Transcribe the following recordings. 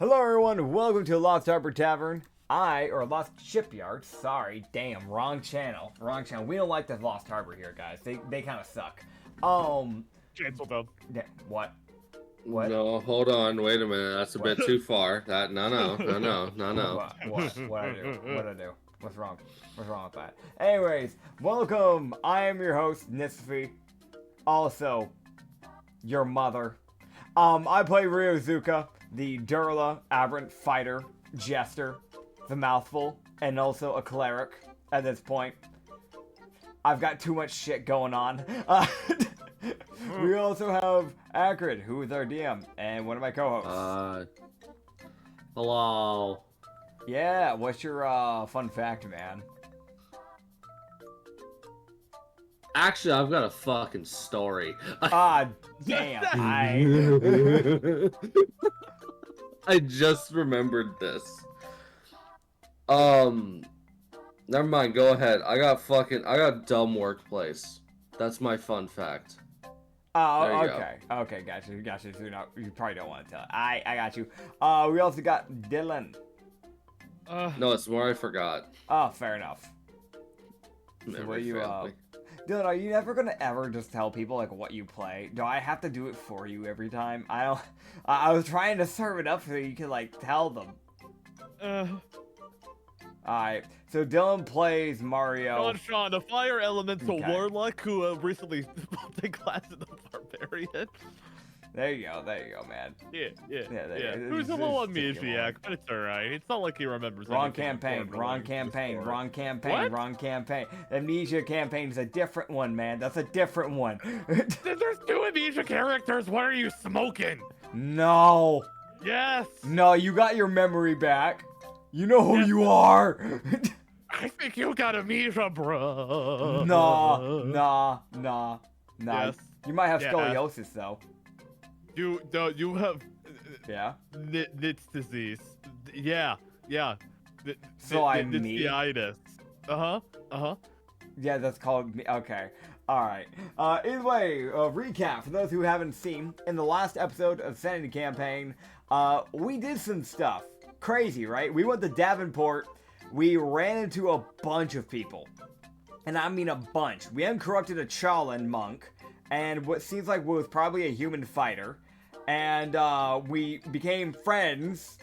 Hello everyone, welcome to Lost Harbor Tavern. Lost Shipyard, sorry, damn, wrong channel. We don't like the Lost Harbor here, guys. They kind of suck. Cancel them. Yeah, what? No, hold on, wait a minute, that's a bit too far. No. What I do? What's wrong? What's wrong with that? Anyways, welcome, I am your host, Nitsify. Also, your mother. I play Ryozuka, the Durla, aberrant fighter, jester, the mouthful, and also a cleric at this point. I've got too much shit going on. We also have Acrid, who is our DM, and one of my co-hosts. Hello. Yeah, what's your fun fact, man? Actually, I've got a fucking story. Damn. I just remembered this. Never mind, go ahead. I got dumb workplace. That's my fun fact. Oh, There you okay. go. Okay, gotcha. So you probably don't want to tell. I got you. We also got Dylan. No, it's more I forgot. Oh, fair enough. So Memory what you family. Dylan, are you never gonna ever just tell people like what you play? Do I have to do it for you every time? I don't. I was trying to serve it up so you can like tell them. Alright, so Dylan plays Mario. Sean, the fire elemental Okay. warlock who recently taken class in the barbarian. There you go, man. Yeah. there you go. Who's a It's little just take it amnesiac, along. but it's alright. It's not like he remembers. Wrong anything campaign, important wrong related to the campaign, story. wrong campaign, What? wrong campaign. Amnesia campaign is a different one, man. That's a different one. There's two amnesia characters. What are you smoking? No. Yes. No, you got your memory back. You know who you are. I think you got amnesia, bro. Nah. Yes. You might have Yeah. scoliosis, though. You have Yeah? Nit's disease. Yeah. So I'm me? Nitsify. Uh-huh. Yeah, that's called me. Okay. Alright. Anyway, recap for those who haven't seen. In the last episode of Sanity Campaign, we did some stuff. Crazy, right? We went to Davenport. We ran into a bunch of people. And I mean a bunch. We uncorrupted a Challan monk. And what seems like was probably a human fighter. And we became friends.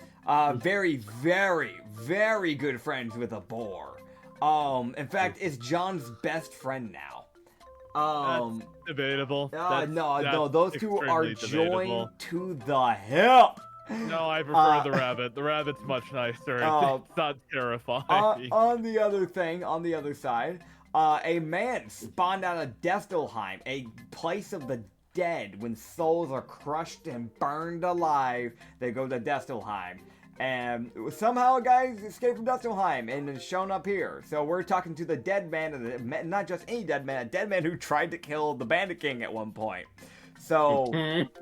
Very, very, very good friends with a boar. In fact, it's John's best friend now. That's debatable. No, those two are extremely debatable. joined to the hip. No, I prefer the rabbit. The rabbit's much nicer. It's not terrifying. On the other side, a man spawned out of Destelheim, a place of the dead. When souls are crushed and burned alive, they go to Destelheim. And somehow, guys, escaped from Destelheim and has shown up here. So we're talking to the dead man, not just any dead man, a dead man who tried to kill the Bandit King at one point. So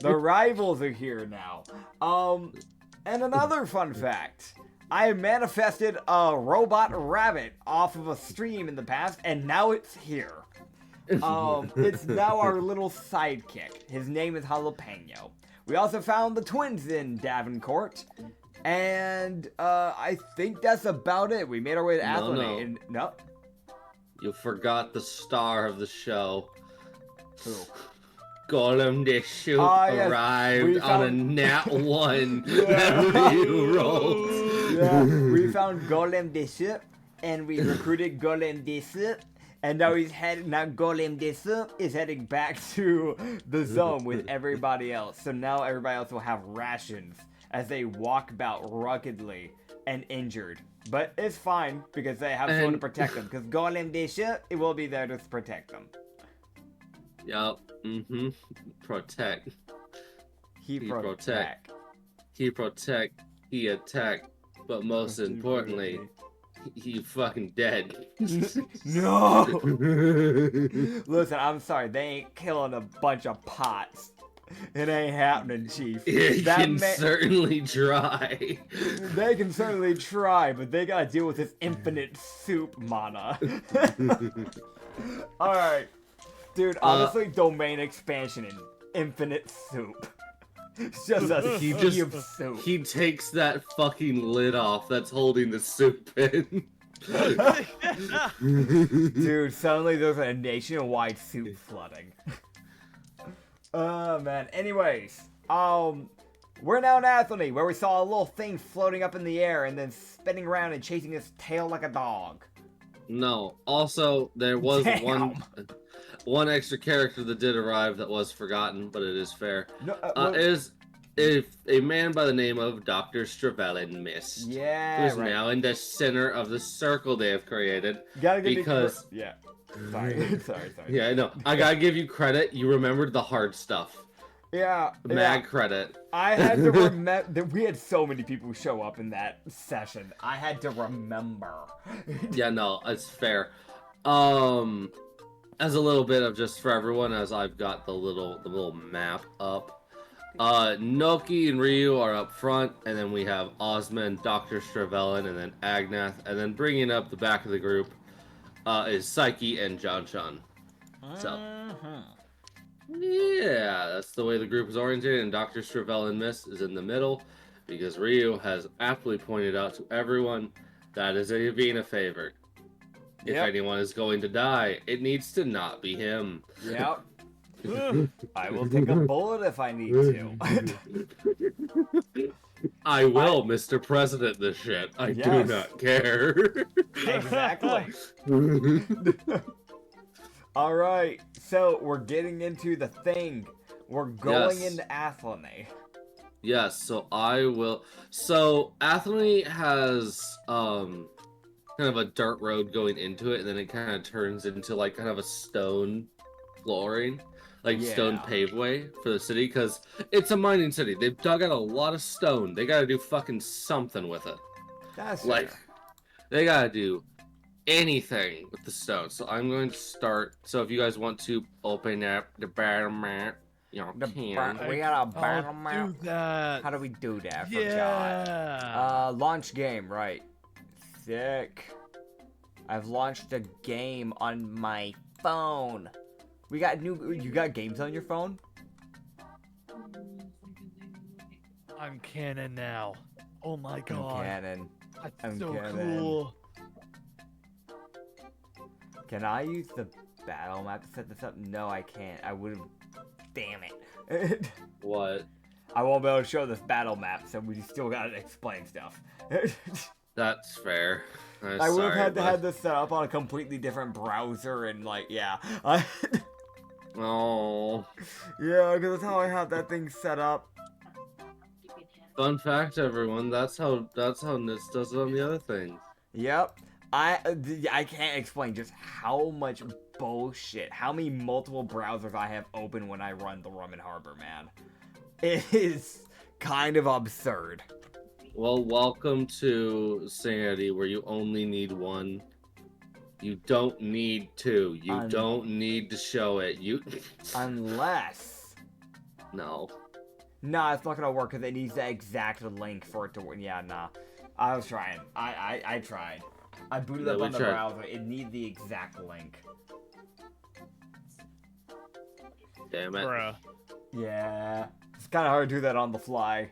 the rivals are here now. And another fun fact. I manifested a robot rabbit off of a stream in the past, and now it's here. It's now our little sidekick. His name is Jalapeno. We also found the twins in Davenport. And I think that's about it. We made our way to Athelney. No. You forgot the star of the show. Who? Golem the Shoot Yes. arrived on a nat 1 Yeah. that you rolled. Yeah, we found Golem the Ship, and we recruited Golem the Ship, and now Golem the Ship is heading back to the zone with everybody else. So now everybody else will have rations as they walk about ruggedly and injured. But it's fine because they have someone to protect them. Because Golem the Ship, it will be there to protect them. Yup. Protect. He protect. He protect. He attack. But most importantly, he fucking dead. No! Listen, I'm sorry. They ain't killing a bunch of pots. It ain't happening, Chief. It can certainly try. They can certainly try, but they gotta deal with this infinite soup mana. Alright. Dude, honestly, domain expansion in infinite soup. It's just a sea of soup. He takes that fucking lid off that's holding the soup in. Dude, suddenly there's a nationwide soup flooding. Oh man. Anyways, we're now in Atheny, where we saw a little thing floating up in the air and then spinning around and chasing its tail like a dog. No. Also, there was Damn. one extra character that did arrive that was forgotten, but it is fair. No, Is a man by the name of Dr. Stravelin Mist. yeah, Who's right. now in the center of the circle they have created. You gotta give because me yeah. Sorry. sorry. Yeah, I know. I gotta give you credit. You remembered the hard stuff. Yeah. Mad credit. I had to remember that we had so many people show up in that session. I had to remember. Yeah, no, it's fair. As a little bit of just for everyone, as I've got the little map up. Noki and Ryu are up front, and then we have Osman, Dr. Stravelin, and then Agnath, and then bringing up the back of the group is Psyche and John. So, yeah, that's the way the group is oriented, and Dr. Stravelin Mist is in the middle, because Ryu has aptly pointed out to everyone that is a Yavina favor. If anyone is going to die, it needs to not be him. Yep. I will take a bullet if I need to. I will, Mr. President, this shit. I do Yes. not care. Exactly. Alright, so we're getting into the thing. We're going Yes. into Atheny. Yes, so I will. So Atheny has kind of a dirt road going into it, and then it kind of turns into like kind of a stone flooring, like stone Yeah. paveway for the city, because it's a mining city. They've dug out a lot of stone. They got to do fucking something with it. That's Like, fair. they got to do anything with the stone. So I'm going to start. So if you guys want to open up the battle map, you know, can. We got a I'll battle map. do that. How do we do that? I forgot. Yeah. Launch game, right. Sick. I've launched a game on my phone. You got games on your phone? I'm canon now. Oh my god. Cannon. That's I'm so canon. cool. Can I use the battle map to set this up? No, I can't. I would've... Damn it. What? I won't be able to show this battle map, so we still gotta explain stuff. That's fair. I would have had to have this set up on a completely different browser and like, yeah. Oh. Yeah, because that's how I have that thing set up. Fun fact, everyone. That's how Nits does it on the other things. Yep. I can't explain just how much bullshit, how many multiple browsers I have open when I run the Rum and Harbor, man. It is kind of absurd. Well, welcome to Sanity, where you only need one. You don't need two. You don't need to show it. Unless... No. Nah, it's not gonna work because it needs the exact link for it to work. Yeah, nah. I was trying. I tried. I booted up on the browser. It needs the exact link. Damn it. Bruh. Yeah. It's kind of hard to do that on the fly.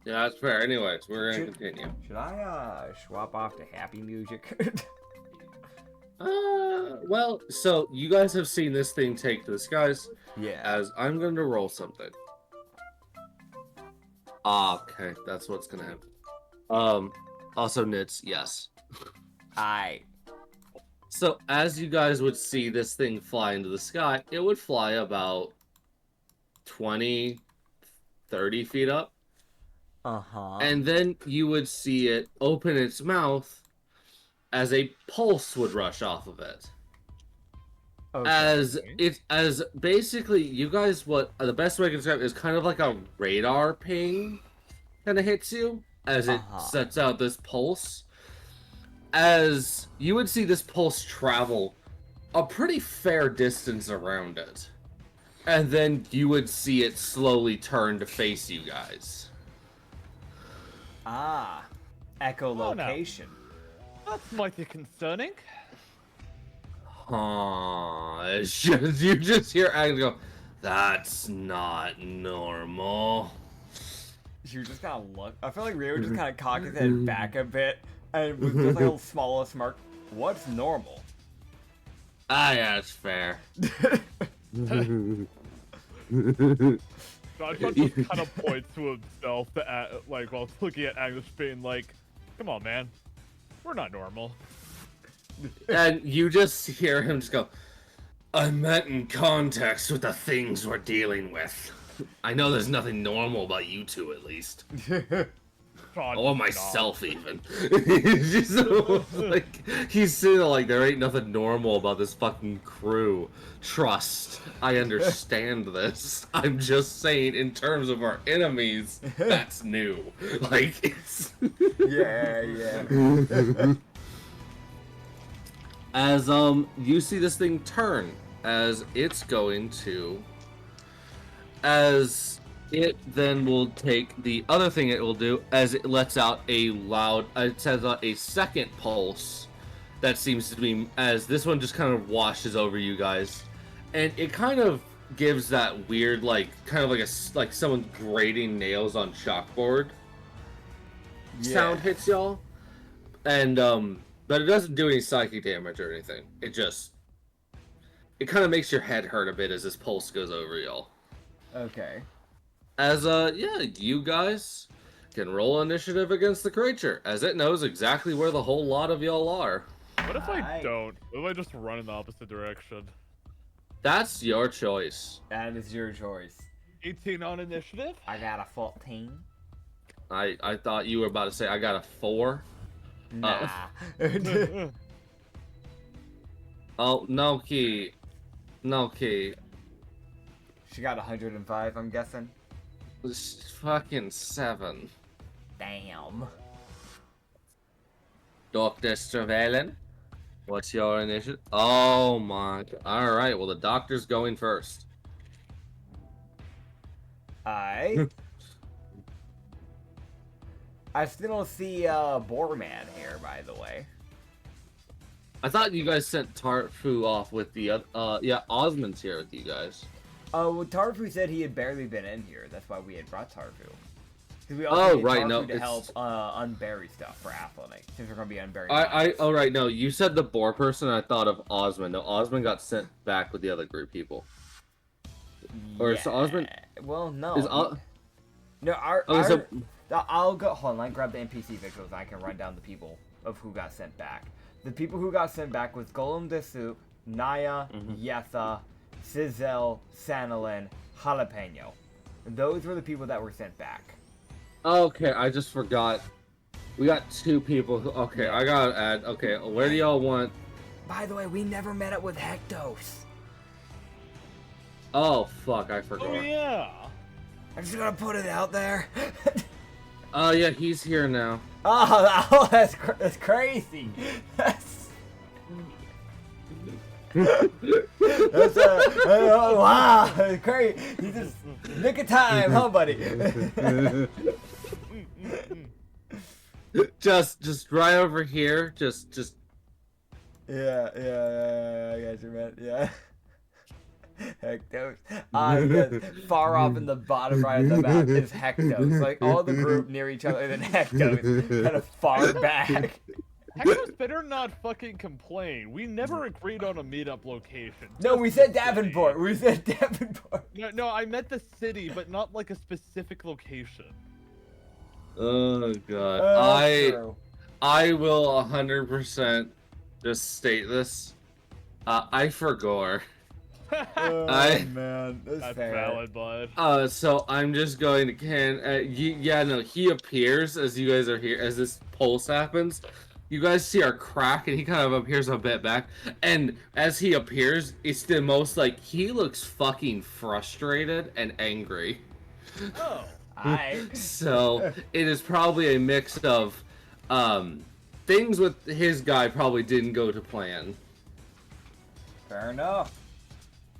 Yeah, that's fair. Anyways, we're gonna continue. Should I, swap off to happy music? Well, so you guys have seen this thing take to the skies. Yeah. As I'm going to roll something. Okay, that's what's gonna happen. Also Nits, yes. So as you guys would see this thing fly into the sky, it would fly about 20, 30 feet up. Uh-huh. And then you would see it open its mouth as a pulse would rush off of it. Okay. As basically, you guys, what the best way I can describe it is kind of like a radar ping kind of hits you as it sets out this pulse. As you would see this pulse travel a pretty fair distance around it. And then you would see it slowly turn to face you guys. Echolocation. That's mighty concerning. It's just, you just hear Agnes go, That's not normal. You just kind of look. I feel like Rio just kind of cocked his head back a bit and was just like a little small smirk. What's normal? Ah, yeah, it's fair. Dodgebot just kind of points to himself, like, while looking at Agnes being like, come on, man. We're not normal. And you just hear him just go, I meant in context with the things we're dealing with. I know there's nothing normal about you two, at least. Or myself, even. He's just like, he's sitting there like, there ain't nothing normal about this fucking crew. Trust. I understand this. I'm just saying, in terms of our enemies, that's new. Like, it's... Yeah. As, you see this thing turn, as it's going to... As it then will take the other thing it will do, as it lets out a loud... It sends out a second pulse that seems to be... As this one just kind of washes over you guys. And it kind of gives that weird, like, kind of like someone grating nails on chalkboard sound hits y'all. And, but it doesn't do any psychic damage or anything. It kind of makes your head hurt a bit as this pulse goes over y'all. Okay. As, yeah, you guys can roll initiative against the creature, as it knows exactly where the whole lot of y'all are. What if I don't? What if I just run in the opposite direction? That's your choice. That is your choice. 18 on initiative? I got a 14. I thought you were about to say I got a 4. Nah. Oh, Noki. Noki. She got 105, I'm guessing. This fucking 7. Damn. Dr. Stravelin, what's your initiative? Oh my. Alright, well the doctor's going first. I still don't see Boreman here, by the way. I thought you guys sent Tarfu off with the yeah, Osmond's here with you guys. Well, Tarfu said he had barely been in here. That's why we had brought Tarfu. Because we also need Tarfu to help unbury stuff for Athletic, since we're gonna be unburying. Oh right, no, you said the boar person. I thought of Osmond. No, Osmond got sent back with the other group people. Or is Osmond? Well, no. Is no, I'll go. Hold on, let me grab the NPC visuals and I can run down the people of who got sent back. The people who got sent back was Golem the Soup, Naya, Yetha, Sizzle, Sanilin, Jalapeno. Those were the people that were sent back. Okay, I just forgot. We got 2 people. Okay, I gotta add. Okay, where do y'all want? By the way, we never met up with Hectos. Oh fuck, I forgot. Oh yeah. I'm just gonna put it out there. Oh yeah, he's here now. Oh, that's crazy. That's wow, that's crazy. You just nick of time, huh, buddy? just right over here. Just. Yeah, I got you, man. Yeah. Hectos. Yes, far off in the bottom right of the map is Hectos. Like all the group near each other, and then Hectos kind of far back. Hector's better not fucking complain. We never agreed on a meetup location. No, we said Davenport. We said Davenport. No, I meant the city, but not like a specific location. Oh god. I will 100% just state this. I forgot. Man, that's fair. Valid, bud. So I'm just going to he appears as you guys are here, as this pulse happens. You guys see our crack, and he kind of appears a bit back. And as he appears, it's the most, like, he looks fucking frustrated and angry. Oh. So, it is probably a mix of, things with his guy probably didn't go to plan. Fair enough.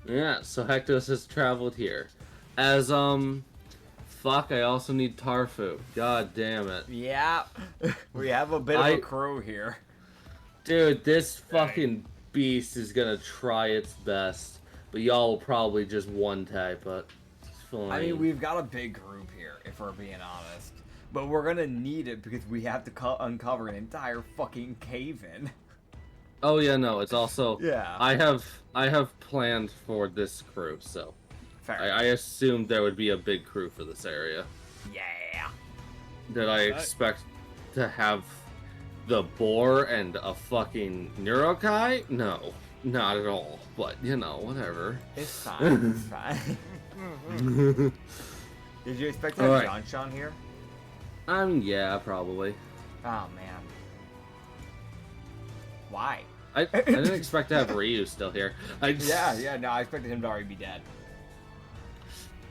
Yeah, so Hectos has traveled here. As, fuck, I also need Tarfu. God damn it. Yeah, we have a bit of a crew here. Dude, this fucking beast is gonna try its best. But y'all will probably just one type, but it's fine. I mean, we've got a big group here, if we're being honest. But we're gonna need it because we have to uncover an entire fucking cave-in. Oh yeah, no, it's also Yeah. I have planned for this crew, so Fair. I assumed there would be a big crew for this area. Yeah. Did I expect to have the boar and a fucking Neurokai? No, not at all. But you know, whatever. It's fine. It's fine. Did you expect to have John Sean here? Yeah, probably. Oh man. Why? I didn't expect to have Ryu still here. Yeah, no, I expected him to already be dead.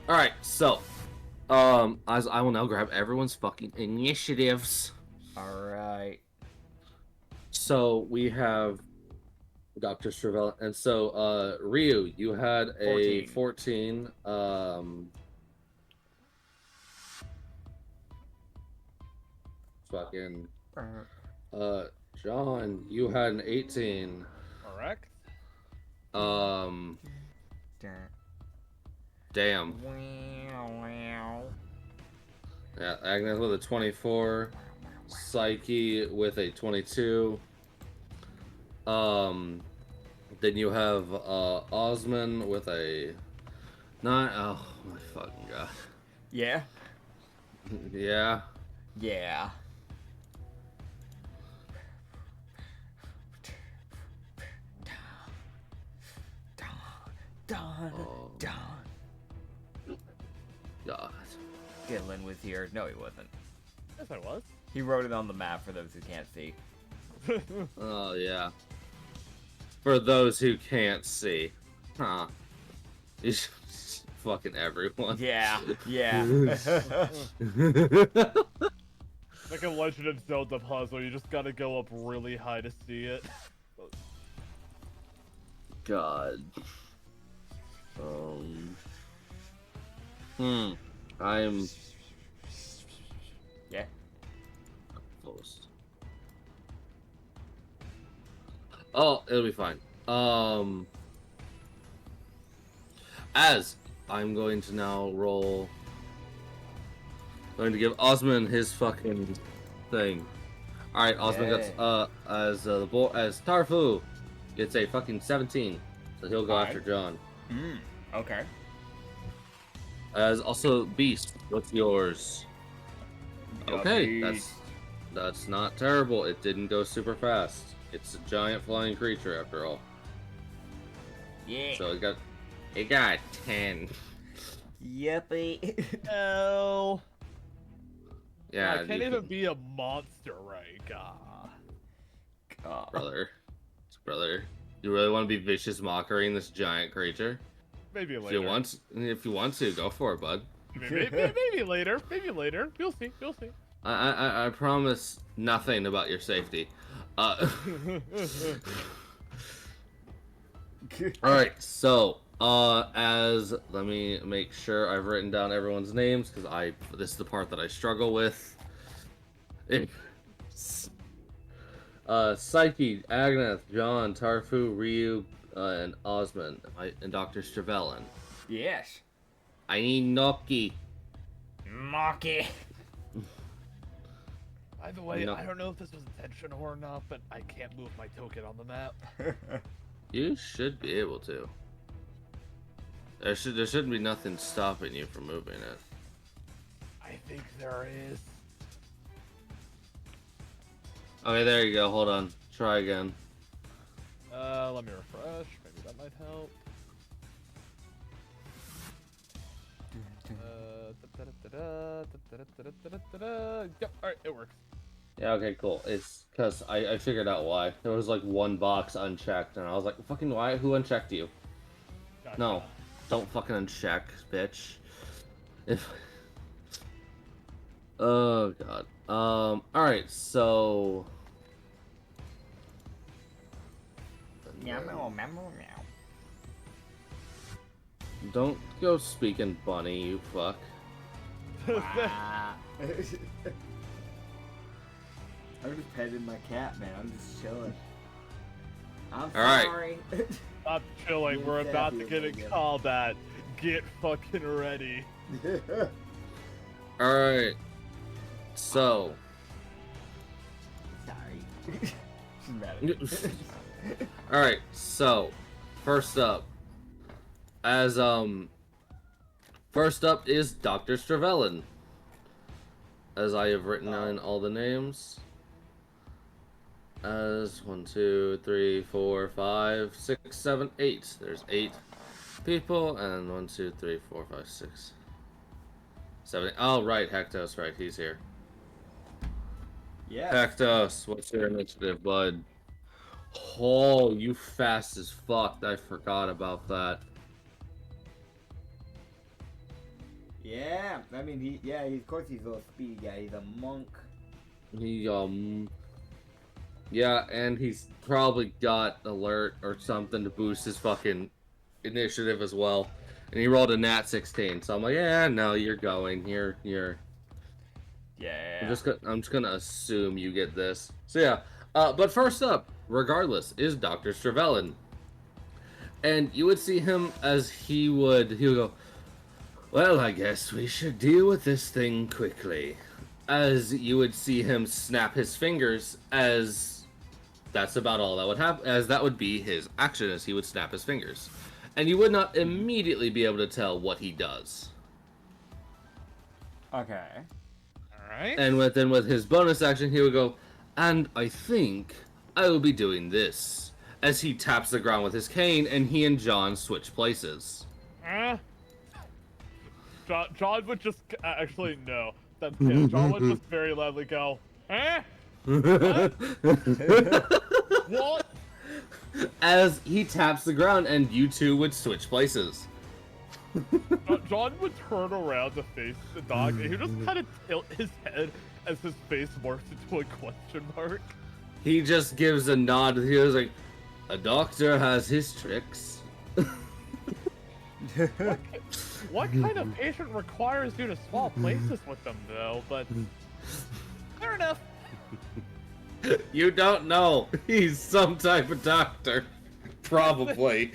Alright, so, as I will now grab everyone's fucking initiatives. Alright. So, we have Dr. Stravel, and so, Ryu, you had a 14. Fucking, John, you had an 18. Correct. Damn. Yeah, Agnes with a 24. Psyche with a 22. Then you have Osman with a 9. Oh my fucking god. Yeah? Yeah. Yeah. God. Dylan was here. No, he wasn't. Yes, I was. He wrote it on the map for those who can't see. Oh yeah. For those who can't see. Huh. It's fucking everyone. Yeah, yeah. Like a Legend of Zelda puzzle, you just gotta go up really high to see it. God. I'm Yeah. close. Oh, it'll be fine. As I'm going to now roll. Going to give Osman his fucking thing. All right, Osman gets as Tarfu gets a fucking 17, so he'll go after John. Okay. As also Beast, what's yours? Okay, that's not terrible. It didn't go super fast. It's a giant flying creature after all. Yeah. So it got 10. Yippee. Oh. Yeah, I can't even be a monster, right? brother. You really want to be vicious mockery in this giant creature? Maybe later. If you want to, go for it, bud. Maybe later. You'll see. I promise nothing about your safety. Alright, so, let me make sure I've written down everyone's names, because this is the part that I struggle with. Psyche, Agnes, John, Tarfu, Ryu, and Osman, and Dr. Stravelin. Yes. I need Noki. Noki. By the way, I don't know if this was intentional or not, but I can't move my token on the map. You should be able to. There shouldn't be nothing stopping you from moving it. I think there is. Okay, there you go. Hold on. Try again. Let me refresh. Maybe that might help. Yep, alright, it works. Yeah, okay, cool. It's because I figured out why. There was like one box unchecked, and I was like, fucking why? Who unchecked you? Gotcha. No, don't fucking uncheck, bitch. Oh, God. Alright, so... Don't go speaking bunny, you fuck. I'm just petting my cat, man. I'm just chilling. I'm All right. sorry. Stop chilling. We're about to get a combat. Get fucking ready. Alright. So. Sorry. She's mad at me. Alright, so. First up. First up is Dr. Stravelin. As I have written down all the names. As 1, 2, 3, 4, 5, 6, 7, 8. There's 8 people, and 1, 2, 3, 4, 5, 6, 7. Oh, right, Hectos, right, he's here. Yeah. Hectos, what's your initiative, bud? Oh, you fast as fuck. I forgot about that. Yeah. I mean, he's of course he's a little speedy guy. He's a monk. Yeah, and he's probably got alert or something to boost his fucking initiative as well. And he rolled a nat 16, so I'm like, yeah, no, you're going. You're. Yeah. I'm just gonna assume you get this. So yeah, but first up, regardless, is Dr. Stravelin. And you would see him as he would go, well, I guess we should deal with this thing quickly. As you would see him snap his fingers, as that's about all that would happen, as that would be his action, as he would snap his fingers. And you would not immediately be able to tell what he does. Okay. Alright. And with his bonus action, he would go, and I think I will be doing this. As he taps the ground with his cane, and he and John switch places. John would just actually no. That's him. John would just very loudly go, What? As he taps the ground, and you two would switch places. John would turn around to face the dog, and he would just kind of tilt his head as his face morphs into a question mark. He just gives a nod. He was like, a doctor has his tricks. What kind of patient requires you to swap places with them, though? But fair enough. You don't know. He's some type of doctor. Probably.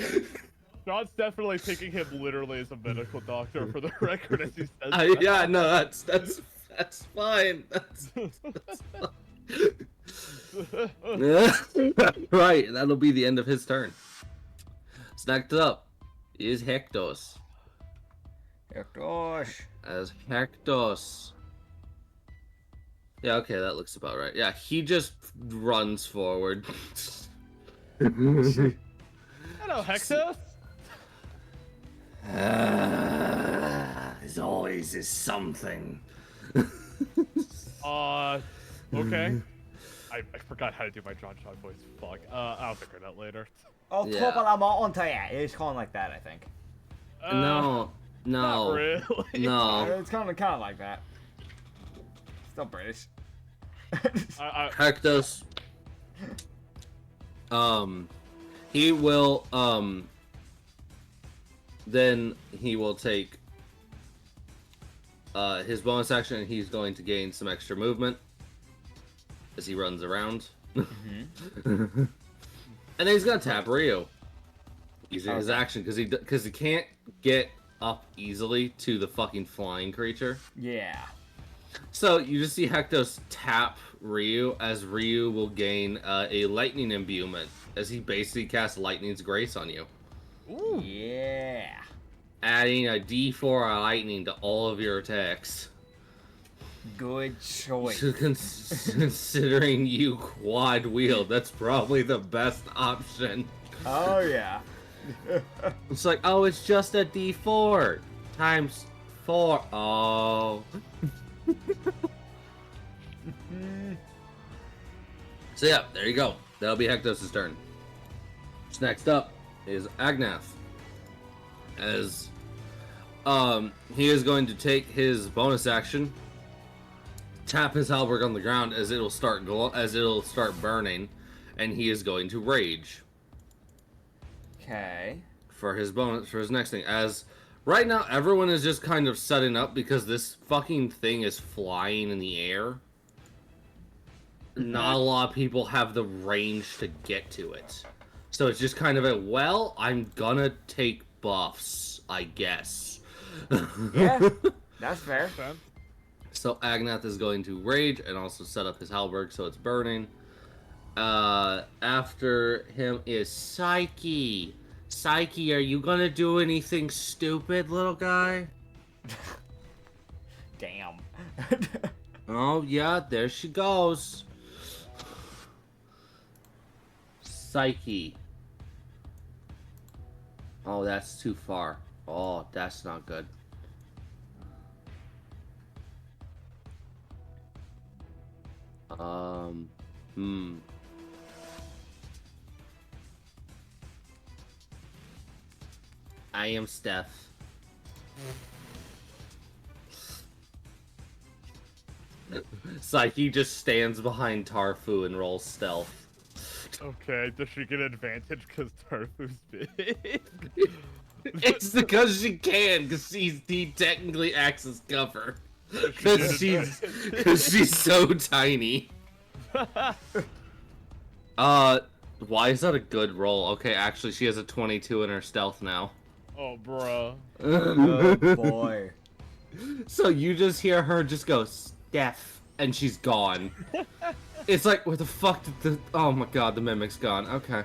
John's definitely taking him literally as a medical doctor for the record, as he says. Yeah, no, that's fine. That's fine. Right, that'll be the end of his turn. Next up is Hectos. Hectos. As Hectos. Yeah, okay, that looks about right. Yeah, he just runs forward. Hello, Hector. There's always something. Okay. I forgot how to do my John voice. Fuck. I'll figure it out later. Oh, Yeah. top of the mountain to ya. It's kind of like that, I think. No. Not really. No. It's kind of like that. Still British. Hectos. He will, then he will take, his bonus action, and he's going to gain some extra movement as he runs around. Mm-hmm. And then he's gonna tap Ryu using his action because he can't get up easily to the fucking flying creature. Yeah. So you just see Hectos tap Ryu, as Ryu will gain a lightning imbuement, as he basically casts Lightning's Grace on you. Ooh. Yeah. Adding a D4 of lightning to all of your attacks. Good choice. So considering you quad wield, that's probably the best option. Oh yeah. It's like, oh, it's just a D4 times 4. Oh. So yeah, there you go. That'll be Hectos' turn. Next up is Agnath. As he is going to take his bonus action, tap his halberd on the ground as it'll start burning, and he is going to rage. Okay. For his next thing. As right now everyone is just kind of setting up because this fucking thing is flying in the air. Not a lot of people have the range to get to it. So it's just kind of a, well, I'm gonna take buffs, I guess. Yeah, that's fair. Okay. So Agnath is going to rage and also set up his halberd so it's burning. After him is Psyche. Psyche, are you gonna do anything stupid, little guy? Damn. Oh, yeah, there she goes. Psyche. Oh, that's too far. Oh, that's not good. Hmm. I am Steph. Psyche just stands behind Tarfu and rolls stealth. Okay, does she get advantage because Tarfu's big? It's because she can, because he technically acts as cover. Because she's so tiny. Why is that a good roll? Okay, actually, she has a 22 in her stealth now. Oh, bruh. Oh boy. So you just hear her just go, Steph, and she's gone. It's like, where the fuck did the... Oh my god, the mimic's gone. Okay.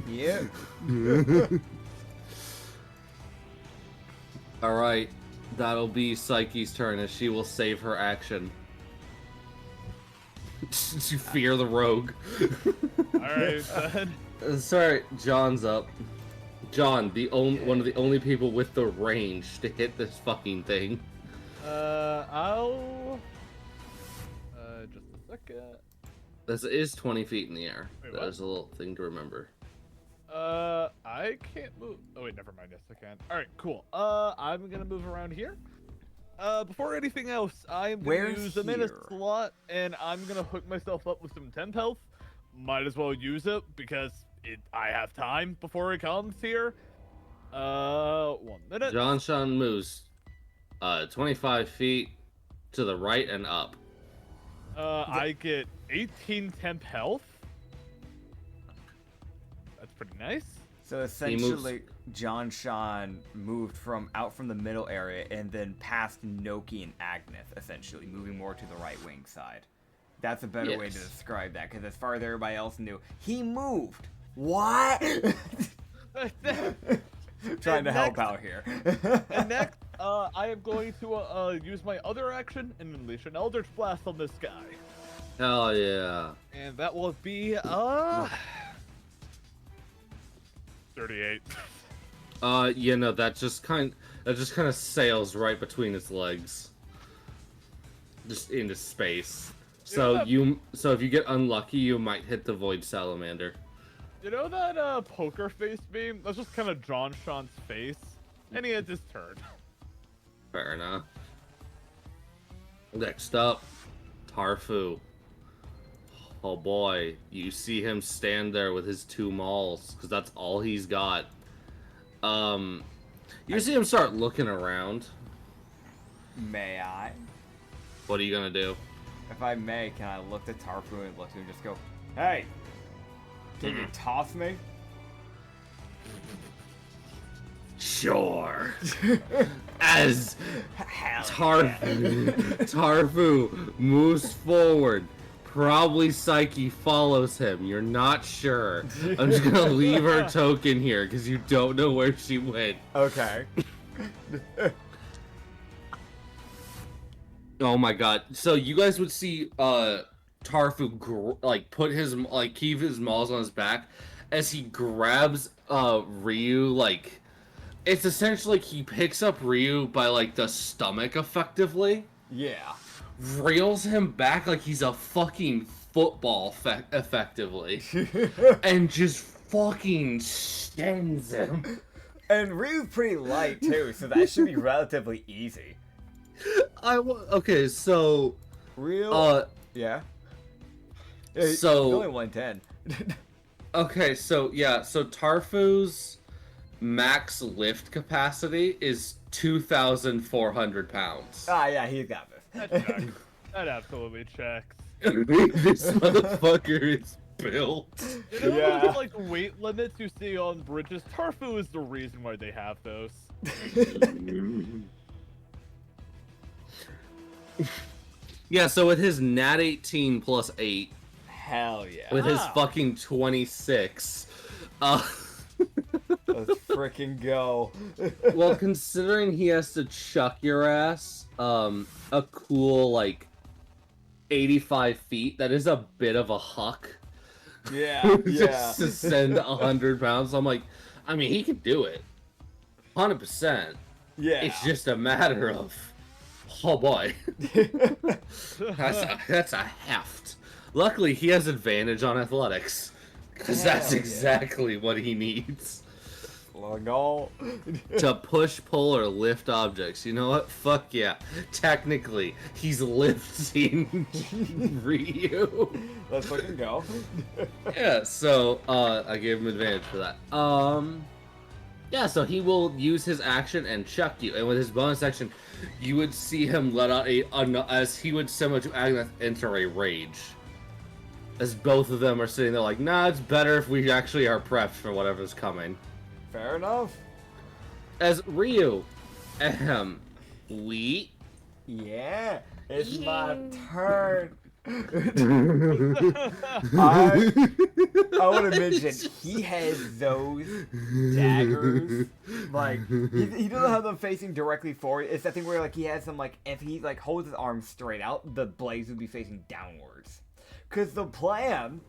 Yeah. Alright, that'll be Psyche's turn, as she will save her action. To fear the rogue. Alright, then. Sorry, John's up. John, one of the only people with the range to hit this fucking thing. I'll... just a second. This is 20 feet in the air. Wait, That what? is a little thing to remember. I can't move. Oh, wait, never mind. Yes, I can. Alright, cool. I'm gonna move around here. Before anything else, I am gonna Where's use a minute here? slot, and I'm gonna hook myself up with some temp health. Might as well use it, because I have time before it comes here. 1 minute. John Sean moves 25 feet to the right and up. I get 18 temp health. That's pretty nice. So essentially, John Sean moved out from the middle area and then past Noki and Agnes, essentially, moving more to the right wing side. That's a better way to Yes. describe that, because as far as everybody else knew, he moved. What? Trying to help out here. And next, I am going to use my other action and unleash an Eldritch Blast on this guy. Hell yeah. And that will be 38. You know, that just kind of sails right between its legs. Just into space. So Yeah. if you get unlucky, you might hit the Void Salamander. You know that poker face beam? That's just kind of John Sean's face. And he had his turn. Fair enough. Next up, Tarfu. Oh boy, you see him stand there with his 2 mauls, because that's all he's got. You see him start looking around. May I? What are you gonna do? If I may, can I look at Tarfu and look at him and just go, hey, can you toss me? Sure. As Hell yeah. Tarfu moves forward, probably Psyche follows him. You're not sure. I'm just gonna leave her token here because you don't know where she went. Okay. Oh my god. So you guys would see Tarfu keep his maws on his back as he grabs Ryu. Like, it's essentially like he picks up Ryu by like the stomach effectively, Yeah. reels him back like he's a fucking football effectively, and just fucking sends him. And Ryu's pretty light too, so that should be relatively easy. Okay, so Real? Yeah. He's so- only 110. okay, so yeah, so Tarfu's max lift capacity is 2,400 pounds. Ah, yeah, he's got That this. checks. That absolutely checks. This motherfucker is built. You know Yeah. those, like, weight limits you see on bridges? Tarfu is the reason why they have those. Yeah, so with his nat 18 plus 8, Hell yeah. with his Wow. fucking 26, Let's freaking go. well, considering he has to chuck your ass, a cool, like, 85 feet, that is a bit of a huck. Yeah, yeah. Just to send 100 pounds. I'm like, I mean, he can do it. 100%. Yeah. It's just a matter of, oh boy. That's a heft. Luckily, he has advantage on athletics. Because that's Hell yeah. exactly what he needs. Go. To push, pull, or lift objects. You know what? Fuck yeah. Technically, he's lifting Ryu. Let's fucking go. Yeah, so I gave him advantage for that. Yeah, so he will use his action and chuck you, and with his bonus action, you would see him let out as he would similar to Agnes enter a rage. As both of them are sitting there like, nah, it's better if we actually are prepped for whatever's coming. Fair enough. As Ryu, we. Yeah, it's my turn. I want to mention he has those daggers. Like he doesn't have them facing directly forward. It's that thing where like he has them like if he like holds his arms straight out, the blades would be facing downwards. Cause the plan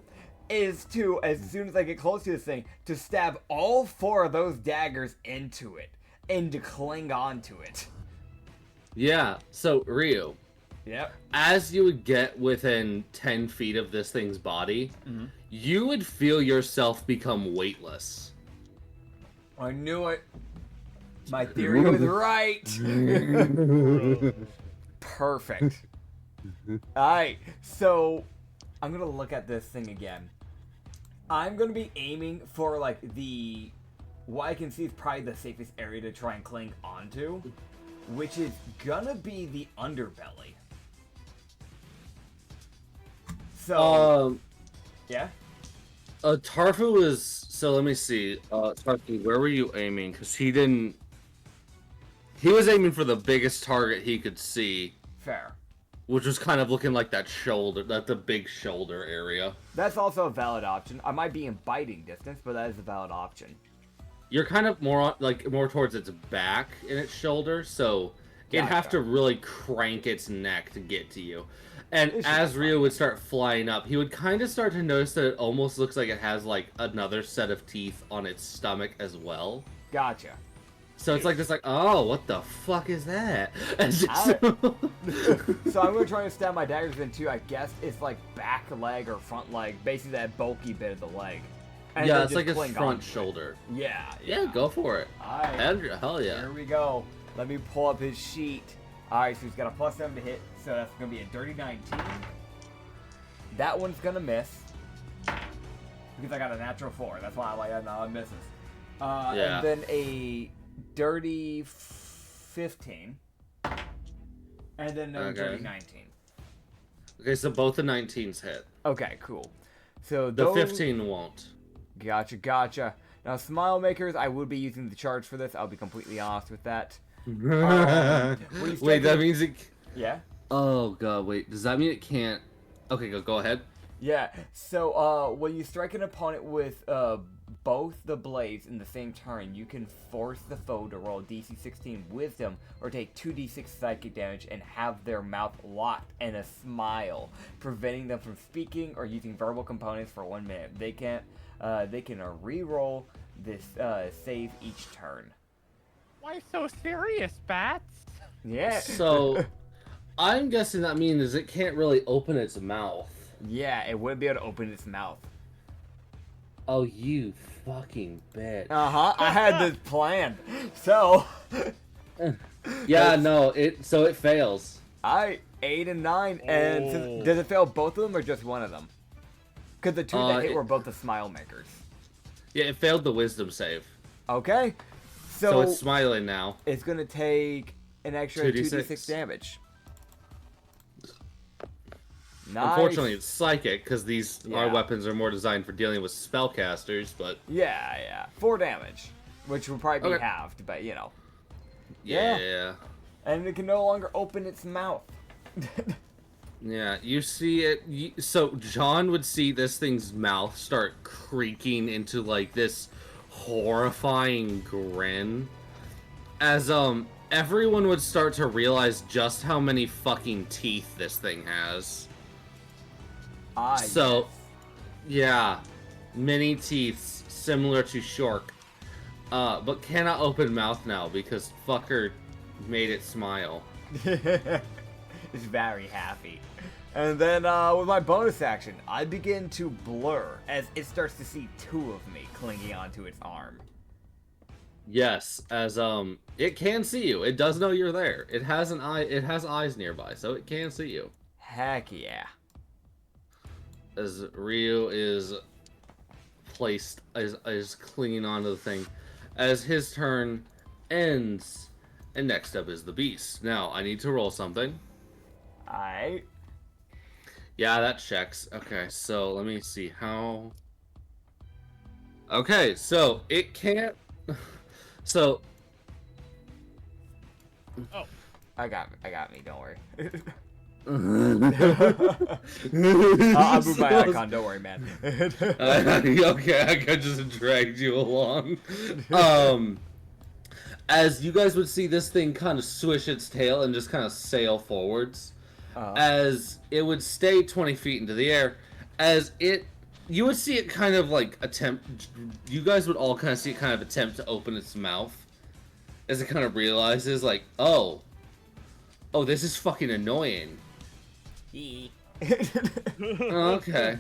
is to, as soon as I get close to this thing, to stab all 4 of those daggers into it and to cling on to it. Yeah, so Ryu. Yep. As you would get within 10 feet of this thing's body, you would feel yourself become weightless. I knew it. My theory was right. Perfect. Alright, so I'm gonna look at this thing again. I'm gonna be aiming for like what I can see is probably the safest area to try and cling onto, which is gonna be the underbelly. So, yeah? Tarfu is, so let me see, Tarfu, where were you aiming? Because he was aiming for the biggest target he could see, Fair. which was kind of looking like that shoulder, the big shoulder area. That's also a valid option. I might be in biting distance, but that is a valid option. You're kind of more towards its back and its shoulder, so it'd have Gotcha. to really crank its neck to get to you. And It should as be Ryu fine. would start flying up, he would kind of start to notice that it almost looks like it has like another set of teeth on its stomach as well. Gotcha. So it's like just like, oh, what the fuck is that? And I- just- So I'm gonna try to stab my daggers in too. I guess it's like back leg or front leg, basically that bulky bit of the leg. And yeah, then it's just like his cling front onto it. shoulder. Yeah, Yeah, go for it. Alright, Andrew, hell yeah. here we go. Let me pull up his sheet. Alright, so he's got a +7 to hit, so that's gonna be a dirty 19. That one's gonna miss. Because I got a natural 4. That's why it misses. Yeah. And then a dirty 15. And then another Okay. dirty 19. Okay, so both the 19s hit. Okay, cool. So The those... 15 won't. Gotcha. Now, Smile Makers, I would be using the charge for this. I'll be completely honest with that. Wait, that means it... Yeah? Oh god, wait, does that mean it can't... Okay, go ahead. Yeah. So, when you strike an opponent with both the blades in the same turn, you can force the foe to roll DC 16 Wisdom or take 2d6 psychic damage and have their mouth locked in a smile, preventing them from speaking or using verbal components for 1 minute. They can re-roll this save each turn. Why so serious, Bats? Yeah. So, I'm guessing that means it can't really open its mouth. Yeah, it wouldn't be able to open its mouth. Oh, you fucking bitch. Uh-huh, I had this planned. So, Yeah, no, it fails. 8 and 9, and does it fail both of them or just one of them? Because the two that hit were both the Smile Makers. Yeah, it failed the wisdom save. Okay, So it's smiling now. it's gonna take an extra 2d6 damage. Nice. Unfortunately, it's psychic because our Yeah. weapons are more designed for dealing with spellcasters. But Yeah. 4 damage, which would probably be Okay. halved, but you know. yeah. And it can no longer open its mouth. Yeah, you see it. So John would see this thing's mouth start creaking into like this horrifying grin, as everyone would start to realize just how many fucking teeth this thing has. So, yeah, many teeth similar to Shark, but cannot open mouth now because fucker made it smile. It's very happy. And then with my bonus action, I begin to blur as it starts to see 2 of me clinging onto its arm. Yes, as it can see you. It does know you're there. It has an eye. It has eyes nearby, so it can see you. Heck yeah. As Ryu is placed, is clinging onto the thing, as his turn ends, and next up is the beast. Now I need to roll something. Alright. Yeah, that checks. Okay, so let me see how. Okay, so it can't. So. Oh. I got me, don't worry. I'll I'll move my icon, don't worry, man. Okay, I just dragged you along. As you guys would see this thing kind of swish its tail and just kind of sail forwards. As it would stay 20 feet into the air, you would see it kind of like you guys would all kind of see it kind of attempt to open its mouth, as it kind of realizes like, oh, this is fucking annoying. Okay.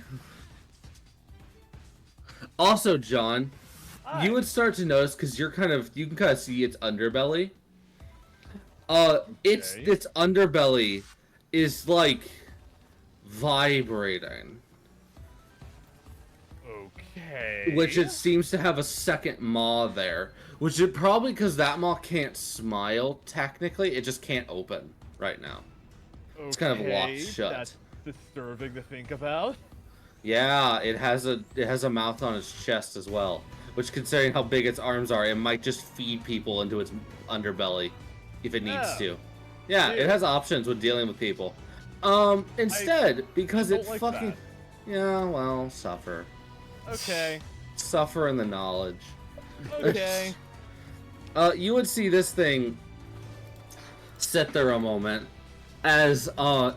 Also, John, Hi. you would start to notice because you can kind of see its underbelly. Its underbelly is like vibrating, Okay. which it seems to have a second maw there, which is probably because that maw can't smile. Technically, it just can't open right now. It's kind of locked shut. That's disturbing to think about. Yeah, it has a mouth on its chest as well, which, considering how big its arms are, it might just feed people into its underbelly if it needs to. Yeah, it has options when dealing with people. Instead, because don't it like fucking that. yeah, well, suffer in the knowledge. Okay. You would see this thing sit there a moment, as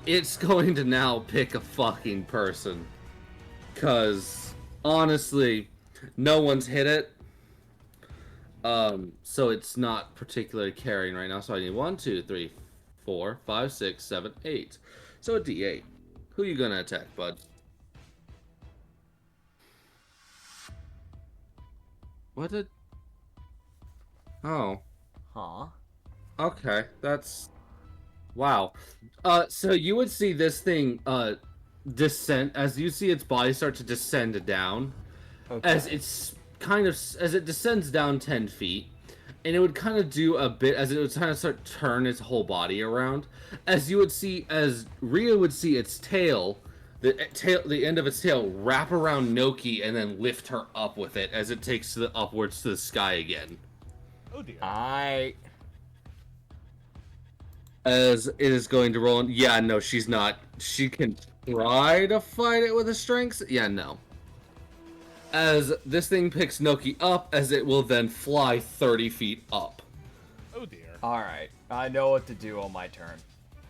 it's going to now pick a fucking person. Cause honestly, no one's hit it. So it's not particularly carrying right now. So I need 1, 2, 3, 4, 5, 6, 7, 8. So a D8. Who you gonna attack, bud? What did? Oh. Huh? Okay, that's wow. So you would see this thing descend as you see its body start to descend down, as it descends down 10 feet, and it would kind of do a bit as it would kind of start to turn its whole body around, as you would see as Rhea would see its tail, the end of its tail wrap around Noki and then lift her up with it as it takes upwards to the sky again. Oh dear. As it is going to roll. Yeah, no, she's not. She can try to fight it with a strength. Yeah, no. As this thing picks Noki up, as it will then fly 30 feet up. Oh dear. Alright, I know what to do on my turn.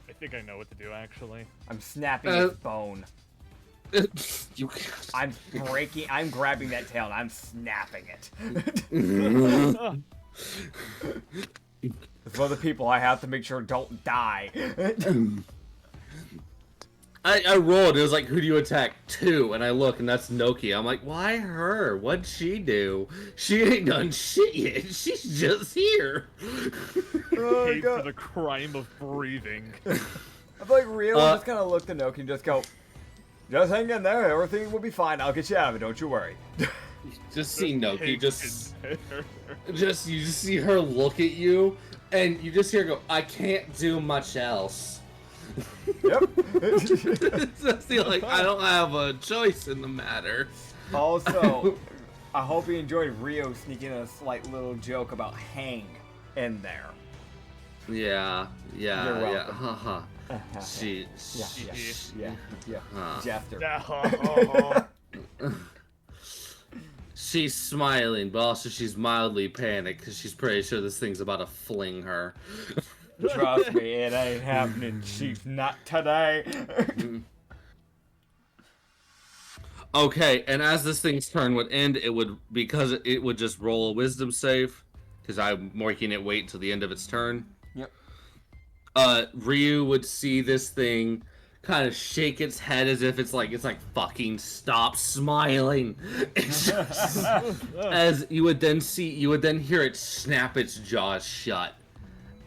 I think I know what to do actually. I'm snapping its bone. You I'm grabbing that tail and I'm snapping it. For the people I have to make sure don't die. I rolled. It was like, who do you attack? 2, and I look, and that's Noki. I'm like, why her? What'd she do? She ain't done shit yet. She's just here. Oh, Paid God. for the crime of breathing. I feel like Rio just kind of looked at Noki and just go, just hang in there. Everything will be fine. I'll get you out of it. Don't you worry. Just see Noki. Pig Just in there. you just see her look at you, and you just hear her go, I can't do much else. Yep. Just like, I don't have a choice in the matter. Also, I hope you enjoyed Rio sneaking a slight little joke about hang in there. Yeah. You're welcome. Haha. Yeah. Jester. She's smiling, but also she's mildly panicked because she's pretty sure this thing's about to fling her. Trust me, it ain't happening, Chief. Not today. Okay, and as this thing's turn would end, it would just roll a wisdom save, because I'm making it wait until the end of its turn. Yep. Ryu would see this thing kind of shake its head as if it's like fucking stop smiling. As you would then hear it snap its jaws shut.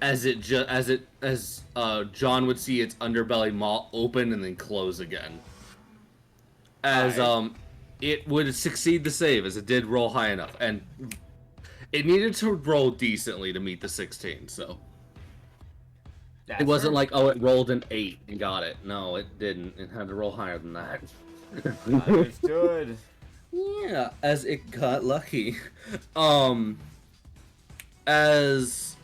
As John would see its underbelly maw open and then close again. As it would succeed the save, as it did roll high enough, and it needed to roll decently to meet the 16. So it wasn't like, oh, it rolled an 8 and got it. No, it didn't. It had to roll higher than that. Understood. Yeah, as it got lucky. As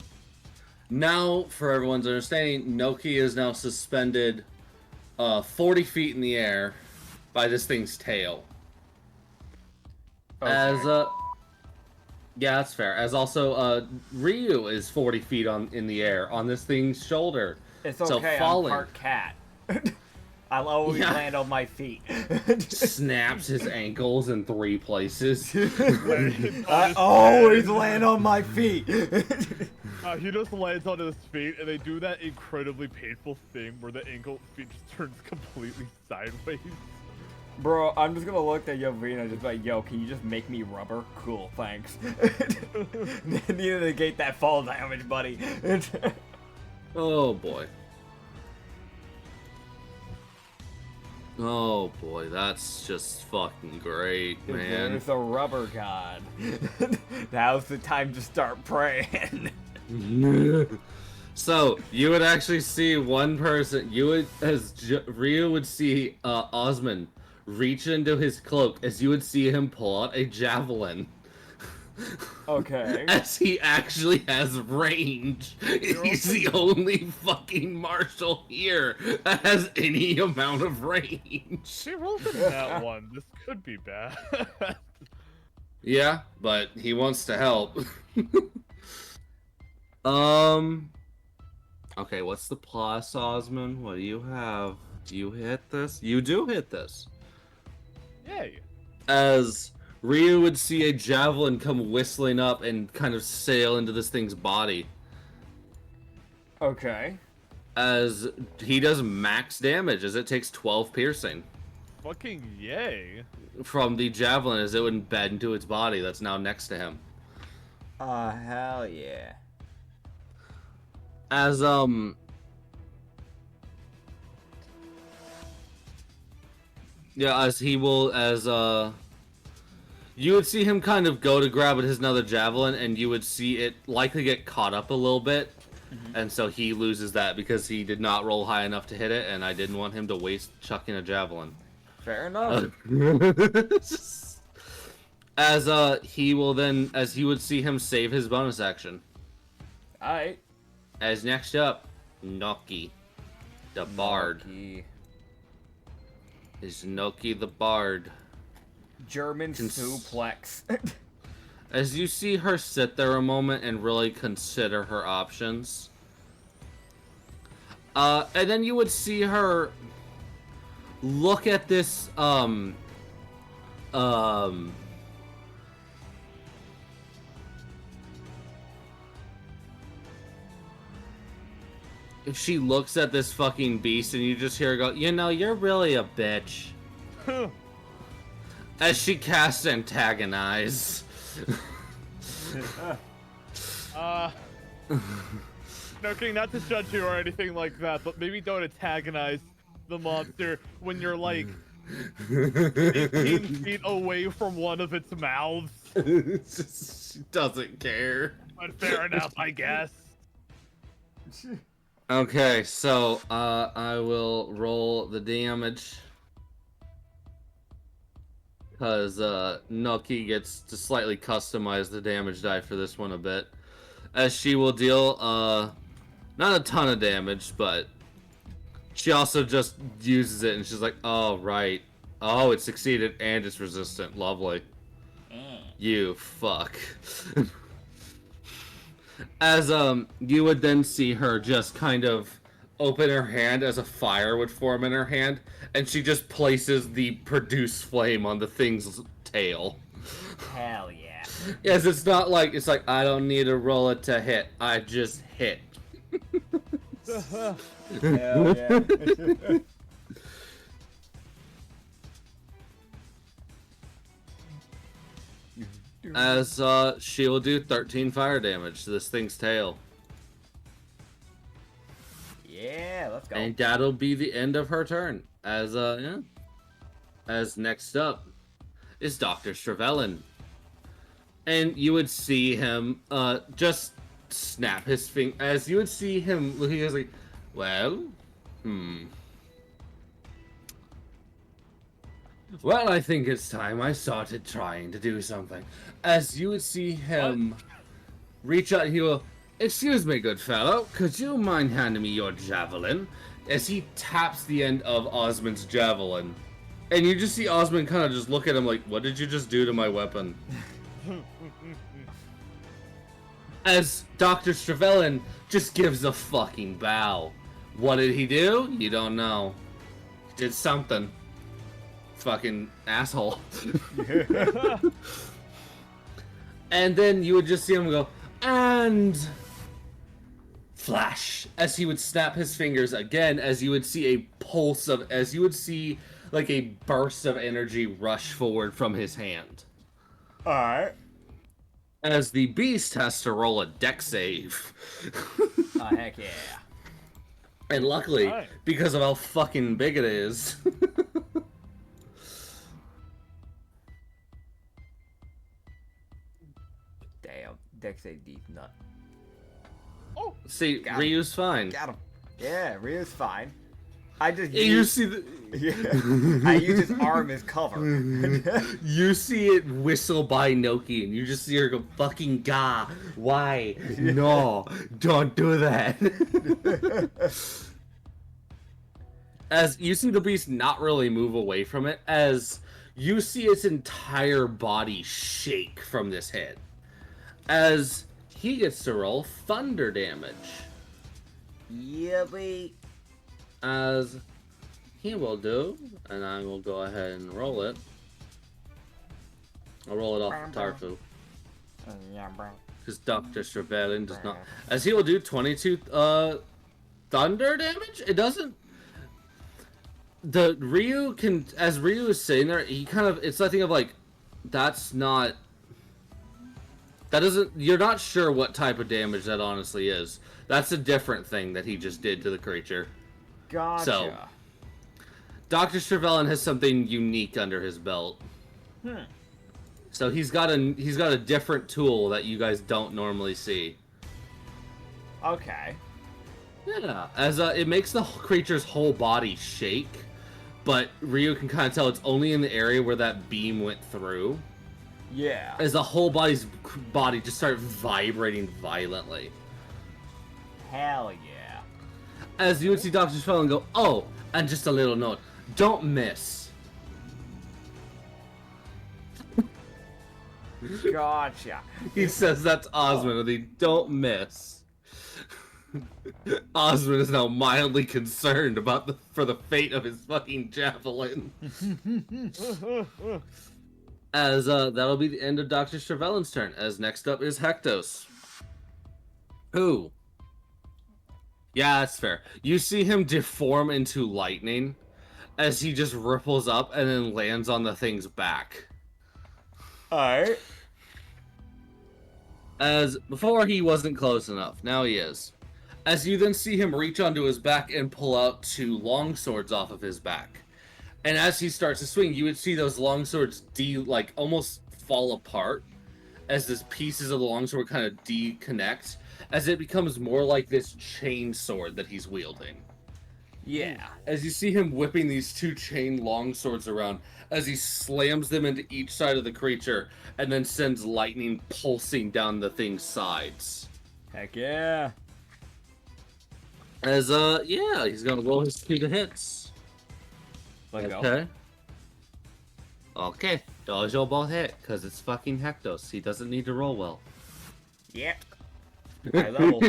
now, for everyone's understanding, Noki is now suspended 40 feet in the air by this thing's tail. Okay. As yeah, that's fair. As also Ryu is 40 feet in the air on this thing's shoulder. It's so okay, falling, I'm part cat. I'll always land on my feet. snaps his ankles in 3 places. I always land on my feet. He just lands on his feet, and they do that incredibly painful thing where the ankle feet just turns completely sideways. Bro, I'm just gonna look at Yovina and just like, yo, can you just make me rubber? Cool, thanks. Need to negate that fall damage, buddy. Oh boy. Oh boy, that's just fucking great, man. There's a rubber god. Now's the time to start praying. So, you would actually see one person, Ryu would see Osmond reach into his cloak as you would see him pull out a javelin. Okay. As he actually has range. He's the only fucking marshal here that has any amount of range. She rolled in that one. This could be bad. Yeah, but he wants to help. Okay, what's the plus, Osmond? What do you have? Do you hit this? You do hit this. Yay. As Ryu would see a javelin come whistling up and kind of sail into this thing's body. Okay. As he does max damage, as it takes 12 piercing. Fucking yay. From the javelin as it would embed into its body that's now next to him. Hell yeah. As, yeah, as he will, you would see him kind of go to grab at his another javelin, and you would see it likely get caught up a little bit, and so he loses that because he did not roll high enough to hit it, and I didn't want him to waste chucking a javelin. Fair enough. As he would see him save his bonus action. Alright. As next up, Noki, the Bard. Noki. Is Noki the Bard. German suplex. As you see her sit there a moment and really consider her options. And then you would see her look at this, if she looks at this fucking beast and you just hear her go, you know, you're really a bitch. As she casts Antagonize. Okay, not to judge you or anything like that, but maybe don't antagonize the monster when you're like 15 feet away from one of its mouths. She doesn't care. But fair enough, I guess. Okay, so I will roll the damage. Because Noki gets to slightly customize the damage die for this one a bit. As she will deal not a ton of damage, but she also just uses it and she's like, oh right. Oh, it succeeded and it's resistant. Lovely. You fuck. As you would then see her just kind of open her hand as a fire would form in her hand, and she just places the produce flame on the thing's tail. Hell yeah. Yes, it's not like it's like I don't need to roll it to hit. I just hit. Hell yeah. As she will do 13 fire damage to this thing's tail. Yeah, let's go. And that'll be the end of her turn. As yeah. As next up is Dr. Stravelin. And you would see him just snap his finger. As you would see him looking at like, well, Well, I think it's time I started trying to do something. As you would see him reach out, he will, excuse me, good fellow, could you mind handing me your javelin? As he taps the end of Osmond's javelin. And you just see Osmond kind of just look at him like, what did you just do to my weapon? As Dr. Stravelin just gives a fucking bow. What did he do? You don't know. He did something. Fucking asshole. And then you would just see him go, and flash, as he would snap his fingers again, as you would see a pulse of, as you would see like a burst of energy rush forward from his hand. Alright. As the beast has to roll a dex save. Oh, heck yeah. And luckily, Right. because of how fucking big it is. Damn, Dex AD nut. Oh, See, Got him. Ryu's fine. Got him. Yeah, Rio's fine. I just You use, see the... yeah, I use his arm as cover. You see it whistle by Noki, and you just see her go, fucking gah, why? No, don't do that. As you see the beast not really move away from it, as you see its entire body shake from this hit. As he gets to roll thunder damage. Yippee. As he will do, and I will go ahead and roll it. I'll roll it off of Tarfu, Yeah, bro. because Dr. Stravelin does not. As he will do 22 thunder damage. It doesn't. The Ryu can, as Ryu is sitting there, he kind of, it's that thing of like, that's not. That doesn't. You're not sure what type of damage that honestly is. That's a different thing that he just did to the creature. Gotcha. So, Dr. Stravelin has something unique under his belt. So he's got a different tool that you guys don't normally see. Okay. Yeah, as it makes the creature's whole body shake, but Ryu can kind of tell it's only in the area where that beam went through. Yeah. As the whole body just started vibrating violently. Hell yeah. As you would see Dr. Stravelin go, oh, and just a little note, don't miss. Gotcha. He says that's Osmond, and they don't miss. Osmond is now mildly concerned about for the fate of his fucking javelin. As that'll be the end of Dr. Stravelin's turn. As next up is Hectos. Who? Yeah, that's fair. You see him deform into lightning as he just ripples up and then lands on the thing's back. Alright. As before he wasn't close enough, now he is. As you then see him reach onto his back and pull out two long swords off of his back. And as he starts to swing, you would see those long swords almost fall apart as these pieces of the longsword kind of deconnect. as it becomes more like this chain sword that he's wielding. Yeah. As you see him whipping these 2 chain long swords around, as he slams them into each side of the creature, and then sends lightning pulsing down the thing's sides. Heck yeah. As, yeah, he's gonna roll his 2 hits. Let go. Okay. Okay, those will both hit, because it's fucking Hectos. He doesn't need to roll well. Yep. High level.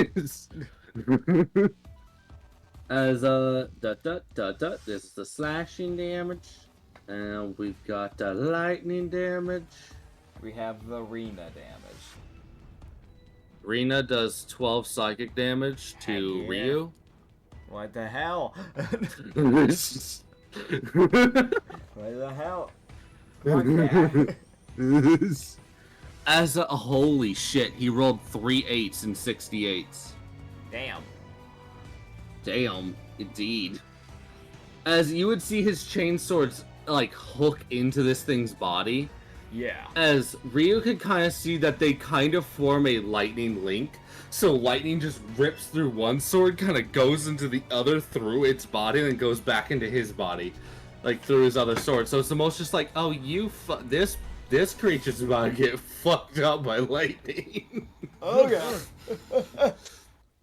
As, this is the slashing damage. And we've got the lightning damage. We have the Rena damage. Rena does 12 psychic damage to Heck yeah. Ryu. What the hell? As What the hell? Fuck that. holy shit, he rolled 3 8s and 68s. Damn. Damn, indeed. As you would see his chain swords like hook into this thing's body. Yeah. As Ryu could kind of see that they kind of form a lightning link. So lightning just rips through one sword, kind of goes into the other through its body, and then goes back into his body, like through his other sword. So it's almost just like, oh, this creature's about to get fucked up by lightning. Oh god.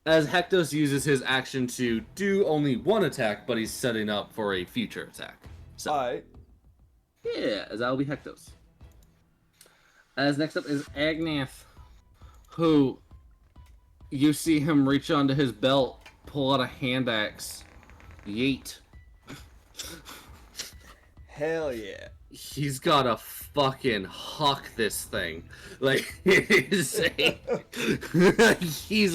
As Hectos uses his action to do only one attack, but he's setting up for a future attack. So, Alright. yeah, as that'll be Hectos. As next up is Agnath, who you see him reach onto his belt, pull out a hand axe, yeet. Hell yeah. He's gotta fucking huck this thing. Like, he's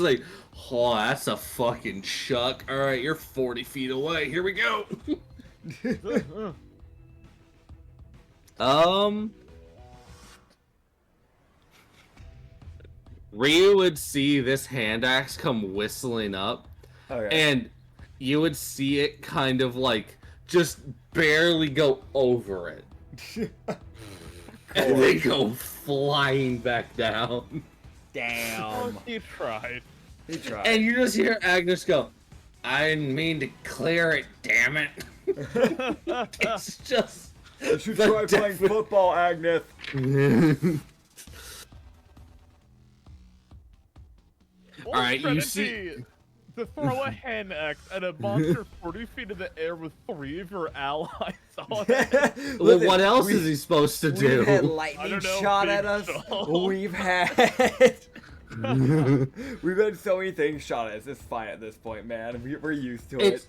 like, oh, that's a fucking chuck. Alright, you're 40 feet away. Here we go. Ryu would see this hand axe come whistling up, and you would see it kind of like just barely go over it. And they go flying back down. Damn. He tried. He tried. And you just hear Agnes go, I didn't mean to clear it, damn it. It's just... You should try playing football, Agnes. Alright, you see... To throw a hand axe at a monster 40 feet in the air with 3 of your allies on it. Well, what else is he supposed to do? We've had lightning shot at us. We've had... We've had so many things shot at us. It's fine at this point, man. We're used to it.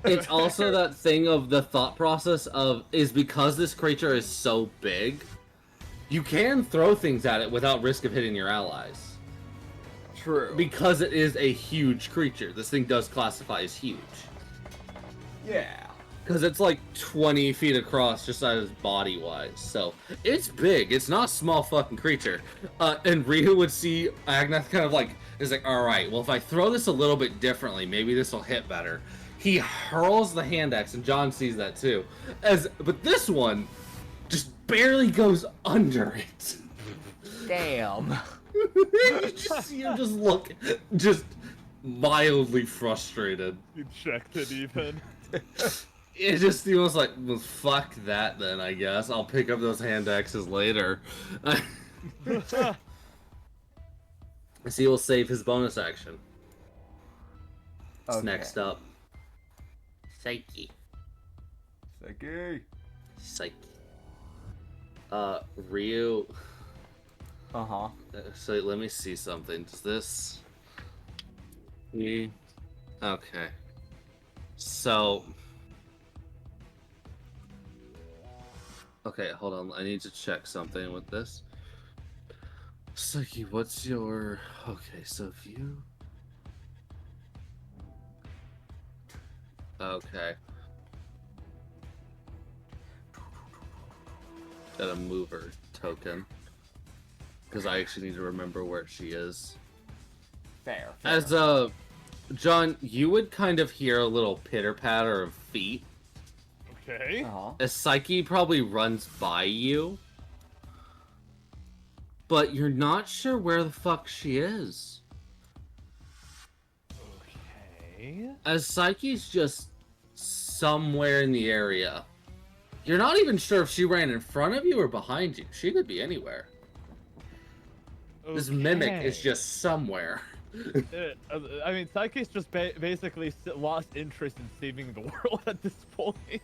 It's also that thing of the thought process of, is because this creature is so big, you can throw things at it without risk of hitting your allies. True. Because it is a huge creature. This thing does classify as huge. Yeah. Because it's like 20 feet across, just as body-wise. So, it's big. It's not a small fucking creature. And Ryu would see Agnath kind of like, is like, alright, well if I throw this a little bit differently, maybe this will hit better. He hurls the hand axe, and John sees that too. But this one just barely goes under it. Damn. You just see him just mildly frustrated. You checked it even. It just feels like, well, fuck that then, I guess. I'll pick up those hand axes later. So he will save his bonus action. It's next up. Psyche. Psyche. Ryu... Uh-huh. So let me see something. Does this... Okay. So... Okay, hold on. I need to check something with this. Psyche, what's your... Okay, so if you... Okay. Got a mover token. Because I actually need to remember where she is. Fair. As, John, you would kind of hear a little pitter-patter of feet. Okay. Uh-huh. As Psyche probably runs by you. But you're not sure where the fuck she is. as Psyche's just somewhere in the area. You're not even sure if she ran in front of you or behind you. She could be anywhere. This mimic is just somewhere. I mean, Psyche's just basically lost interest in saving the world at this point.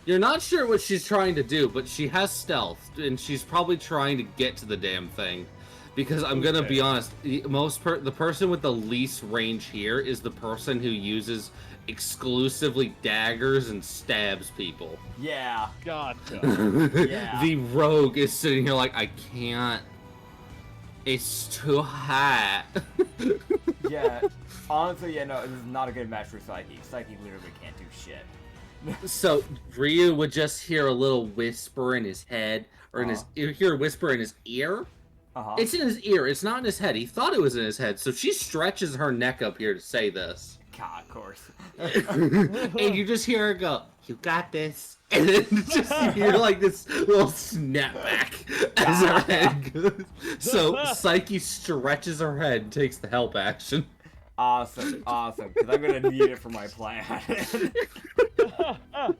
You're not sure what she's trying to do, but she has stealth, and she's probably trying to get to the damn thing. Because I'm gonna be honest, the person with the least range here is the person who uses exclusively daggers and stabs people. Yeah. Gotcha. Yeah. The rogue is sitting here like, I can't. It's too hot. Yeah. Honestly, yeah, no, this is not a good match for Psyche. Psyche literally can't do shit. So Ryu would just hear a little whisper in his head, or in his hear a whisper in his ear. It's in his ear. It's not in his head. He thought it was in his head, so she stretches her neck up here to say this. God, of course. And you just hear her go, "You got this," and then just you hear like this little snapback as her head goes. So Psyche stretches her head and takes the help action. Awesome, awesome, because I'm gonna need it for my plan. I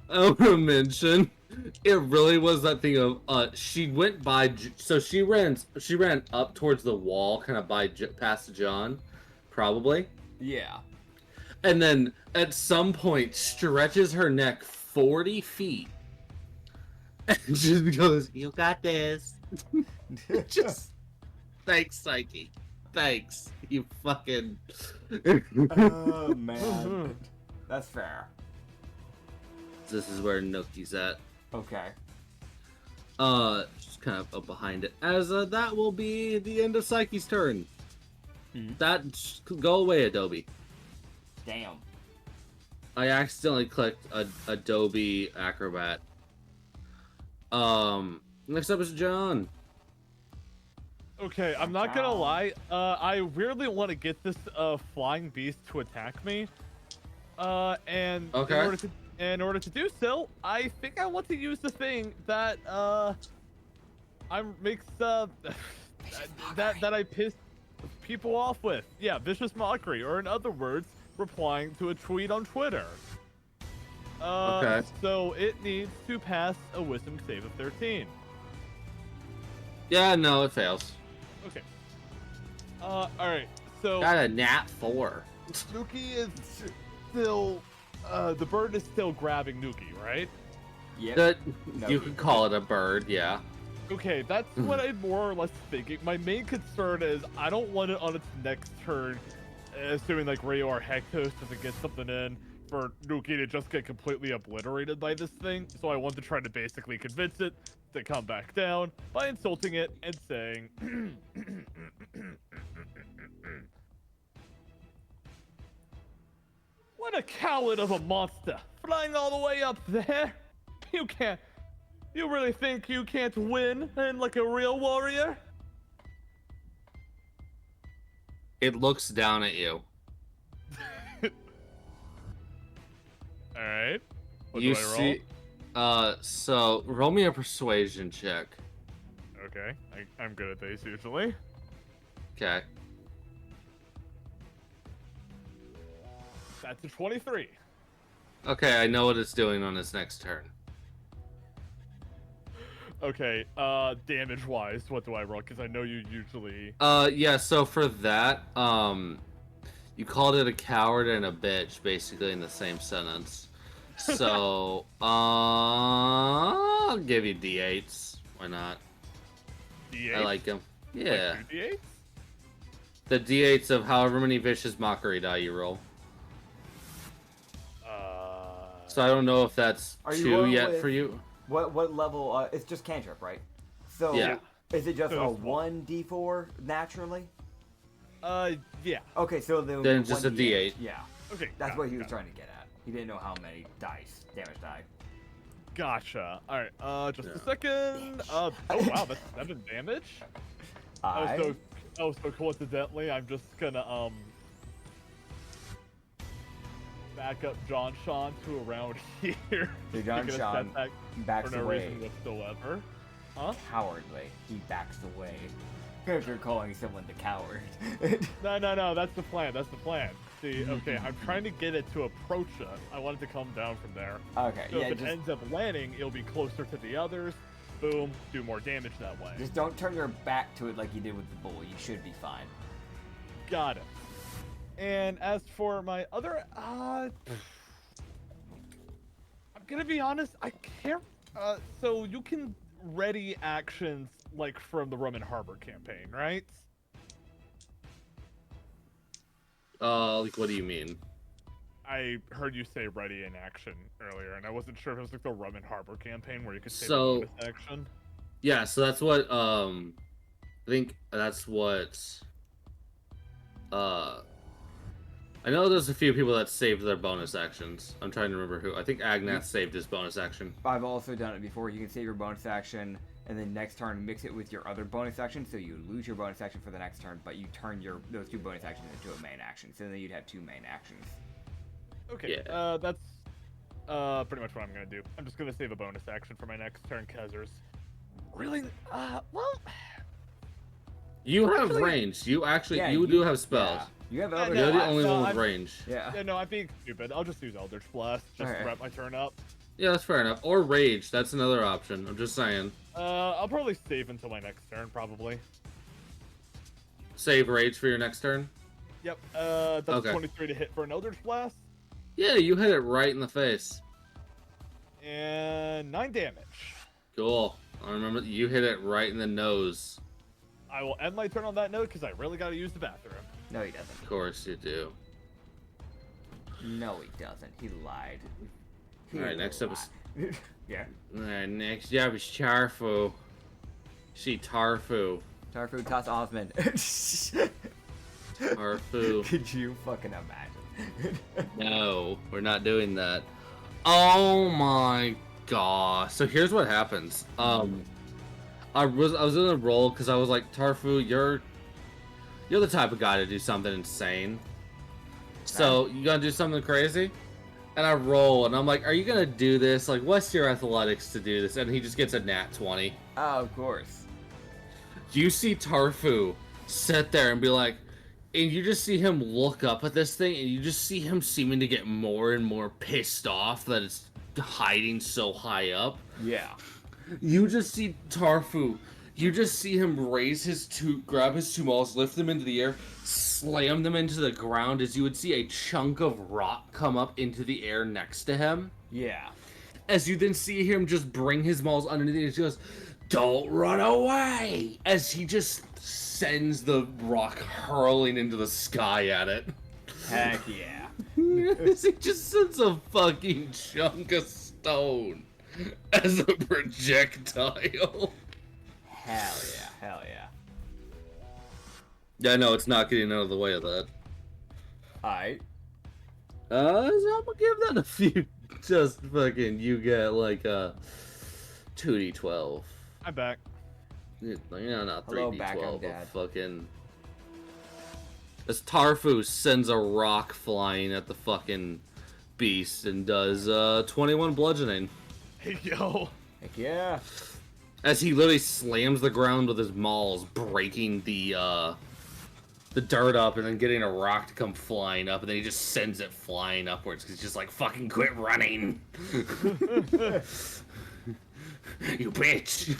want to mention, it really was that thing of she went by, so she ran up towards the wall, kind of past John, probably. Yeah. And then at some point stretches her neck 40 feet and just goes, "You got this." Just thanks, Psyche. Thanks. You fucking. Oh man, that's fair. This is where Noki's at. Okay. Just kind of up behind it. As that will be the end of Psyche's turn. That go away, Adobe. Damn. I accidentally clicked Adobe Acrobat. Next up is John. Okay, I'm not gonna lie. I weirdly want to get this flying beast to attack me. And in order to do so, I think I want to use the thing that makes that I piss people off with. Yeah, vicious mockery, or in other words, replying to a tweet on Twitter. So it needs to pass a wisdom save of 13. Yeah, no, it fails. Okay. Alright, so Got a nat 4. Nuki is still the bird is still grabbing Nuki, right? Yep. You could call it a bird, yeah. Okay, that's what I'm more or less thinking. My main concern is I don't want it on its next turn, assuming like Ryu or Hectos doesn't get something in, for Nuki to just get completely obliterated by this thing. So I want to try to basically convince it to come back down by insulting it and saying, "What a coward of a monster, flying all the way up there. You really think you can't win like a real warrior?" It looks down at you. Alright. What You do I roll? see, so roll me a persuasion check. Okay, I'm good at these usually. Okay. That's a 23. Okay, I know what it's doing on its next turn. Okay, damage wise, what do I roll? Because I know you usually. Yeah, so for that, you called it a coward and a bitch, basically in the same sentence. So, I'll give you D8s. Why not? D8? I like them. Yeah. Like 2 D8s? The D8s of however many vicious mockery die you roll. So I don't know if that's Are you 2 rolling yet with- for you. What level? It's just cantrip, right? So Yeah. is it just So a it's 1d4 naturally? Yeah. Okay, so then Then just a D8. Yeah, Okay. that's got what it, he was got it. trying to get at. He didn't know how many damage die. Gotcha. Alright, just Yeah. a second. Oh wow, that's 7 damage? I So coincidentally, I'm just gonna, back up John Sean to around here. So John Taking a Sean step back backs for no away. reason whatsoever. Huh? Cowardly. He backs away. If you're calling someone the coward. No, that's the plan, see, okay, I'm trying to get it to approach us. I want it to come down from there. Okay, So yeah, if it ends up landing, it'll be closer to the others. Boom, do more damage that way. just don't turn your back to it like you did with the bull. You should be fine. Got it. And as for my other, I'm gonna be honest, I can't. So you can ready actions like from the Roman Harbor campaign, right? Like, what do you mean? I heard you say ready in action earlier, and I wasn't sure if it was like the Roman Harbor campaign where you could save a bonus action. Yeah, so that's what, I think that's what, I know there's a few people that saved their bonus actions. I'm trying to remember who. I think Agnath saved his bonus action. I've also done it before. You can save your bonus action, and then next turn mix it with your other bonus action, so you lose your bonus action for the next turn, but you turn those two bonus actions into a main action, so then you'd have two main actions. Okay, Yeah. that's pretty much what I'm gonna do. I'm just gonna save a bonus action for my next turn, cause there's really, well, You have actually, range. You actually, Yeah, you do have spells. Yeah. You have Yeah, other no, You're the I- only no, one with I'm- range. Yeah. yeah, no, I'm being stupid. I'll just use Eldritch Blast just Okay. to wrap my turn up. Yeah, that's fair enough. Or rage. That's another option. I'm just saying. I'll probably save until my next turn, probably. Save rage for your next turn. Yep, that's Okay. 23 to hit for an Eldritch Blast, Yeah, you hit it right in the face. and 9 damage. Cool. I remember you hit it right in the nose. I will end my turn on that note because I really gotta use the bathroom. No, he doesn't. Of course you do. No, he doesn't. He lied. He Alright, next up is... lied. Yeah. Alright, next up is Tarfu. See Tarfu. Tarfu toss Osmond. Tarfu. Could you fucking imagine? No, we're not doing that. Oh my god. So here's what happens. I was in a roll because I was like, Tarfu, you're the type of guy to do something insane. So you gonna do something crazy? And I roll and I'm like, are you gonna do this? Like, what's your athletics to do this? And he just gets a nat 20. Oh, of course. You see Tarfu sit there and be like, and you just see him look up at this thing, and you just see him seeming to get more and more pissed off that it's hiding so high up. Yeah. You just see Tarfu. You just see him raise grab his two maws, lift them into the air, slam them into the ground as you would see a chunk of rock come up into the air next to him. Yeah. As you then see him just bring his maws underneath and he goes, "Don't run away!" As he just sends the rock hurling into the sky at it. Heck yeah. He just sends a fucking chunk of stone as a projectile. Hell yeah. Hell yeah. Yeah, no, it's not getting out of the way of that. Alright. So I'm gonna give that a few. Just fucking, you get like a 2d12. I'm back. Yeah, not 3d12, Hello, back on but Dad. fucking. As Tarfu sends a rock flying at the fucking beast and does 21 bludgeoning. Hey, yo. Heck yeah. As he literally slams the ground with his maws, breaking the dirt up and then getting a rock to come flying up, and then he just sends it flying upwards because he's just like, fucking quit running. You bitch.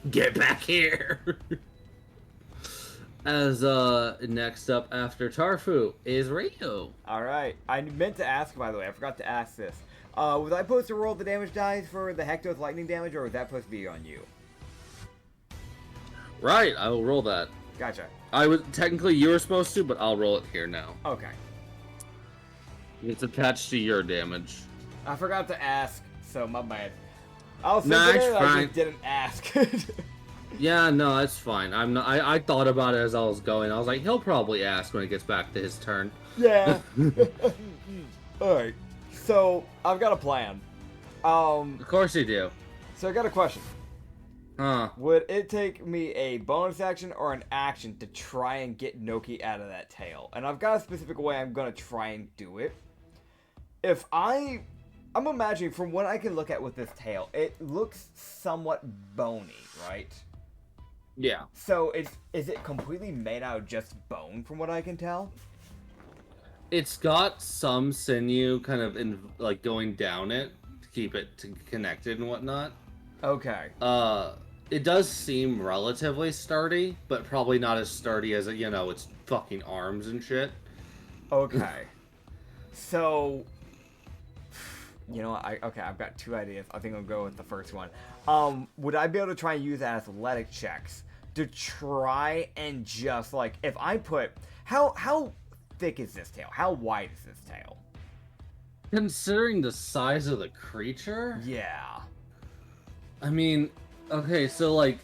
Get back here. As next up after Tarfu is Rio. Alright. I meant to ask, by the way. I forgot to ask this. Was I supposed to roll the damage dice for the Hector's lightning damage, or was that supposed to be on you? Right, I will roll that. Gotcha. Technically you were supposed to, but I'll roll it here now. Okay. It's attached to your damage. I forgot to ask, so my bad. I was Nah, thinking it's it, I fine. just didn't ask. Yeah, no, that's fine. I thought about it as I was going. I was like, he'll probably ask when it gets back to his turn. Yeah. Alright. So, I've got a plan. Of course you do. So I got a question. Huh. Would it take me a bonus action or an action to try and get Noki out of that tail? And I've got a specific way I'm gonna try and do it. If I'm imagining from what I can look at with this tail, it looks somewhat bony, right? Yeah. So is it completely made out of just bone, from what I can tell? It's got some sinew kind of in like going down it to keep it connected and whatnot. Okay. It does seem relatively sturdy, but probably not as sturdy as its fucking arms and shit. Okay. So, I've got two ideas. I think I'll go with the first one. Would I be able to try and use athletic checks to try and just like if I put how thick is this tail? How wide is this tail? Considering the size of the creature, Yeah. I mean, okay, so like.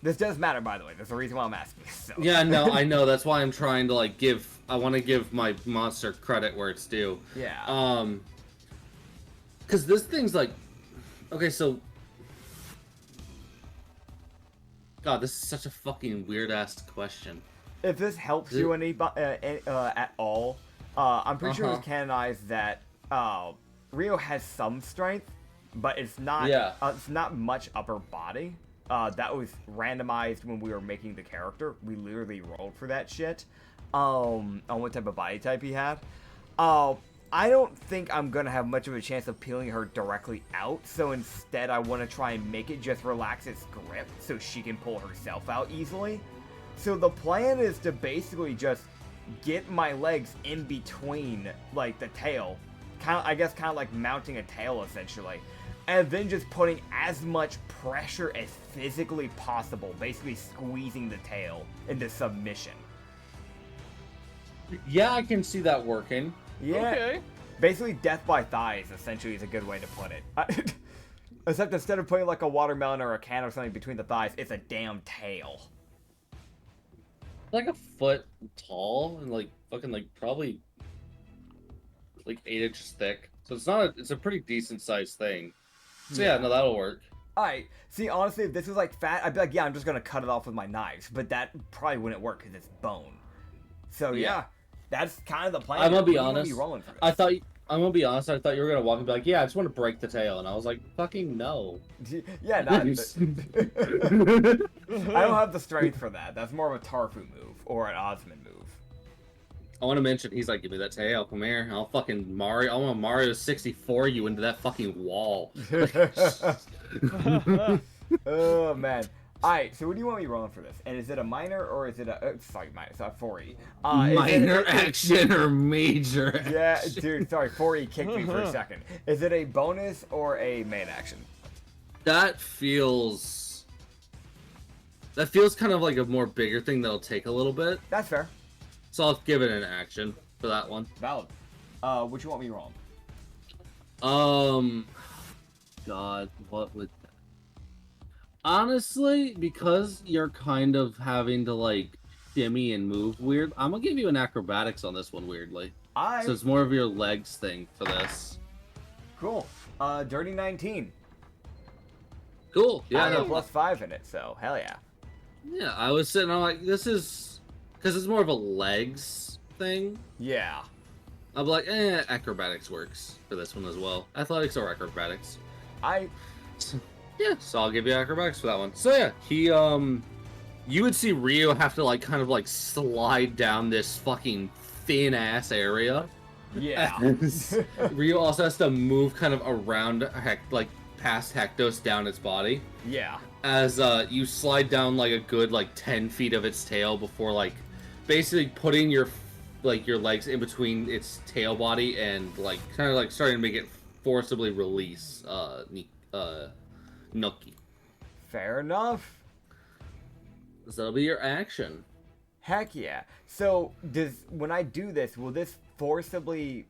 This does matter, by the way. There's a reason why I'm asking. So. Yeah, no, I know. That's why I'm trying to like I want to give my monster credit where it's due. Yeah. Because this thing's like, okay, so. God, this is such a fucking weird ass question. If this helps you at all, I'm pretty sure it's canonized that Rio has some strength, but it's not. Yeah. It's not much upper body. That was randomized when we were making the character. We literally rolled for that shit. On what type of body type he had. I don't think I'm gonna have much of a chance of peeling her directly out, so instead I want to try and make it just relax its grip so she can pull herself out easily. So the plan is to basically just get my legs in between, like, the tail. Kind of like mounting a tail, essentially. And then just putting as much pressure as physically possible, basically squeezing the tail into submission. Yeah, I can see that working. Yeah. Okay. Basically, death by thighs, essentially, is a good way to put it. Except instead of putting, like, a watermelon or a can or something between the thighs, it's a damn tail. Like a foot tall and like fucking like probably like 8 inches thick. So it's a pretty decent sized thing. So yeah, no, that'll work. Alright, see, honestly, if this was like fat, I'd be like, yeah, I'm just gonna cut it off with my knives. But that probably wouldn't work because it's bone. So yeah, that's kind of the plan. I'm gonna be What are you honest. be rolling for this? I'm gonna be honest. I thought you were gonna walk and be like, "Yeah, I just want to break the tail," and I was like, "Fucking no." Yeah, not. I don't have the strength for that. That's more of a Tarfu move or an Osmond move. I want to mention, he's like, "Give me that tail, come here. I'll fucking Mario. I want Mario 64 you into that fucking wall." Oh man. Alright, so what do you want me rolling for this? And is it a minor or is it a minor, so 4E. Minor action or major action? Yeah, dude, sorry, 4E kicked me for a second. Is it a bonus or a main action? That feels kind of like a more bigger thing that'll take a little bit. That's fair. So I'll give it an action for that one. Valid. What you want me rolling? God, what would... Honestly, because you're kind of having to, like, shimmy and move weird, I'm gonna give you an acrobatics on this one, weirdly. So it's more of your legs thing for this. Cool. Dirty 19. Cool. Yeah, I have no, a +5 in it, so hell yeah. yeah, I was sitting on, like, this is... Because it's more of a legs thing. Yeah. I'm like, acrobatics works for this one as well. Athletics or acrobatics. Yeah, so I'll give you acrobatics for that one. So yeah, you would see Rio have to like kind of like slide down this fucking thin ass area. Yeah. Rio also has to move kind of around like past Hectos down its body. Yeah. As you slide down like a good like 10 feet of its tail before like basically putting your legs in between its tail body and like kind of like starting to make it forcibly release Noki. Fair enough. So that'll be your action. Heck yeah. So when I do this, will this forcibly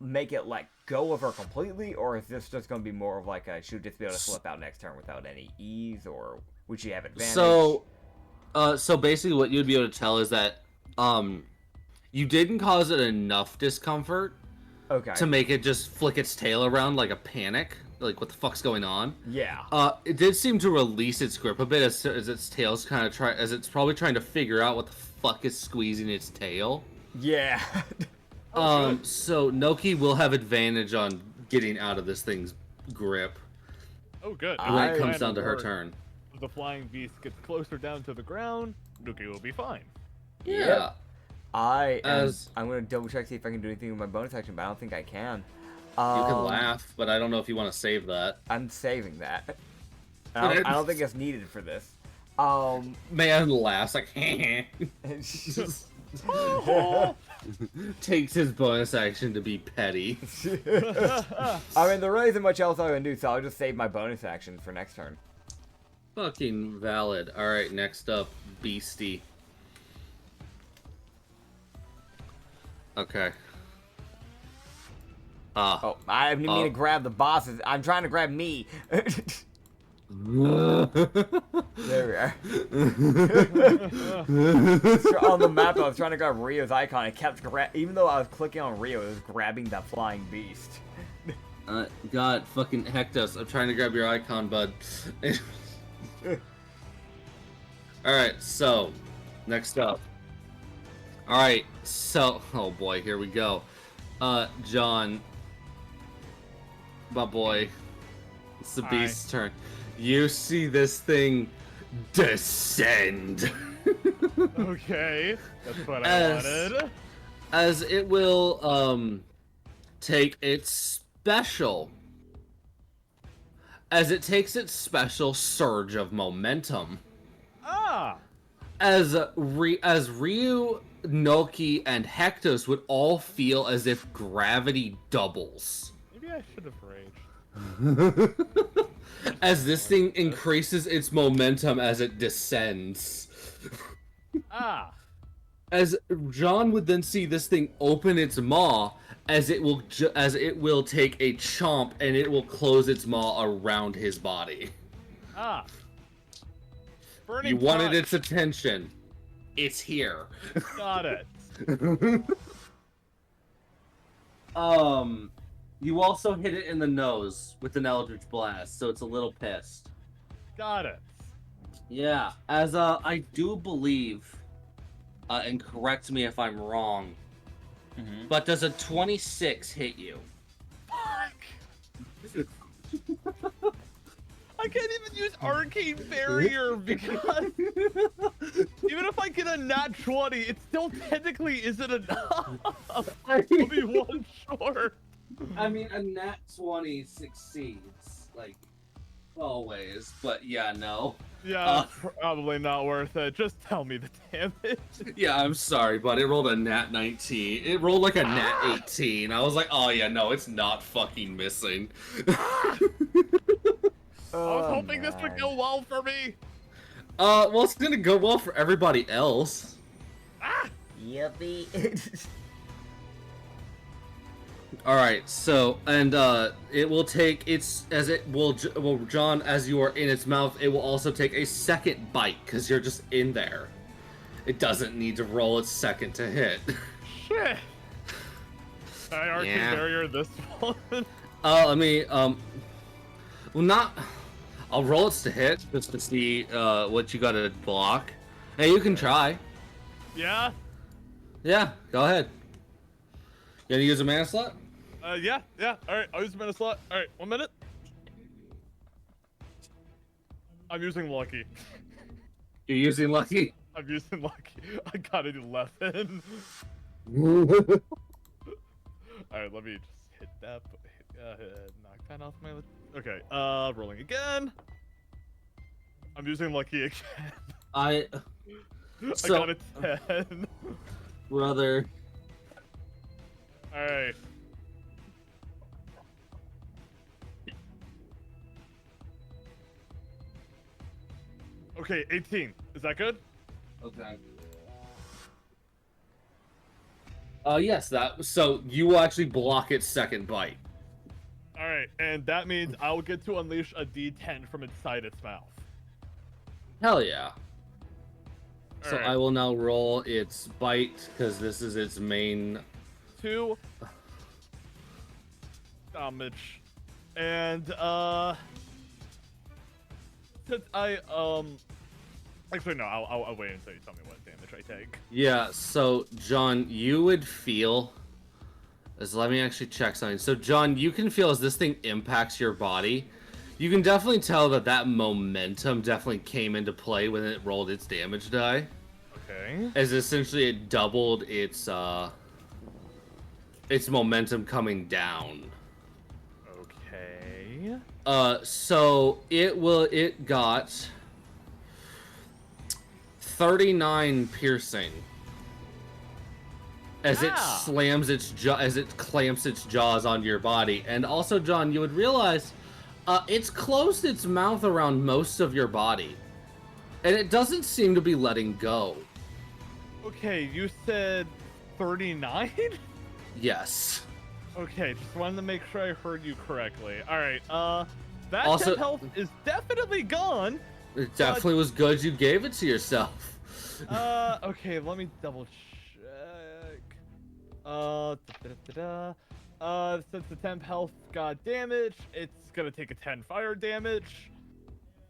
make it like go of her completely, or is this just going to be more of like she would just be able to slip out next turn without any ease, or would she have advantage? So basically what you'd be able to tell is that you didn't cause it enough discomfort to make it just flick its tail around like a panic, like what the fuck's going on. Yeah. It did seem to release its grip a bit as its tail's kind of as it's probably trying to figure out what the fuck is squeezing its tail. Yeah. So Noki will have advantage on getting out of this thing's grip Oh, good. when it comes down to her turn. the flying beast gets closer down to the ground, Nuki will be fine. Yeah. I'm gonna double check, see if I can do anything with my bonus action, but I don't think I can. You can laugh, but I don't know if you want to save that. I'm saving that. I don't think it's needed for this. Man laughs like takes his bonus action to be petty. I mean, there really isn't much else I can do, so I'll just save my bonus action for next turn. Fucking valid. Alright, next up, Beastie. Okay. Oh, I didn't mean to grab the bosses. I'm trying to grab me. There we are. On the map, I was trying to grab Rio's icon. It kept even though I was clicking on Rio, it was grabbing that flying beast. God, fucking Hectos, I'm trying to grab your icon, bud. Alright, so, next up. Alright, so, oh boy, here we go. John, my boy, it's the beast's turn. You see this thing descend. Okay, that's what I wanted. As it will, take its special. As it takes its special surge of momentum. As Ryu, Noki, and Hectos would all feel as if gravity doubles. Maybe I should have raged. As this thing increases its momentum as it descends. As John would then see this thing open its maw, as it will take a chomp and it will close its maw around his body. Burning you wanted punch. its attention. It's here. Got it. You also hit it in the nose with an Eldritch Blast, so it's a little pissed. Got it. Yeah, as I do believe, and correct me if I'm wrong, but does a 26 hit you? Fuck! I can't even use Arcane Barrier because even if I get a nat 20, it still technically isn't enough. I'll be one short. I mean, a nat 20 succeeds, like, always, but yeah, no. Yeah, probably not worth it. Just tell me the damage. Yeah, I'm sorry, but it rolled a nat 19. It rolled like a nat 18. I was like, oh yeah, no, it's not fucking missing. I was hoping this would go well for me. Well, it's gonna go well for everybody else. Yippee. Alright, so, and, it will take John, as you are in its mouth, it will also take a second bite, because you're just in there. It doesn't need to roll its second to hit. Shit. I Arcane Barrier this one. Well, not... I'll roll its to hit, just to see, what you gotta block. Hey, you can try. Yeah? Yeah, go ahead. You gonna use a mana slot? Yeah. Alright, I'll use the mana slot. Alright, 1 minute. I'm using Lucky. You're using Lucky? I'm using Lucky. I got an 11. Alright, let me just hit that. Knock that off my... Okay, rolling again. I'm using Lucky again. I got a 10. Brother. Alright. Okay, 18. Is that good? Okay. Yes, so you will actually block its second bite. Alright, and that means I will get to unleash a D10 from inside its mouth. Hell yeah. So Alright. I will now roll its bite, because this is its main... 2 damage. And, since actually, no, I'll wait until you tell me what damage I take. Yeah, so, John, you would feel... Let me actually check something. So, John, you can feel as this thing impacts your body, You can definitely tell that momentum definitely came into play when it rolled its damage die. Okay. As essentially it doubled its momentum coming down. Okay. So it got 39 piercing. As it slams as it clamps its jaws onto your body. And also, John, you would realize it's closed its mouth around most of your body. And it doesn't seem to be letting go. Okay, you said 39? Yes. Okay, just wanted to make sure I heard you correctly. Alright, that Also, 10 health is definitely gone. It definitely was good you gave it to yourself. Okay, let me double check. Since the 10 health got damage, it's gonna take a 10 fire damage.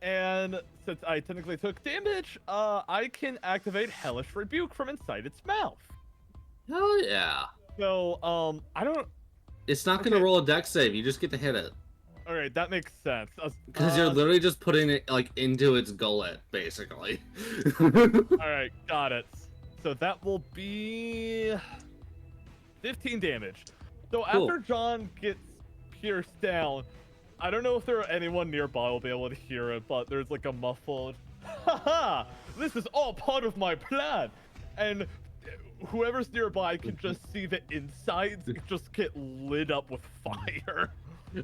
And since I technically took damage, I can activate Hellish Rebuke from inside its mouth. Hell yeah. So, I don't... It's not gonna roll a dex save, you just get to hit it. Alright, that makes sense. Because you're literally just putting it, like, into its gullet, basically. Alright, got it. So that will be 15 damage. So Cool. after John gets pierced down, I don't know if there are anyone nearby will be able to hear it, but there's like a muffled, haha, this is all part of my plan. And whoever's nearby can just see the insides just get lit up with fire.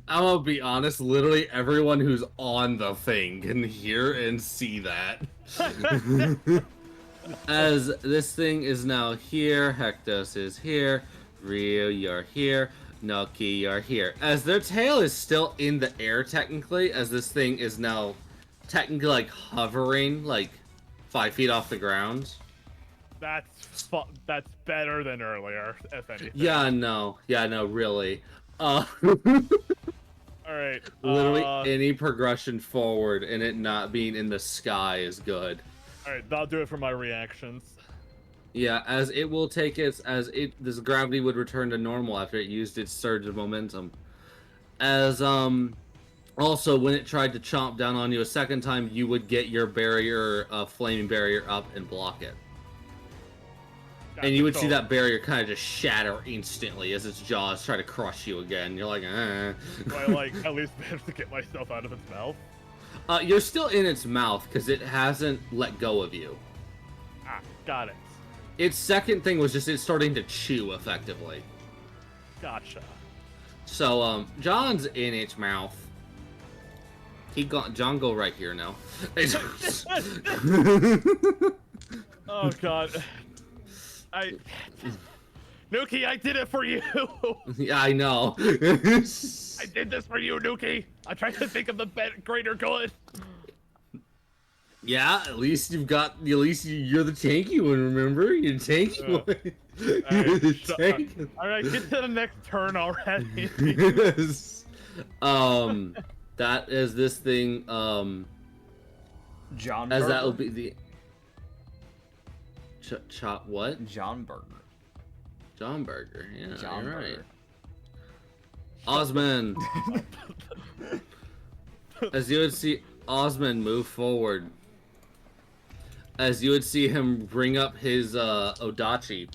I'm gonna be honest, literally everyone who's on the thing can hear and see that. As this thing is now here, Hectos is here, Ryu, you're here, Noki, you're here. As their tail is still in the air technically, as this thing is now technically like hovering like 5 feet off the ground. That's better than earlier, if anything. Yeah, no, really. Alright. Literally any progression forward and it not being in the sky is good. Alright, that'll do it for my reactions. Yeah, as it will take this gravity would return to normal after it used its surge of momentum. As also when it tried to chomp down on you a second time, you would get your barrier, flaming barrier up and block it. And you would see that barrier kind of just shatter instantly as its jaws try to crush you again. You're like, eh. I like at least managed to get myself out of its mouth. You're still in its mouth because it hasn't let go of you. Ah, got it. Its second thing was just it starting to chew effectively. Gotcha. So, John's in its mouth. John go right here now. Oh god. Nuki, I did it for you! Yeah, I know. I did this for you, Nuki! I tried to think of the greater good! Yeah, at least you're the tanky one, remember? You're the tanky one. You're the tanky. Alright, get to the next turn already. Yes. That is this thing, John as Burger? that will be the... Chop what? John Burger. John Burger, yeah, John you're Burger. right. Osmond. As you would see Osmond move forward. As you would see him bring up his Odachi.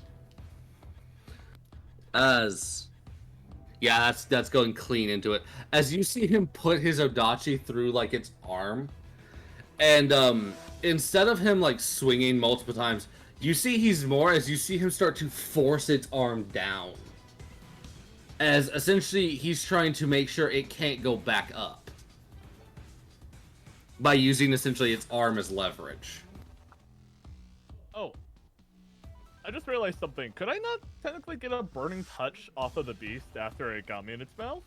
Yeah, that's going clean into it. As you see him put his Odachi through like its arm. And instead of him like swinging multiple times, you see as you see him start to force its arm down. As essentially he's trying to make sure it can't go back up. By using essentially its arm as leverage. Oh. I just realized something. Could I not technically get a burning touch off of the beast after it got me in its mouth?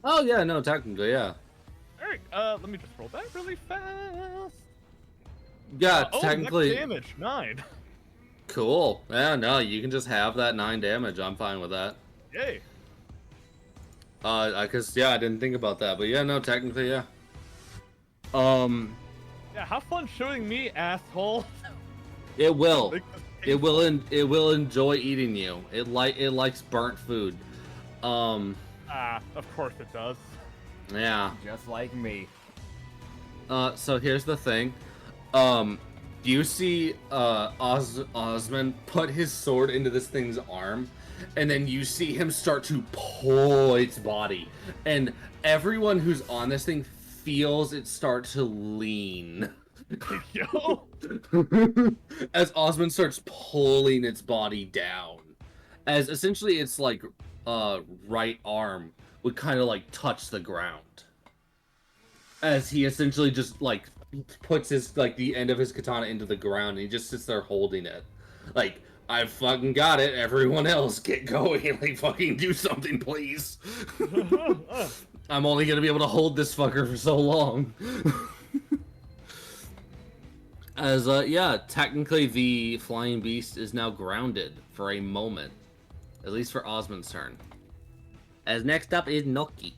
Oh yeah, no, technically, yeah. Alright, let me just roll that really fast. Yeah, technically. Next damage, 9. Cool. Yeah, no, you can just have that 9 damage. I'm fine with that. Yay. Cause yeah, I didn't think about that, but yeah, no, technically, yeah. Yeah, have fun shooting me, asshole. It will. It will enjoy eating you. It likes burnt food. Of course it does. Yeah. Just like me. So here's the thing. You see Osmond put his sword into this thing's arm, and then you see him start to pull its body. And everyone who's on this thing feels it start to lean. Yo! As Osmond starts pulling its body down. As essentially its like right arm would kind of like touch the ground. As he essentially just like puts his like the end of his katana into the ground and he just sits there holding it. Like, I fucking got it, everyone else get going. Like, fucking do something, please. I'm only gonna be able to hold this fucker for so long. As, yeah, technically the flying beast is now grounded for a moment. At least for Osmond's turn. As next up is Noki.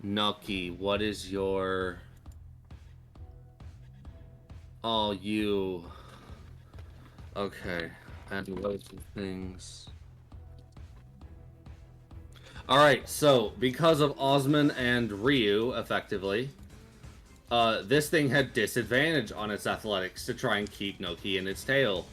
Noki, what is your... Oh, you... Okay. And what are things... Alright, so, because of Osmond and Ryu, effectively, this thing had disadvantage on its athletics to try and keep Noki in its tail.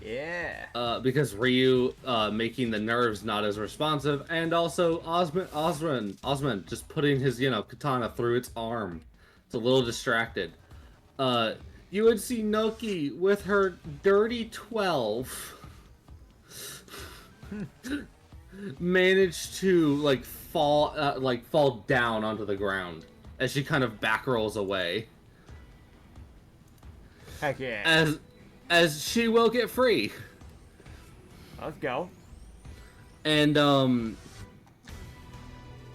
Yeah. Because Ryu making the nerves not as responsive, and also Osmond just putting his, katana through its arm. It's a little distracted. You would see Noki with her dirty 12 manage to fall down onto the ground as she kind of back rolls away. Heck yeah. As she will get free. Let's go. And,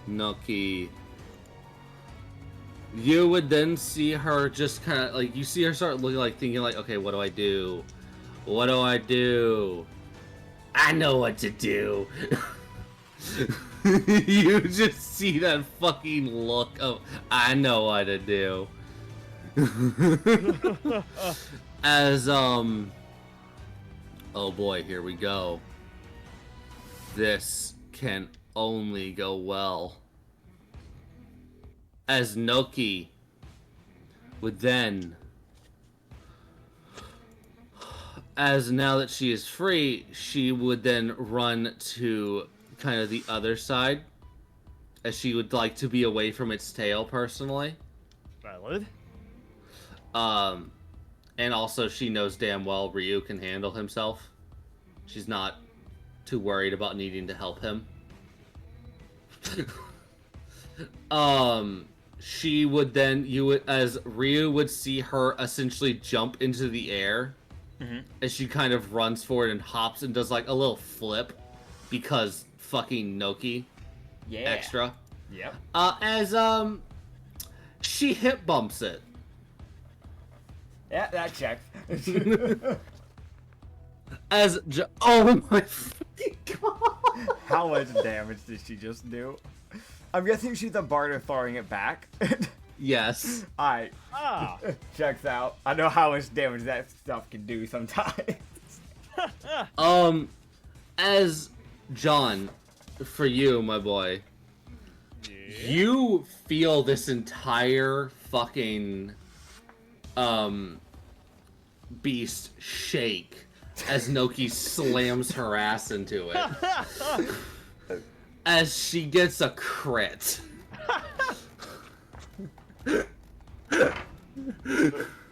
Noki, you would then see her just kind of, like, you see her start looking like, thinking like, okay, what do I do? What do I do? I know what to do. You just see that fucking look of, I know what to do. As, oh boy, here we go. This can only go well. As Noki would then, as now that she is free, she would then run to kind of the other side, as she would like to be away from its tail personally. Valid. And also she knows damn well Ryu can handle himself. She's not too worried about needing to help him. She would then, as Ryu would see her essentially jump into the air, as she kind of runs forward and hops and does like a little flip, because fucking Noki. Yeah. Extra. Yep. As, she hip bumps it. Yeah, that checks. Oh my fucking god! How much damage did she just do? I'm guessing she's a barter throwing it back. Yes. Alright. Ah. Checks out. I know how much damage that stuff can do sometimes. As John, for you, my boy, you feel this entire fucking beast shake as Noki slams her ass into it. As she gets a crit.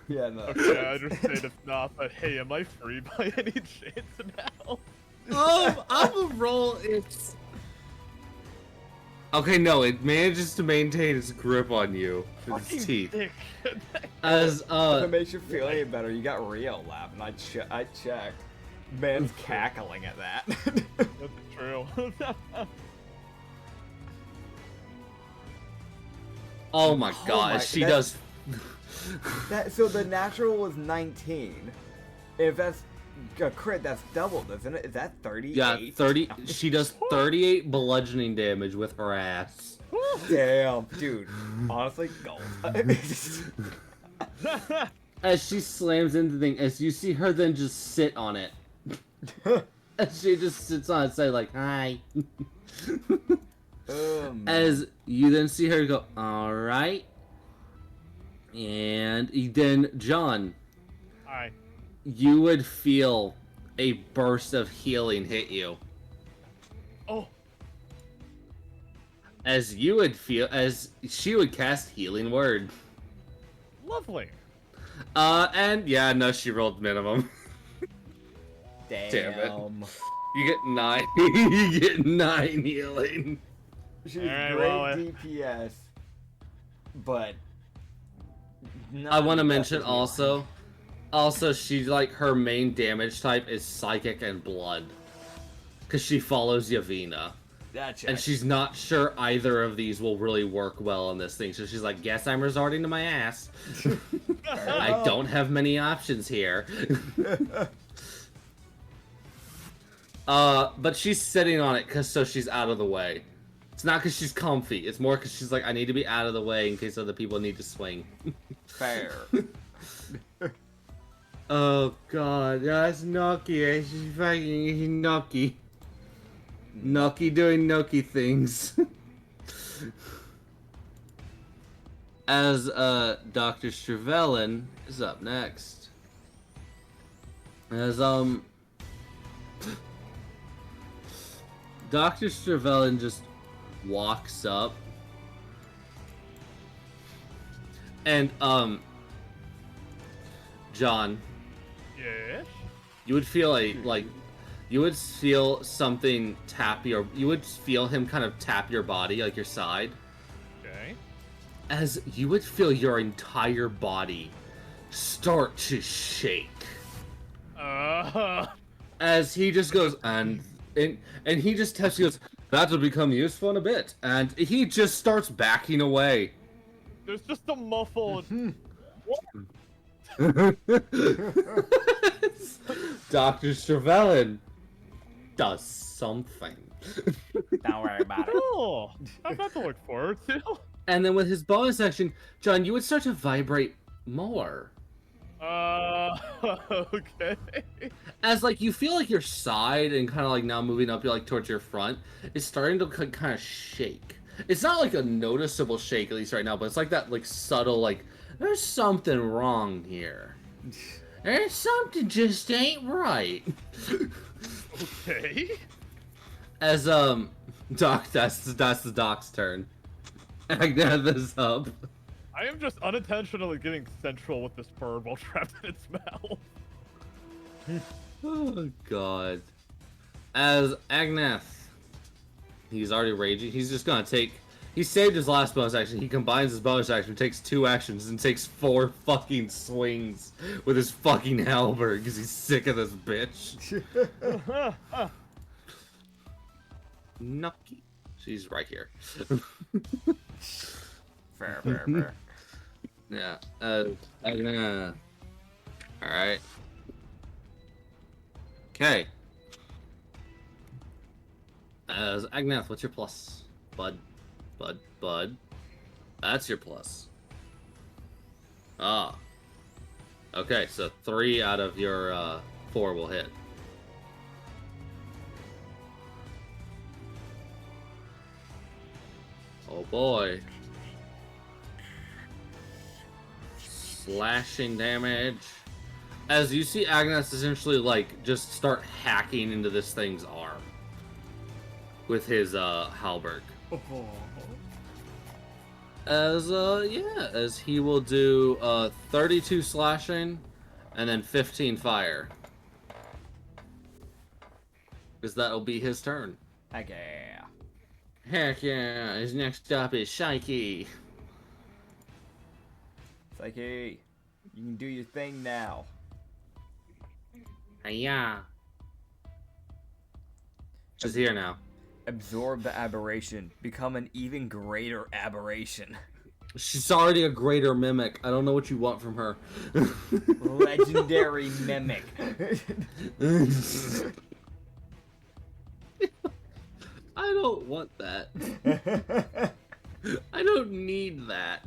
Yeah, no. Okay, I understand if not, but hey, am I free by any chance now? I'm a roll. It's okay. No, it manages to maintain its grip on you with its teeth. Dick. As If it makes you feel any better, you got Rio lap, and I checked. Man's cackling at that. That's true. oh my Oh gosh, my- she that- does. So the natural was 19. If that's a crit, that's doubled, isn't it? Is that 38? Yeah, 30. She does 38 bludgeoning damage with her ass. Damn, dude. Honestly, gold. As she slams into the thing, as you see her then just sit on it. As she just sits on it, say like, hi. As you then see her go, all right. And then, John, Hi. you would feel a burst of healing hit you. Oh. As she would cast Healing Word. Lovely. And yeah, no, she rolled minimum. Damn. it. You get 9. You get 9 healing. She's Alright, great well, DPS, but I want to none mention of also she's like her main damage type is psychic and blood, because she follows Yavina. That's And she's not sure either of these will really work well on this thing, so she's like, guess I'm resorting to my ass. I don't have many options here. But she's sitting on it so she's out of the way. It's not because she's comfy, it's more because she's like, I need to be out of the way in case other people need to swing. Fair. Oh god, that's Noki. She's fucking Noki. Noki doing Noki things. As Dr. Stravelin is up next. As Dr. Stravelin just walks up and John, Yes. you would feel you would feel something you would feel him kind of tap your body, like your side. Okay. As you would feel your entire body start to shake. As he just goes, and he just tests, he goes, that'll become useful in a bit. And he just starts backing away. There's just a muffled. Dr. Stravelin does something. Don't worry about it. Oh, I've got to look forward to. And then with his bonus action, John, you would start to vibrate more. Okay. As like you feel like your side and kind of like now moving up, you're like towards your front, is starting to kind of shake. It's not like a noticeable shake, at least right now, but it's like that like subtle like there's something wrong here. There's something just ain't right. Okay. As Doc, that's the Doc's turn. Agnath is up. I am just unintentionally getting central with this bird while trapped in its mouth. Oh god. As Agnath, he's already raging. He's just gonna take. He saved his last bonus action. He combines his bonus action, takes 2 actions, and takes 4 fucking swings with his fucking halberd because he's sick of this bitch. Nucky. She's right here. Fair. Yeah. Agnath. Alright. Okay. As Agnath, what's your plus? Bud. That's your plus. Ah. Okay, so 3 out of your 4 will hit. Oh boy. Slashing damage. As you see Agnes essentially like just start hacking into this thing's arm with his halberd. As he will do 32 slashing and then 15 fire. Because that'll be his turn. Heck yeah. Heck yeah, his next up is Shikey. It's like, hey, you can do your thing now. Yeah. She's here now. Absorb the aberration. Become an even greater aberration. She's already a greater mimic. I don't know what you want from her. Legendary mimic. I don't want that. I don't need that.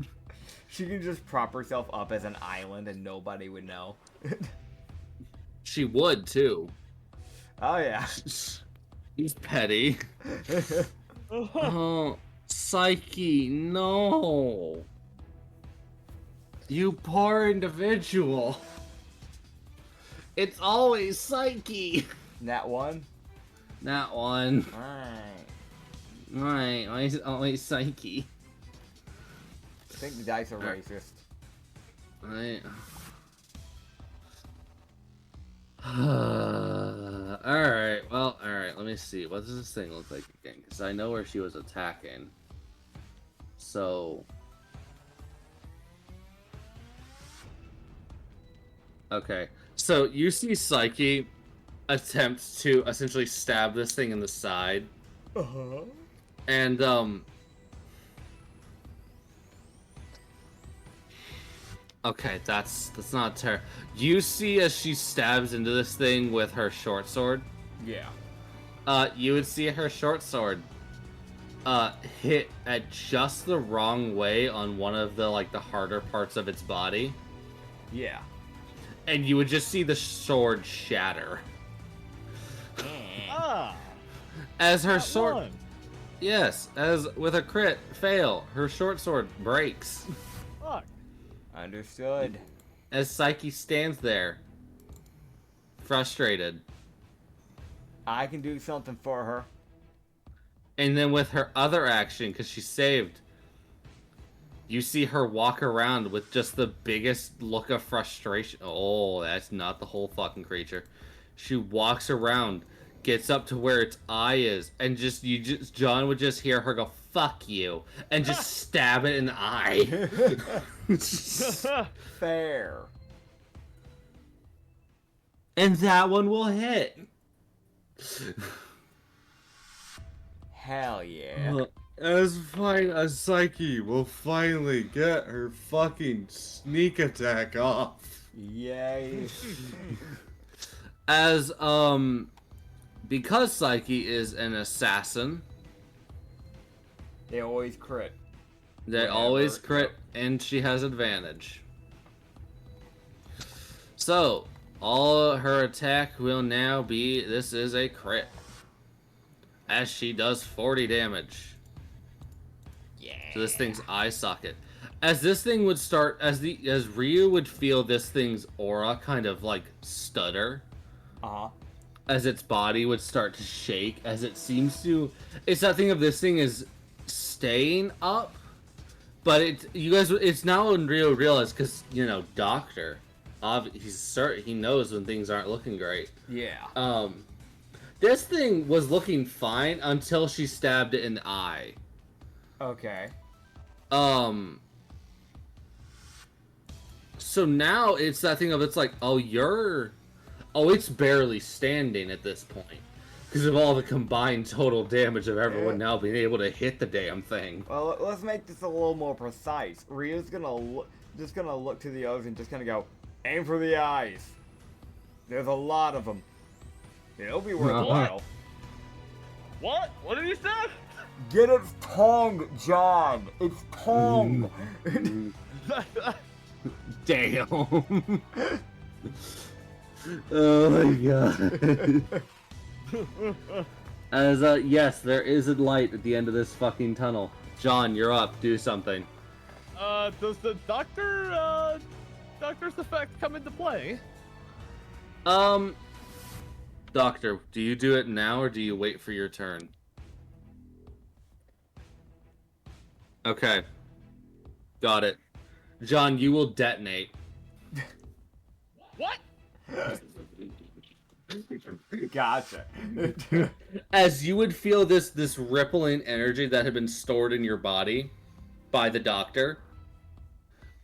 She can just prop herself up as an island and nobody would know. She would, too. Oh, yeah. He's petty. Oh, Psyche, no. You poor individual. It's always Psyche. Nat 1? Not one. Alright. Right, why is it always Psyche? I think the dice are racist. Right. Alright, well, alright, let me see. What does this thing look like again? Because I know where she was attacking. So... Okay, so you see Psyche attempt to essentially stab this thing in the side. Uh-huh. And, okay, that's not terrible. You see as she stabs into this thing with her short sword, Yeah. you would see her short sword hit at just the wrong way on one of the, like, the harder parts of its body. Yeah. And you would just see the sword shatter. Ah, As her that sword... one. Yes, as with a crit fail, her short sword breaks. Fuck. Understood. As Psyche stands there, frustrated. I can do something for her. And then with her other action, because she's saved, you see her walk around with just the biggest look of frustration. Oh, that's not the whole fucking creature. She walks around, gets up to where its eye is, and John would just hear her go, "Fuck you," and just stab it in the eye. Fair. And that one will hit. Hell yeah. As Psyche will finally get her fucking sneak attack off. Yay. As, because Psyche is an assassin, They always crit. they Whenever, always crit, yep. and she has advantage. So, all her attack will now be, this is a crit. As she does 40 damage. Yeah. So this thing's eye socket. As this thing would start, as Ryu would feel this thing's aura kind of like stutter, Uh-huh. as its body would start to shake, as it seems to. It's that thing of this thing is staying up, but it's now when Ryu realized, because Doctor, he knows when things aren't looking great. Yeah. This thing was looking fine until she stabbed it in the eye. Okay. So now it's that thing of, it's like, it's barely standing at this point. Because of all the combined total damage of everyone now being able to hit the damn thing. Well, let's make this a little more precise. Ryu's just gonna look to the others and just gonna go, aim for the eyes. There's a lot of them. It'll be worthwhile. What? What did you say? Get its tongue, John. Its tongue. Damn. Oh my god. As yes, there is a light at the end of this fucking tunnel. John, you're up. Do something. Does the doctor's effect come into play? Doctor, do you do it now or do you wait for your turn? Okay. Got it. John, you will detonate. What? Gotcha. As you would feel this rippling energy that had been stored in your body by the doctor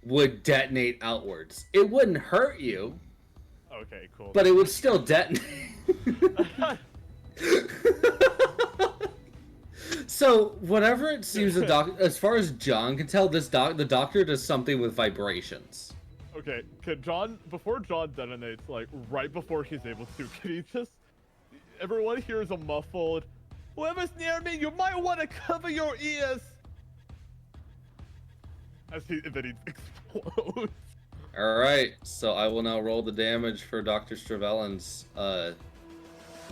would detonate outwards. It wouldn't hurt you, Okay, cool. but it would still detonate. So, whatever it seems as far as John can tell, the doctor does something with vibrations. Okay, before John detonates, like, right before he's able to, can he just... Everyone hears a muffled, "Whoever's near me, you might want to cover your ears!" And then he explodes. Alright, so I will now roll the damage for Dr. Stravellin's,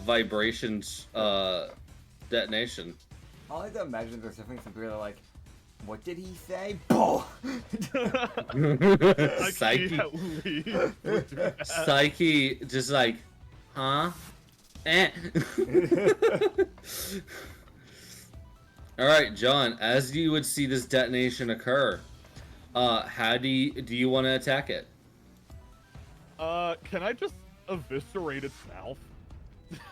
vibrations, detonation. I like to imagine there's definitely some people that are like, what did he say? Bull! Psyche. Psyche just like, huh? Eh. Alright, John, as you would see this detonation occur, how do you want to attack it? Can I just eviscerate its mouth?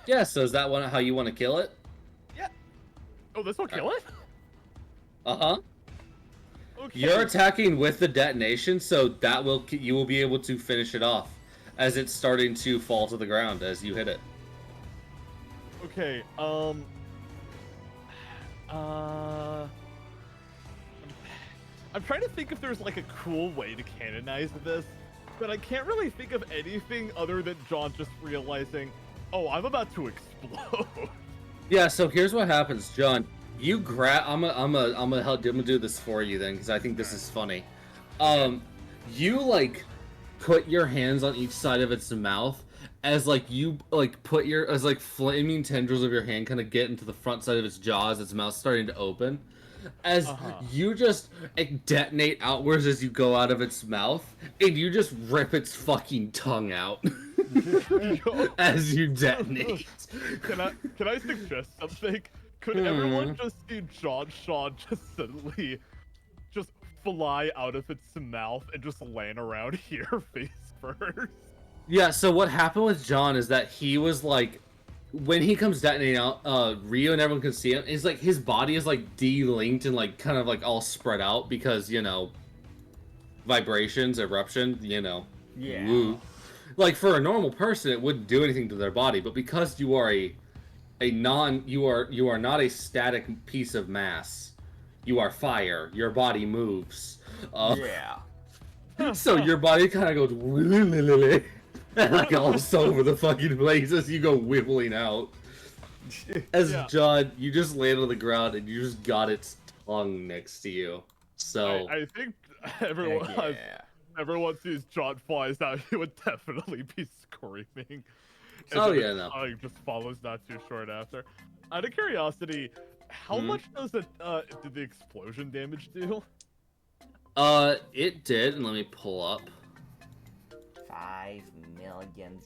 Yeah, so is that how you want to kill it? Yeah. Oh, this will kill it? Uh-huh. Okay. You're attacking with the detonation, so you will be able to finish it off as it's starting to fall to the ground as you hit it. Okay, I'm trying to think if there's like a cool way to canonize this, but I can't really think of anything other than John just realizing, oh, I'm about to explode. Yeah, so here's what happens, John. You grab. I'm gonna do this for you then, because I think this is funny. You like put your hands on each side of its mouth as like you like put your as like flaming tendrils of your hand kind of get into the front side of its jaw as its mouth's starting to open. As you just detonate outwards as you go out of its mouth, and you just rip its fucking tongue out as you detonate. Can I suggest something? Could everyone just see John Shaw just suddenly just fly out of its mouth and just land around here face first? Yeah, so what happened with John is that he was like, when he comes detonating out, Rio and everyone can see him, it's like his body is like de-linked and like kind of like all spread out because, you know, vibrations, eruption, you know. Yeah. Woo. Like for a normal person, it wouldn't do anything to their body, but because you are you are not a static piece of mass. You are fire. Your body moves. Yeah. So your body kind of goes like all over the fucking place as you go wibbling out. As John, you just land on the ground and you just got its tongue next to you. So I think everyone sees John flies out, he would definitely be screaming. Oh yeah, no. Just follows not too short after. Out of curiosity, how much does it did the explosion damage do? It did, and let me pull up. $5 million.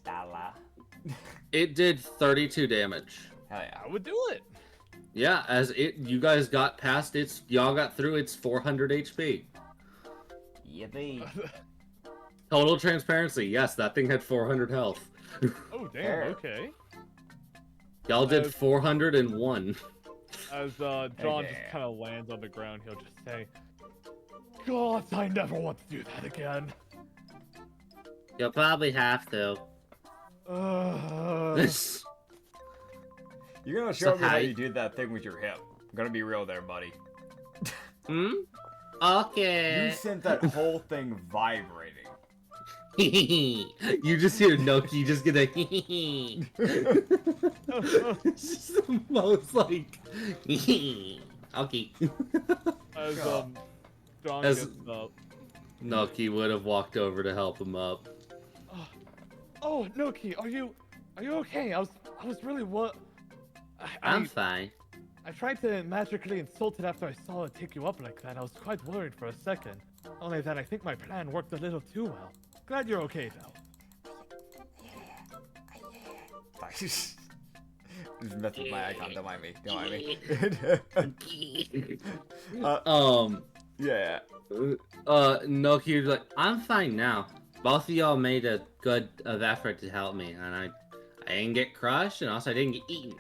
It did 32 damage. Hell yeah. I would do it. Yeah, you guys got past y'all got through its 400 HP. Yippee. Total transparency, yes, that thing had 400 health. Oh damn, okay. Y'all did 401. As John just kind of lands on the ground, he'll just say, God, I never want to do that again. You'll probably have to. You're gonna show me how you did that thing with your hip. I'm gonna be real there, buddy. Okay. You sent that whole thing vibrating. You just hear Noki just get a It's just the most like okay. As John gets up. Noki would have walked over to help him up. Oh, Noki, are you okay? I was really I'm fine. I tried to magically insult it after I saw it take you up like that. I was quite worried for a second. Only that I think my plan worked a little too well. Glad you're okay though. Just mess with my icon, don't mind me. Don't mind me. Yeah. Noki was like, I'm fine now. Both of y'all made a good effort to help me, and I didn't get crushed, and also I didn't get eaten.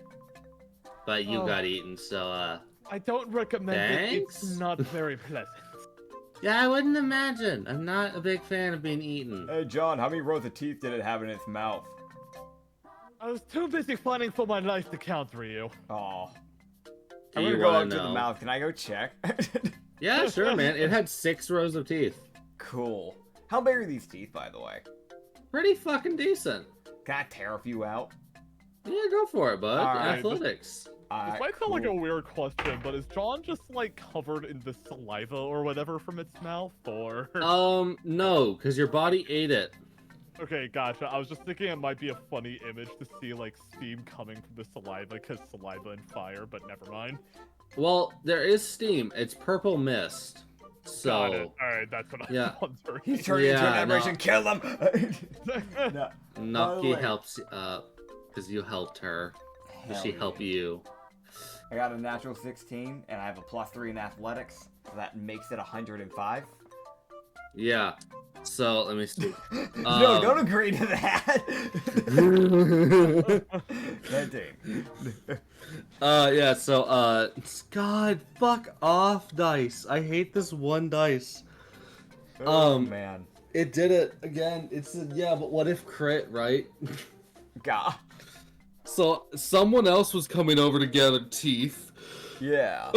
But you got eaten, so I don't recommend it. Thanks? It's not very pleasant. Yeah, I wouldn't imagine. I'm not a big fan of being eaten. Hey John, how many rows of teeth did it have in its mouth? I was too busy fighting for my life to count, Ryu. Aw. Do I'm you gonna go wanna up to the know? mouth. Can I go check? Yeah, sure, man. It had 6 rows of teeth. Cool. How big are these teeth, by the way? Pretty fucking decent. Can I tear a few out? Yeah, go for it, bud. Alright. Athletics. This might sound like a weird question, but is John just like covered in the saliva or whatever from its mouth, or? No, because your body ate it. Okay, gotcha. I was just thinking it might be a funny image to see like steam coming from the saliva, because saliva and fire, but never mind. Well, there is steam. It's purple mist. So Got it. All right, that's what yeah. I'm wondering. He's turning into an Yeah, aberration. no. Kill him. No. Noki way. helps because you helped her. Does Hell she yeah. help you? I got a natural 16, and I have a +3 in athletics, so that makes it 105. Yeah. So let me see. No, don't agree to that. That team. Yeah, so God, fuck off, dice. I hate this one dice. Oh man. It did it again. It's a, yeah, but what if crit, right? God. So someone else was coming over to gather teeth. Yeah.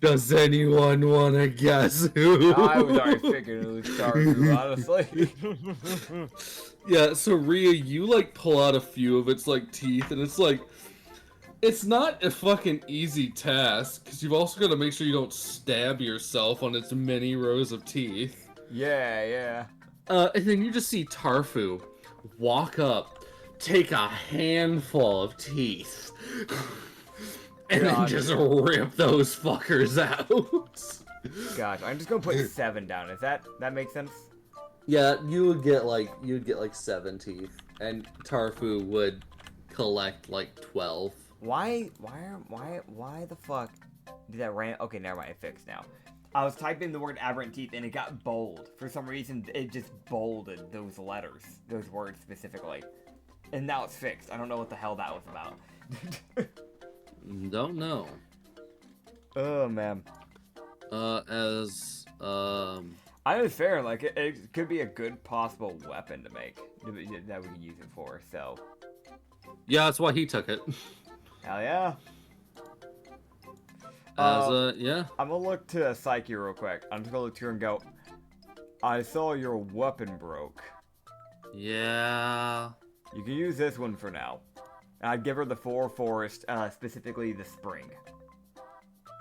Does anyone want to guess who? I was already figuring it was Stardew, honestly. Yeah, so Rhea, you like pull out a few of its like teeth, and it's like, it's not a fucking easy task, because you've also got to make sure you don't stab yourself on its many rows of teeth. Yeah. And then you just see Tarfu walk up, take a handful of teeth, and then God. just rip those fuckers out. Gosh, I'm just gonna put 7 down. Is that make sense? Yeah, you'd get like 7 teeth, and Tarfu would collect like 12. Why the fuck did that ran? Okay, never mind. It fixed now. I was typing the word aberrant teeth and it got bold. For some reason, it just bolded those letters, those words specifically. And now it's fixed. I don't know what the hell that was about. Don't know. Oh man. I was fair. Like it could be a good possible weapon to make that we can use it for. So. Yeah, that's why he took it. Hell yeah. Yeah. I'm gonna look to Psyche real quick. I'm just gonna look to her and go, I saw your weapon broke. Yeah. You can use this one for now. And I'd give her the 4 forest, specifically the spring.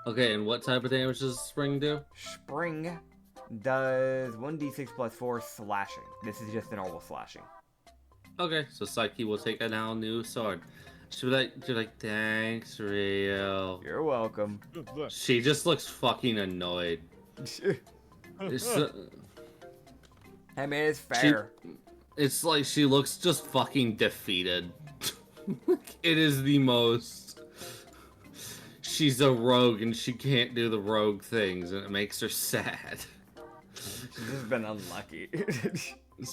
Okay, and what type of damage does spring do? Spring does 1d6 plus 4 slashing. This is just a normal slashing. Okay, so Psyche will take a now new sword. She'll be like, thanks, Rio. You're welcome. She just looks fucking annoyed. It's, I mean, it's fair. It's like she looks just fucking defeated. It is the most. She's a rogue and she can't do the rogue things, and it makes her sad. She's just been unlucky.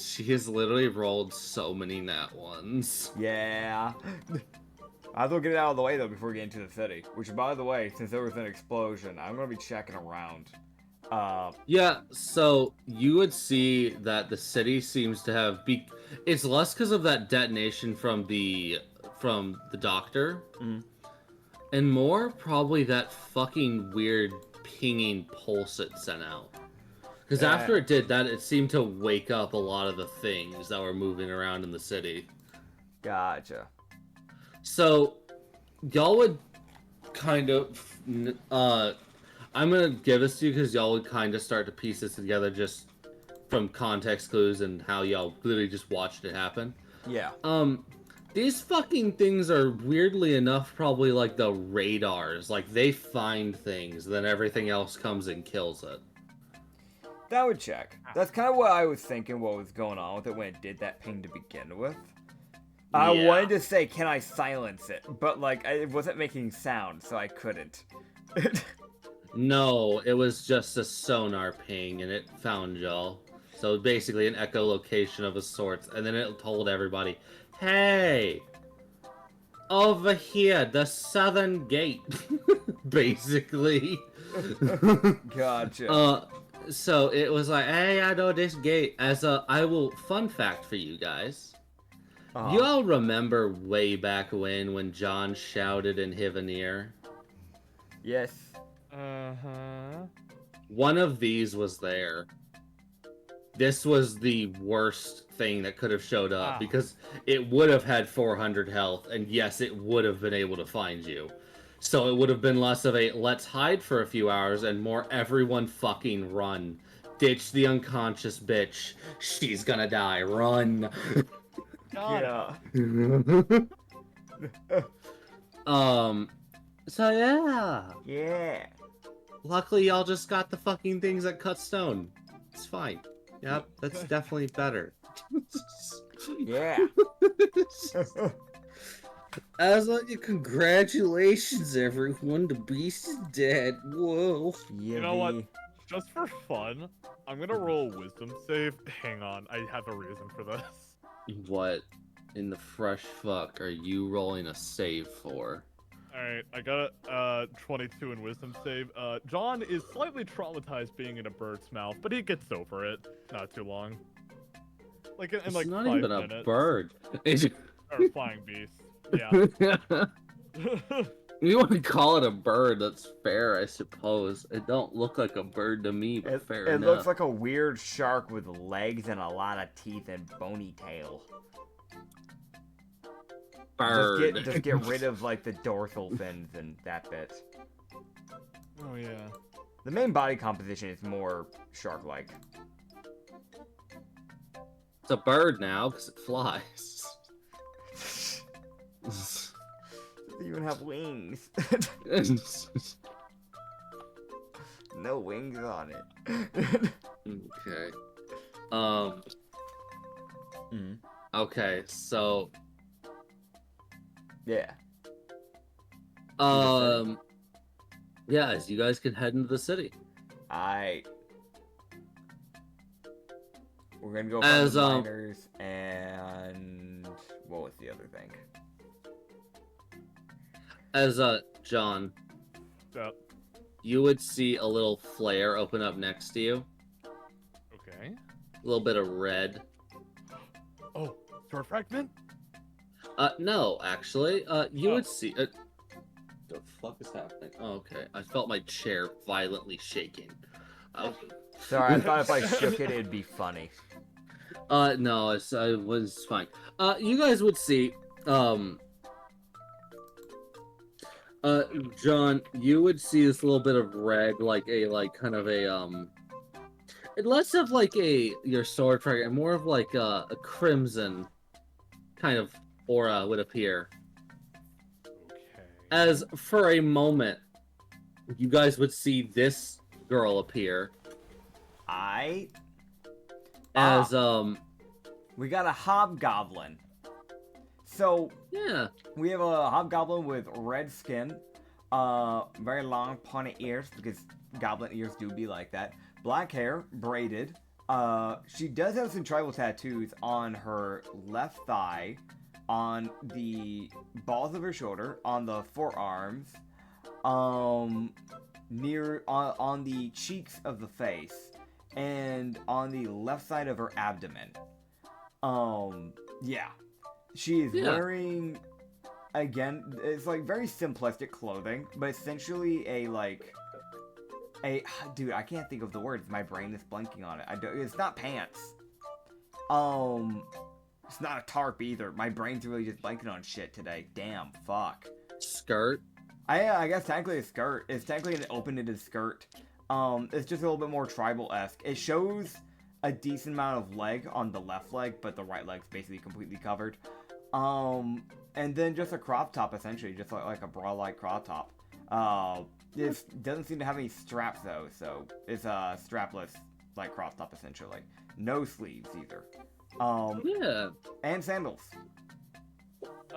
She has literally rolled so many nat ones. Yeah. I will get it out of the way though before we get into the city. Which, by the way, since there was an explosion, I'm gonna be checking around. Yeah, so you would see that the city seems to have it's less because of that detonation from the doctor, and more probably that fucking weird pinging pulse it sent out. Because after it did that, it seemed to wake up a lot of the things that were moving around in the city. Gotcha. So, y'all would kind of, I'm gonna give this to you because y'all would kind of start to piece this together just from context clues and how y'all literally just watched it happen. Yeah. These fucking things are weirdly enough probably like the radars. Like, they find things, then everything else comes and kills it. That would check. That's kind of what I was thinking what was going on with it when it did that ping to begin with. I wanted to say, can I silence it? But, like, it wasn't making sound, so I couldn't. No, it was just a sonar ping, and it found y'all. So basically an echolocation of a sort, and then it told everybody, hey, over here, the southern gate, basically. Gotcha. So it was like, hey, I know this gate. Fun fact for you guys. You all remember way back when John shouted in Hivenir? Yes. One of these was there. This was the worst thing that could have showed up because it would have had 400 health, and yes, it would have been able to find you. So it would have been less of a let's hide for a few hours and more everyone fucking run. Ditch the unconscious bitch. She's gonna die. Run. Yeah. So yeah. Yeah. Luckily, y'all just got the fucking things that cut stone. It's fine. Yep, that's definitely better. Yeah. As like, congratulations, everyone. The beast is dead. Whoa. Yeah, You know what? Just for fun, I'm gonna roll a wisdom save. Hang on, I have a reason for this. What in the fresh fuck are you rolling a save for? Alright, I got a 22 in wisdom save. John is slightly traumatized being in a bird's mouth, but he gets over it. Not too long. Like in It's like not 5 even minutes. a bird. Or flying beast. Yeah. You want to call it a bird? That's fair, I suppose. It don't look like a bird to me, but fair it enough. looks like a weird shark with legs and a lot of teeth and bony tail. Bird. Just get rid of like the dorsal fins and that bit. Oh yeah. The main body composition is more shark-like. It's a bird now because it flies. Doesn't even have wings. No wings on it. Okay. Mhm. Okay, so Yeah. yes, you guys can head into the city. We're gonna go from As, the miners and what was the other thing? As John, Yep. you would see a little flare open up next to you. Okay. A little bit of red. Oh, sword fragment? No, actually, you Oh. would see. The fuck is happening? Oh, okay. I felt my chair violently shaking. Oh. Sorry, I thought if I shook it, it'd be funny. No, it was fine. You guys would see, John, you would see this little bit of red, like kind of a, less of like your sword trigger, and more of like a crimson kind of aura would appear. Okay. As for a moment, you guys would see this girl appear. As, we got a hobgoblin. So, yeah. we have a hobgoblin with red skin, very long pointed ears, because goblin ears do be like that. Black hair, braided. She does have some tribal tattoos on her left thigh, on the balls of her shoulder, on the forearms, on the cheeks of the face, and on the left side of her abdomen. Yeah. She is wearing, again, it's like very simplistic clothing, but essentially dude, I can't think of the words. My brain is blanking on it. It's not pants. It's not a tarp either. My brain's really just blanking on shit today. Damn, fuck. Skirt. I guess technically a skirt. It's technically an open-knitted skirt. It's just a little bit more tribal-esque. It shows a decent amount of leg on the left leg, but the right leg's basically completely covered. And then just a crop top, essentially, just like a bra-like crop top. It doesn't seem to have any straps, though, so it's a strapless, like, crop top, essentially. No sleeves, either. Yeah. And sandals.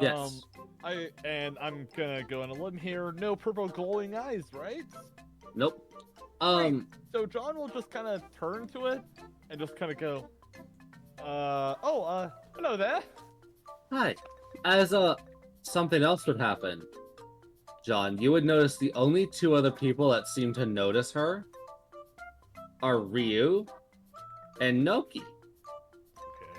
Yes. I'm gonna go on a limb here. No purple glowing eyes, right? Nope. Right. So John will just kind of turn to it and just kind of go, hello there. Hi. As something else would happen, John, you would notice the only two other people that seem to notice her are Ryu and Noki. Okay.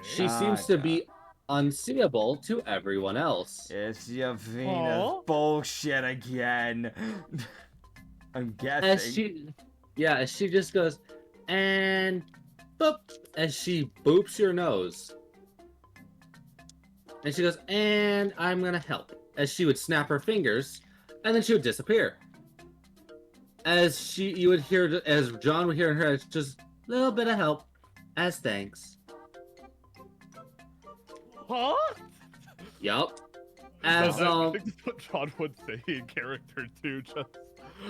She seems to be unseeable to everyone else. It's your Venus bullshit again. I'm guessing. As she just goes, and boop, as she boops your nose. And she goes, and I'm gonna help. As she would snap her fingers, and then she would disappear. As John would hear her, it's just a little bit of help, as thanks. Huh? Yup. As I think that's what John would say in character too. Just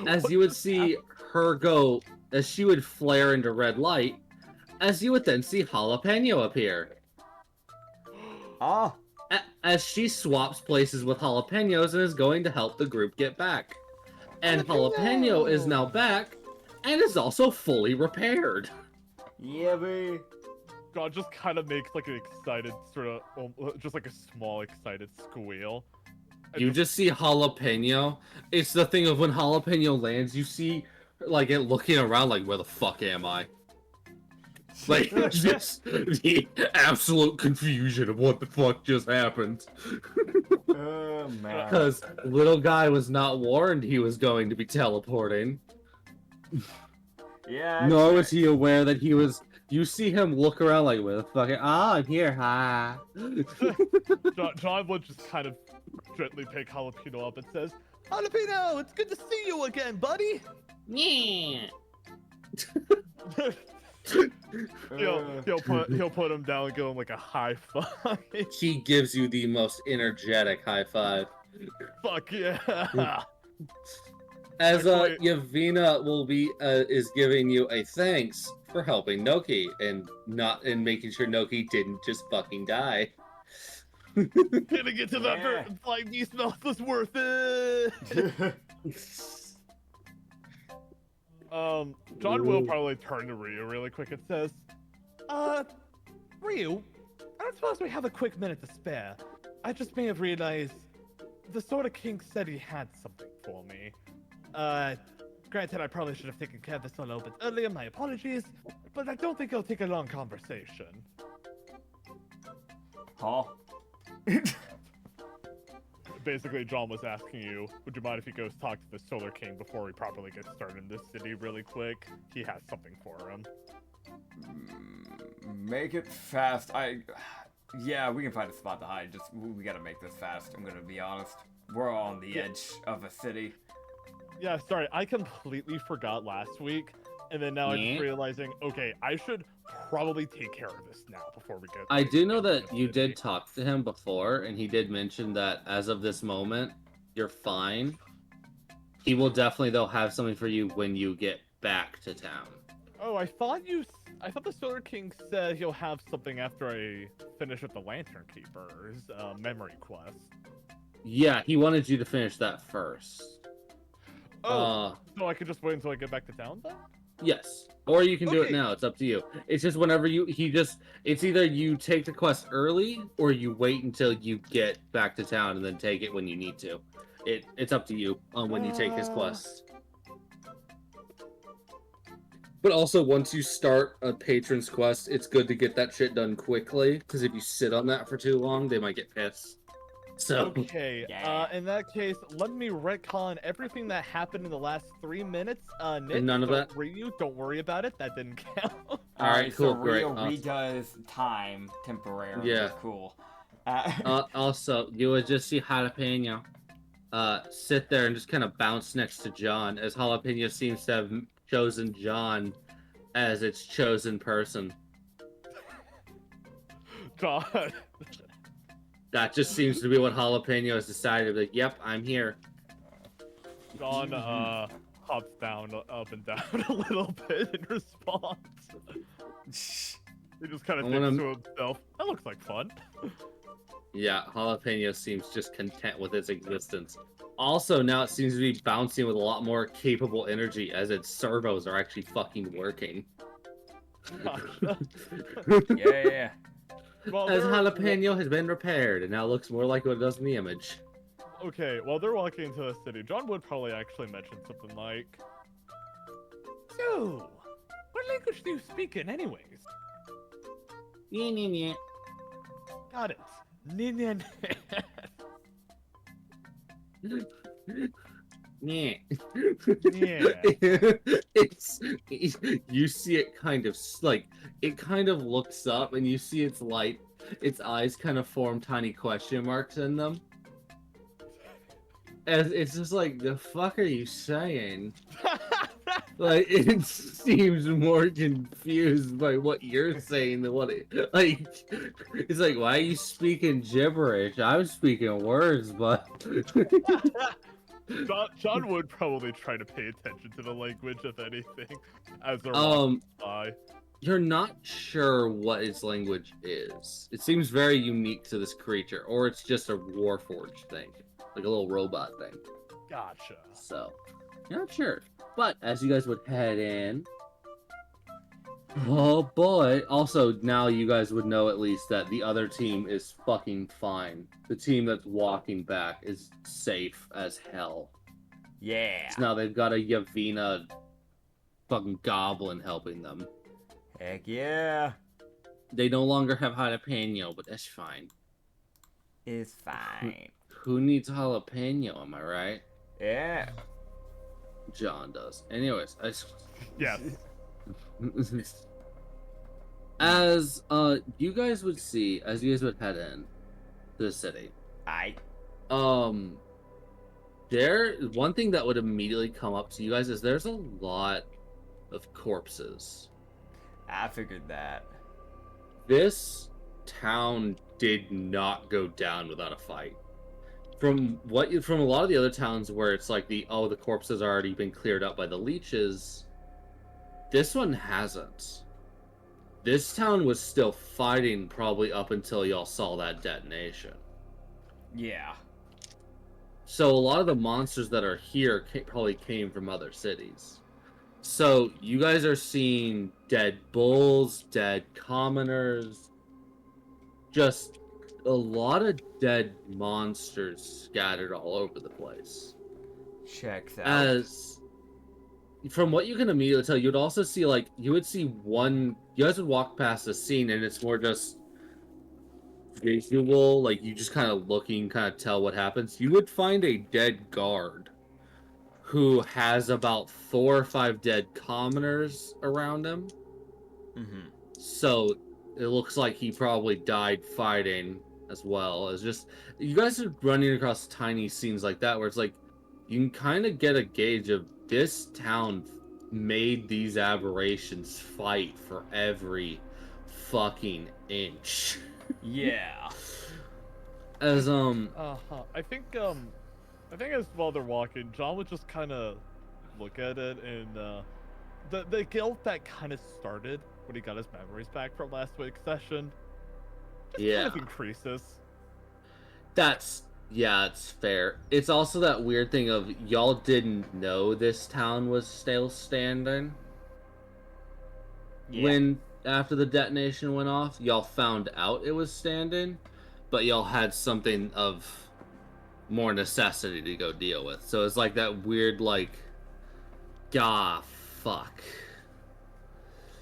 as you would see her go, as she would flare into red light, as you would then see Jalapeno appear. Ah. As she swaps places with Jalapenos and is going to help the group get back. And Jalapeno is now back and is also fully repaired. Yeah, baby. John just kind of makes like an excited sort of, just like a small excited squeal. You just see Jalapeno. It's the thing of when Jalapeno lands, you see like it looking around like, where the fuck am I? Like, just the absolute confusion of what the fuck just happened. Oh, man. Because little guy was not warned he was going to be teleporting. Yeah. Nor was he aware that he was... You see him look around like, where the fuck... Oh, I'm here, ha. John would just kind of gently pick Jalapeno up and says, "Jalapeno, it's good to see you again, buddy." Yeah. He'll put him down and give him like a high five. He gives you the most energetic high five. Fuck yeah. As Yavina will be is giving you a thanks for helping Noki and making sure Noki didn't just fucking die. Gonna get to that flying beast smell was worth it. John will probably turn to Ryu really quick and says, Ryu, I don't suppose we have a quick minute to spare. I just may have realized the Sword of King said he had something for me. Granted, I probably should have taken care of this one a little bit earlier, my apologies, but I don't think it'll take a long conversation. Huh? Basically, John was asking you, would you mind if he goes talk to the Solar King before we properly get started in this city really quick? He has something for him. Make it fast. Yeah, we can find a spot to hide. Just, we gotta make this fast. I'm gonna be honest. We're on the edge of a city. Yeah, sorry, I completely forgot last week, and then now I'm just realizing, okay, I should probably take care of this now before we get... I do know that you did talk to him before, and he did mention that as of this moment, you're fine. He will definitely, though, have something for you when you get back to town. Oh, I thought the Solar King said he'll have something after I finish with the Lantern Keeper's memory quest. Yeah, he wanted you to finish that first. Oh, so I could just wait until I get back to town then? Yes. Or you can do it now. It's up to you. It's just whenever it's either you take the quest early or you wait until you get back to town and then take it when you need to. It's up to you on when you take his quest. But also, once you start a patron's quest, it's good to get that shit done quickly, because if you sit on that for too long, they might get pissed. So. Okay, in that case, let me retcon everything that happened in the last 3 minutes. Nick, none of that? Ryu, don't worry about it. That didn't count. Alright, cool, so great. Rio redoes time temporarily. Yeah. Cool. Also, you would just see Jalapeno sit there and just kind of bounce next to John, as Jalapeno seems to have chosen John as its chosen person. God. That just seems to be what Jalapeno has decided. Like, yep, I'm here. John hops down, up and down a little bit in response. He just kind of thinks to himself, that looks like fun. Yeah, Jalapeno seems just content with its existence. Also, now it seems to be bouncing with a lot more capable energy as its servos are actually fucking working. Yeah. Well, as Jalapeno has been repaired and now looks more like what it does in the image. Okay, while they're walking into the city, John would probably actually mention something like, so, what language do you speak in anyways? Yeah. Got it. Yeah. Yeah. It's you see it kind of like it kind of looks up and you see its eyes kind of form tiny question marks in them. And it's just like, the fuck are you saying? Like, it seems more confused by what you're saying than what it, like, it's like, why are you speaking gibberish? I'm speaking words, but... John would probably try to pay attention to the language, if anything, as they're Um, walking by. You're not sure what its language is. It seems very unique to this creature, or it's just a Warforged thing, like a little robot thing. Gotcha. So, you're not sure. But as you guys would head in, oh boy! Also, now you guys would know at least that the other team is fucking fine. The team that's walking back is safe as hell. Yeah. So now they've got a Yavina fucking goblin helping them. Heck yeah. They no longer have jalapeno, but that's fine. It's fine. Who needs jalapeno, am I right? Yeah. John does. Anyways, Yes. as you guys would see, as you guys would head in to the city, one thing that would immediately come up to you guys is there's a lot of corpses. I figured that. This town did not go down without a fight. From a lot of the other towns where it's like the corpses are already been cleared up by the leeches, this one hasn't. This town was still fighting probably up until y'all saw that detonation. Yeah. So a lot of the monsters that are here probably came from other cities. So you guys are seeing dead bulls, dead commoners, just a lot of dead monsters scattered all over the place. Checks out. As from what you can immediately tell, you would also see you guys would walk past a scene and it's more just visual, like you just kind of looking, kind of tell what happens. You would find a dead guard who has about 4 or 5 dead commoners around him. Mm-hmm. So it looks like he probably died fighting as well. As just you guys are running across tiny scenes like that where it's like you can kind of get a gauge of this town made these aberrations fight for every fucking inch. Yeah. As I think as while they're walking, John would just kind of look at it, and the guilt that kind of started when he got his memories back from last week's session just kind of increases. It's fair. It's also that weird thing of y'all didn't know this town was still standing. Yeah. When after the detonation went off, y'all found out it was standing, but y'all had something of more necessity to go deal with. So it's like that weird, like, fuck.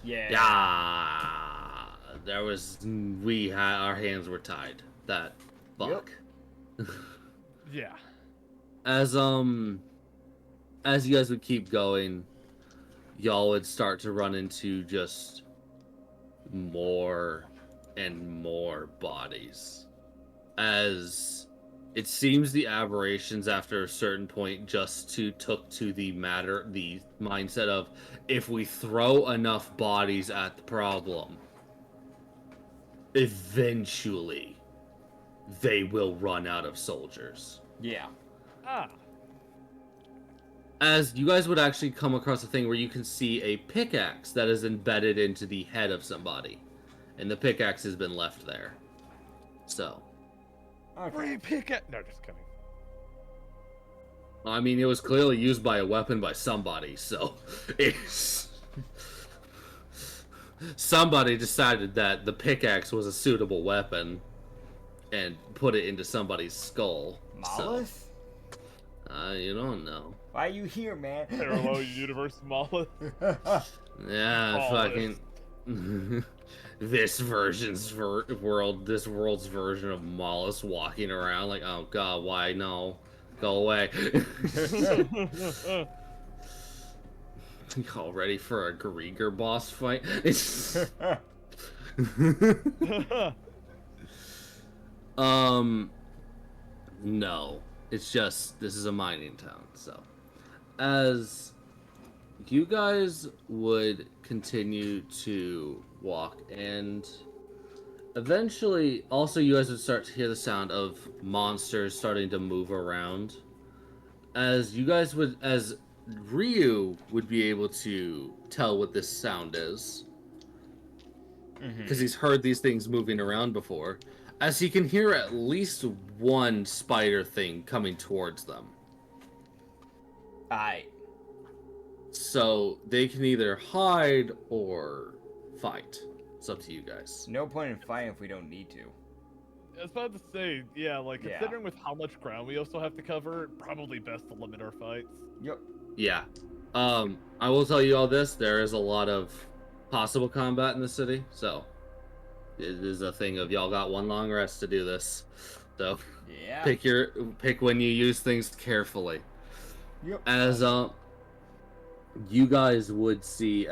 Yeah. Our hands were tied. That fuck. Yep. Yeah. As you guys would keep going, y'all would start to run into just more and more bodies. As it seems the aberrations after a certain point just took to the mindset of if we throw enough bodies at the problem, eventually they will run out of soldiers. Yeah. As you guys would actually come across a thing where you can see a pickaxe that is embedded into the head of somebody. And the pickaxe has been left there. So. Free pickaxe! No, just kidding. I mean, it was clearly used by a weapon by somebody, so. Somebody decided that the pickaxe was a suitable weapon and put it into somebody's skull. Mollusk? So. You don't know. Why are you here, man? Parallel universe Mollusk. Yeah, fucking. This world's version of Mollusk walking around like, oh god, why no? Go away. All ready for a Grieger boss fight? No. It's just, this is a mining town, so. As you guys would continue to walk, and eventually, also, you guys would start to hear the sound of monsters starting to move around. As Ryu would be able to tell what this sound is, because he's heard these things moving around before, as he can hear at least one spider thing coming towards them. Alright. So they can either hide or fight. It's up to you guys. No point in fighting if we don't need to. I was about to say, yeah, like, Yeah. considering with how much ground we also have to cover, probably best to limit our fights. Yep. Yeah. I will tell you all this. There is a lot of possible combat in the city, so it is a thing of y'all got one long rest to do this. So Yeah. pick when you use things carefully. Yep. As you guys would see,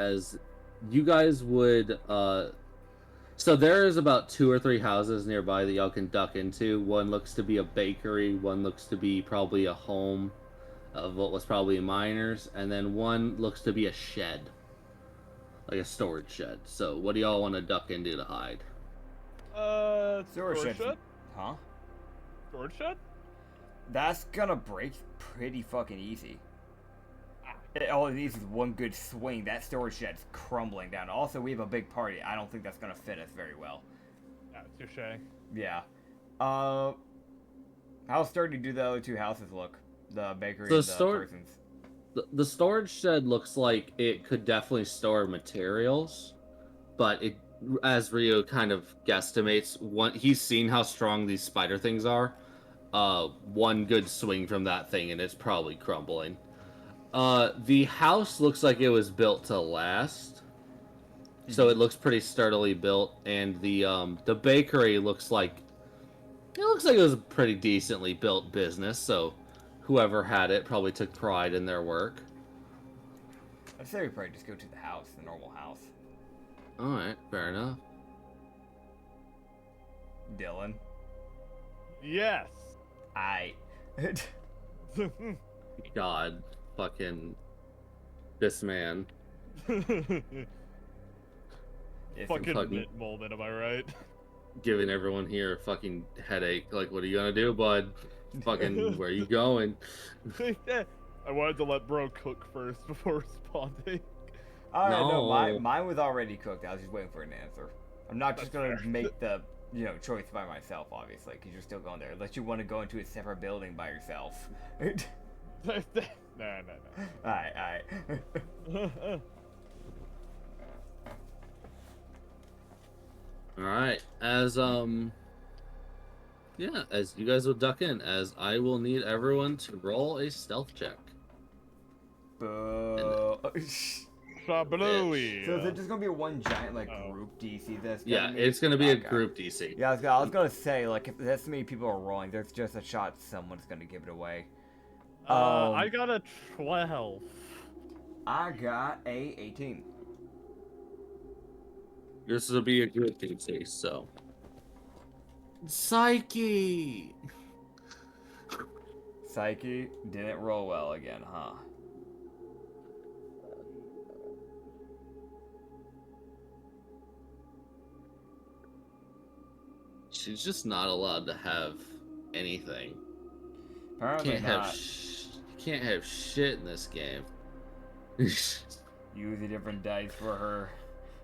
so there is about 2 or 3 houses nearby that y'all can duck into. One looks to be a bakery, one looks to be probably a home of what was probably miners, and then one looks to be a shed, like a storage shed. So what do y'all want to duck into to hide? Storage Storage shed. shed? Huh? Storage shed? That's gonna break pretty fucking easy. All it needs is one good swing. That storage shed's crumbling down. Also, we have a big party. I don't think that's gonna fit us very well. Yeah, touche. Yeah. How sturdy do the other 2 houses look? The bakery The and the person's. The storage shed looks like it could definitely store materials, but as Rio kind of guesstimates, he's seen how strong these spider things are. One good swing from that thing and it's probably crumbling. The house looks like it was built to last, so it looks pretty sturdily built, and the bakery looks like it was a pretty decently built business. So whoever had it probably took pride in their work. I'd say we probably just go to the house, the normal house. All right, fair enough. Dylan. Yes. I. God, fucking this man. It's Fucking fucking- mint moment, am I right? Giving everyone here a fucking headache. Like, what are you gonna do, bud? Fucking, where are you going? I wanted to let bro cook first before responding. Alright, no, No. mine was already cooked. I was just waiting for an answer. I'm not just That's gonna fair. make the, choice by myself, obviously, because you're still going there. Unless you want to go into a separate building by yourself. Nah. Alright. Alright, as you guys will duck in, as I will need everyone to roll a stealth check. Boo. Shabalooey. So is it just gonna be one giant Oh. group DC that's Yeah, gonna it's gonna be a Okay. group DC. Yeah, I was gonna say, like, if this many people are rolling, there's just a shot someone's gonna give it away. I got a 12. I got a 18. This will be a group DC, so. Psyche! Psyche didn't roll well again, huh? She's just not allowed to have anything. Apparently not. Can't have shit in this game. Use a different dice for her.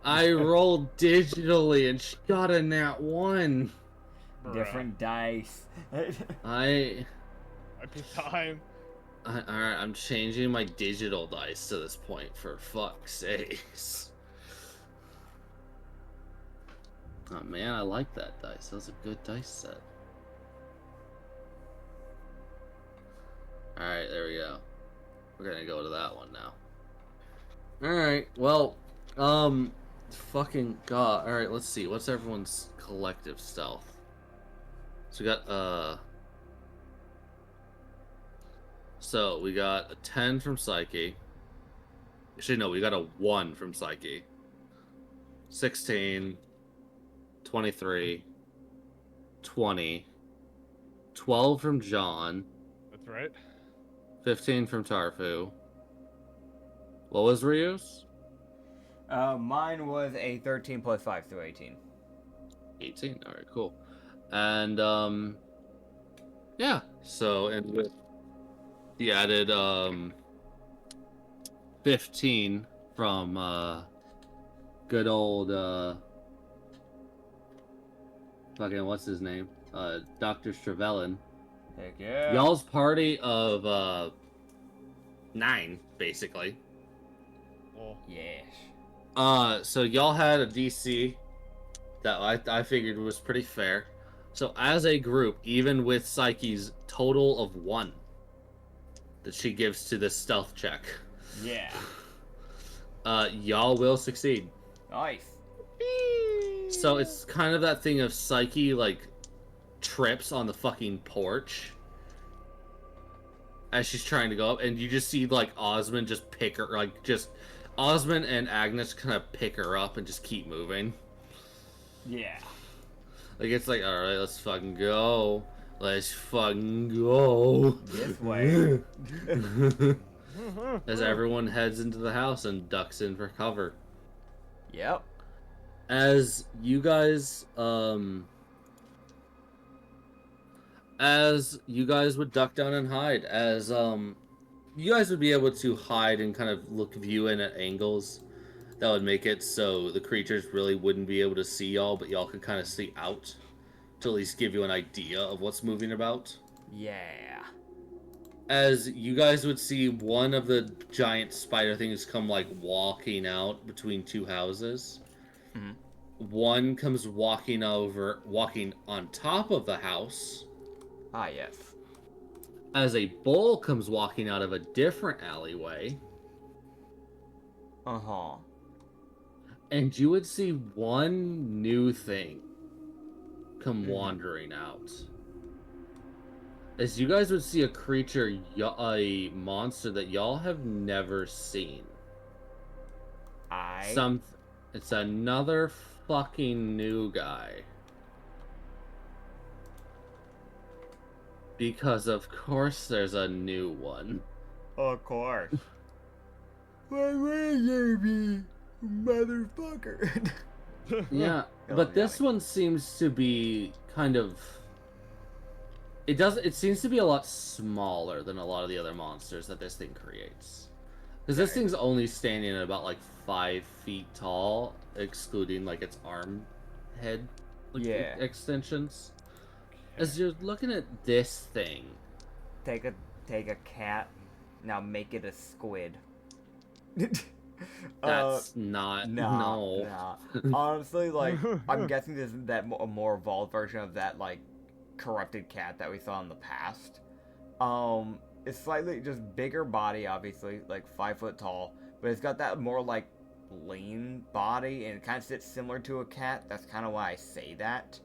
I rolled digitally and she got a nat 1. Bruh. Different dice. I Might be time. Alright, I'm changing my digital dice to this point, for fuck's sakes. Oh man, I like that dice. That was a good dice set. Alright, there we go. We're gonna go to that one now. Alright, well, fucking god. Alright, let's see. What's everyone's collective stealth? So we got, so we got a 10 from Psyche. Actually, no, we got a 1 from Psyche. 16, 23, 20, 12 from John, That's right. 15 from Tarfu, What was Rio's? Mine was a 13 plus 5, so 18. 18. All right, cool. And yeah. So and with he added 15 from good old fucking what's his name? Dr. Stravelin. Heck yeah. Y'all's party of 9, basically. Oh. Yes. So y'all had a DC that I figured was pretty fair. So as a group, even with Psyche's total of 1 that she gives to this stealth check, Yeah. y'all will succeed. Nice. So it's kind of that thing of Psyche like trips on the fucking porch as she's trying to go up, and you just see like Osmond just pick her, like just Osmond and Agnes kind of pick her up and just keep moving. Yeah. Like it's like, all right, let's fucking go. Let's fucking go. This way. As everyone heads into the house and ducks in for cover. Yep. As you guys would duck down and hide, as you guys would be able to hide and kind of view in at angles that would make it so the creatures really wouldn't be able to see y'all, but y'all could kind of see out to at least give you an idea of what's moving about. Yeah. As you guys would see one of the giant spider things come like walking out between 2 houses. Mhm. One comes walking on top of the house. Ah, yes. As a bull comes walking out of a different alleyway. Uh-huh. And you would see one new thing come wandering out. As you guys would see a creature, a monster that y'all have never seen. It's another fucking new guy. Because of course there's a new one. Of course. Why would there be, motherfucker? Yeah, but this one seems to be kind of... It seems to be a lot smaller than a lot of the other monsters that this thing creates. Because this thing's only standing at about like 5 feet tall, excluding like its arm head extensions. As you're looking at this thing, Take a cat, now make it a squid. that's not no. Nah. Honestly, like I'm guessing this is a more evolved version of that like corrupted cat that we saw in the past. It's slightly just bigger body, obviously, like 5 foot tall, but it's got that more like lean body, and it kind of sits similar to a cat. That's kind of why I say that.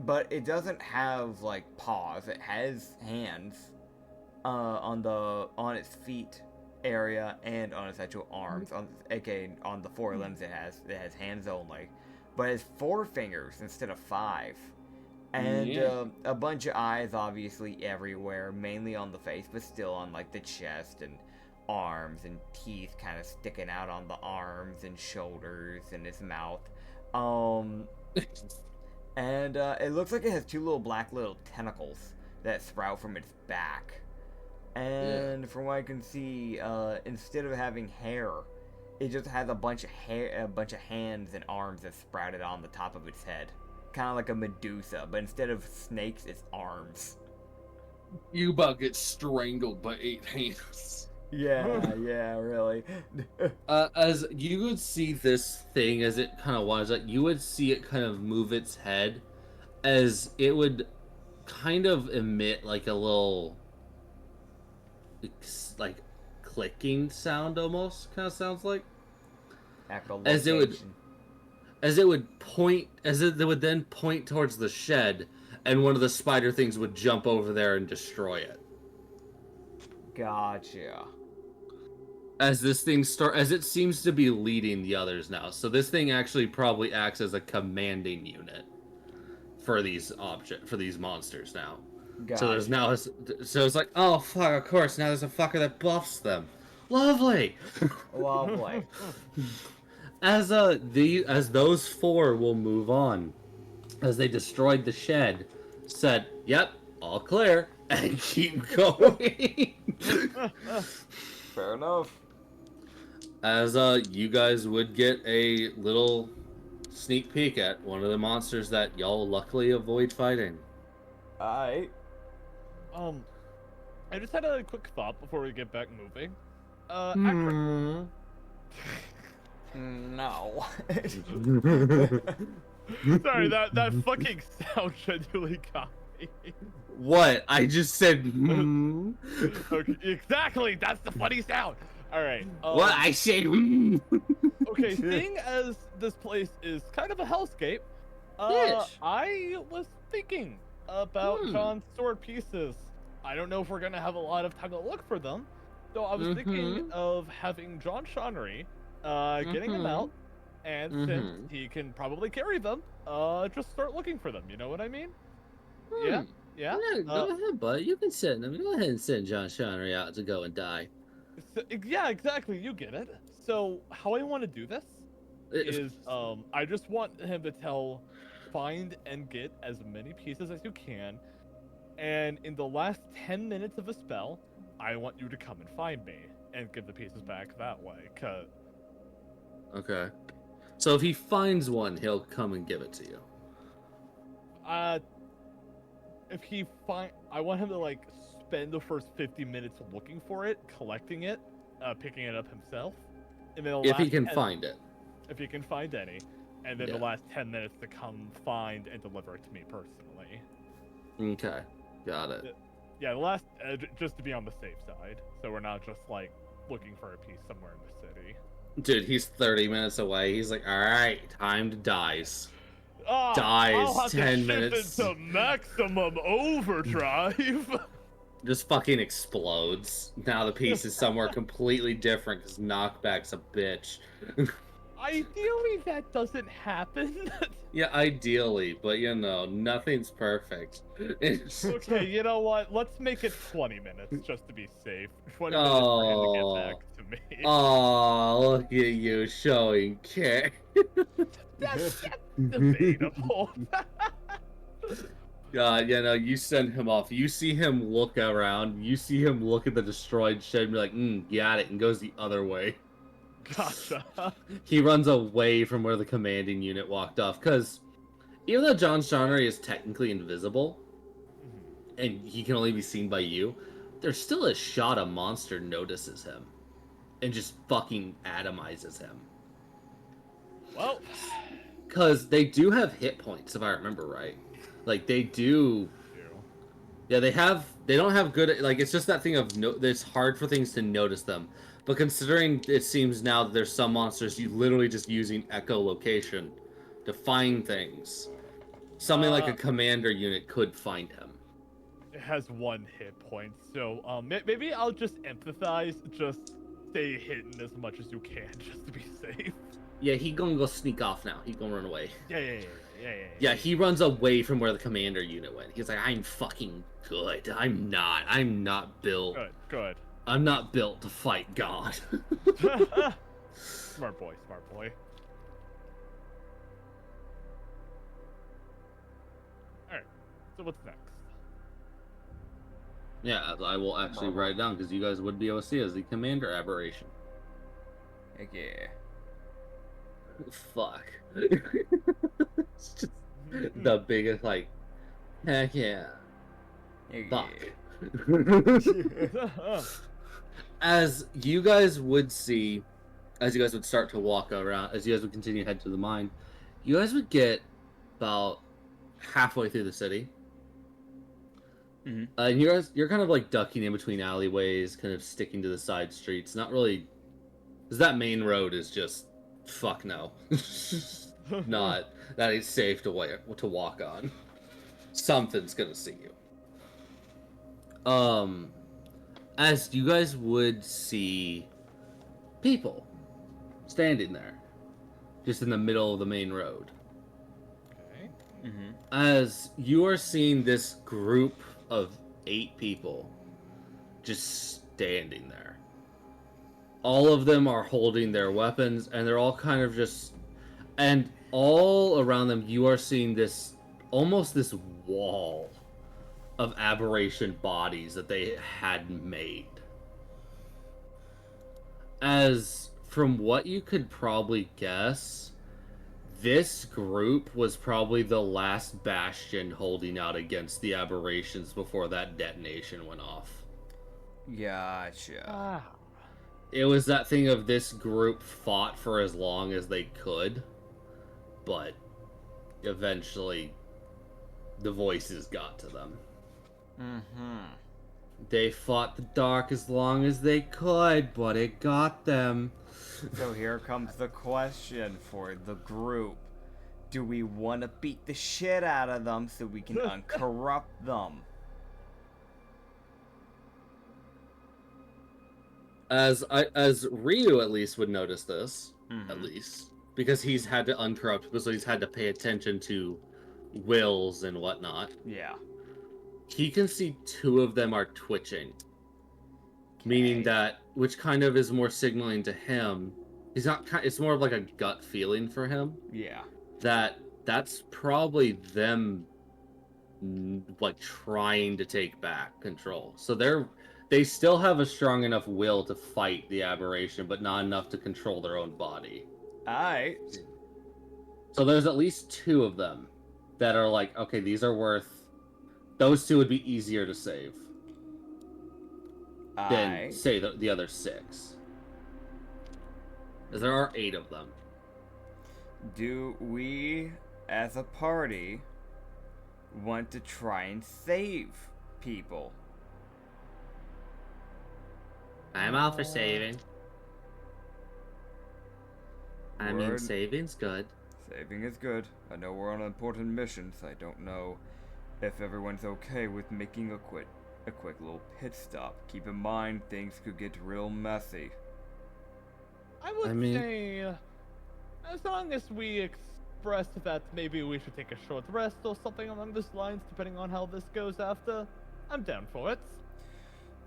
But it doesn't have like paws. It has hands on its feet area and on its actual arms. aka on the 4 limbs it has hands only, but it's 4 fingers instead of 5, and a bunch of eyes obviously everywhere, mainly on the face, but still on like the chest and arms, and teeth kind of sticking out on the arms and shoulders and its mouth. And it looks like it has 2 little tentacles that sprout from its back. And from what I can see, instead of having hair, it just has a bunch of hands and arms that sprouted on the top of its head, kind of like a Medusa. But instead of snakes, it's arms. You about get strangled by 8 hands. Yeah, really. As you would see this thing as it kind of winds up, you would see it kind of move its head as it would kind of emit like a little like clicking sound, almost kind of sounds like, as it would then point towards the shed, and one of the spider things would jump over there and destroy it. Gotcha. As this thing as it seems to be leading the others now. So this thing actually probably acts as a commanding unit for these monsters now. So there's Gotcha. now so it's like, oh fuck, of course, now there's a fucker that buffs them. Lovely. Lovely. As as those four will move on, as they destroyed the shed, said, "Yep, all clear," and keep going. Fair enough. As you guys would get a little sneak peek at one of the monsters that y'all luckily avoid fighting. Alright. I just had a quick thought before we get back moving. Acrid. No. Sorry, that fucking sound genuinely got me. What? I just said. Okay, exactly. That's the funny sound. All right. What? I said. Okay, seeing as this place is kind of a hellscape, Yes. I was thinking about John's sword pieces. I don't know if we're gonna have a lot of time to look for them, so I was thinking of having John Shonnery, getting them out, and since he can probably carry them, just start looking for them. You know what I mean? Yeah. Yeah. Go ahead, bud. You can send them. Go ahead and send John Shonnery out to go and die. So, yeah, exactly. You get it. So how I want to do this is, I just want him to find and get as many pieces as you can, and in the last 10 minutes of a spell, I want you to come and find me and give the pieces back that way. Okay. So if he finds one, he'll come and give it to you. If he I want him to like spend the first 50 minutes looking for it, collecting it, picking it up himself, and then If he can find it. If he can find any, and then the last 10 minutes to come find and deliver it to me personally. Okay, got it. Yeah, the last just to be on the safe side, so we're not just like looking for a piece somewhere in the city. Dude, he's 30 minutes away. He's like, all right, time to dies. Oh, Dies I'll have 10 to minutes. Shift into maximum overdrive. Just fucking explodes. Now the piece is somewhere completely different because Knockback's a bitch. Ideally, that doesn't happen. Yeah, ideally, but you know, nothing's perfect. Okay, you know what? Let's make it 20 minutes just to be safe. 20 minutes for him to get back to me. Oh, look at you showing care. That's debatable. You know, you send him off. You see him look around. You see him look at the destroyed shed and be like, got it, and goes the other way. Gotcha. He runs away from where the commanding unit walked off, because even though John Shonnery is technically invisible, and he can only be seen by you, there's still a shot a monster notices him, and just fucking atomizes him. Well, because they do have hit points, if I remember right. Like, they do... Yeah, they don't have good... Like, it's just that thing of... It's hard for things to notice them. But considering it seems now that there's some monsters you literally just using echolocation to find things, something like a commander unit could find him. It has 1 hit point, so maybe I'll just empathize, just stay hidden as much as you can, just to be safe. Yeah, he gonna go sneak off now. He gonna run away. Yeah, he runs away from where the commander unit went. He's like, I'm fucking good. I'm not built. Good. I'm not built to fight God. Smart boy. Alright, so what's next? Yeah, I will actually write it down, because you guys would be able to see it as the commander aberration. Heck yeah. Fuck. It's just the biggest, like, heck yeah. Heck Fuck. As you guys would see, as you guys would start to walk around, as you guys would continue to head to the mine, you guys would get about halfway through the city. And you're kind of like ducking in between alleyways, kind of sticking to the side streets. Not really, because that main road is just fuck no. Not that it's safe to walk on. Something's gonna see you. As you guys would see people standing there, just in the middle of the main road. Okay. As you are seeing this group of 8 people just standing there. All of them are holding their weapons, and they're all kind of just... And all around them, you are seeing this, almost this wall of aberration bodies that they had made. As from what you could probably guess, this group was probably the last bastion holding out against the aberrations before that detonation went off. Gotcha. It was that thing of this group fought for as long as they could, but eventually the voices got to them. They fought the dark as long as they could, but it got them. So here comes the question for the group. Do we want to beat the shit out of them so we can uncorrupt them? As Ryu at least would notice this, at least, because he's had to uncorrupt, because he's had to pay attention to wills and whatnot. Yeah. He can see 2 of them are twitching, meaning that, which kind of is more signaling to him. He's not. It's more of like a gut feeling for him. Yeah. That's probably them, like trying to take back control. So they still have a strong enough will to fight the aberration, but not enough to control their own body. Alright. So there's at least 2 of them that are like, okay, these are worth... Those 2 would be easier to save than, say, the other 6. As there are 8 of them. Do we, as a party, want to try and save people? I'm all for saving. I mean, Word. saving's good. Saving is good. I know we're on an important mission, so I don't know if everyone's okay with making a quick little pit stop. Keep in mind, things could get real messy. I would say, as long as we express that maybe we should take a short rest or something along those lines, depending on how this goes after, I'm down for it.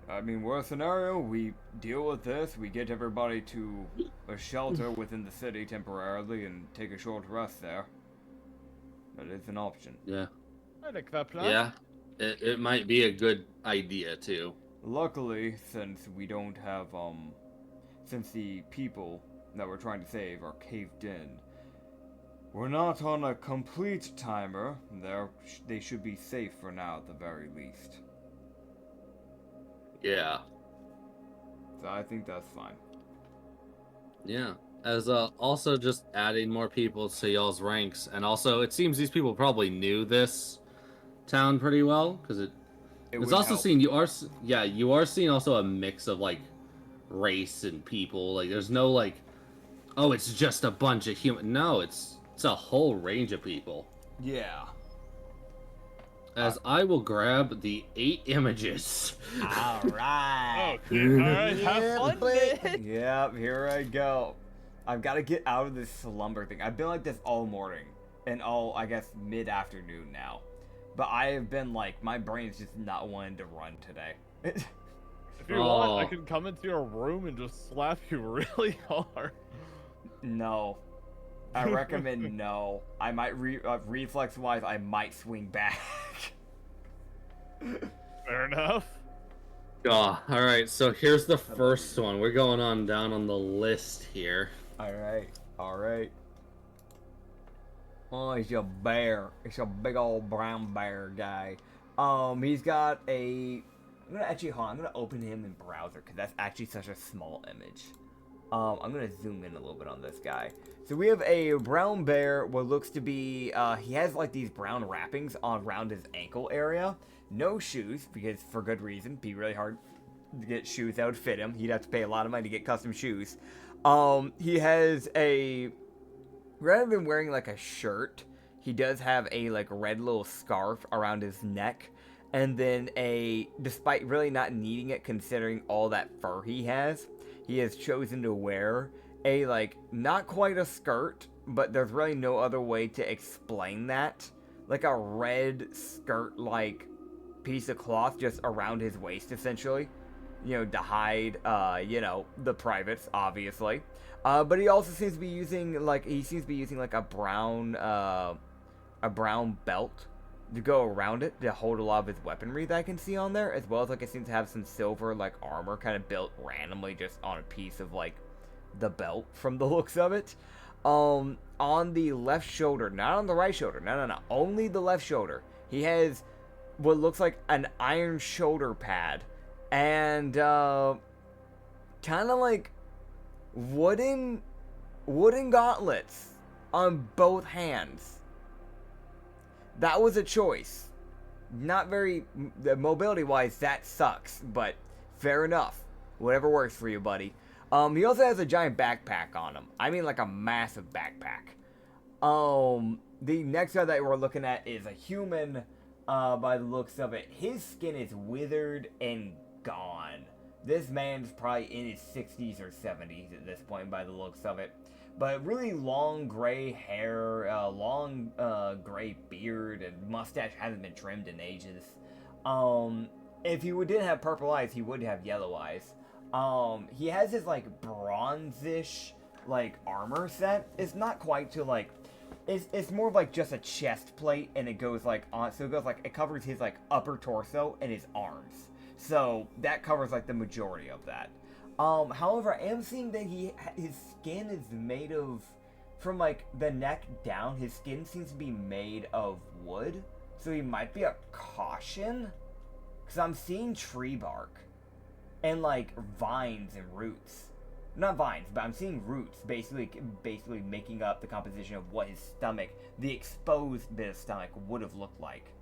I mean, worst scenario, we deal with this, we get everybody to a shelter within the city temporarily and take a short rest there. That is an option. Yeah. I like that plan. Yeah. It might be a good idea, too. Luckily, since we don't have, since the people that we're trying to save are caved in, we're not on a complete timer. They should be safe for now, at the very least. Yeah. So I think that's fine. Yeah. As also just adding more people to y'all's ranks, and also it seems these people probably knew this town pretty well, because it's also help. seen you are seeing also a mix of like race and people. Like there's no like, oh, it's just a bunch of human. No, it's a whole range of people. Yeah. As I will grab the 8 images. Alright. Okay, alright, have fun, man. Yep, here I go. I've got to get out of this slumber thing. I've been like this all morning. And all, I guess, mid-afternoon now. But I have been like, my brain's just not wanting to run today. If you want, I can come into your room and just slap you really hard. No. I recommend no. I might, reflex-wise, I might swing back. Fair enough. Oh, alright, so here's the first one. We're going on down on the list here. Alright, alright. Oh, it's a bear. It's a big old brown bear guy. He's got a... I'm gonna open him in browser, because that's actually such a small image. I'm gonna zoom in a little bit on this guy. So we have a brown bear, what looks to be, he has like these brown wrappings around his ankle area. No shoes, because for good reason, be really hard to get shoes that would fit him. He'd have to pay a lot of money to get custom shoes. He has a, rather than wearing like a shirt, he does have a like red little scarf around his neck. And then despite really not needing it considering all that fur he has chosen to wear a, like, not quite a skirt, but there's really no other way to explain that. Like a red skirt-like piece of cloth just around his waist, essentially. You know, to hide, you know, the privates, obviously. But he also seems to be using, like, a brown belt to go around it to hold a lot of his weaponry that I can see on there, as well as, like, it seems to have some silver, like, armor kind of built randomly just on a piece of, like, the belt from the looks of it. On the left shoulder, not on the right shoulder, no, only the left shoulder, he has what looks like an iron shoulder pad and kind of like wooden gauntlets on both hands. That was a choice. Not very mobility wise, that sucks, but fair enough. Whatever works for you, buddy. He also has a giant backpack on him. I mean, like a massive backpack. The next guy that we're looking at is a human, by the looks of it. His skin is withered and gone. This man's probably in his 60s or 70s at this point, by the looks of it. But really long gray hair, long gray beard, and mustache hasn't been trimmed in ages. If he didn't have purple eyes, he would have yellow eyes. He has his, like, bronzish, like, armor set. It's not quite to, like, it's more of, like, just a chest plate, and it goes, like, on, so it goes, like, it covers his, like, upper torso and his arms. So, that covers, like, the majority of that. However, I am seeing that his skin is made of, from, like, the neck down, his skin seems to be made of wood. So he might be a caution, because I'm seeing tree bark. And, like, vines and roots. Not vines, but I'm seeing roots basically making up the composition of what his stomach, the exposed bit of stomach, would have looked like.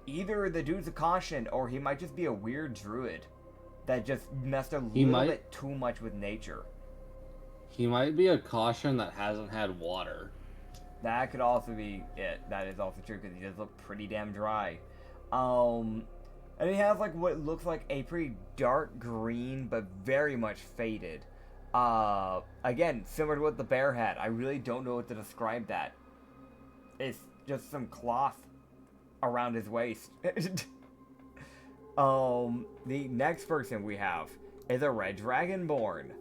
Either the dude's a caution, or he might just be a weird druid that just messed a little bit too much with nature. He might be a caution that hasn't had water. That could also be it. That is also true, because he does look pretty damn dry. And he has, like, what looks like a pretty dark green, but very much faded. Again, similar to what the bear had. I really don't know what to describe that. It's just some cloth around his waist. The next person we have is a red dragonborn.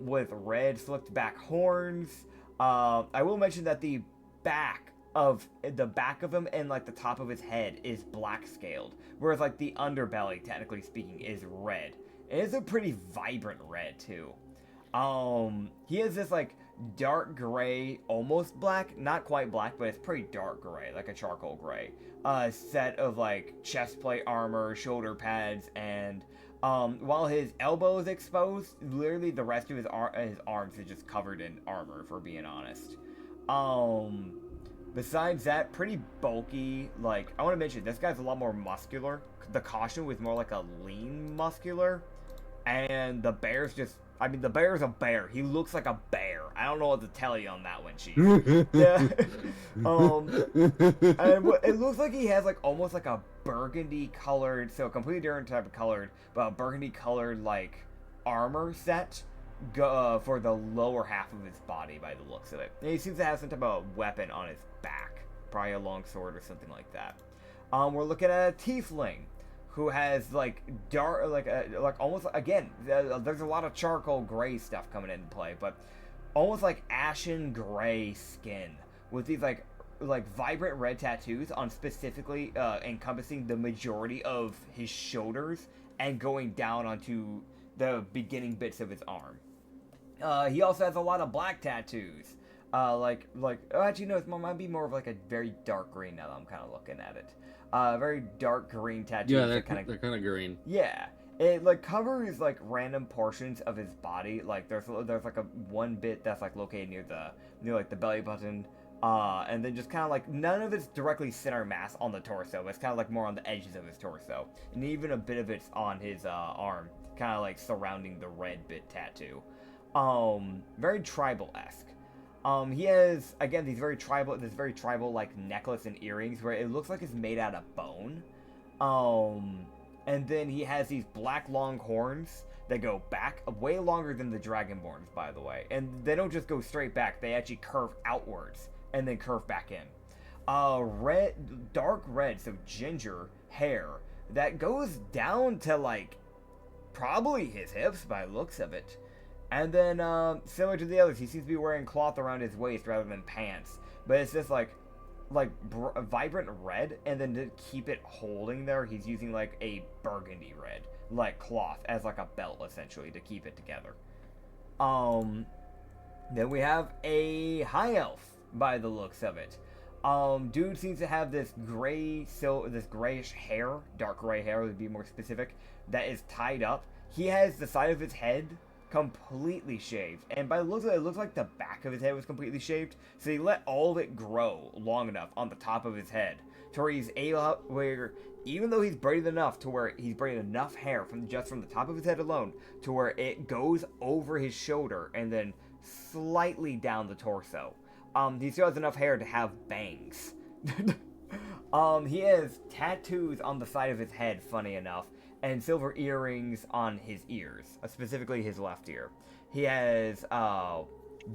With red flipped back horns. I will mention that the back of him and, like, the top of his head is black scaled, whereas, like, the underbelly, technically speaking, is red. It is a pretty vibrant red too. He has this, like, dark gray, almost black, not quite black, but it's pretty dark gray, like a charcoal gray, set of, like, chest plate armor, shoulder pads, and while his elbow is exposed, literally the rest of his arms is just covered in armor, if we're being honest. Besides that, pretty bulky. Like, I want to mention, this guy's a lot more muscular. The caution was more like a lean muscular. And the bear's just, I mean, the bear's a bear. He looks like a bear. I don't know what to tell you on that one, Chief. Yeah. And it looks like he has, like, almost like a burgundy colored, so a completely different type of colored, but a burgundy colored, like, armor set. For the lower half of his body, by the looks of it. And he seems to have some type of weapon on his back, probably a long sword or something like that. We're looking at a tiefling who has, like, dark, like almost, again, there's a lot of charcoal gray stuff coming into play, but almost like ashen gray skin with these like vibrant red tattoos on specifically encompassing the majority of his shoulders and going down onto the beginning bits of his arm. He also has a lot of black tattoos. Actually, no, it might be more of like a very dark green now that I'm kind of looking at it. Very dark green tattoos. Yeah, they're kind of green. Yeah. It, like, covers, like, random portions of his body. Like, there's like, a one bit that's, like, located near the belly button. And then just kind of, like, none of it's directly center mass on the torso. It's kind of, like, more on the edges of his torso. And even a bit of it's on his, arm. Kind of, like, surrounding the red bit tattoo. Very tribal-esque. He has, again, this very tribal, like, necklace and earrings where it looks like it's made out of bone. And then he has these black long horns that go back, way longer than the Dragonborns, by the way. And they don't just go straight back, they actually curve outwards and then curve back in. dark red, so ginger hair that goes down to like probably his hips by the looks of it. And then similar to the others, he seems to be wearing cloth around his waist rather than pants, but it's just like vibrant red, and then to keep it holding there, he's using like a burgundy red, like cloth, as like a belt essentially to keep it together. Then we have a high elf by the looks of it. Dude seems to have this this grayish hair, dark gray hair to be more specific, that is tied up. He has the side of his head completely shaved, and by the looks of it, it looks like the back of his head was completely shaved, so he let all of it grow long enough on the top of his head to where he's able, where even though he's braided enough to where he's braided enough hair from the top of his head alone to where it goes over his shoulder and then slightly down the torso. He still has enough hair to have bangs. He has tattoos on the side of his head, funny enough, and silver earrings on his ears, specifically his left ear. He has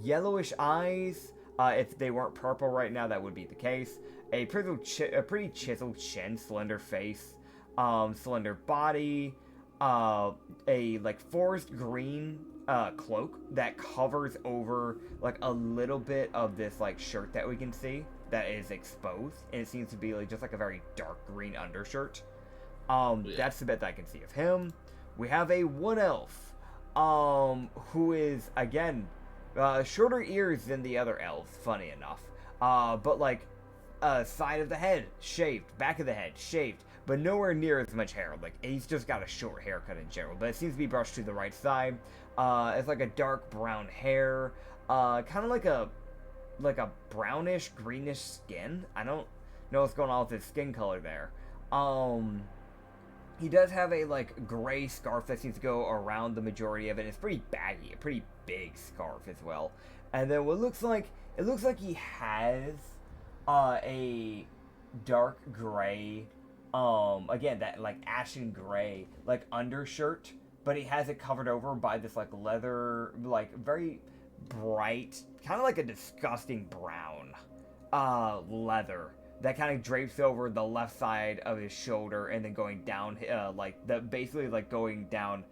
yellowish eyes. If they weren't purple right now, that would be the case. A pretty chiseled chin, slender face, slender body, a like forest green cloak that covers over like a little bit of this like shirt that we can see that is exposed, and it seems to be like just like a very dark green undershirt. That's the bit that I can see of him. We have a wood elf, who is again shorter ears than the other elves, funny enough, but like side of the head shaved, back of the head shaved, but nowhere near as much hair. Like, he's just got a short haircut in general, but it seems to be brushed to the right side. It's like a dark brown hair, kind of like a brownish greenish skin. I don't know what's going on with his skin color there. He does have a like gray scarf that seems to go around the majority of it. It's pretty baggy, a pretty big scarf as well. And then it looks like he has a dark gray, again, that like ashen gray like undershirt, but he has it covered over by this like leather, like very bright, kind of like a disgusting brown leather that kind of drapes over the left side of his shoulder and then going down, basically like going down,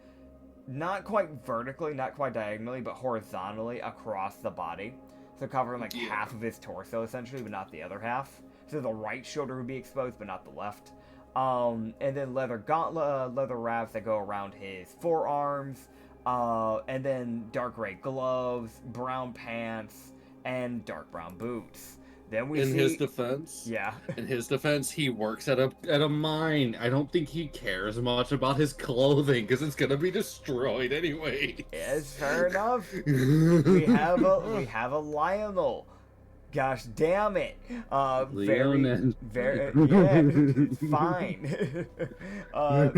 not quite vertically, not quite diagonally, but horizontally across the body. So covering like half of his torso essentially, but not the other half. So the right shoulder would be exposed, but not the left. And then leather wraps that go around his forearms. And then dark gray gloves, brown pants, and dark brown boots. Then we see... his defense, he works at a mine. I don't think he cares much about his clothing because it's gonna be destroyed anyway. Yes, fair enough. we have a Lionel. Gosh damn it! Very, fine. A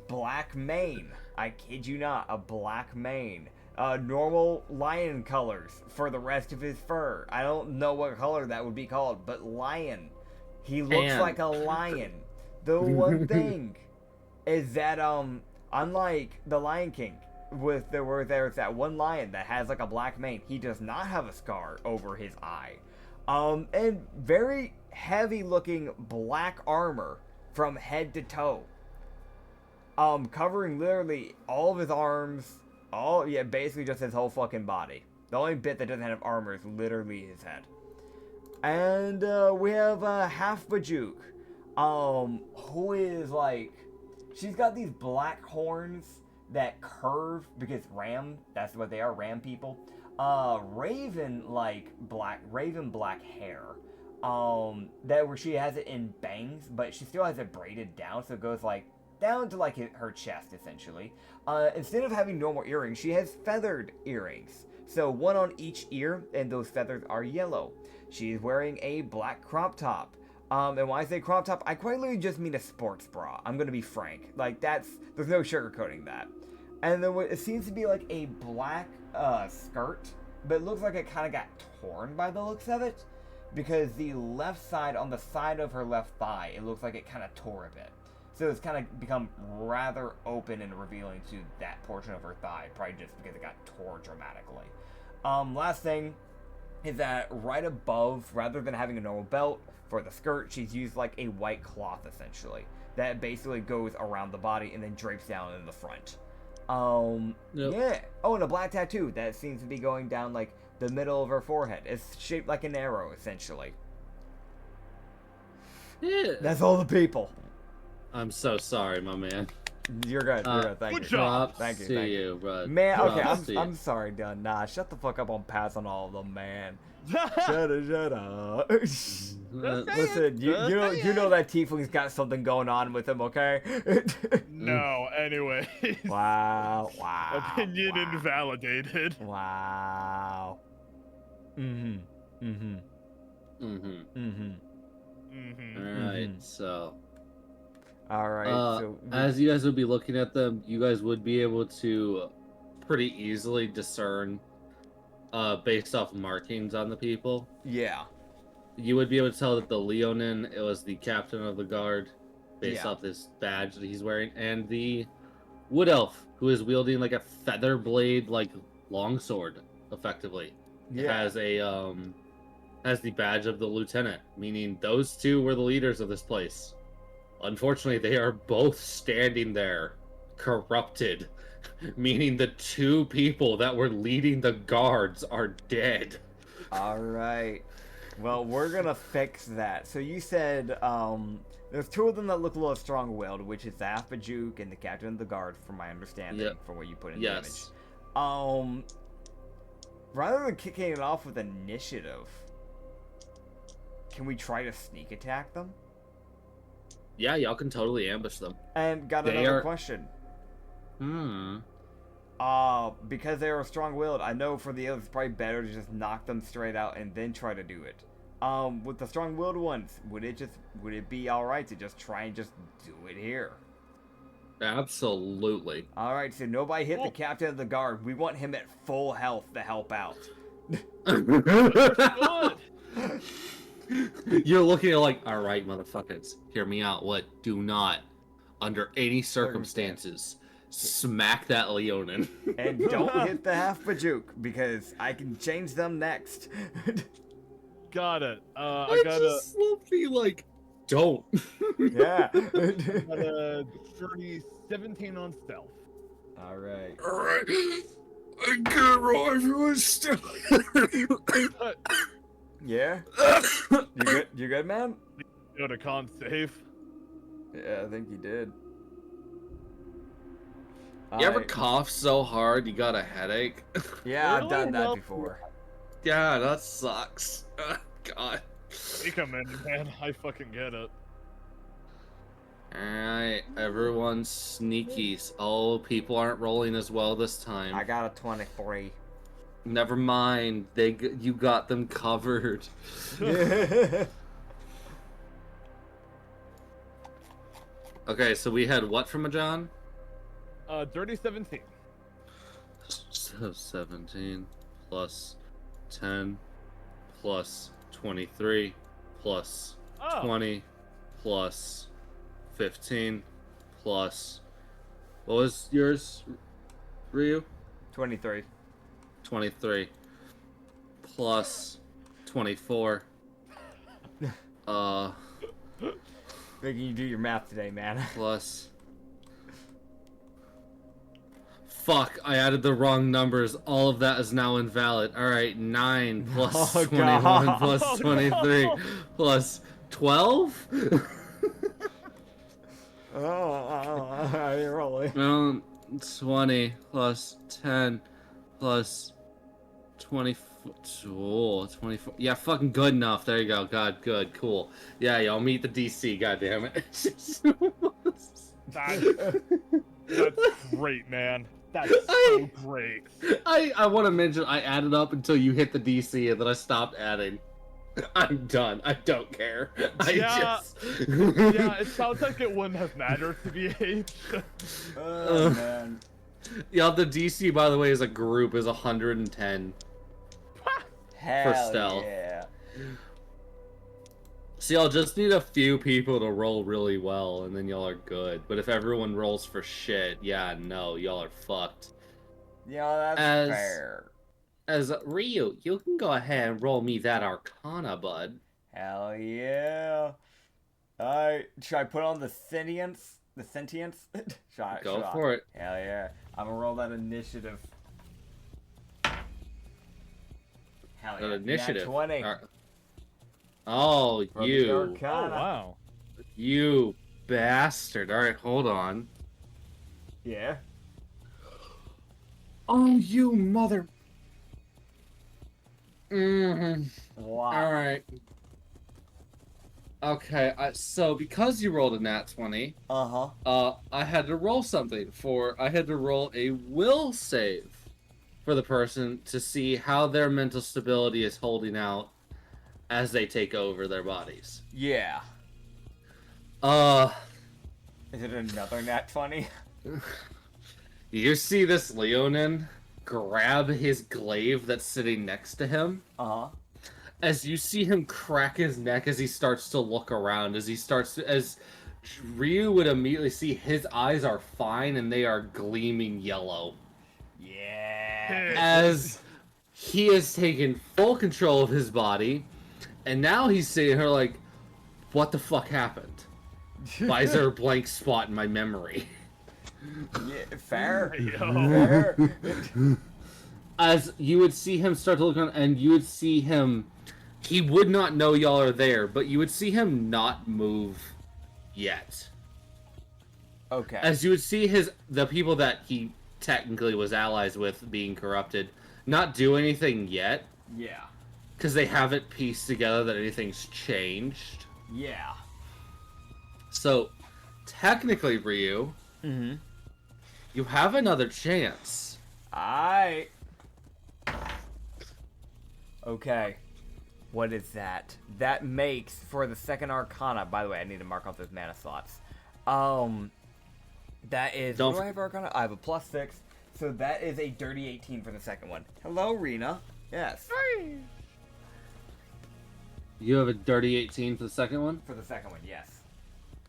black mane. I kid you not, a black mane. Normal lion colors for the rest of his fur. I don't know what color that would be called, but lion. He looks like a lion. The one thing is that unlike the Lion King, where there's that one lion that has like a black mane, he does not have a scar over his eye. And very heavy looking black armor from head to toe. Covering literally all of his arms, basically just his whole fucking body. The only bit that doesn't have armor is literally his head. And we have Half Bajuk, who is like, she's got these black horns that curve because that's what they are, ram people. Raven black hair. Where she has it in bangs, but she still has it braided down, so it goes like down to like her chest essentially. Instead of having normal earrings, she has feathered earrings. So one on each ear, and those feathers are yellow. She's wearing a black crop top. And when I say crop top, I quite literally just mean a sports bra. I'm gonna be frank. Like, there's no sugarcoating that. And then it seems to be like a black skirt, but it looks like it kind of got torn by the looks of it, because the left side, on the side of her left thigh, it looks like it kind of tore a bit. So it's kind of become rather open and revealing to that portion of her thigh, probably just because it got torn dramatically. Last thing, is that right above, rather than having a normal belt for the skirt, she's used like a white cloth essentially that basically goes around the body and then drapes down in the front. Yep. Yeah. Oh, and a black tattoo that seems to be going down like the middle of her forehead. It's shaped like an arrow essentially. Yeah. That's all the people. I'm so sorry, my man. You're good. You're good. Thank good you. job. Thank you. To Thank you. you, bro. Man, okay, Props to you. I'm sorry, Dunn. Nah, shut the fuck up on pass on all of them, man. Shut up. Listen, you know that tiefling's got something going on with him, okay? No, anyway. Wow. Opinion wow. invalidated. Wow. Mm-hmm. Alright, so Alright, so as you guys would be looking at them, you guys would be able to pretty easily discern based off markings on the people. yeah. You would be able to tell that the Leonin, it was the captain of the guard, based Yeah. off this badge that he's wearing, and the wood elf, who is wielding like a feather blade, like longsword, effectively. It Yeah. has the badge of the lieutenant, meaning those two were the leaders of this place. Unfortunately, they are both standing there, corrupted, meaning the two people that were leading the guards are dead. Alright. Well, we're gonna fix that. So you said, there's two of them that look a little strong-willed, which is the half-bajuk and the captain of the guard, from my understanding, Yep. from what you put in Yes. the image. Rather than kicking it off with initiative, can we try to sneak attack them? Yeah, y'all can totally ambush them. And got They another are- question. Hmm. Because they are strong-willed, I know for the others it's probably better to just knock them straight out and then try to do it. With the strong-willed ones, would it be alright to just try and just do it here? Absolutely. Alright, so nobody hit the captain of the guard. We want him at full health to help out. Good. You're looking at like, all right, motherfuckers, hear me out. What? Do not, under any circumstances, smack that Leonin. And don't hit the half-bajuk, because I can change them next. Got it. I I got just love the like, don't. Yeah. a dirty 17 on stealth. Alright. All right, I gotta roll everyone's stuff. Yeah? You good, man? Go to con save. Yeah, I think you did. You ever cough so hard you got a headache? Yeah, I've Really? done that Well- before. Yeah, that sucks. God. You come in, man. I fucking get it. Alright, everyone's sneaky. Oh, people aren't rolling as well this time. I got a 23. Never mind. You got them covered. Okay, so we had what from a John? Dirty 17. So 17 plus 10 plus 23 plus Oh. 20 plus 15 plus... What was yours, Ryu? 23. 23 plus 24. Making you do your math today, man. Plus... Fuck, I added the wrong numbers. All of that is now invalid. Alright, 9 plus Oh, 21 God. plus Oh, 23 no. plus 12? You're rolling. 20 plus 10 plus 24. Oh, 24. Yeah, fucking good enough. There you go. God, good, cool. Yeah, y'all meet the DC, goddammit. That's great, man. That's so great. I want to mention I added up until you hit the DC and then I stopped adding. I'm done. I don't care. Yeah. Yeah, it sounds like it wouldn't have mattered to BH. Oh, man. Yeah, the DC, by the way, as a group is 110. Hell stealth. yeah. So y'all just need a few people to roll really well, and then y'all are good. But if everyone rolls for shit, yeah, no, y'all are fucked. Yeah, that's As- fair. As Ryu, you can go ahead and roll me that Arcana, bud. Hell yeah. Alright, should I put on the sentience? The sentience? Go for it. Hell yeah. I'm gonna roll that initiative. Hell yeah. Initiative. Nat 20. Oh, For the you. Arcana. Oh, wow. You bastard. Alright, hold on. Yeah. Oh, you mother... Wow. Alright. Okay, so because you rolled a nat 20, I had to roll something I had to roll a will save for the person to see how their mental stability is holding out as they take over their bodies. Yeah. Is it another nat 20? You see this Leonin grab his glaive that's sitting next to him? As you see him crack his neck as he starts to look around, as Ryu would immediately see his eyes are fine and they are gleaming yellow. Yeah. As he has taken full control of his body, and now he's sitting here like, what the fuck happened? Why is there a blank spot in my memory? Yeah, fair. Yo. Fair. As you would see him start to look around, and you would see him, he would not know y'all are there, but you would see him not move yet. Okay. As you would see the people that he technically was allies with being corrupted not do anything yet. Yeah. Because they haven't pieced together that anything's changed. Yeah. So, technically, Ryu, you have another chance. Aight. Okay. What is that? That makes, for the second Arcana, by the way, I need to mark off those mana slots. That is, what do I have Arcana? I have a +6, so that is a dirty 18 for the second one. Hello, Rena. Yes. You have a dirty 18 for the second one? For the second one, yes.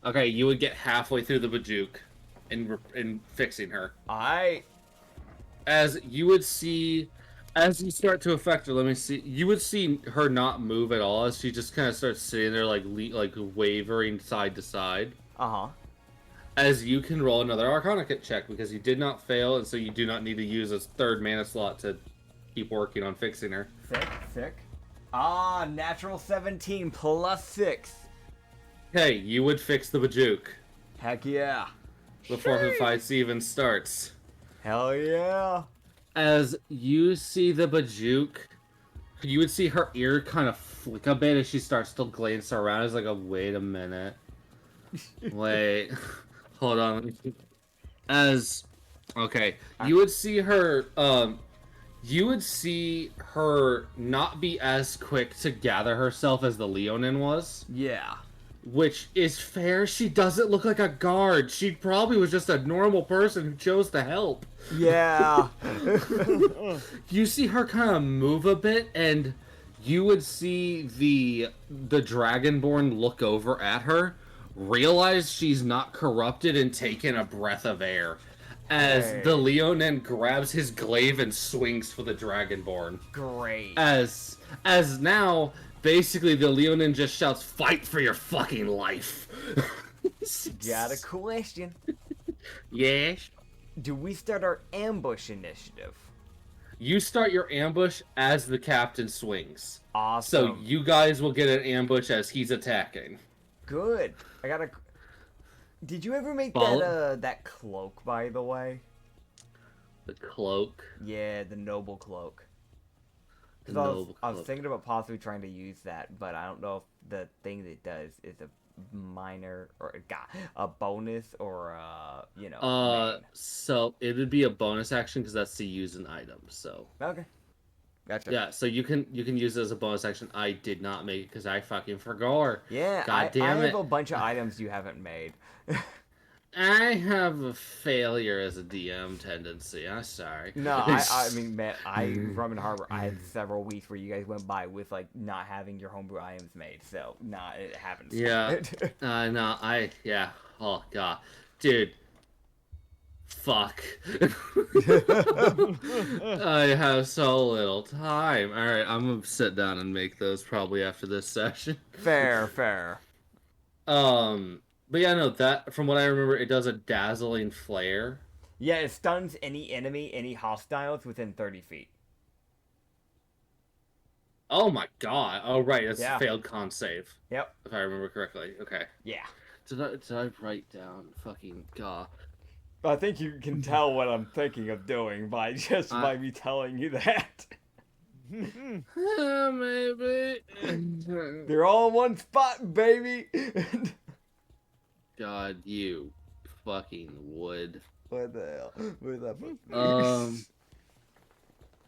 Okay, you would get halfway through the Bajuk in fixing her. As you would see, as you start to affect her, let me see, you would see her not move at all as she just kind of starts sitting there like wavering side to side. As you can roll another Arcana check because you did not fail, and so you do not need to use a third mana slot to keep working on fixing her. Sick. Natural 17 +6. Hey, you would fix the Bajuk Heck yeah. before the fight even starts. Hell yeah. As you see the Bajuk, you would see her ear kind of flick a bit as she starts to glance around. It's like, wait a minute. Wait. Hold on. Okay. You would see her, not be as quick to gather herself as the Leonin was. Yeah. Which is fair. She doesn't look like a guard. She probably was just a normal person who chose to help. Yeah. You see her kind of move a bit, and you would see the Dragonborn look over at her, realize she's not corrupted, and take in a breath of air. As the Leonin grabs his glaive and swings for the Dragonborn. Great. As now, basically, the Leonin just shouts, "Fight for your fucking life!" Got a question. Yes? Do we start our ambush initiative? You start your ambush as the captain swings. Awesome. So you guys will get an ambush as he's attacking. Good. I got a... Did you ever make that cloak, by the way? The cloak? Yeah, the noble cloak. Because I was thinking about possibly trying to use that, but I don't know if the thing that it does is a minor or a bonus or main. So it would be a bonus action because that's to use an item. So okay, gotcha. Yeah, so you can use it as a bonus action. I did not make it because I fucking forgot. Yeah, God damn I it. have a bunch of items you haven't made. I have a failure as a DM tendency. I'm sorry. No, I mean, man, Rum and Harbor, I had several weeks where you guys went by with, like, not having your homebrew items made, so, nah, it happens. Yeah. Oh, God. Dude. Fuck. I have so little time. Alright, I'm gonna sit down and make those probably after this session. Fair. But yeah, no, that, from what I remember, it does a dazzling flare. Yeah, it stuns any enemy, any hostiles within 30 feet. Oh my god. Oh, right, it's Yeah. a failed con save. Yep. If I remember correctly. Okay. Yeah. Did I write down fucking god? I think you can tell what I'm thinking of doing by me telling you that. Maybe. They're all in one spot, baby. God, you fucking would. What the hell? Where's that supposed to be?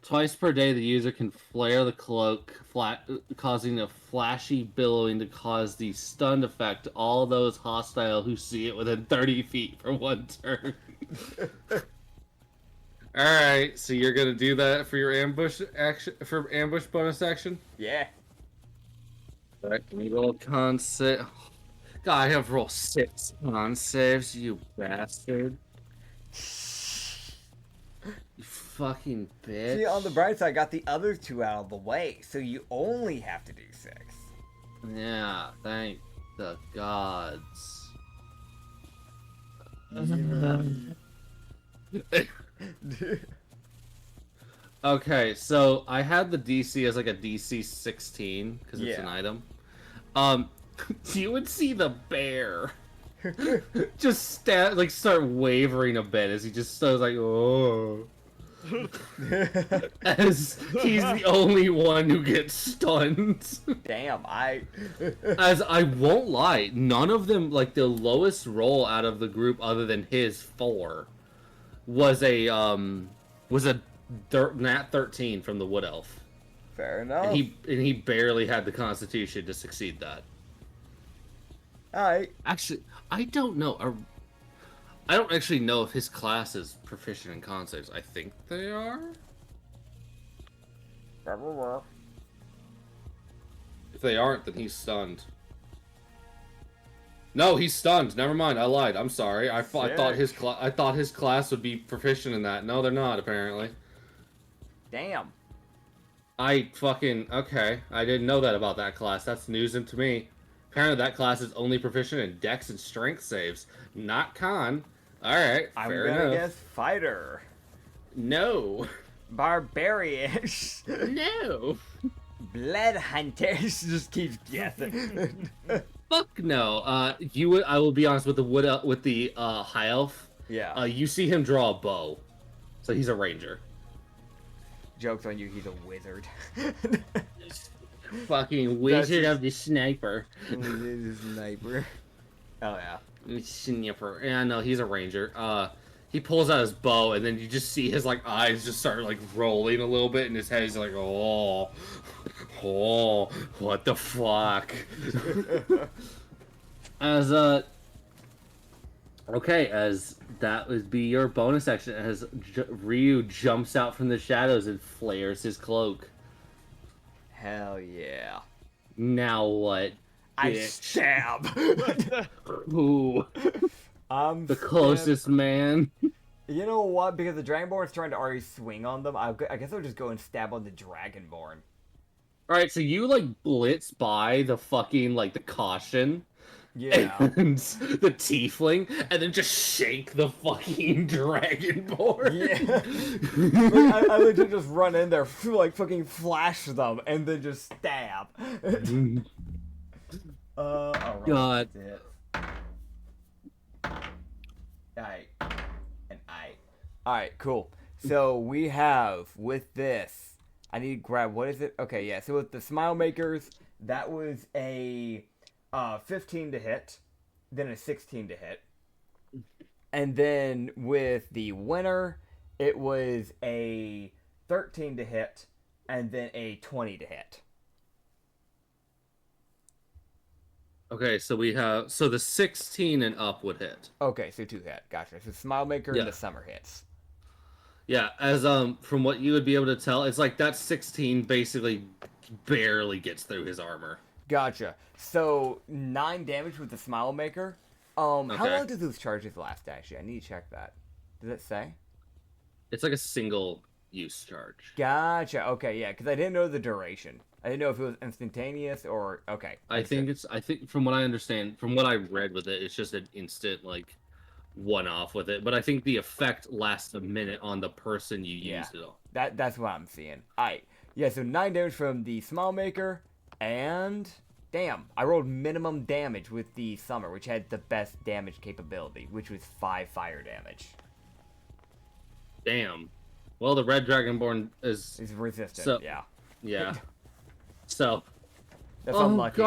Twice per day, the user can flare the cloak, causing a flashy billowing to cause the stun effect to all those hostile who see it within 30 feet for one turn. Alright, so you're gonna do that for your ambush action, for ambush bonus action? Yeah. Alright, can we roll con save? God, I have to roll 6 con saves, you bastard. You fucking bitch. See, on the bright side, I got the other 2 out of the way, so you only have to do 6. Yeah, thank the gods. Okay, so I had the DC as like a DC 16 because it's an item. You would see the bear just start wavering a bit as he just starts like, oh. As he's the only one who gets stunned. Damn, As I won't lie, none of them, like the lowest roll out of the group other than his 4 was a nat 13 from the wood elf. Fair enough. And he barely had the constitution to succeed that. Alright. Actually, I don't know. I don't actually know if his class is proficient in con saves. I think they are. If they aren't, then he's stunned. No, he's stunned. Never mind. I lied. I'm sorry. I thought his class would be proficient in that. No, they're not. Apparently. Damn. Okay. I didn't know that about that class. That's news to me. Apparently, that class is only proficient in Dex and Strength saves, not Con. All right, fair enough. I'm gonna guess fighter. No. Barbarian. No. Blood hunters. Just keeps guessing. Fuck no. I will be honest with the high elf. Yeah. You see him draw a bow, so he's a ranger. Joke's on you. He's a wizard. Fucking wizard of the sniper. Sniper. Oh yeah. Sniper. Yeah, no, he's a ranger. He pulls out his bow, and then you just see his eyes just start rolling a little bit in his head. He's like, oh, what the fuck? As that would be your bonus action, as Ryu jumps out from the shadows and flares his cloak. Hell yeah. Now what? I bitch? stab. Who? I'm the closest man. You know what? Because the Dragonborn's trying to already swing on them, I guess I'll just go and stab on the Dragonborn. Alright, so you blitz by the fucking the caution. Yeah. And the tiefling, and then just shake the fucking Dragonborn. Yeah. I legit just run in there, fucking flash them, and then just stab. Alright. God. Alright, cool. So we have, with this, I need to grab, what is it? Okay, yeah, so with the Smile Makers, that was a 15 to hit, then a 16 to hit. And then with the Winner, it was a 13 to hit, and then a 20 to hit. Okay, so we have the 16 and up would hit. Okay, so 2 hit. Gotcha. So Smile Maker and the Summer hits. Yeah, as from what you would be able to tell, it's that 16 basically barely gets through his armor. Gotcha. So 9 damage with the Smile Maker. How long do those charges last? Actually, I need to check that. Does it say? It's like a single use charge. Gotcha. Okay, yeah, because I didn't know the duration. I didn't know if it was instantaneous or okay. I think from what I understand, from what I read with it, it's just an instant like one off with it. But I think the effect lasts a minute on the person you use it on. That's what I'm seeing. Alright. Yeah, so 9 damage from the smile maker, and damn, I rolled minimum damage with the summer, which had the best damage capability, which was 5 fire damage. Damn. Well, the red dragonborn is resistant. so, yeah. Yeah. So. That's unlucky.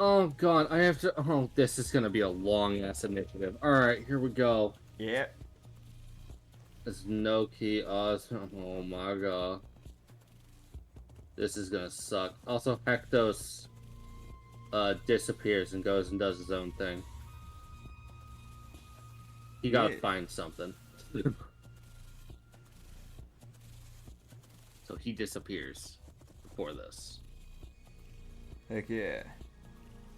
Oh god, I have to. Oh, this is gonna be a long ass initiative. All right, here we go. Yeah. It's Noki. Oh my god. This is gonna suck. Also, Hectos disappears and goes and does his own thing. He gotta find something. So he disappears before this. Heck yeah.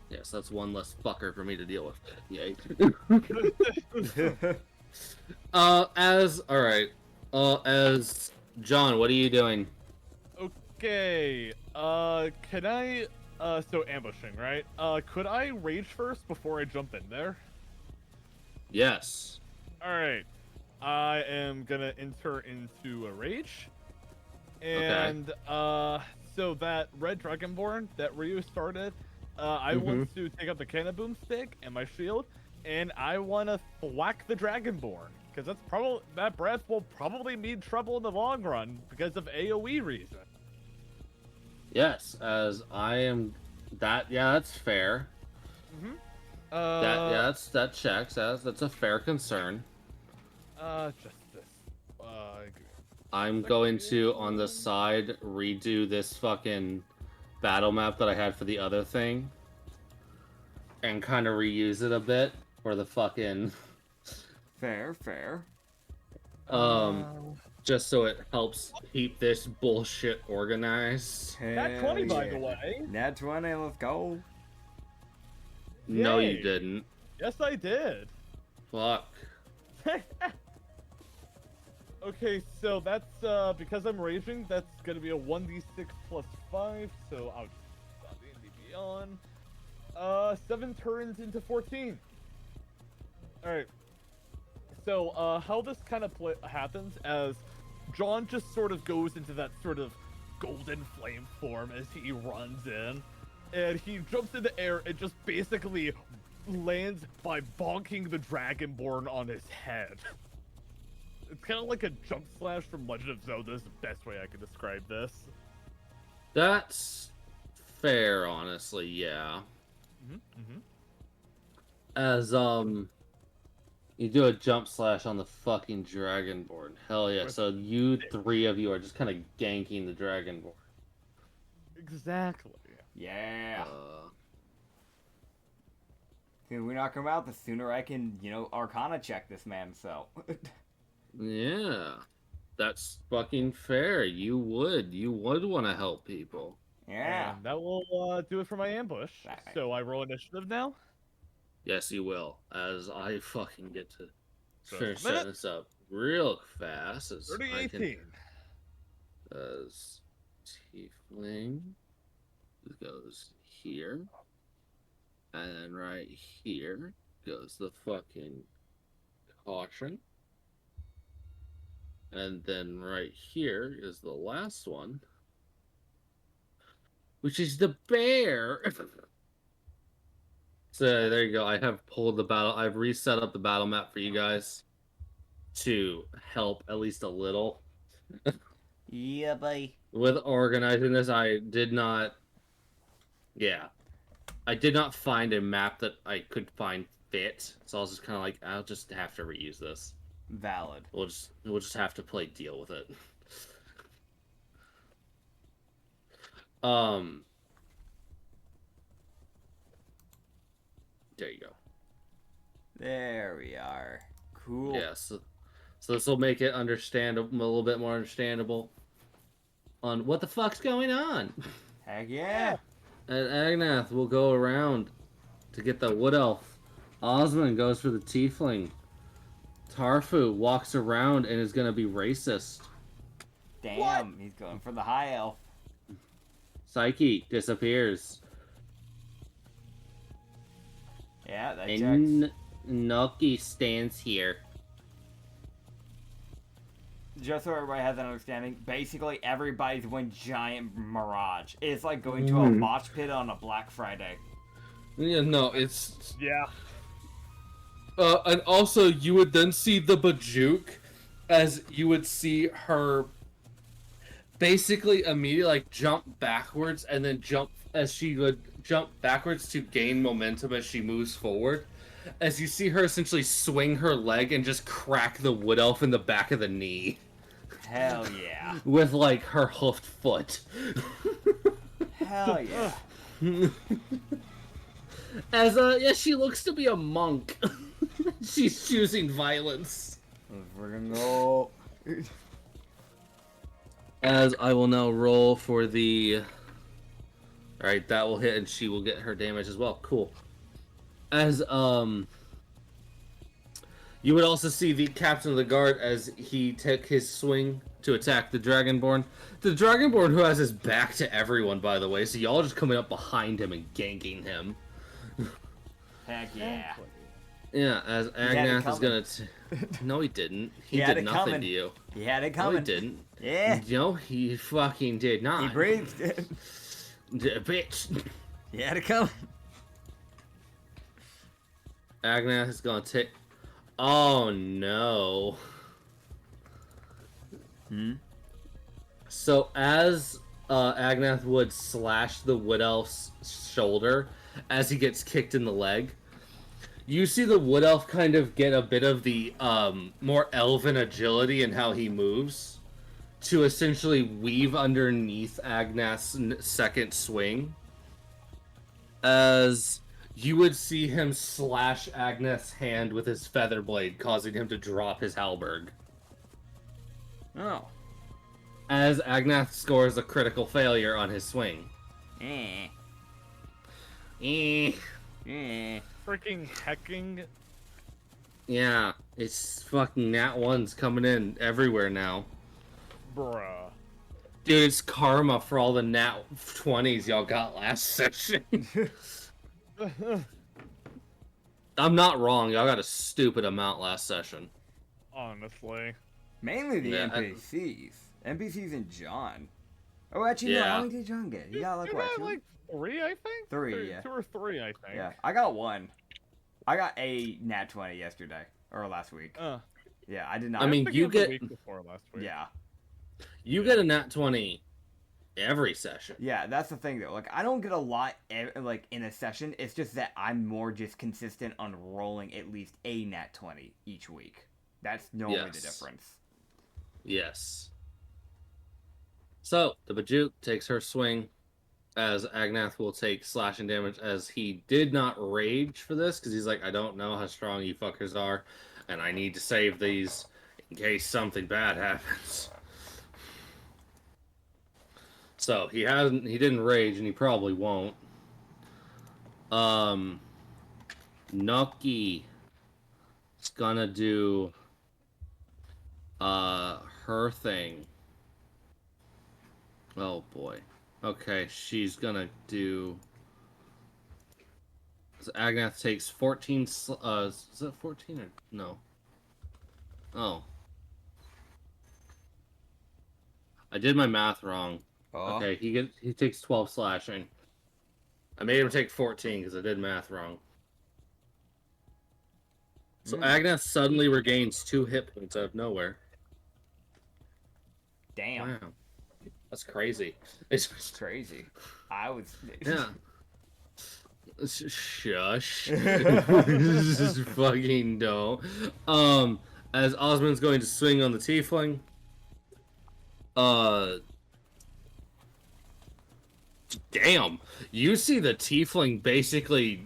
Yes, that's one less fucker for me to deal with. Yay. As John, what are you doing? Okay. Can I? So ambushing, right? Could I rage first before I jump in there? Yes. All right. I am gonna enter into a rage, and so that red dragonborn that Ryu started, I want to take out the cannon boomstick and my shield, and I want to whack the dragonborn because that breath will probably mean trouble in the long run because of AOE reason. Yes, as I am. That's fair. That checks. That's a fair concern. Just this. I'm going to, on the side, redo this fucking battle map that I had for the other thing. And kind of reuse it a bit for the fucking... Fair. Just so it helps keep this bullshit organized. Nat 20, by the way. Nat 20, let's go. No, Yay. you didn't. Yes, I did. Fuck. Okay, so that's, because I'm raging, that's gonna be a 1d6 plus 5, so I'll just D&D on. 7 turns into 14. Alright. So, how this kind of happens, as John just sort of goes into that sort of golden flame form as he runs in, and he jumps in the air and just basically lands by bonking the Dragonborn on his head. It's kind of like a jump slash from Legend of Zelda is the best way I could describe this. That's fair, honestly, yeah. As, you do a jump slash on the fucking Dragonborn. Hell yeah, so you 3 of you are just kind of ganking the Dragonborn. Exactly. Yeah. The sooner we knock him out, the sooner I can, Arcana check this man, so. Yeah. That's fucking fair. You would want to help people. Yeah. And that will do it for my ambush. Right. So I roll initiative now? Yes, you will. As I fucking get to Just set this up real fast. As 30-18. As Tiefling goes here. And then right here goes the fucking caution. And then right here is the last one, which is the bear. So there you go. I have pulled the battle. I've reset up the battle map for you guys to help at least a little. Yeah, buddy. With organizing this, I did not find a map that I could find fit. So I was just kind of like, I'll just have to reuse this. Valid. We'll just have to deal with it. There you go. There we are. Cool. Yeah, so this will make it understandable, a little bit more understandable on what the fuck's going on. Heck yeah. And Agnath will go around to get the wood elf. Osmond goes for the tiefling. Tarfu walks around and is gonna be racist. Damn, he's going for the high elf. Psyche disappears. Yeah, that checks. And Noki stands here. Just so everybody has an understanding, basically everybody's one giant mirage. It's like going to a mosh pit on a Black Friday. Yeah, no, it's... Yeah. And also, you would then see the Bajuk, as you would see her basically immediately, like, jump backwards, and then she would jump backwards to gain momentum as she moves forward. As you see her essentially swing her leg and just crack the wood elf in the back of the knee. Hell yeah. With, like, her hoofed foot. Hell yeah. As, yeah, she looks to be a monk. She's choosing violence. We're gonna go. As I will now roll for the... Alright, that will hit and she will get her damage as well. Cool. As, you would also see the captain of the guard as he took his swing to attack the Dragonborn. The Dragonborn who has his back to everyone, by the way, so y'all just coming up behind him and ganking him. Heck yeah. Yeah, as Agnath is gonna... No, he didn't. He did nothing to you. He had it No, coming. he didn't. Yeah. No, he fucking did not. He breathed. Bitch. He had it coming. Agnath is gonna take... Oh, no. So, as Agnath would slash the Wood Elf's shoulder, as he gets kicked in the leg, you see the Wood Elf kind of get a bit of the more elven agility in how he moves to essentially weave underneath Agnath's second swing. As you would see him slash Agnath's hand with his feather blade, causing him to drop his halberd. Oh. As Agnath scores a critical failure on his swing. Eh. Eh. Eh. Freaking hecking. Yeah, it's fucking Nat 1's coming in everywhere now. Bruh. Dude, it's karma for all the Nat 20s y'all got last session. I'm not wrong, y'all got a stupid amount last session. Honestly. Mainly the Yeah, NPCs. NPCs and John. Oh, actually, no. Yeah. How many did John get? He got like You what? got Two? like 3, I think? Three, yeah. 2 or 3, I think. Yeah, I got one. I got a Nat 20 yesterday or last week. Yeah, I did not. I mean, think you it was the get- week before last week. Yeah, You get a Nat 20 every session. yeah. That's the thing though. Like, I don't get a lot like in a session. It's just that I'm more just consistent on rolling at least a Nat 20 each week. That's normally the Yes. difference. Yes. So, the Bajuk takes her swing, as Agnath will take slashing damage, as he did not rage for this, because he's like, I don't know how strong you fuckers are, and I need to save these in case something bad happens. So, he didn't rage, and he probably won't. Noki is gonna do her thing. Oh boy. Okay, she's gonna do... So Agnath takes 14... is that 14 or... No. Oh. I did my math wrong. Oh. Okay, he takes 12 slashing. I made him take 14 because I did math wrong. So Agnath suddenly regains 2 hit points out of nowhere. Damn. Wow. That's crazy. It's Crazy. I was. Yeah. Shush. Just fucking don't. As Osmond's going to swing on the tiefling. Damn. You see the tiefling basically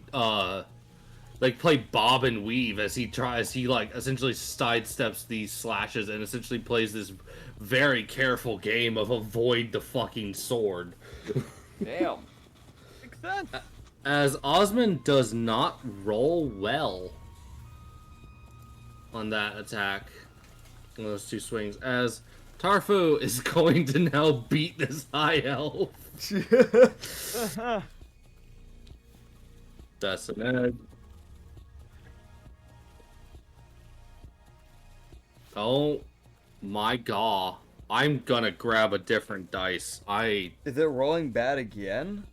like play bob and weave as he like essentially sidesteps these slashes and essentially plays this very careful game of avoid the fucking sword. Damn. Makes sense. As Osmond does not roll well. on that attack. On those 2 swings. As Tarfu is going to now beat this high elf. That's an edge. Oh my god. I'm gonna grab a different dice. Is it rolling bad again?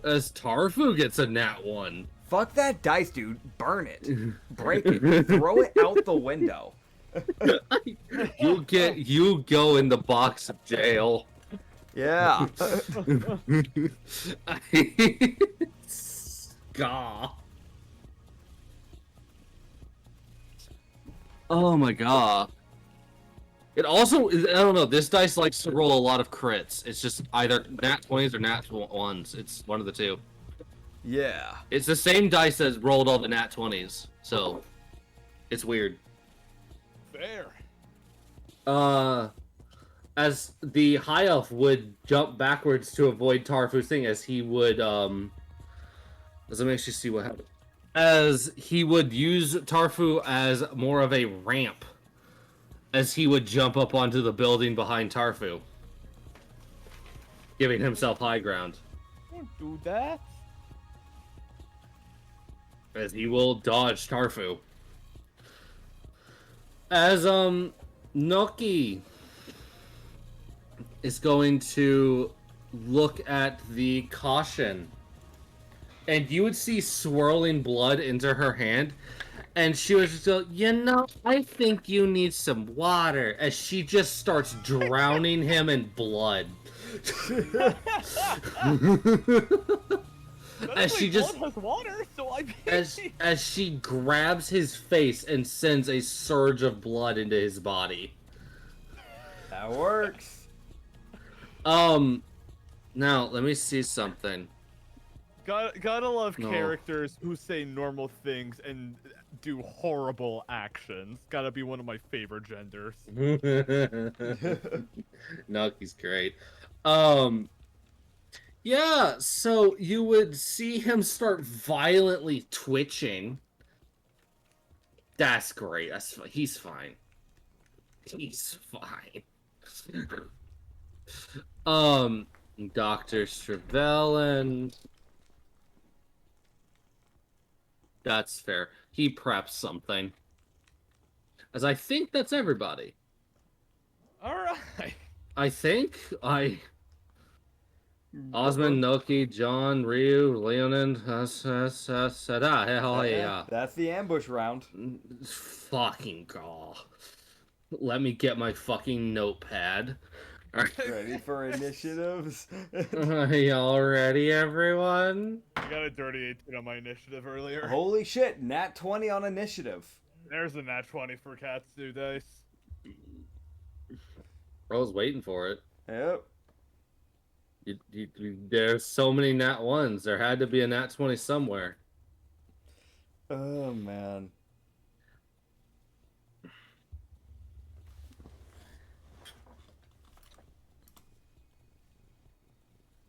As Tarfu gets a nat 1. Fuck that dice, dude. Burn it. Break it. Throw it out the window. You go in the box of jail. Yeah. Gah. Oh my god. It also, I don't know, this dice likes to roll a lot of crits. It's just either nat 20s or nat 1s. It's one of the two. Yeah. It's the same dice that rolled all the nat 20s, so it's weird. Fair. As the high elf would jump backwards to avoid Tarfu's thing, as he would, let me actually see what happened. As he would use Tarfu as more of a ramp, as he would jump up onto the building behind Tarfu, giving himself high ground. Don't do that. As he will dodge Tarfu. As, Noki is going to look at the caution. And you would see swirling blood into her hand. And she was just go, I think you need some water. As she just starts drowning him in blood. As she just has water, so I as she grabs his face and sends a surge of blood into his body. That works. Now let me see something. Gotta love characters who say normal things and do horrible actions. Gotta be one of my favorite genders. Noki's great. Yeah, so you would see him start violently twitching. That's great. He's fine. He's fine. Dr. Strevelin. That's fair. He preps something. As I think that's everybody. Alright. I think Osmond, Noki, John, Ryu, Leonin, hell yeah. That's the ambush round. Fucking god. Let me get my fucking notepad. Ready for initiatives? Are y'all ready, everyone? I got a dirty 18 on my initiative earlier. Holy shit, nat 20 on initiative. There's a nat 20 for Katsu dice. I was waiting for it. Yep. There's so many nat 1s. There had to be a nat 20 somewhere. Oh, man.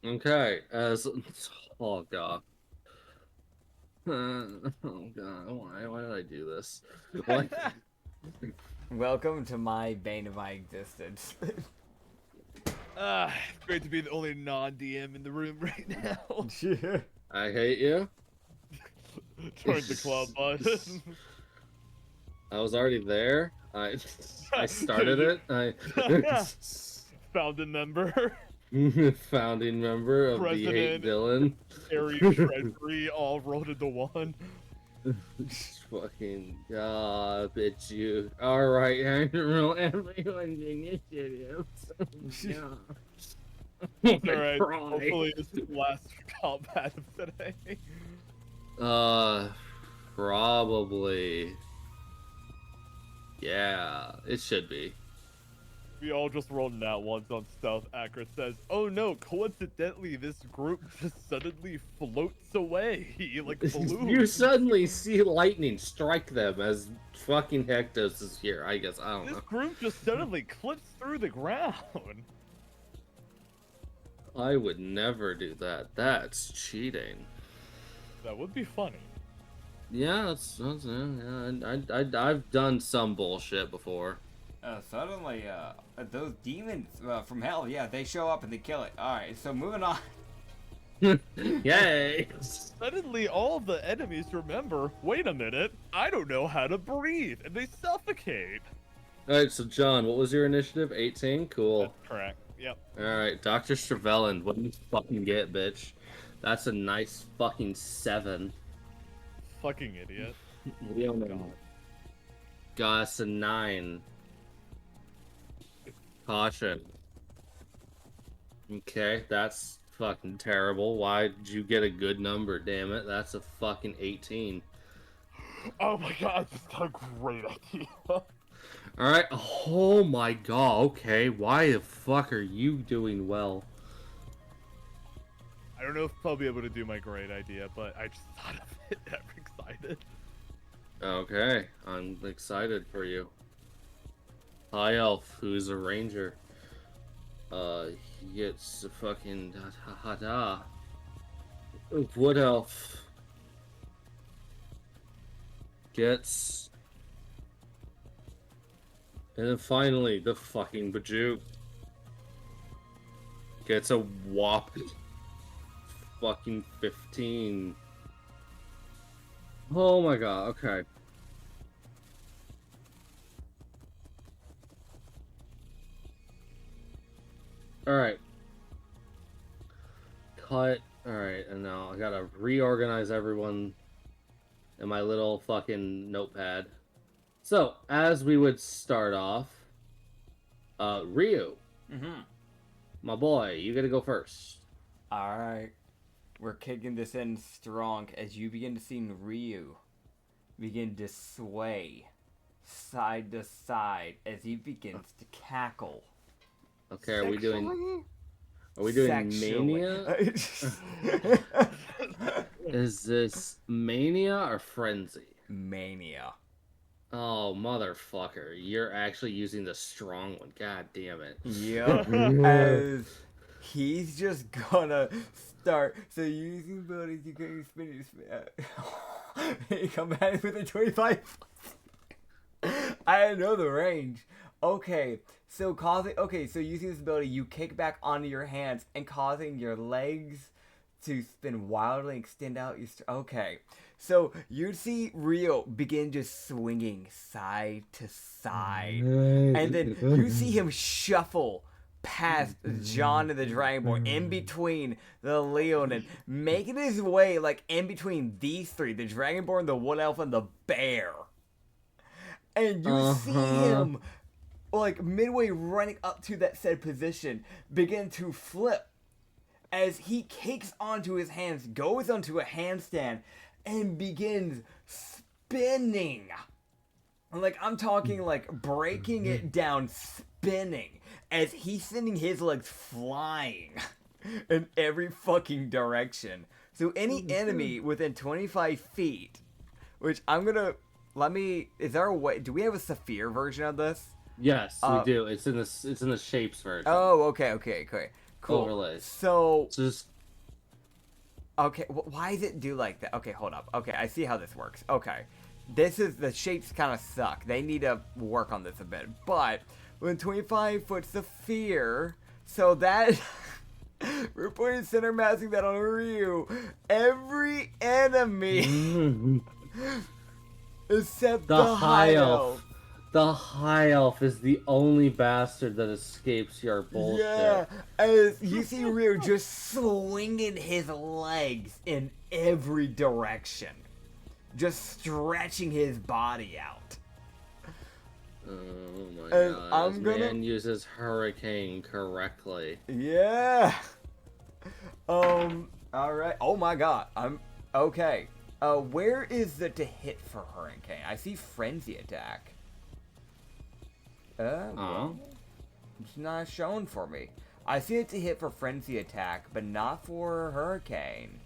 Okay, oh god. Oh god, why did I do this? Why? Welcome to my bane of my existence. It's great to be the only non-DM in the room right now. I hate you. Join the club, bud. I was already there. I started it. Founding member. Founding member of President, the Hate Villain. Area Treasury all rolled into one. Fucking god, bitch you. Alright, I roll everyone's initiatives. Alright, hopefully this is the last combat of today. Probably. Yeah, it should be. We all just rolled nat ones on stealth. Acrid says, "Oh no, coincidentally, this group just suddenly floats away like balloons." You suddenly see lightning strike them as fucking Hectos is here. I guess I don't know. This group just suddenly clips through the ground. I would never do that. That's cheating. That would be funny. Yeah, I've done some bullshit before. Suddenly, those demons from hell, yeah, they show up and they kill it. Alright, so moving on. Yay! Suddenly, all of the enemies remember, wait a minute, I don't know how to breathe, and they suffocate. Alright, so John, what was your initiative? 18? Cool. That's correct. Yep. Alright, Dr. Stravelland, what do you fucking get, bitch? That's a nice fucking 7. Fucking idiot. Gus, a 9. Caution. Okay, that's fucking terrible. Why did you get a good number, damn it? That's a fucking 18. Oh my god, this is a great idea. Alright, oh my god, okay. Why the fuck are you doing well? I don't know if I'll be able to do my great idea, but I just thought of it. I'm excited. Okay, I'm excited for you. High Elf, who's a ranger. He gets a fucking da. Wood Elf gets, and then finally the fucking Bajuk gets a whopping fucking 15. Oh my god, okay. Alright. Cut. Alright, and now I gotta reorganize everyone in my little fucking notepad. So, as we would start off, Ryu. Mm-hmm. My boy, you gotta go first. Alright. We're kicking this in strong as you begin to see Ryu begin to sway side to side as he begins to cackle. Okay, are we doing mania? Is this mania or frenzy? Mania. Oh, motherfucker. You're actually using the strong one. God damn it. Yep. As he's just gonna start. So using abilities, you can spin it. Come at it with a 25. I know the range. Okay, so using this ability, you kick back onto your hands and causing your legs to spin wildly and extend out. Okay, so you see Rio begin just swinging side to side, and then you see him shuffle past John and the Dragonborn, in between the Leonin, making his way like in between these three, the Dragonborn, the Wood Elf, and the Bear. And you see him, like, midway running up to that said position, begin to flip as he kicks onto his hands, goes onto a handstand, and begins spinning. Like, I'm talking, like, breaking it down, spinning, as he's sending his legs flying in every fucking direction. So any enemy within 25 feet, which I'm gonna... is there a way? Do we have a Saphir version of this? Yes, we do. It's in the shapes version. Oh, okay, cool. Overlays. So just okay, why does it do like that? Okay, hold up. Okay, I see how this works. Okay, the shapes kind of suck. They need to work on this a bit. But when 25 foot Saphir, so that we're putting center massing that on Ryu. Every enemy. Except the High Elf. The High Elf is the only bastard that escapes your bullshit. Yeah, as you see Ryu just swinging his legs in every direction. Just stretching his body out. Oh my god, this man uses Hurricane correctly. Yeah. Alright. Oh my god. Okay. Where is the to hit for Hurricane? I see Frenzy Attack. Well, it's not shown for me. I see it to hit for Frenzy Attack, but not for Hurricane.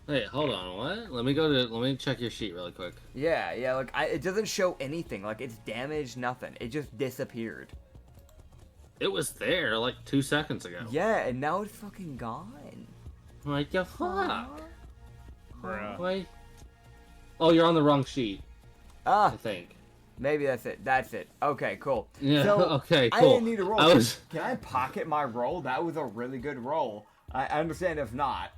Wait, hold on, what? Let me check your sheet really quick. Yeah, like, it doesn't show anything. Like, it's damaged, nothing. It just disappeared. It was there, like, 2 seconds ago. Yeah, and now it's fucking gone. Like, the fuck? Bruh. Wait. Oh, you're on the wrong sheet, I Ah, think. maybe that's it. That's it. Okay, cool. Yeah, So, okay, I cool. didn't need to roll. I was... Can I pocket my roll? That was a really good roll. I understand if not,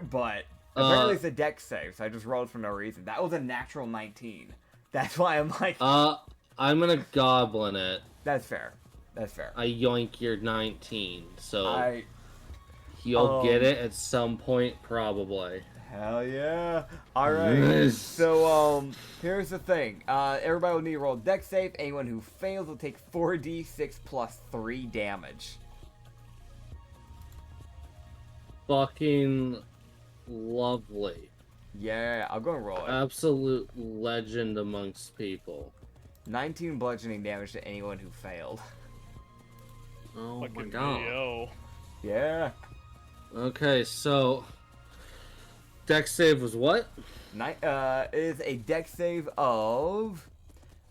but apparently it's a dex save, so I just rolled for no reason. That was a natural 19. That's why I'm like... I'm gonna goblin it. That's fair. That's fair. I yoink your 19, so you'll um, get it at some point, probably. Hell yeah. Alright. Nice. So, here's the thing. Everybody will need to roll dex save. Anyone who fails will take 4d6 plus 3 damage. Fucking lovely. Yeah, I'll go and roll it. Absolute legend amongst people. 19 bludgeoning damage to anyone who failed. Oh my Fucking god. yo. Yeah. Okay, so dex save was what? Is a dex save of...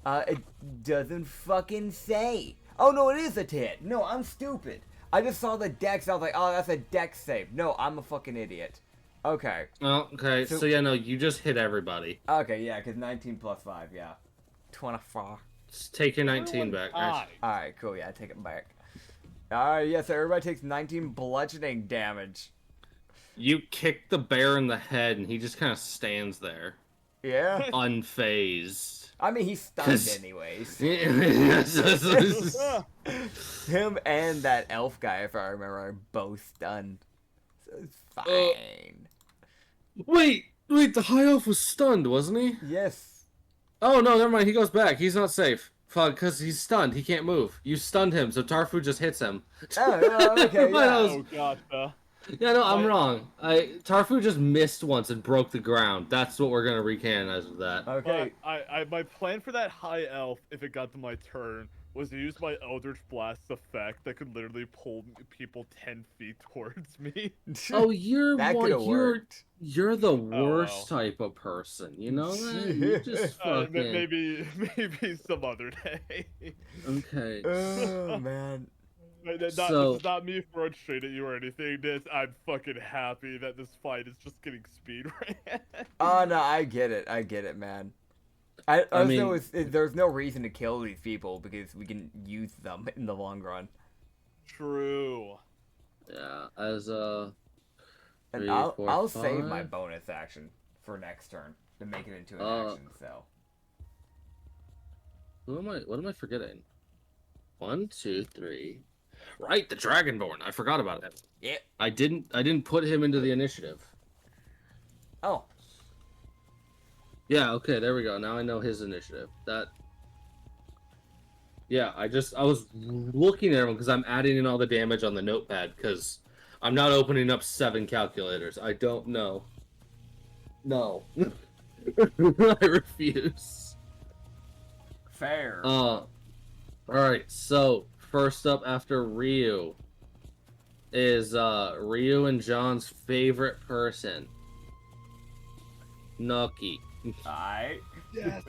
it doesn't fucking say. Oh, no, it is a 10. No, I'm stupid. I just saw the dex. I was like, oh, that's a dex save. No, I'm a fucking idiot. Okay. Oh, okay, so yeah, no, you just hit everybody. Okay, yeah, because 19 plus 5, yeah. 24. Just take your 19 back. Ah, Alright, cool, yeah, I take it back. Alright, yeah, so everybody takes 19 bludgeoning damage. You kick the bear in the head, and he just kind of stands there, Yeah? unfazed. I mean, he's stunned anyways. Yes. Him and that elf guy, if I remember, are both stunned. So it's fine. Wait, the high elf was stunned, wasn't he? Yes. Oh, no, never mind, he goes back. He's not safe. Fuck, because he's stunned. He can't move. You stunned him, so Tarfu just hits him. Oh, okay, yeah. oh god. Yeah, no, I'm wrong. Tarfu just missed once and broke the ground. That's what we're gonna recanon as of that. Okay. But my plan for that high elf, if it got to my turn, was to use my Eldritch Blast effect that could literally pull people 10 feet towards me. Oh, you're That one. could've worked. You're the worst type of person. You know that? You just fucking. Maybe some other day. Okay. Oh, man. This So- is not me throwing shade at you or anything. I'm fucking happy that this fight is just getting speed ran. Oh, no, I get it, man. I mean- there's no reason to kill these people because we can use them in the long run. True. Yeah. As And three, I'll four, save my five. bonus action for next turn to make it into an action. So What am I forgetting? 1, 2, 3. Right, the Dragonborn. I forgot about it. yeah. I didn't put him into the initiative. Oh, Yeah, okay, there we go. Now I know his initiative. Yeah, I was looking at him because I'm adding in all the damage on the notepad because I'm not opening up 7 calculators. I don't know. No. I refuse. fair. Alright, so first up after Ryu is Ryu and John's favorite person. Noki. Alright. Yes.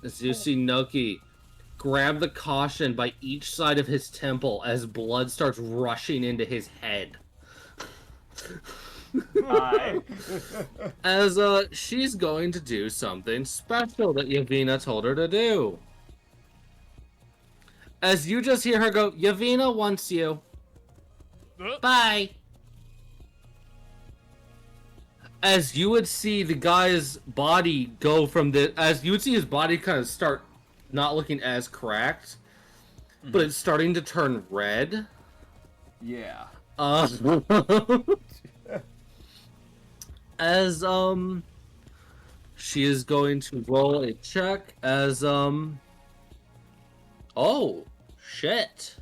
As you see Noki grab the caution by each side of his temple as blood starts rushing into his head. Alright. As she's going to do something special that Yavina told her to do. As you just hear her go, Yavina wants you. Bye. As you would see the guy's body go from as you would see his body kind of start not looking as cracked, but it's starting to turn red. Yeah. As she is going to roll a check as oh shit.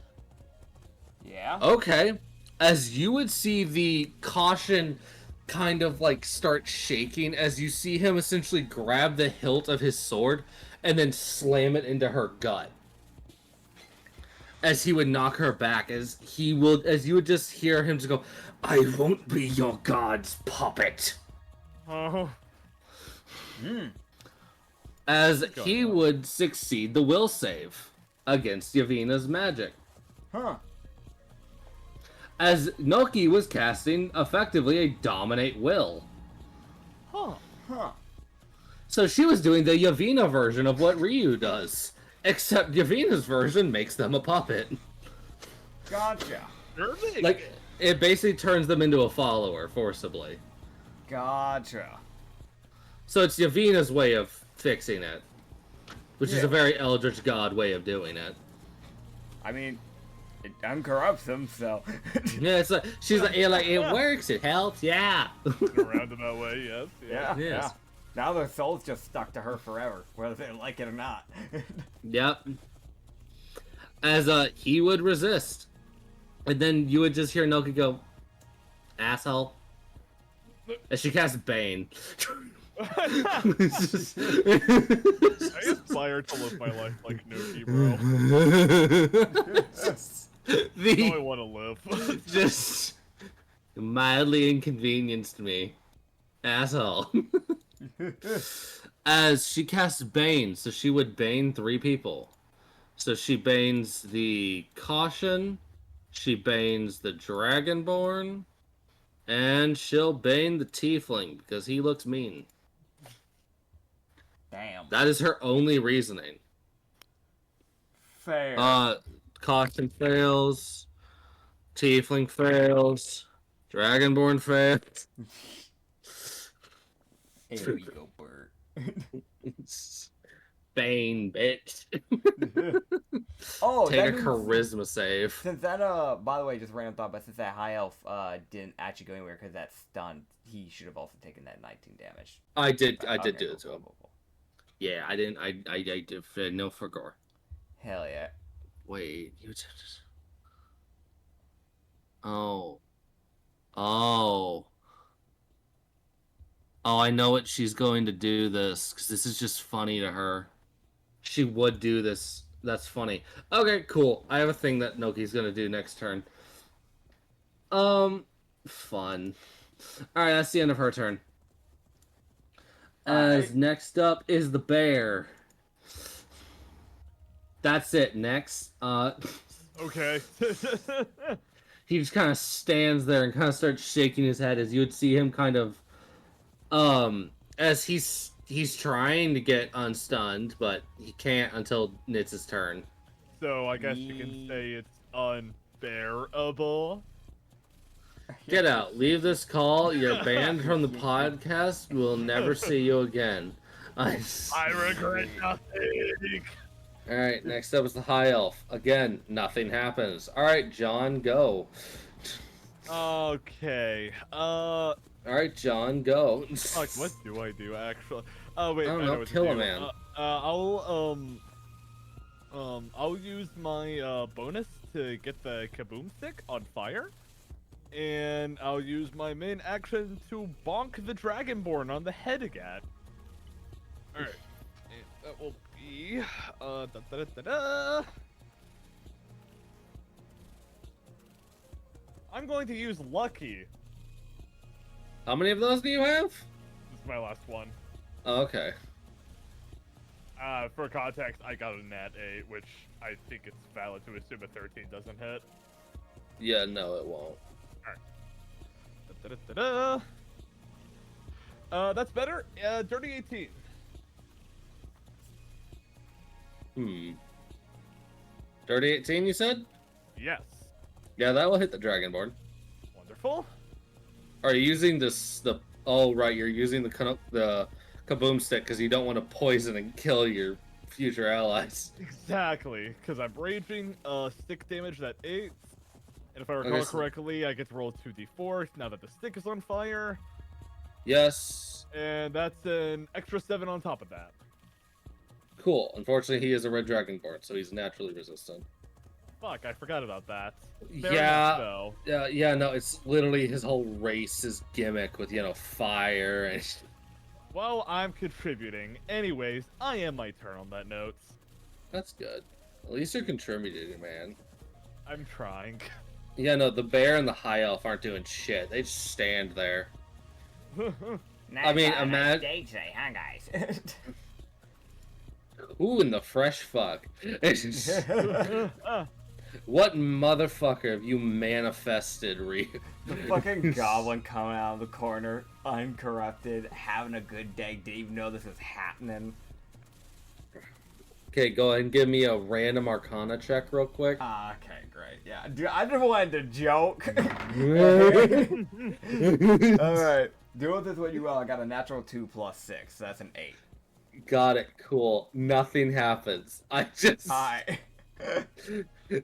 Yeah. Okay. As you would see the caution kind of like start shaking as you see him essentially grab the hilt of his sword and then slam it into her gut. As he would knock her back, as you would just hear him just go, I won't be your god's puppet. Oh. As he would succeed the will save against Yavina's magic. Huh. As Noki was casting effectively a dominate will. Huh. Huh. So she was doing the Yavina version of what Ryu does. Except Yavina's version makes them a puppet. Gotcha. Like, it basically turns them into a follower, forcibly. Gotcha. So it's Yavina's way of fixing it. Which is Yeah. a very Eldritch God way of doing it. I mean, it uncorrupts them, so. Yeah, it's like, she's like, yeah, like, it works, it helps, yeah. In a roundabout way, yes. Yeah, Yes. yeah. Now their soul's just stuck to her forever, whether they like it or not. Yep. As he would resist. And then you would just hear Noki go, asshole. As she casts Bane. It's just... I aspire to live my life like Noki, bro. The... I want to live. just mildly inconvenienced me. Asshole. As she casts Bane, so she would Bane 3 people. So she Banes the Caution, she Banes the Dragonborn, and she'll Bane the Tiefling because he looks mean. Damn. That is her only reasoning. Fair. Caution fails, Tiefling fails, Dragonborn fails. Here we go, Bert. Bane, bitch. Oh, Take that a means- charisma save. Since that, by the way, just random thought, but since that high elf, didn't actually go anywhere because that stunned, he should have also taken that 19 damage. I did Okay, do it cool, to him. cool. Yeah, I didn't. I did no for gore. Hell yeah. Wait, you just. Oh. Oh. Oh, I know what she's going to do this, because this is just funny to her. She would do this. That's funny. Okay, cool. I have a thing that Noki's going to do next turn. Fun. Alright, that's the end of her turn. As next up is the bear. That's it. Next. Okay. He just kind of stands there and kind of starts shaking his head as you would see him kind of, as he's trying to get unstunned, but he can't until Nitz's turn. So I guess you can say it's unbearable. Get out. Leave this call. You're banned from the podcast. We'll never see you again. I regret nothing. Alright, next up is the High Elf. Again, nothing happens. Alright, John, go. Okay. Alright, John, go. Fuck, what do I do actually? Oh wait, I don't know know, what to kill a do. man. I'll use my bonus to get the kaboom stick on fire, and I'll use my main action to bonk the Dragonborn on the head again. All right, and that will be I'm going to use Lucky. How many of those do you have? This is my last one. Oh, okay. For context, I got a nat 8, which I think it's valid to assume a 13 doesn't hit. Yeah, no, it won't. That's better. Dirty 18. Dirty 18, you said? Yes. Yeah, that will hit the Dragonborn. Wonderful. Are you using oh, right, you're using the kaboom stick because you don't want to poison and kill your future allies. Exactly, because I'm raging. Stick damage at 8. And if I recall correctly, I get to roll 2d4 now that the stick is on fire. Yes. And that's an extra 7 on top of that. Cool. Unfortunately, he is a red Dragonborn, so he's naturally resistant. Fuck, I forgot about that. Fair Yeah. enough, though. Yeah, no, it's literally his whole race's gimmick with, fire and... Well, I'm contributing. Anyways, I am my turn on that note. That's good. At least you're contributing, man. I'm trying. Yeah, no, the bear and the high elf aren't doing shit. They just stand there. Nice, I mean, nice day today, huh, guys? Ooh, and the fresh fuck. What motherfucker have you manifested, Ryu? The fucking goblin coming out of the corner. uncorrupted, having a good day, didn't even know this was happening. Okay, go ahead and give me a random Arcana check real quick. Okay, great. Yeah, dude, I just wanted to joke. Alright. Deal with this what you will. I got a natural 2 plus 6, so that's an 8. Got it, cool. Nothing happens. I just... Hi.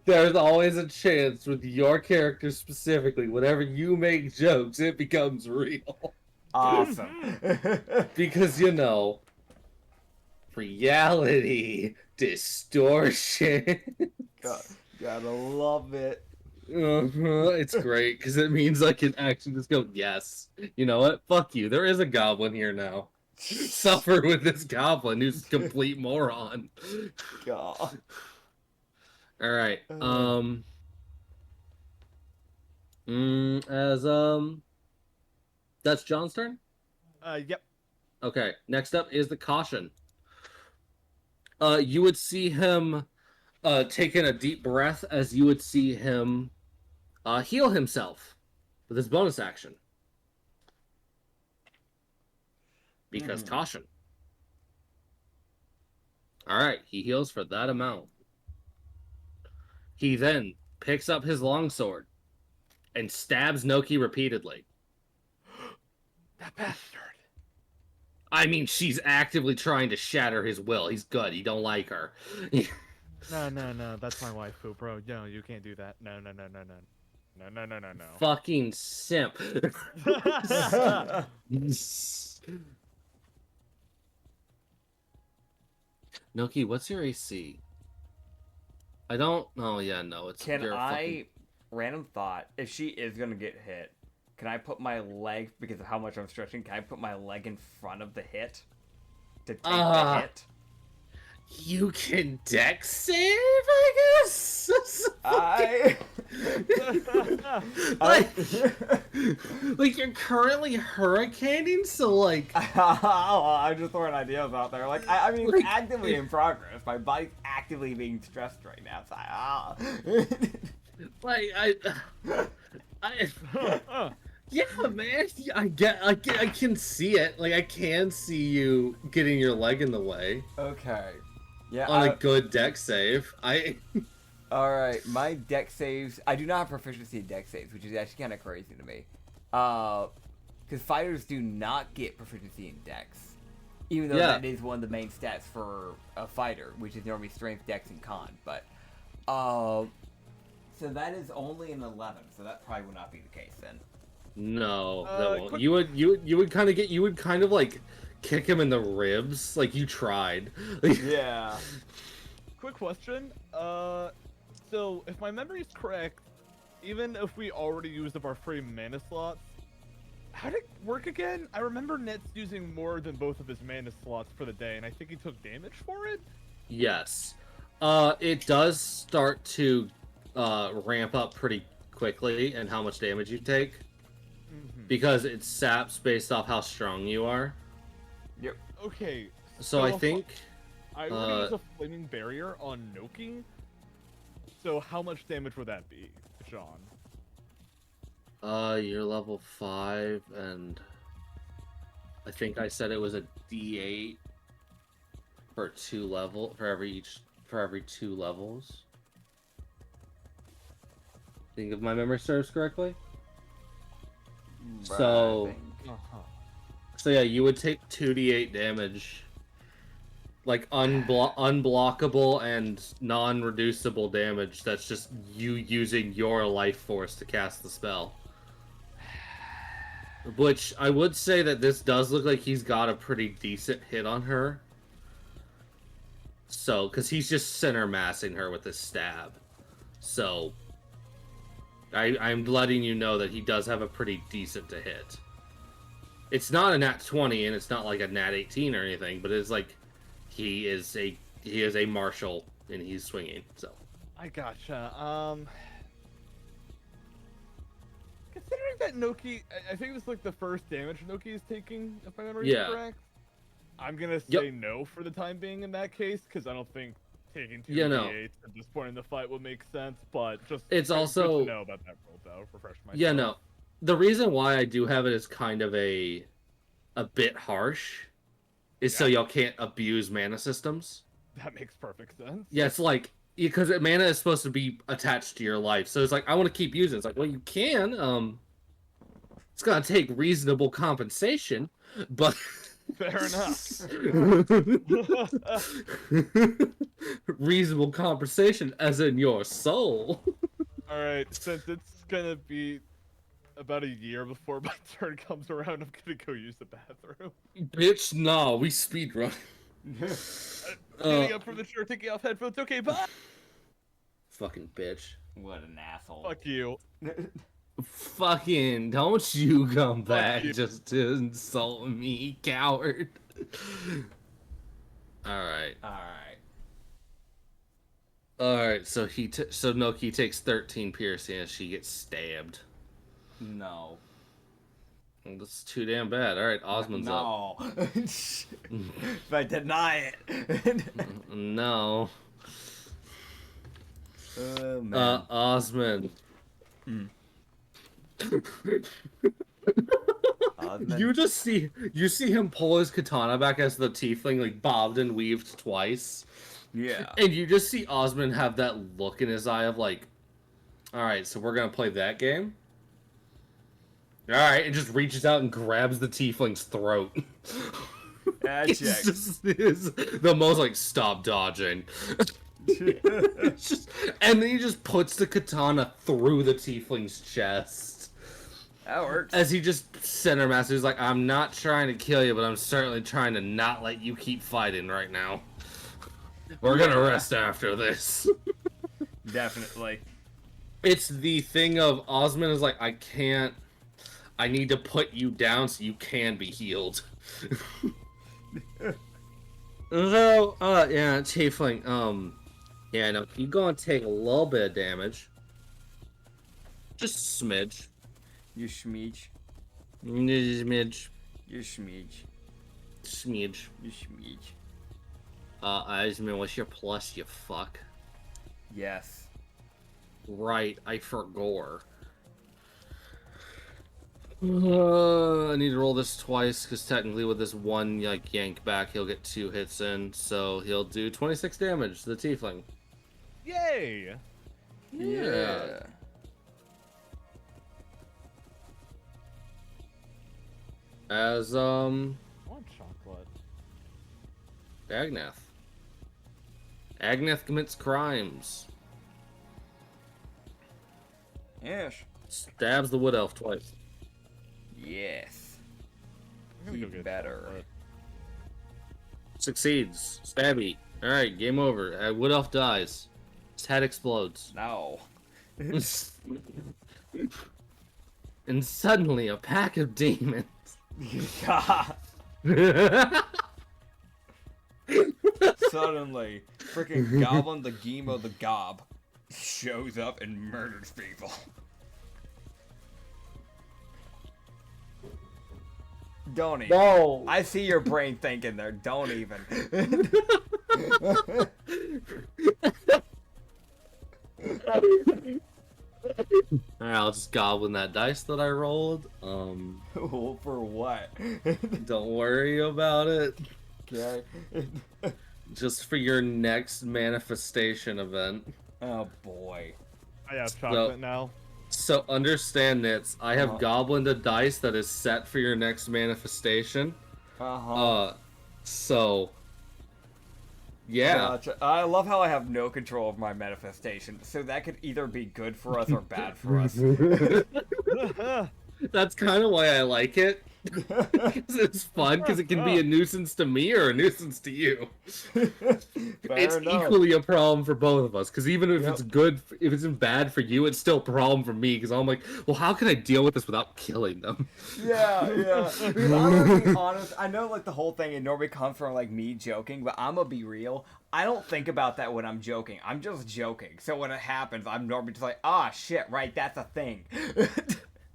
There's always a chance with your character specifically, whenever you make jokes, it becomes real. Awesome. Because, you know, reality distortion. Gotta love it. It's great, because it means I can actually just go, yes. You know what? Fuck you. There is a goblin here now. Suffer with this goblin who's a complete moron. God. Alright, that's John's turn? Yep. Okay, next up is the caution. You would see him taking a deep breath as you would see him heal himself with his bonus action. Because caution. Alright, he heals for that amount. He then picks up his longsword and stabs Noki repeatedly. That bastard. I mean, she's actively trying to shatter his will. He's good. He don't like her. No. That's my waifu, bro. No, you can't do that. No. No. Fucking simp. Noki, what's your AC? I don't... Oh, yeah, no. It's... Can I... Random thought. If she is gonna get hit, can I put my leg, because of how much I'm stretching, can I put my leg in front of the hit? To take the hit? You can dex save, I guess? Like, you're currently hurricaning, so, like... I'm just throwing ideas out there. Like, I mean, like, actively in progress. My body's actively being stressed right now, so Yeah, man. I can see it. Like, I can see you getting your leg in the way. Okay. Yeah. On a good dex save. Alright, my dex saves... I do not have proficiency in dex saves, which is actually kind of crazy to me. Because fighters do not get proficiency in dex. Even though that is one of the main stats for a fighter, which is normally strength, dex, and con. But, so that is only an 11, so that probably would not be the case then. No, that won't. You would kind of like kick him in the ribs, like you tried. Yeah. Quick question. So if my memory is correct, even if we already used up our free mana slots, how did it work again? I remember Net's using more than both of his mana slots for the day, and I think he took damage for it. Yes. It does start to ramp up pretty quickly and how much damage you take. Because it saps based off how strong you are. Yep. Okay. So I think... I would use a flaming barrier on Noki. So how much damage would that be, John? You're level 5, and... I think I said it was a D8 for every 2 levels. I think if my memory serves correctly. So yeah, you would take 2d8 damage, like unblockable and non-reducible damage. That's just you using your life force to cast the spell. Which I would say that this does look like he's got a pretty decent hit on her. So, because he's just center massing her with his stab. So I'm letting you know that he does have a pretty decent to hit. It's not a nat 20 and it's not like a nat 18 or anything, but it's like he is a marshal and he's swinging. So I gotcha. Considering that Noki, I think it's like the first damage Noki is taking, if my memory is correct. I'm gonna say no for the time being in that case, because I don't think taking 2 d8s at this point in the fight would make sense, but just it's also good to know about that roll though. Refresh myself. Yeah, no. The reason why I do have it as kind of a a bit harsh is so y'all can't abuse mana systems. That makes perfect sense. Yeah, it's like, because mana is supposed to be attached to your life, so it's like, I want to keep using it. It's like, well, you can, it's gonna take reasonable compensation, but... Fair enough. Reasonable compensation as in your soul. Alright, since it's gonna be about a year before my turn comes around, I'm gonna go use the bathroom. Bitch, nah, we speedrun. Getting up from the chair, taking off headphones. Okay, bye. Fucking bitch. What an asshole. Fuck you. Fucking don't you come back you. just to insult me, coward. Alright. Alright, so so Noki takes 13 piercing as she gets stabbed. No. Well, that's too damn bad. Alright, Osmond's up. No. If I deny it. No. Man. Osmond. Osmond. You see him pull his katana back as the tiefling like bobbed and weaved twice. Yeah. And you just see Osmond have that look in his eye of like, alright, so we're gonna play that game? Alright, and just reaches out and grabs the tiefling's throat. It's just the most like, stop dodging. It's just, and then he just puts the katana through the tiefling's chest. That works. As he just center master, he's like, I'm not trying to kill you, but I'm certainly trying to not let you keep fighting right now. We're gonna rest after this. Definitely. It's the thing of Osmond is like, I need to put you down so you can be healed. So, yeah, tiefling, yeah, no, you're gonna take a little bit of damage. Just a smidge. You schmeech. Smidge. You schmeech. Smidge. You schmeech. Osmond, what's your plus, you fuck? Yes. Right, I forgot. I need to roll this twice, because technically with this one like yank back, he'll get 2 hits in, so he'll do 26 damage to the tiefling. Yay! Yeah. As, I want chocolate. Agneth. Agneth commits crimes. Yes. Stabs the wood elf twice. Yes. I'm gonna go He's get better. chocolate. Succeeds. Stabby. Alright, game over. Wood elf dies. His head explodes. No. And suddenly a pack of demons. God. Suddenly, freaking Goblin the Gemo the Gob shows up and murders people. Don't even. No. I see your brain thinking there. Don't even. Alright, I'll just goblin that dice that I rolled. For what? Don't worry about it. Okay. Just for your next manifestation Oh event. boy. I have chocolate now. So understand this. I have goblined a dice that is set for your next manifestation. So yeah. Gotcha. I love how I have no control of my manifestation, so that could either be good for us or bad for us. That's kind of why I like it. 'Cause it's fun, because it can be a nuisance to me or a nuisance to you. It's equally a problem for both of us, because even if it's good, if it's bad for you, it's still a problem for me, because I'm like, well, how can I deal with this without killing them? Yeah. I'm gonna be honest, I know like the whole thing it normally comes from like me joking, but I'm gonna be real. I don't think about that when I'm joking. I'm just joking. So when it happens, I'm normally just like, ah, shit, right, that's a thing.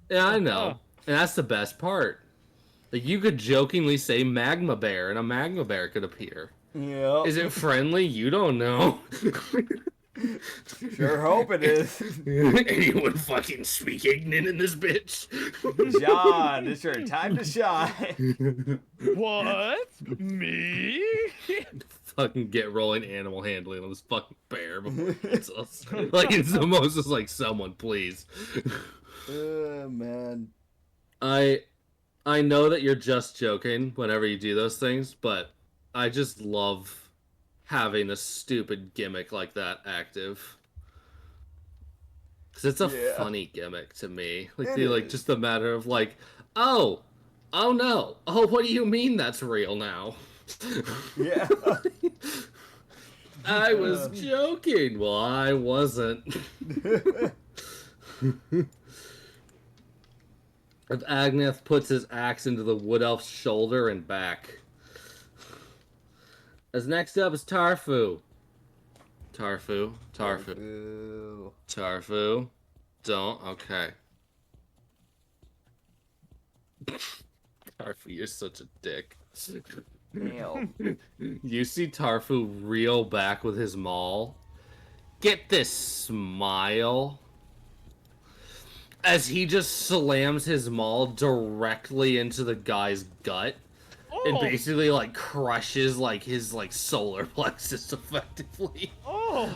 Yeah, I know. And that's the best part. Like, you could jokingly say magma bear, and a magma bear could appear. Yeah. Is it friendly? You don't know. Sure hope it is. Anyone fucking speak ignorant in this bitch? John, it's your time to shine. What? Me? Fucking get rolling animal handling on this fucking bear before it hits us. Like, it's the most just like, someone, please. Man. I know that you're just joking whenever you do those things, but I just love having a stupid gimmick like that active. Because it's a funny gimmick to me. Like, just the matter of like, oh no. Oh, what do you mean that's real now? Yeah. I was joking. Well, I wasn't. If Agneth puts his axe into the wood elf's shoulder and back. As next up is Tarfu. Tarfu. Don't. Okay. Tarfu, you're such a dick. Damn. You see Tarfu reel back with his maul. Get this smile. As he just slams his maul directly into the guy's gut. And basically, like, crushes, like, his, like, solar plexus effectively.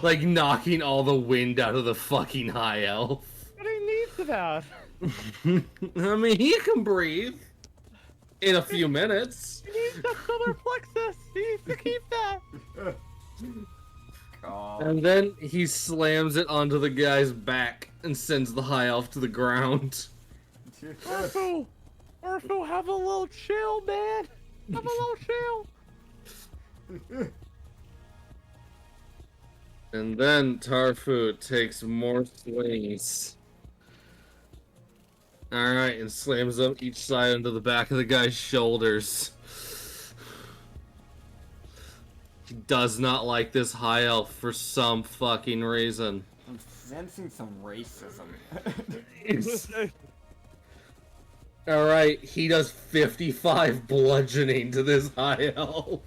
Like, knocking all the wind out of the fucking high elf. What do you need for that? I mean, he can breathe. In a few minutes. He needs that solar plexus. He needs to keep that. And then he slams it onto the guy's back and sends the high elf to the ground. Orphu, have a little chill, man. Have a little chill. And then Tarfu takes more swings. Alright, and slams them each side into the back of the guy's shoulders. He does not like this high elf for some fucking reason. I'm sensing some racism. Alright, he does 55 bludgeoning to this high elf.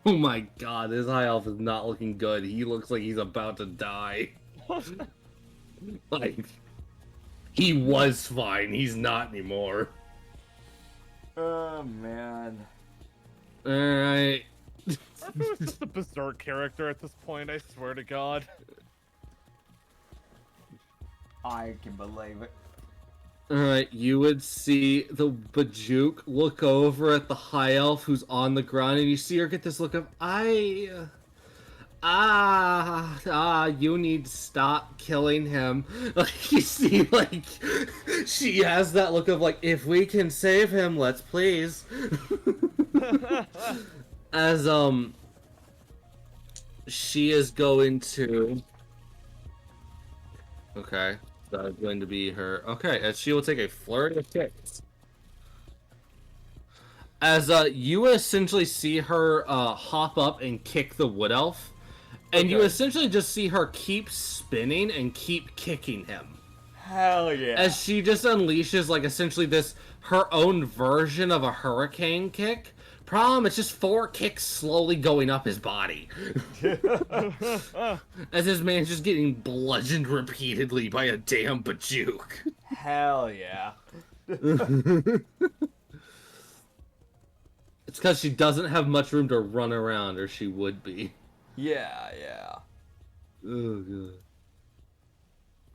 Oh my god, this high elf is not looking good. He looks like he's about to die. Like, he was fine, he's not anymore. Oh, man. Alright. Orphu is just a berserk character at this point, I swear to God. I can believe it. Alright, you would see the Bajuk look over at the high elf who's on the ground, and you see her get this look of, you need to stop killing him. Like, you see, like, she has that look of, like, if we can save him, let's please. As, she is going to... Okay. That's going to be her. Okay, and she will take a flurry of kicks. As you essentially see her hop up and kick the wood elf, and you essentially just see her keep spinning and keep kicking him. Hell yeah. As she just unleashes, like, essentially this, her own version of a hurricane kick. Problem, it's just 4 kicks slowly going up his body. As this man's just getting bludgeoned repeatedly by a damn Bajuk. Hell yeah. It's because she doesn't have much room to run around, or she would be. Yeah, yeah. Oh, God.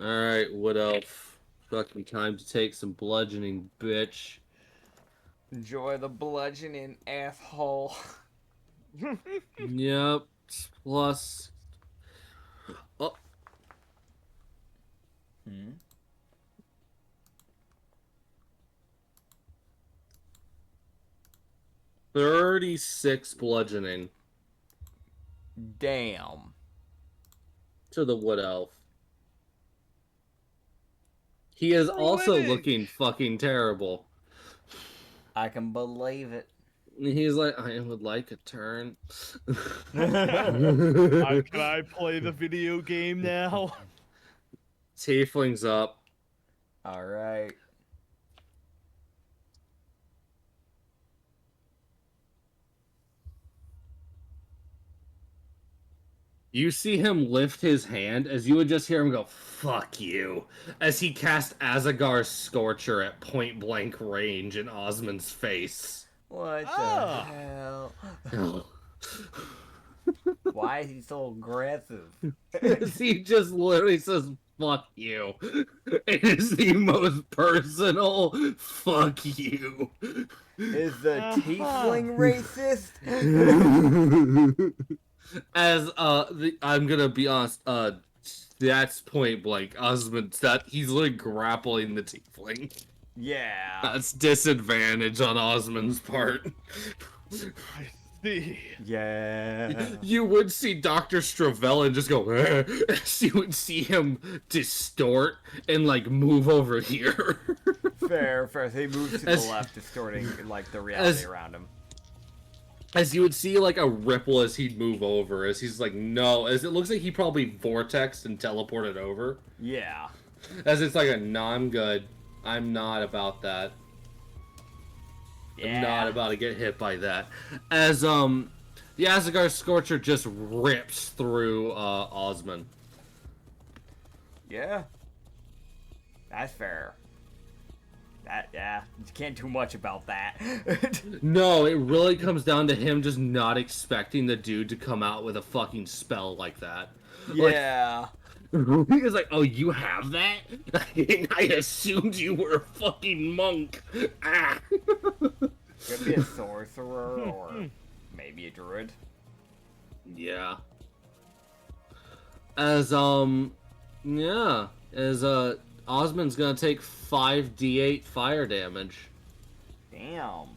Alright, wood elf. Fucking time to take some bludgeoning, bitch. Enjoy the bludgeoning, asshole. Yep. Plus. Oh. 36 bludgeoning. Damn. To the wood elf. He is also looking fucking terrible. I can believe it. He's like, I would like a turn. Can I play the video game now? Tiefling's up. Alright. You see him lift his hand as you would just hear him go, "Fuck you," as he cast Azagar's Scorcher at point blank range in Osmond's face. What the hell? Oh. Why is he so aggressive? He just literally says, "Fuck you." It is the most personal "fuck you." Is the tiefling racist? As I'm gonna be honest, that's point blank. Osmond, that he's like grappling the tiefling. Yeah. That's disadvantage on Osmond's part. I see. Yeah. You would see Dr. Stravella just go, as you would see him distort and like move over here. Fair. So he moves to the left, distorting like the reality around him. As you would see like a ripple as he'd move over, as he's like, no, as it looks like he probably vortexed and teleported over. Yeah. As it's like no, I'm good. I'm not about that. Yeah. I'm not about to get hit by that. As the Azagar Scorcher just rips through Osmond. Yeah. That's fair. You can't do much about that. No, it really comes down to him just not expecting the dude to come out with a fucking spell like that. Yeah. Like, he was like, "Oh, you have that? I assumed you were a fucking monk." Ah. Could be a sorcerer or maybe a druid. Yeah. As Osmond's gonna take 5d8 fire damage. Damn.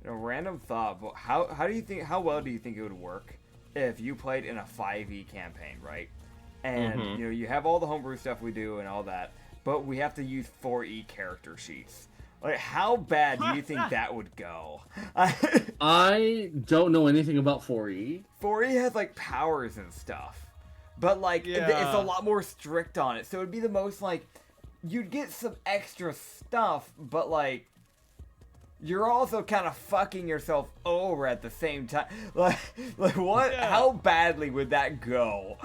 A random thought, but how well do you think it would work if you played in a 5e campaign, right? And you have all the homebrew stuff we do and all that, but we have to use 4e character sheets. Like, how bad do you think that would go? I don't know anything about 4e. 4e has like powers and stuff, but like it's a lot more strict on it. So it'd be the most like you'd get some extra stuff, but like you're also kind of fucking yourself over at the same time. Like what? Yeah. How badly would that go?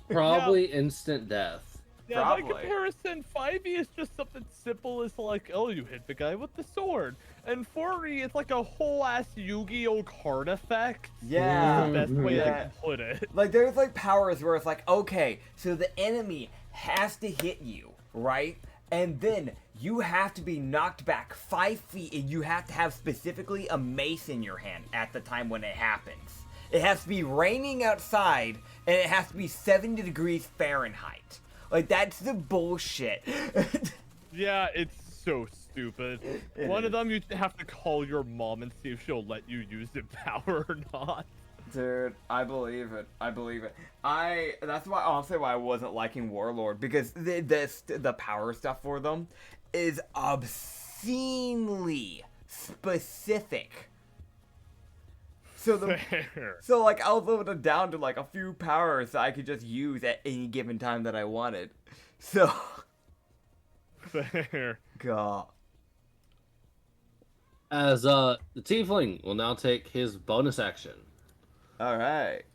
Probably instant death. Yeah, by comparison, 5e is just something simple as like, oh, you hit the guy with the sword. And 4e, it's like a whole ass Yu-Gi-Oh card effect. Yeah. That's the best way I can put it. Like, there's like powers where it's like, okay, so the enemy has to hit you, right? And then you have to be knocked back 5 feet, and you have to have specifically a mace in your hand at the time when it happens. It has to be raining outside, and it has to be 70 degrees Fahrenheit. Like, that's the bullshit. Yeah, it's so stupid. One of them, you have to call your mom and see if she'll let you use the power or not. Dude, I believe it. That's why, honestly, why I wasn't liking Warlord, because the power stuff for them is obscenely specific. So like I'll limit it down to like a few powers that I could just use at any given time that I wanted. So Fair. God. As the Tiefling will now take his bonus action. Alright.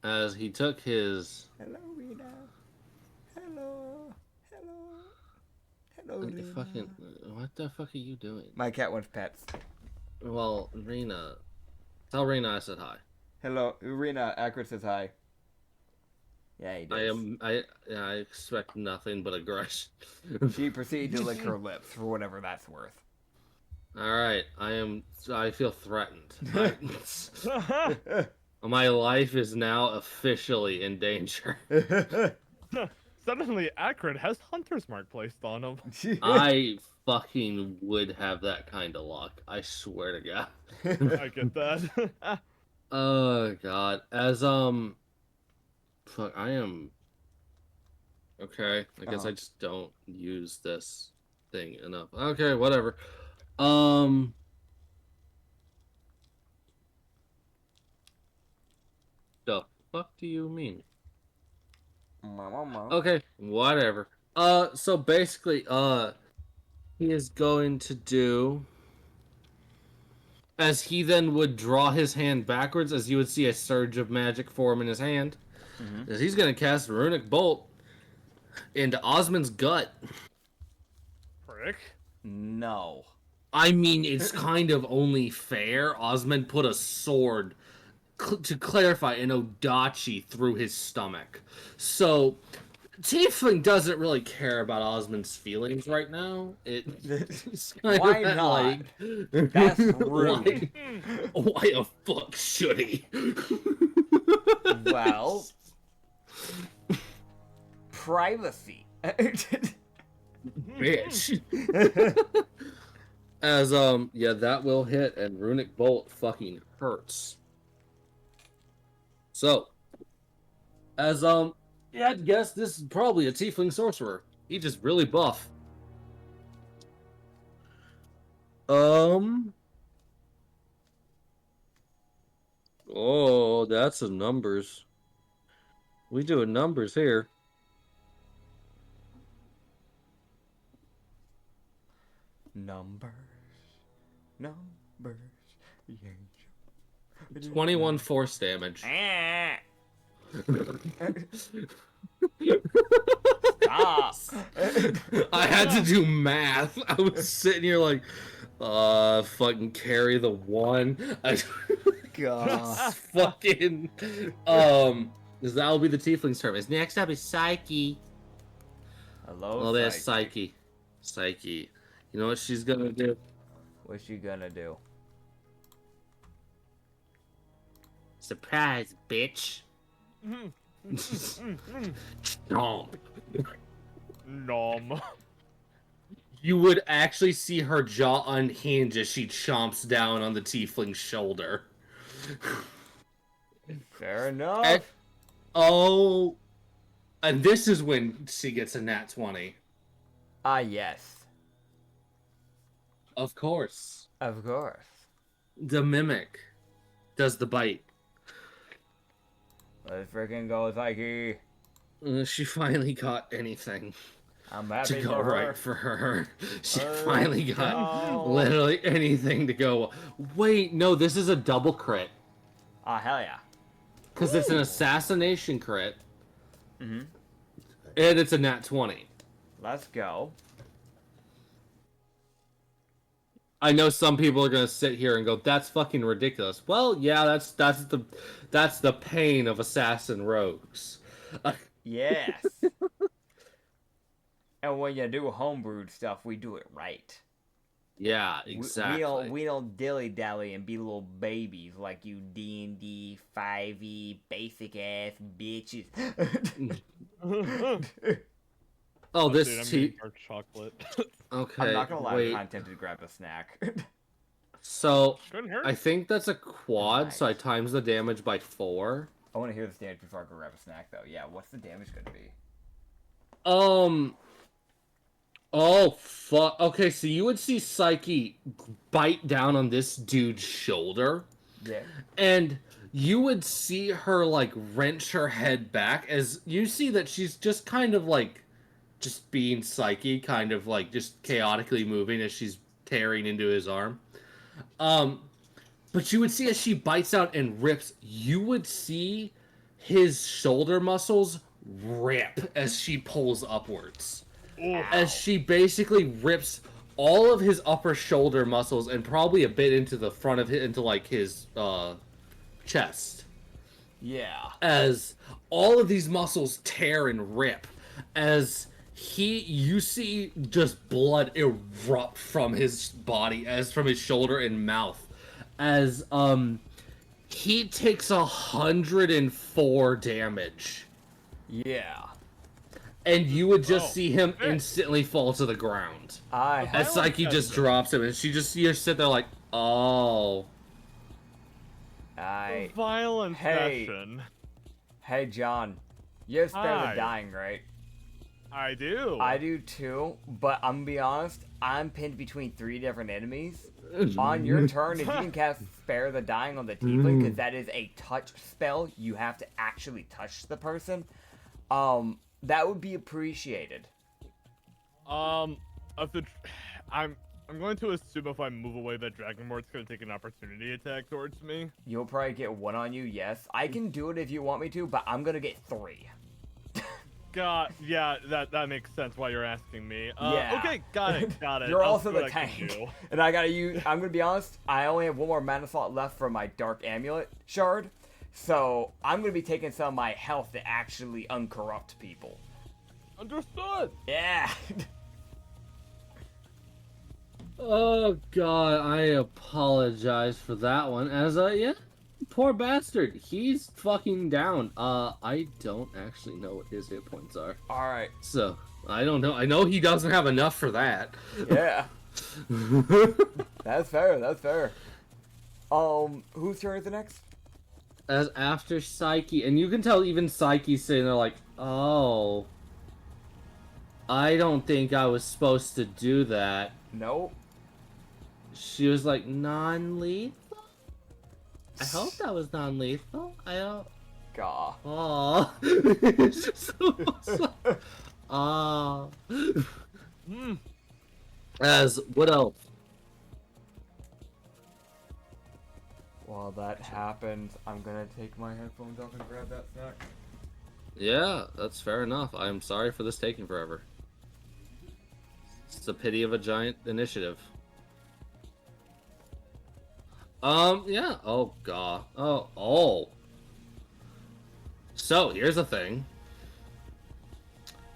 As he took his Hello, Rita. Hello. Rita. What the fuck are you doing? My cat wants pets. Well, Rena. Tell Rena I said hi. Hello, Rena. Acrid says hi. Yeah, he does. I expect nothing but aggression. She proceeded to lick her lips for whatever that's worth. Alright, I feel threatened. My life is now officially in danger. Suddenly, Acrid has Hunter's Mark placed on him. I fucking would have that kind of luck. I swear to God. I get that. Oh God. As fuck, I am. Okay, I guess I just don't use this thing enough. Okay, whatever. The fuck do you mean? Okay, whatever. So basically, he is going to do As he then would draw his hand backwards, as you would see a surge of magic form in his hand. As he's going to cast Runic Bolt into Osmond's gut. Prick. No. I mean, it's kind of only fair. Osmond put a sword, to clarify, an Odachi through his stomach. So, Tiefling doesn't really care about Osmond's feelings right now. It's kind Why of not? like, That's rude. why the fuck should he? Well, privacy. Bitch. As, yeah, that will hit, and Runic Bolt fucking hurts. So, as, yeah, I'd guess this is probably a Tiefling Sorcerer. He just really buff. Oh, that's a numbers. We doing numbers here. Numbers. Yeah. 21 force damage. Stop. I had to do math. I was sitting here like, fucking carry the one. God. Fucking, that'll be the Tiefling's term. Next up is Psyche. Hello, Oh, there's Psyche. Psyche. You know what she's gonna do? What's she gonna do? Surprise, bitch. Nom. Nom. You would actually see her jaw unhinge as she chomps down on the Tiefling's shoulder. Fair enough. And this is when she gets a nat 20. Ah, yes. Of course. Of course. The mimic does the bite. Let's freaking go, Psyche. She finally got anything I'm to happy go for her. right for her. She finally got no. literally anything to go. Wait, no, this is a double crit. Ah, hell yeah. Because it's an assassination crit. Mm-hmm. And it's a nat 20. Let's go. I know some people are gonna sit here and go, "That's fucking ridiculous." Well, yeah, that's the pain of assassin rogues. Yes. And when you do homebrewed stuff, we do it right. Yeah, exactly. We don't dilly dally and be little babies like you D&D 5e basic ass bitches. Oh, this dude, I'm tea. eating dark chocolate. Okay. I'm not gonna lie, wait. I'm tempted to grab a snack. So Couldn't hurt. I think that's a quad, Nice. so I times the damage by 4. I want to hear this damage before I go grab a snack, though. Yeah, what's the damage gonna be? Oh fuck. Okay, so you would see Psyche bite down on this dude's shoulder, Yeah. and you would see her like wrench her head back as you see that she's just kind of like just being Psyche, kind of like just chaotically moving as she's tearing into his arm. But you would see as she bites out and rips, you would see his shoulder muscles rip as she pulls upwards. As she basically rips all of his upper shoulder muscles and probably a bit into the front of it, into like his chest. Yeah. As all of these muscles tear and rip, as you see just blood erupt from his body, as from his shoulder and mouth, as he takes 104 damage, Yeah. and you would just Oh, see him shit. instantly fall to the ground. I As Psyche just drops him, and you sit there like, oh. Violent Hey. session. Hey, John. You spare Hi. the dying, right? I do. I do too, but I'm gonna be honest, I'm pinned between 3 different enemies. On your turn, if you can cast Spare the Dying on the Tiefling, because that is a touch spell, you have to actually touch the person, that would be appreciated. I'm I'm going to assume if I move away that Dragonborn's going to take an opportunity attack towards me. You'll probably get 1 on you, yes. I can do it if you want me to, but I'm gonna get 3. God, yeah, that makes sense why you're asking me. Yeah. Okay, got it. You're I'll also see the what I can tank. do. And I gotta use, I'm gonna be honest, I only have 1 more mana slot left for my Dark Amulet shard. So, I'm gonna be taking some of my health to actually uncorrupt people. Understood. Yeah. Oh god, I apologize for that one. As yeah, poor bastard, he's fucking down. I don't actually know what his hit points are. Alright. So, I don't know. I know he doesn't have enough for that. Yeah. That's fair, that's fair. Whose turn is it next? As after Psyche, and you can tell even Psyche's sitting there like, oh, I don't think I was supposed to do that. Nope. She was like, non-lethal? I hope that was non-lethal. I don't... Gah. Aww. It's just so... Aww. As, what else? While that happens, I'm gonna take my headphones off and grab that snack. Yeah, that's fair enough. I'm sorry for this taking forever. It's the pity of a giant initiative. Yeah. Oh, God. Oh. So, here's the thing.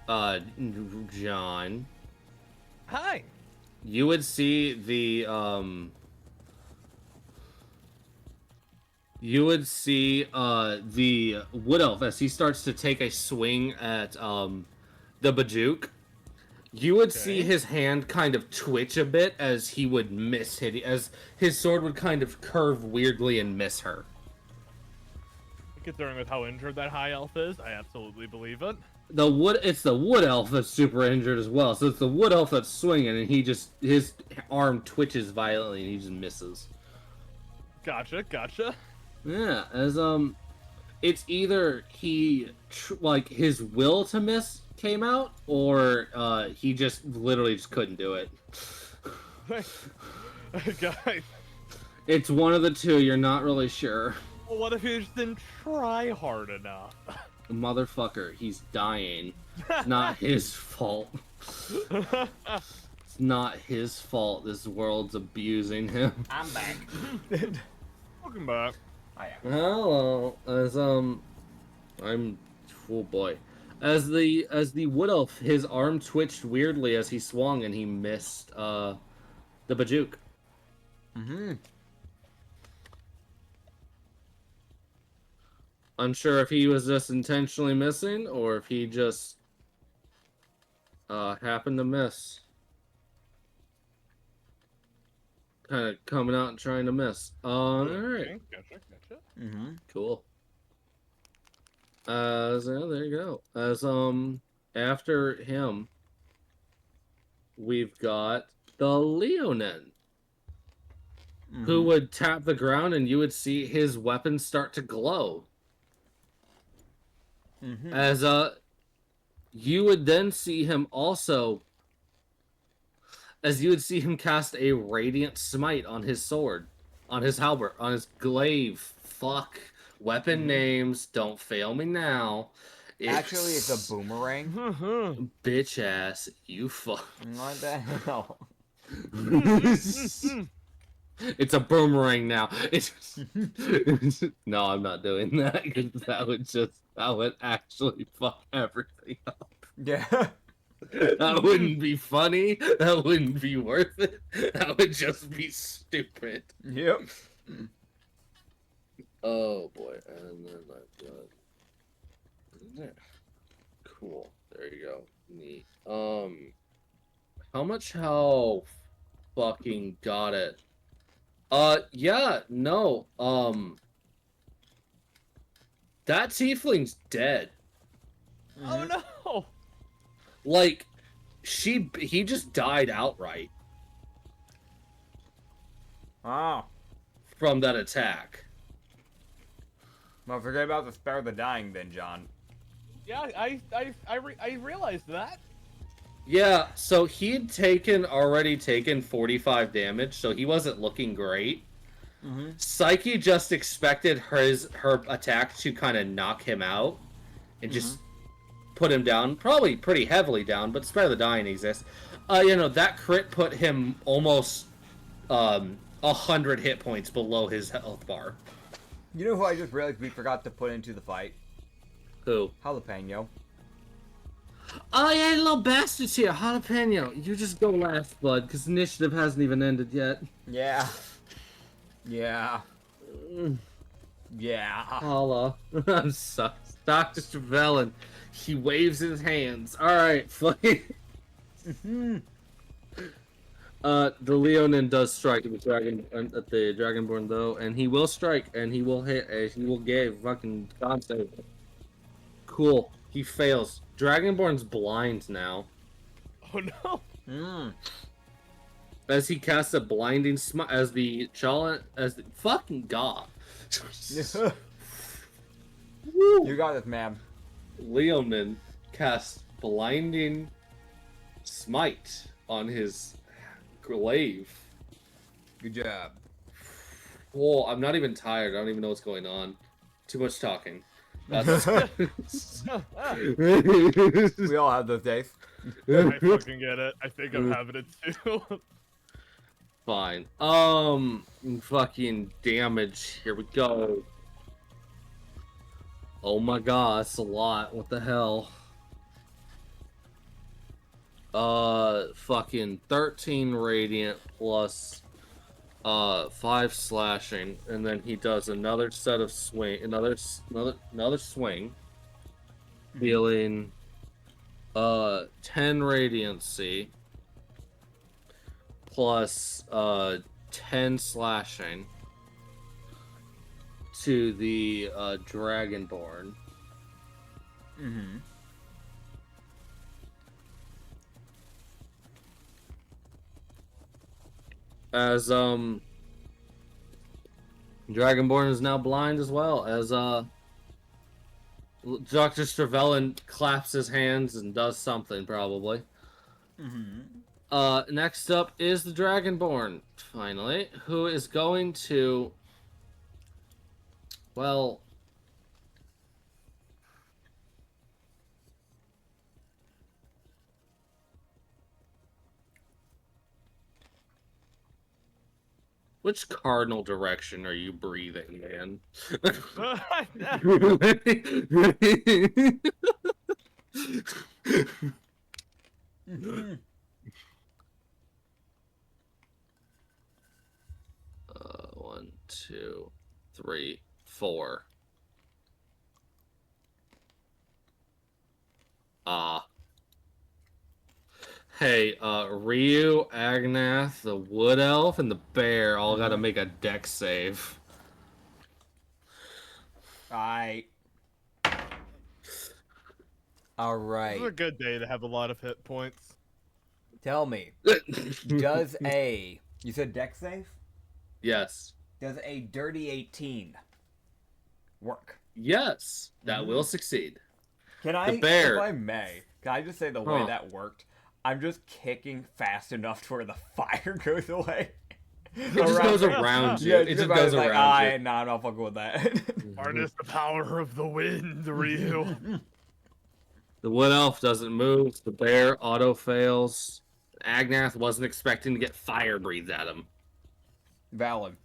John. Hi. You would see the, You would see, the Wood Elf as he starts to take a swing at, the Bajuk. You would see his hand kind of twitch a bit as he would miss hitting, as his sword would kind of curve weirdly and miss her. Considering with how injured that high elf is, I absolutely believe it. It's the Wood Elf that's super injured as well. So it's the Wood Elf that's swinging, and his arm twitches violently, and he just misses. Gotcha. Yeah, as it's either his will to miss came out, or he just literally just couldn't do it. Guys. It's one of the two. You're not really sure. Well, what if he just didn't try hard enough? Motherfucker, he's dying. It's not his fault. It's not his fault. This world's abusing him. I'm back. Welcome back. I am. Hello, as oh boy, as the Wood Elf, his arm twitched weirdly as he swung and he missed the Bajuk. Unsure if he was just intentionally missing or if he just happened to miss. Kind of coming out and trying to miss. Alright. Gotcha. Cool. So there you go. As after him, we've got the Leonin, who would tap the ground and you would see his weapon start to glow. As you would then see him also, as you would see him cast a radiant smite on his sword, on his halberd, on his glaive. Fuck. Weapon names, don't fail me now. Actually, it's a boomerang. Bitch ass, you fuck. What the hell? It's a boomerang now. It's no, I'm not doing that because that would actually fuck everything up. Yeah. That wouldn't be funny. That wouldn't be worth it. That would just be stupid. Yep. Oh boy, and then I've got there. Cool. There you go. Neat. How much health? Fucking got it. Yeah, no. That tiefling's dead. Oh no! Like, he just died outright Oh. from that attack. Well, forget about the spare the dying then, John. Yeah, I realized that. Yeah, so he'd already taken 45 damage, so he wasn't looking great. Mm-hmm. Psyche just expected her attack to kind of knock him out and just put him down, probably pretty heavily down, but Spare the Dying exists. That crit put him almost 100 hit points below his health bar. You know who I just realized we forgot to put into the fight? Who? Jalapeno. Oh yeah, little bastards here, Jalapeno. You just go last, bud, because initiative hasn't even ended yet. Yeah. Yeah. Yeah. Holla. I'm sorry. Dr. Trevelyan. He waves his hands. Alright, fucking. The Leonin does strike at the Dragonborn though, and he will strike, and he will hit, he will get fucking con save. Cool. He fails. Dragonborn's blind now. Oh no. As he casts a blinding smite, as the fucking god. You got this, man. Leonin casts blinding smite on his glaive. Good job. Whoa, I'm not even tired. I don't even know what's going on. Too much talking. That's... We all have those days. I fucking get it. I think I'm having it too. Fine. Fucking damage. Here we go. Oh my god, that's a lot. What the hell? Fucking 13 radiant plus 5 slashing, and then he does another set of swing, another swing, dealing 10 radiancy plus 10 slashing to the Dragonborn. As Dragonborn is now blind as well, as Dr. Trevelyan claps his hands and does something probably. Next up is the Dragonborn, finally, who is going to, well, which cardinal direction are you breathing, man? 1, 2, 3, 4. Hey, Ryu, Agnath, the Wood Elf, and the Bear all gotta make a dex save. Alright. This is a good day to have a lot of hit points. Tell me, does a... You said dex save? Yes. Does a dirty 18 work? Yes, that will succeed. Can I, The bear. if I may, can I just say the way that worked? I'm just kicking fast enough to where the fire goes away. It just goes around you. Yeah, It just goes like, around you. Nah, I'm not fucking with that. Harness the power of the wind, Ryu. The Wood Elf doesn't move. The Bear auto fails. Agnath wasn't expecting to get fire breathed at him. Valid.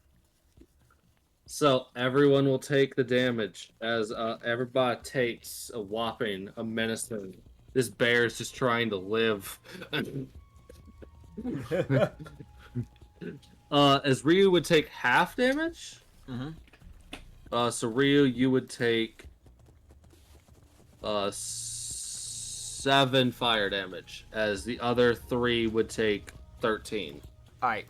So everyone will take the damage as everybody takes a whopping, a menacing. This bear is just trying to live. As Ryu would take half damage. So Ryu, you would take 7 fire damage, as the other 3 would take 13. Alright.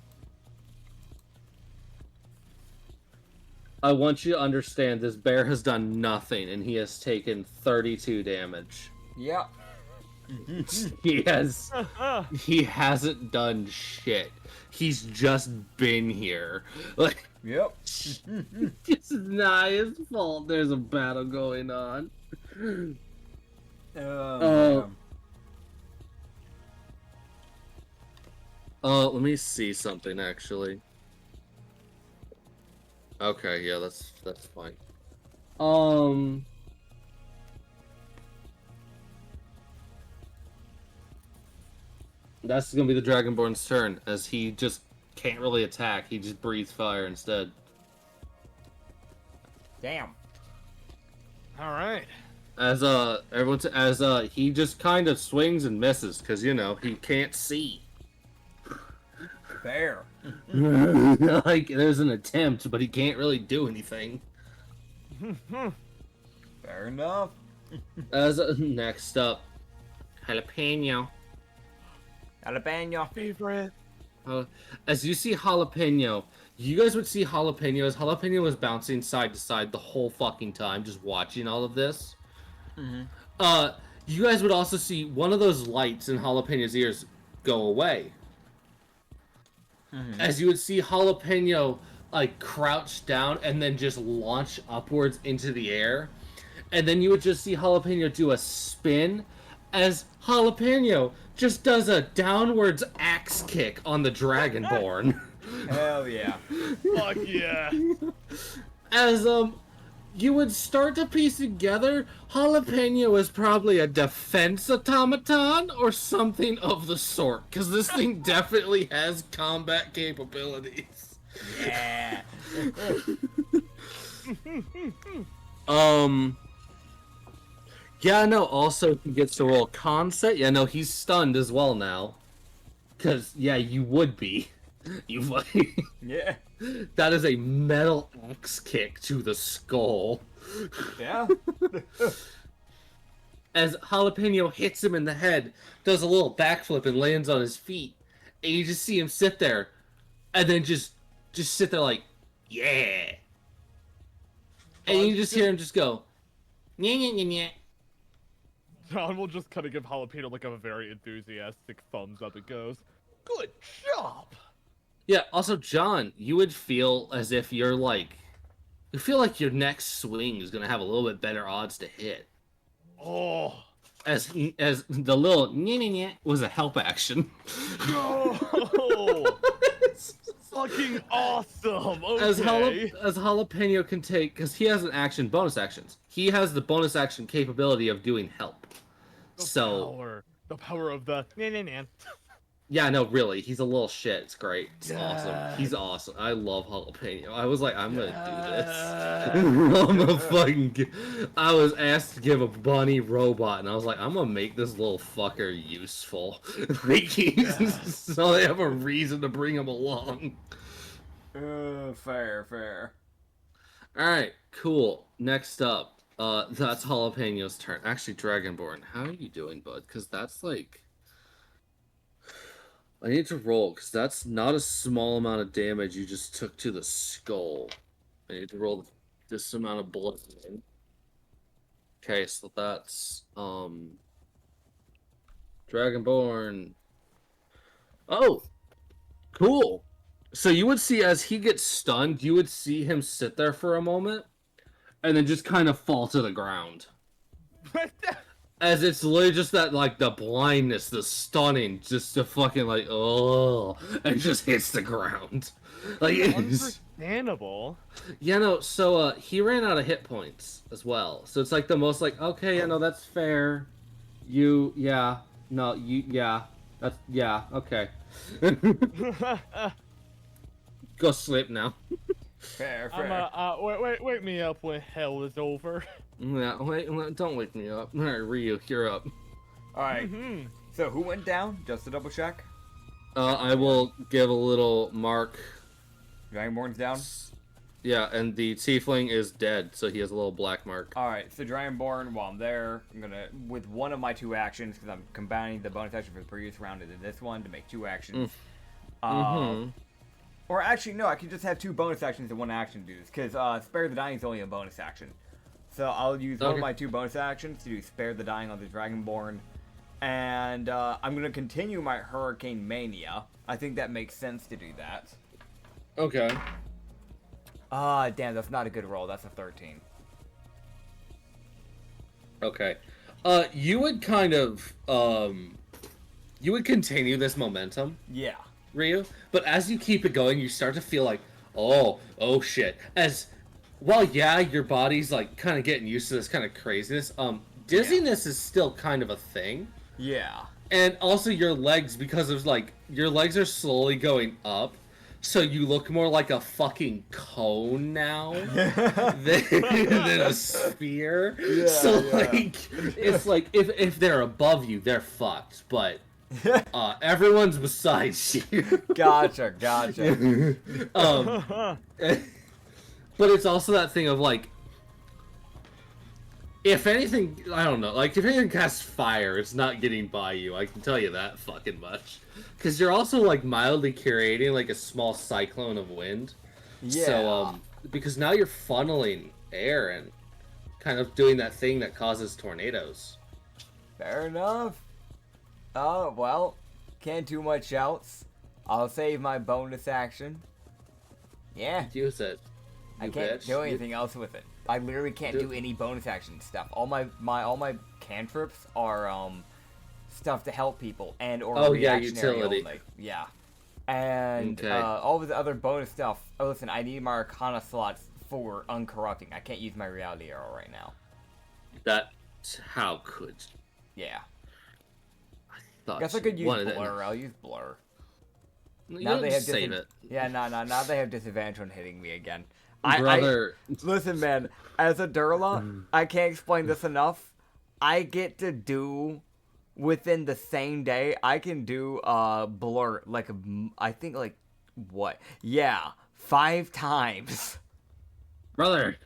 I want you to understand this bear has done nothing, and he has taken 32 damage. Yeah. He hasn't done shit. He's just been here. Like, Yep. it's not his fault there's a battle going on. Let me see something actually. Okay, yeah, that's fine. That's gonna be the Dragonborn's turn, as he just can't really attack. He just breathes fire instead. Damn. All right. As he just kind of swings and misses, because you know he can't see. Fair. Like there's an attempt, but he can't really do anything. Fair enough. As next up, Jalapeno. Alabama. Favorite. As you see Jalapeno, you guys would see Jalapeno as Jalapeno was bouncing side to side the whole fucking time, just watching all of this. You guys would also see one of those lights in Jalapeno's ears go away. As you would see Jalapeno like crouch down and then just launch upwards into the air. And then you would just see Jalapeno do a spin as Jalapeno just does a downwards axe kick on the Dragonborn. Hell yeah. Fuck yeah. As you would start to piece together, Jalapeno is probably a defense automaton or something of the sort, because this thing definitely has combat capabilities. Yeah. Yeah, no, also he gets to roll concept. Yeah, no, he's stunned as well now. Because, yeah, you would be. You fucking... Yeah. That is a metal axe kick to the skull. Yeah. As Jalapeno hits him in the head, does a little backflip and lands on his feet. And you just see him sit there. And then just sit there like, yeah. And you just hear him just go, nya nya nya nya. John will just kind of give Jalapeno like a very enthusiastic thumbs up. It goes, good job. Yeah, also, John, you would feel as if you're like... You feel like your next swing is going to have a little bit better odds to hit. Oh. As the little nya nya nya was a help action. No. Fucking awesome. Okay. As Jalapeno can take... Because he has an action, bonus actions. He has the bonus action capability of doing help. The power of the nya nya nya. Yeah, no, really, he's a little shit. It's great. It's awesome. He's awesome. I love Jalapeno. I was like, I'm gonna do this. I'm gonna fucking... I was asked to give a bunny robot, and I was like, I'm gonna make this little fucker useful. So they have a reason to bring him along. Fair. Alright, cool. Next up, that's Jalapeno's turn. Actually, Dragonborn, how are you doing, bud? Because that's like... I need to roll, because that's not a small amount of damage you just took to the skull. I need to roll this amount of blood. Okay, so that's, Dragonborn. Oh! Cool! So you would see, as he gets stunned, you would see him sit there for a moment, and then just kind of fall to the ground. As it's literally just that, like, the blindness, the stunning, just the fucking, like, oh, and just hits the ground. Like, it's... Understandable. Yeah, no, so, he ran out of hit points as well. So it's, like, the most, like, okay, yeah, no, that's fair. Yeah, okay. Go sleep now. Fair. Wake me up when hell is over. Yeah, wait, don't wake me up. Alright, Ryu, you're up. Alright. So who went down? Just to double check. I will give a little mark. Dragonborn's down? Yeah, and the tiefling is dead, so he has a little black mark. Alright, so Dragonborn, while I'm there, I'm gonna, with one of my two actions, because I'm combining the bonus action for the previous round into this one to make two actions. Or actually, no, I can just have two bonus actions and one action to do this, because Spare the Dying is only a bonus action. So I'll use one of my two bonus actions to do Spare the Dying on the Dragonborn. And I'm going to continue my Hurricane Mania. I think that makes sense to do that. Okay. Damn, that's not a good roll. That's a 13. Okay. You would kind of, you would continue this momentum. Yeah. Ryu. But as you keep it going, you start to feel like, oh shit. Well, yeah, your body's like kind of getting used to this kind of craziness. Dizziness is still kind of a thing. Yeah. And also your legs, because of like your legs are slowly going up, so you look more like a fucking cone now than a sphere. Yeah, so yeah. like it's like if they're above you, they're fucked. But everyone's besides you. Gotcha. But it's also that thing of like, if anything, I don't know, like if anything casts fire, it's not getting by you. I can tell you that fucking much. Because you're also like mildly creating like a small cyclone of wind. Yeah. So because now you're funneling air and kind of doing that thing that causes tornadoes. Fair enough. Oh, well, can't do much else. I'll save my bonus action. Yeah. Use it. I you can't bitch. do anything else with it. I literally can't do any bonus action stuff. All my cantrips are stuff to help people and or reactionary utility. only. Yeah. And all of the other bonus stuff. Oh, listen, I need my Arcana slots for uncorrupting. I can't use my reality arrow right now. How could you? Yeah. Thought Guess I you could use wanted it. blur. I'll use blur. You Now don't they have save it. Yeah, now they have disadvantage on hitting me again. Brother. Listen, man. As a Durla, I can't explain this enough. I get to do within the same day. I can do blur like I think like what? Yeah, 5 times. Brother.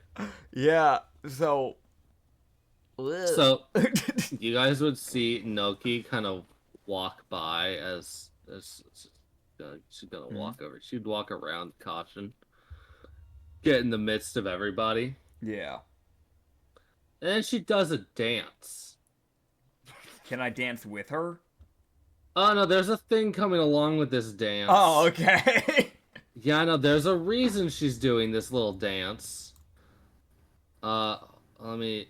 Yeah. So. So you guys would see Noki kind of walk by as she's gonna walk over. She'd walk around caution, get in the midst of everybody, Yeah. and then she does a dance. Can I dance with her? Oh no, there's a thing coming along with this dance. Oh, okay. Yeah, no, there's a reason she's doing this little dance. Let me.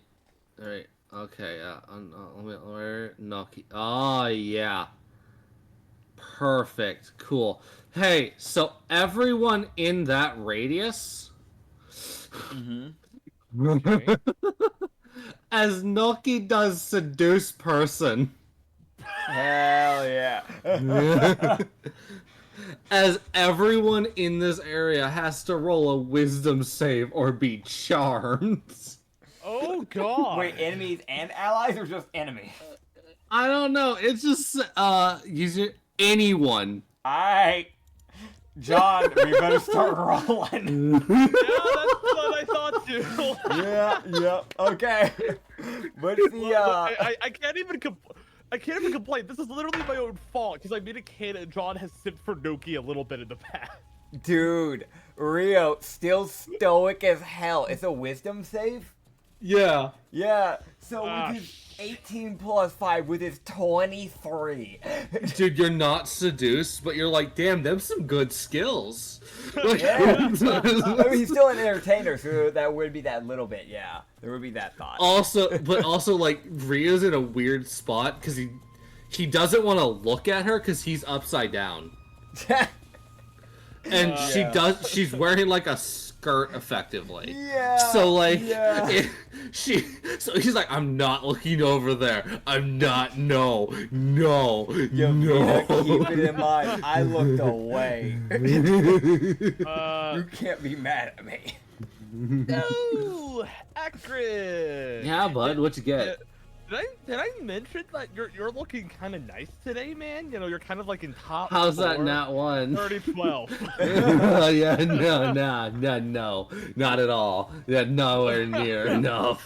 All right. Okay. Where Noki? Oh yeah. Perfect. Cool. Hey, so everyone in that radius. Okay. As Noki does seduce person. Hell yeah. As everyone in this area has to roll a wisdom save or be charmed. Oh god. Wait, enemies and allies or just enemies? I don't know. It's just using anyone. Alright. John, we better start rolling. Yeah, that's what I thought too. Yeah, okay. What's the I can't even complain. This is literally my own fault because I made a kid and John has sipped for Noki a little bit in the past. Dude, Rio, still stoic as hell. It's a wisdom save? Yeah. Yeah, so with his 18 plus 5 with his 23. Dude, you're not seduced, but you're like, damn, them some good skills. Yeah. I mean, he's still an entertainer, so that would be that little bit, yeah. There would be that thought. Also, like, Rio's in a weird spot because he doesn't want to look at her because he's upside down. And she's wearing like a skirt effectively. Yeah. So like, yeah. so he's like, I'm not looking over there. I'm not. No. You keep it in mind. I looked away. You can't be mad at me. No, Acrid. Yeah, bud. What you get? Did I mention that you're looking kind of nice today, man? You know, you're kind of like in top. How's 4, that not one? 30-12. Yeah, no, not at all. Yeah, nowhere near. No.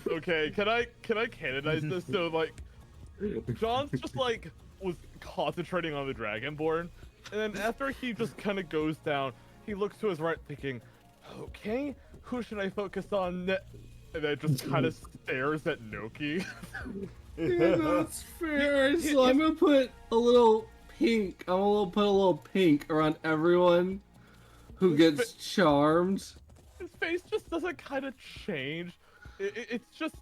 Okay, can I canonize this? So like, John's just like was concentrating on the Dragonborn, and then after he just kind of goes down, he looks to his right, thinking, "Okay, who should I focus on?" And then just kind of stares at Noki. Yeah, that's fair. So I'm gonna put a little pink. I'm gonna put a little pink around everyone who gets charmed. His face just doesn't kind of change. It's just...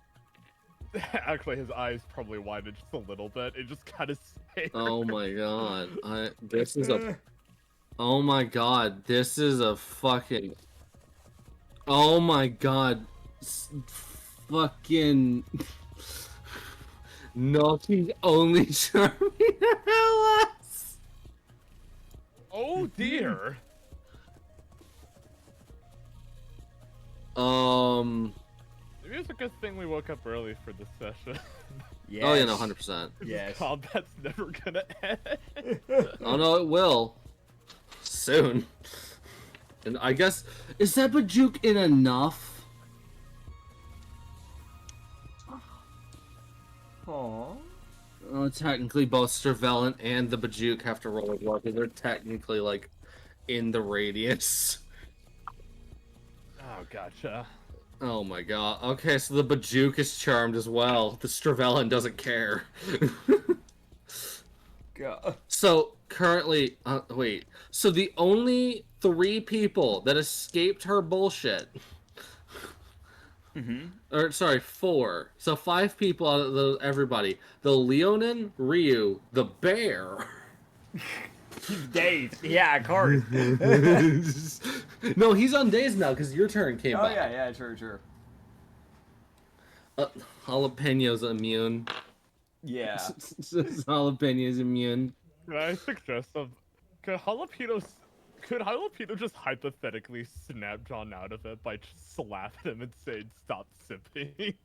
Actually, his eyes probably widened just a little bit. It just kind of Oh my god. This is a... Oh my god. This is a fucking... Oh my god. Fucking... Noki's only charming LS. Oh dear. Maybe it's a good thing we woke up early for this session. Yes. Oh yeah, no, 100%. Yes. Combat's never gonna end. Oh no, it will. Soon. And I guess... Is that Bajuk in enough? Aww. Oh, technically both Stravellant and the Bajuk have to roll as well, because they're technically, like, in the radius. Oh, gotcha. Oh my god. Okay, so the Bajuk is charmed as well. The Stravellant doesn't care. God. So, currently... wait. So the only 3 people that escaped her bullshit... Or, sorry, 4. So 5 people out of everybody. The Leonin, Ryu, the bear... He's dazed. Yeah, of course. No, he's on days now, because your turn came Oh, back. yeah, sure. Jalapeno's immune. Yeah. Jalapeno's immune. Can I suggest could Jalapeno just hypothetically snap John out of it by just slapping him and saying stop sipping?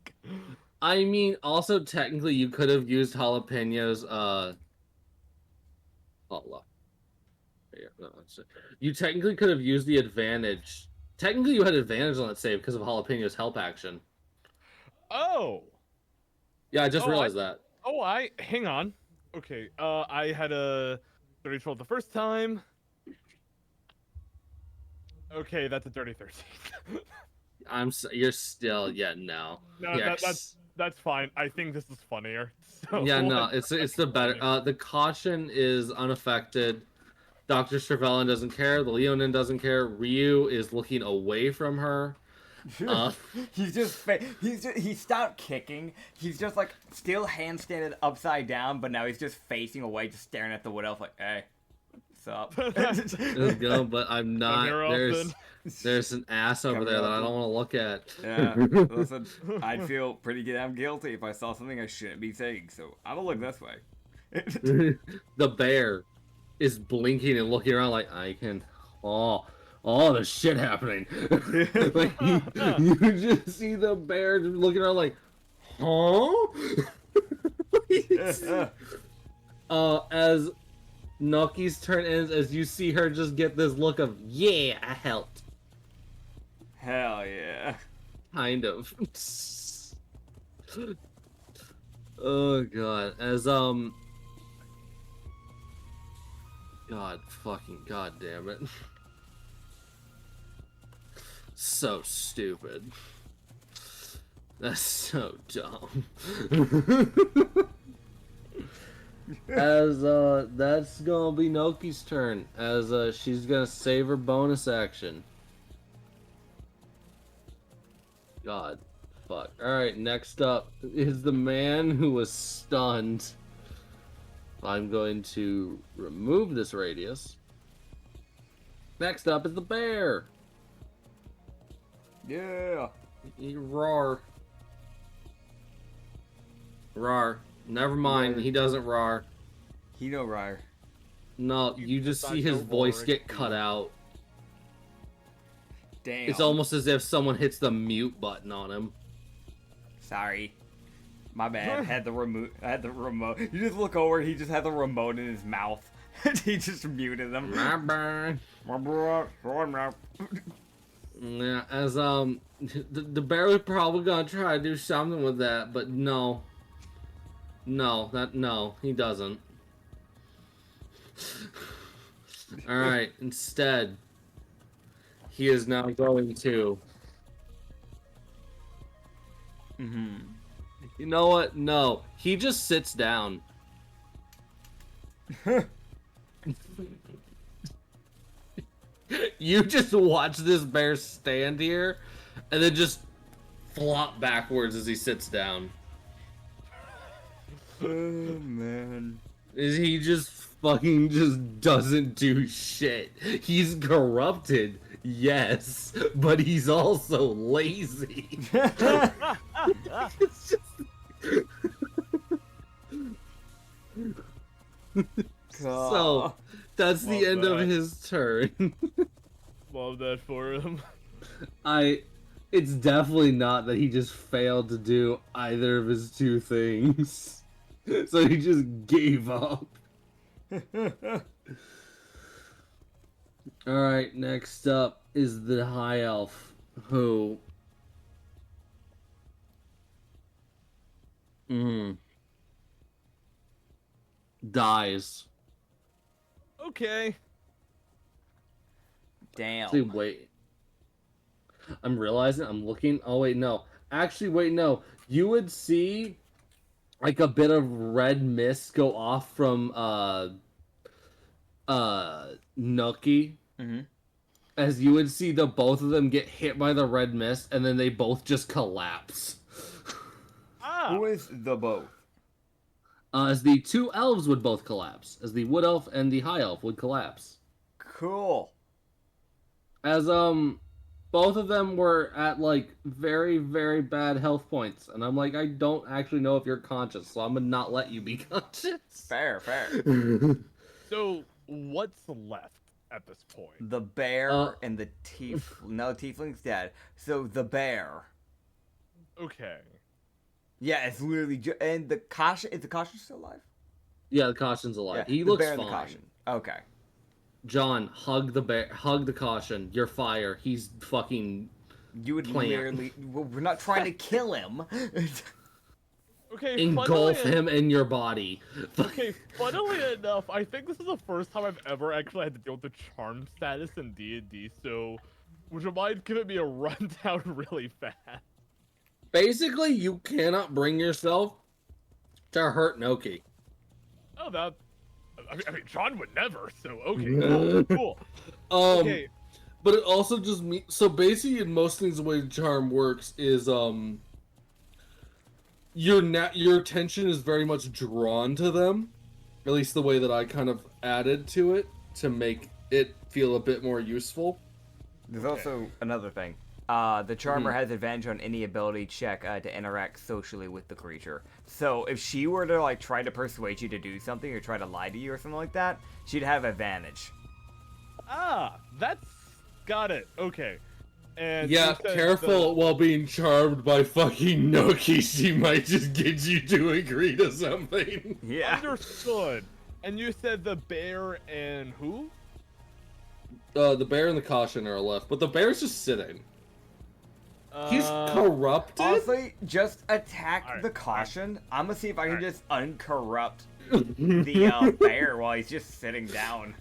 I mean, also technically you could have used Jalapeno's Allah. Yeah, no, you technically could have used the advantage. Technically you had advantage on that save because of Jalapeno's help action. Oh! Yeah, I just realized that. Oh, hang on. Okay, I had a 30 12 the first time. Okay, that's a 30 13. You're still, no. No, Yeah, that's fine. I think this is funnier. So yeah, no, it's the better. The caution is unaffected. Dr. Stravellan doesn't care. The Leonin doesn't care. Ryu is looking away from her. He stopped kicking. He's just like still handstanded upside down, but now he's just facing away, just staring at the wood elf like, hey, what's up? Let's go, but I'm not. There's an ass over there that I don't want to look at. Yeah, listen, I'd feel pretty damn guilty if I saw something I shouldn't be saying, so I'm gonna look this way. The bear is blinking and looking around like, I can... Oh, there's shit happening. Like, you just see the bear just looking around like, huh? As Noki's turn ends, as you see her just get this look of, yeah, I helped. Hell yeah. Kind of. Oh god. As God damn it. So stupid. That's so dumb. As that's gonna be Noki's turn. As she's gonna save her bonus action. God. Fuck. Alright, next up is the man who was stunned. I'm going to remove this radius. Next up is the bear. Yeah. Roar. Roar. Never mind, he doesn't roar. He no roar. No, you just see his voice get cut out. Damn. It's almost as if someone hits the mute button on him. Sorry. My bad. I had the remote. You just look over, he just had the remote in his mouth. He just muted them. Yeah, as the bear was probably gonna try to do something with that, but no, he doesn't. All right, instead, he is now going to. You know what? No, he just sits down. You just watch this bear stand here, and then just flop backwards as he sits down. Oh, man. is he just fucking just doesn't do shit. He's corrupted, yes, but he's also lazy. It's just... So, that's the end of his turn. Love that for him. It's definitely not that he just failed to do either of his two things. So he just gave up. Alright, next up is the High Elf, who... dies. Okay. Damn. Actually, wait. I'm realizing, I'm looking... Oh, wait, no. Actually, wait, no. You would see, like, a bit of red mist go off from, Noki. Mm-hmm. As you would see the both of them get hit by the red mist, and then they both just collapse. Who is the both? As the two elves would both collapse. As the wood elf and the high elf would collapse. Cool. As, both of them were at, like, very, very bad health points. And I'm like, I don't actually know if you're conscious, so I'm gonna not let you be conscious. Fair. So, what's left at this point? The bear and the No, tiefling's dead. So, the bear. Okay. Yeah, it's literally and the caution. Is the caution still alive? Yeah, the caution's alive. Yeah, He the looks bear and fine. the caution. Okay. John, hug the bear. Hug the caution. You're fire. He's fucking... You would Plant. literally. We're not trying to kill him. Okay, engulf funnily him in your body. Okay, funnily enough, I think this is the first time I've ever actually had to deal with the charm status in D&D, so would you mind giving me a rundown really fast? Basically, you cannot bring yourself to hurt Noki. Oh, that... I mean, John would never, so okay, cool. Okay. But it also just so basically in most things the way charm works is your attention is very much drawn to them. At least the way that I kind of added to it to make it feel a bit more useful. There's also another thing. The charmer has advantage on any ability check to interact socially with the creature. So if she were to like try to persuade you to do something or try to lie to you or something like that, she'd have advantage. Ah, that's... Got it. Okay. And yeah, careful while being charmed by fucking Noki. She might just get you to agree to something. Yeah. Understood. And you said the bear and who? The bear and the caution are left, but the bear's just sitting. He's corrupted? Honestly, just attack the caution. I'm gonna see if I can just uncorrupt the bear while he's just sitting down.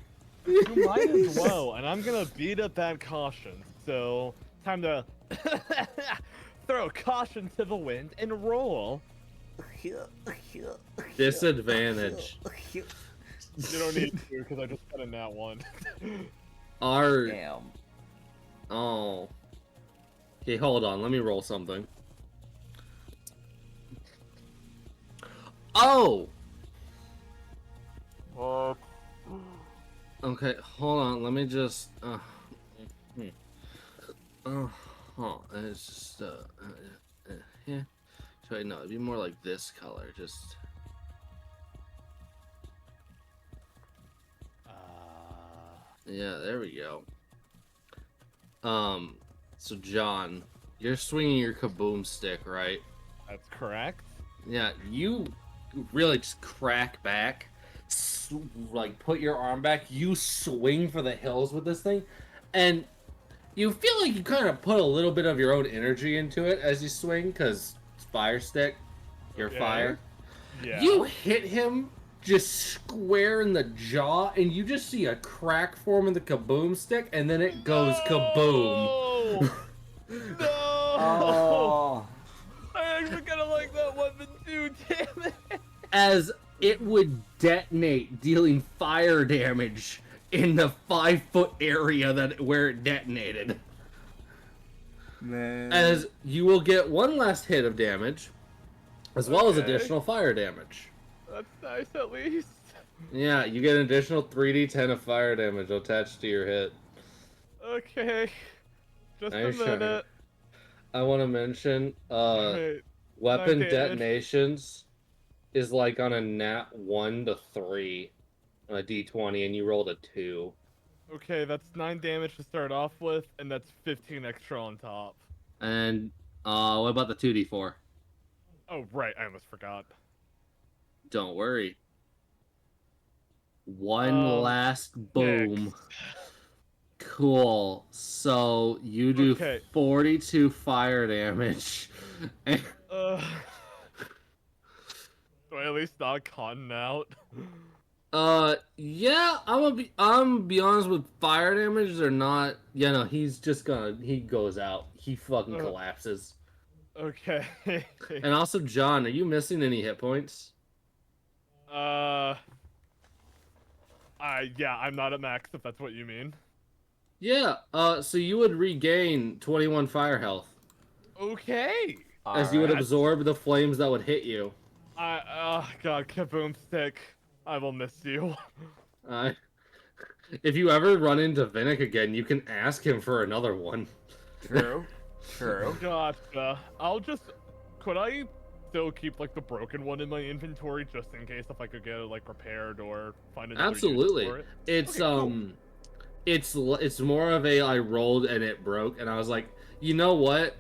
You might as well, and I'm gonna beat up that caution. So, time to throw caution to the wind and roll. Disadvantage. You don't need to, because I just got a nat 1. Damn. Oh. Okay, hold on. Let me roll something. Oh! Okay, hold on. Let me just... it's just... yeah. So, no, it'd be more like this color. Just... Yeah, there we go. So John, you're swinging your kaboom stick, right? That's correct. Yeah, you really just crack back, like put your arm back, you swing for the hills with this thing, and you feel like you kind of put a little bit of your own energy into it as you swing, because it's fire stick, you're fire. Yeah. You hit him just square in the jaw, and you just see a crack form in the kaboom stick, and then it goes kaboom. No! Oh. I actually kind of like that weapon too, damn it! As it would detonate, dealing fire damage in the 5-foot area where it detonated. Man. As you will get one last hit of damage, as well as additional fire damage. That's nice, at least. Yeah, you get an additional 3d10 of fire damage attached to your hit. Okay. Just a Nice try. minute. I want to mention, Alright. 9 weapon damage. detonations is like on a nat 1 to 3 on a d20, and you rolled a 2. Okay, that's 9 damage to start off with, and that's 15 extra on top. And, what about the 2d4? Oh, right, I almost forgot. Don't worry. One last boom. 6. Cool. So you do Okay. 42 fire damage. Do I at least not cotton out? Yeah, I'm be honest with fire damage. They're not. Yeah, no, he goes out. He fucking collapses. Okay. And also, John, are you missing any hit points? Yeah, I'm not at max if that's what you mean. Yeah. So you would regain 21 fire health. Okay. As you would absorb the flames that would hit you. God, Kaboom Stick, I will miss you. If you ever run into Vinnick again, you can ask him for another one. True. True. Gotcha. Could I still keep like the broken one in my inventory just in case if I could get it like repaired or find another use Absolutely. for it? It's Okay, cool. it's more of a I rolled and it broke, and I was like, you know what?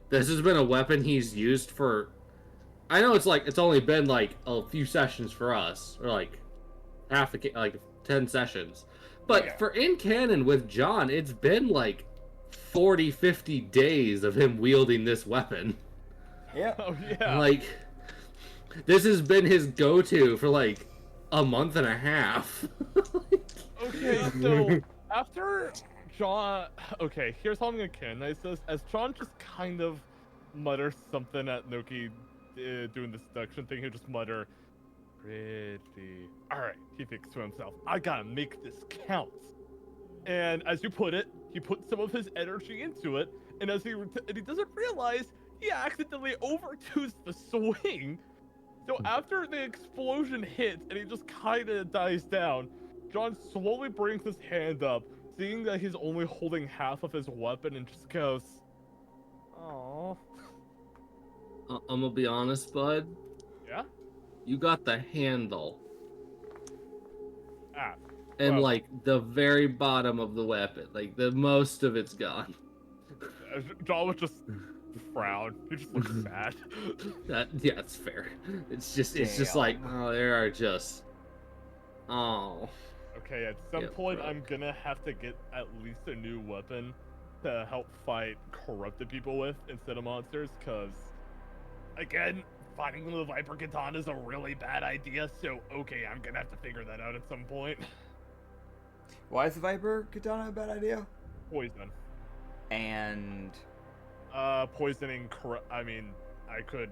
This has been a weapon he's used for. I know it's only been like a few sessions for us, or like half the like 10 sessions, but Yeah. for in canon with John, it's been like 40-50 days of him wielding this weapon. Yeah. Oh yeah. Like, this has been his go-to for like a month and a half. Okay, so after John, okay, here's how I'm gonna canonize this. As John just kind of mutters something at Noki doing the seduction thing, he'll just mutter, "Pretty." Alright, he thinks to himself, I gotta make this count. And as you put it, he puts some of his energy into it, and as he doesn't realize, he accidentally overdoes the swing. So after the explosion hits and he just kinda dies down, John slowly brings his hand up, seeing that he's only holding half of his weapon, and just goes, "Aww." I'm gonna be honest, bud. Yeah? You got the handle. Ah. And well, like the very bottom of the weapon, like the most of it's gone. John would just frown. He just looks sad. Yeah, it's fair. It's just like, oh, there are just, oh. Okay, at some Yep, point bro. I'm gonna have to get at least a new weapon to help fight corrupted people with instead of monsters, because, again, fighting the Viper Katana is a really bad idea, so okay, I'm gonna have to figure that out at some point. Why is the Viper Katana a bad idea? Poison. And Poisoning, I mean, I could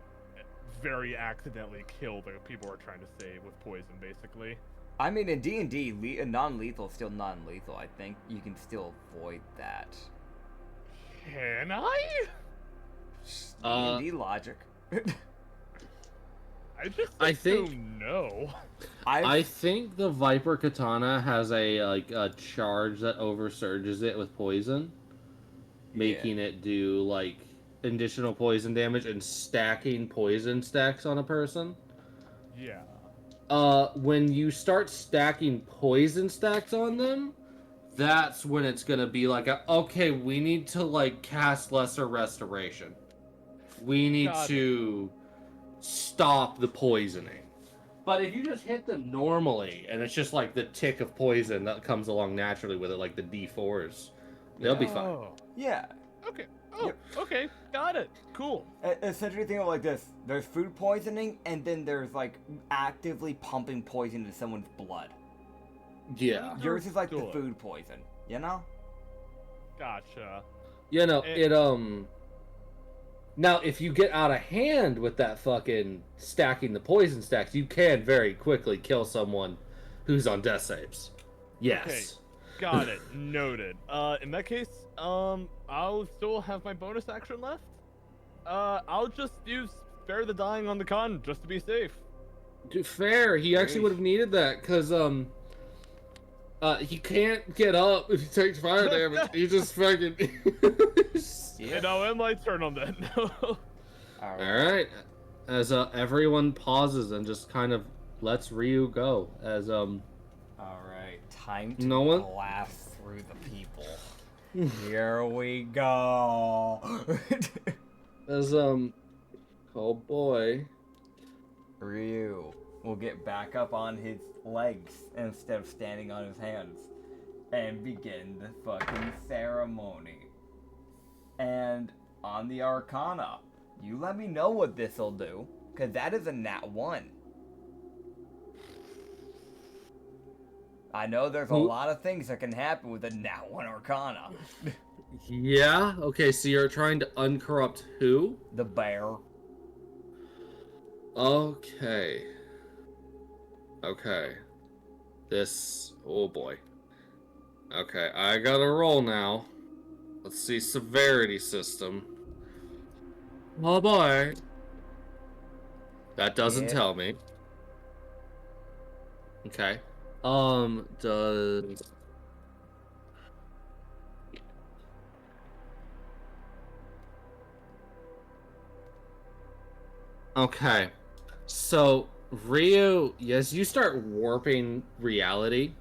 very accidentally kill the people we're trying to save with poison, basically. I mean, in D&D, non-lethal is still non-lethal. I think you can still avoid that. Can I? D&D logic. I think- assume no. I think the Viper Katana has a charge that oversurges it with poison, making it do like additional poison damage and stacking poison stacks on a person. Yeah. When you start stacking poison stacks on them, that's when it's gonna be like, okay, we need to like cast lesser restoration. We need to stop the poisoning. But if you just hit them normally, and it's just like the tick of poison that comes along naturally with it, like the D4s, they'll be fine. Oh. Yeah. Okay. Oh, okay. Got it. Cool. Essentially, think of it like this: there's food poisoning, and then there's like actively pumping poison into someone's blood. Yeah. Yours is like the Good. food poison, you know? Gotcha. You know, And- Now, if you get out of hand with that fucking stacking the poison stacks, you can very quickly kill someone who's on death saves. Yes. Got it. Noted. In that case, I'll still have my bonus action left. I'll just use Spare the Dying on the con just to be safe. Fair. He actually would have needed that because he can't get up if he takes fire damage. He just fucking. You know, and lights turn on then. All right. As everyone pauses and just kind of lets Ryu go. As All right, time to No one? blast through the people. Here we go. as oh boy. Ryu will get back up on his legs instead of standing on his hands and begin the fucking ceremony. And on the Arcana, you let me know what this'll do, because that is a nat 1. I know there's a lot of things that can happen with a nat 1 Arcana. Yeah. Okay. So you're trying to uncorrupt who? The bear. Okay. Okay. This. Oh boy. Okay, I gotta roll now. Let's see, severity system. Oh boy. That doesn't tell me. Okay. Does. Okay. So, Ryu, as you start warping reality,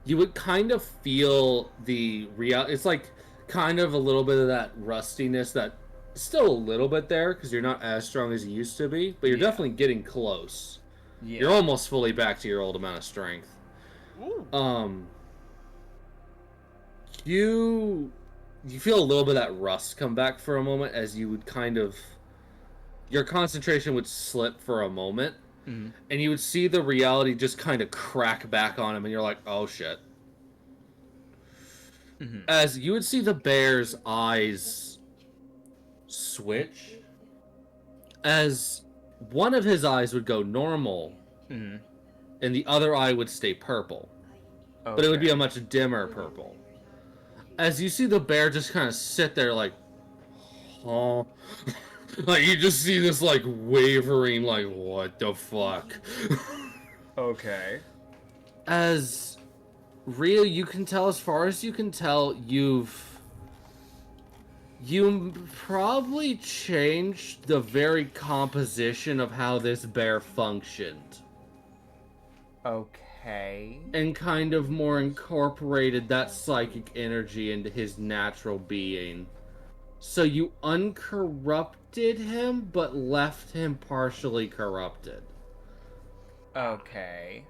you would kind of feel the it's like kind of a little bit of that rustiness that still a little bit there because you're not as strong as you used to be, but you're definitely getting close. Yeah. You're almost fully back to your old amount of strength. Ooh. You feel a little bit of that rust come back for a moment as you would kind of your concentration would slip for a moment. And you would see the reality just kind of crack back on him, and you're like, oh shit. As you would see the bear's eyes switch, as one of his eyes would go normal, and the other eye would stay purple. Okay. But it would be a much dimmer purple. As you see the bear just kind of sit there like, oh. Like, you just see this, like, wavering, like, what the fuck? Okay. As Ryu, you can tell, as far as you can tell, you probably changed the very composition of how this bear functioned. Okay. And kind of more incorporated that psychic energy into his natural being. So you uncorrupted him, but left him partially corrupted. Okay.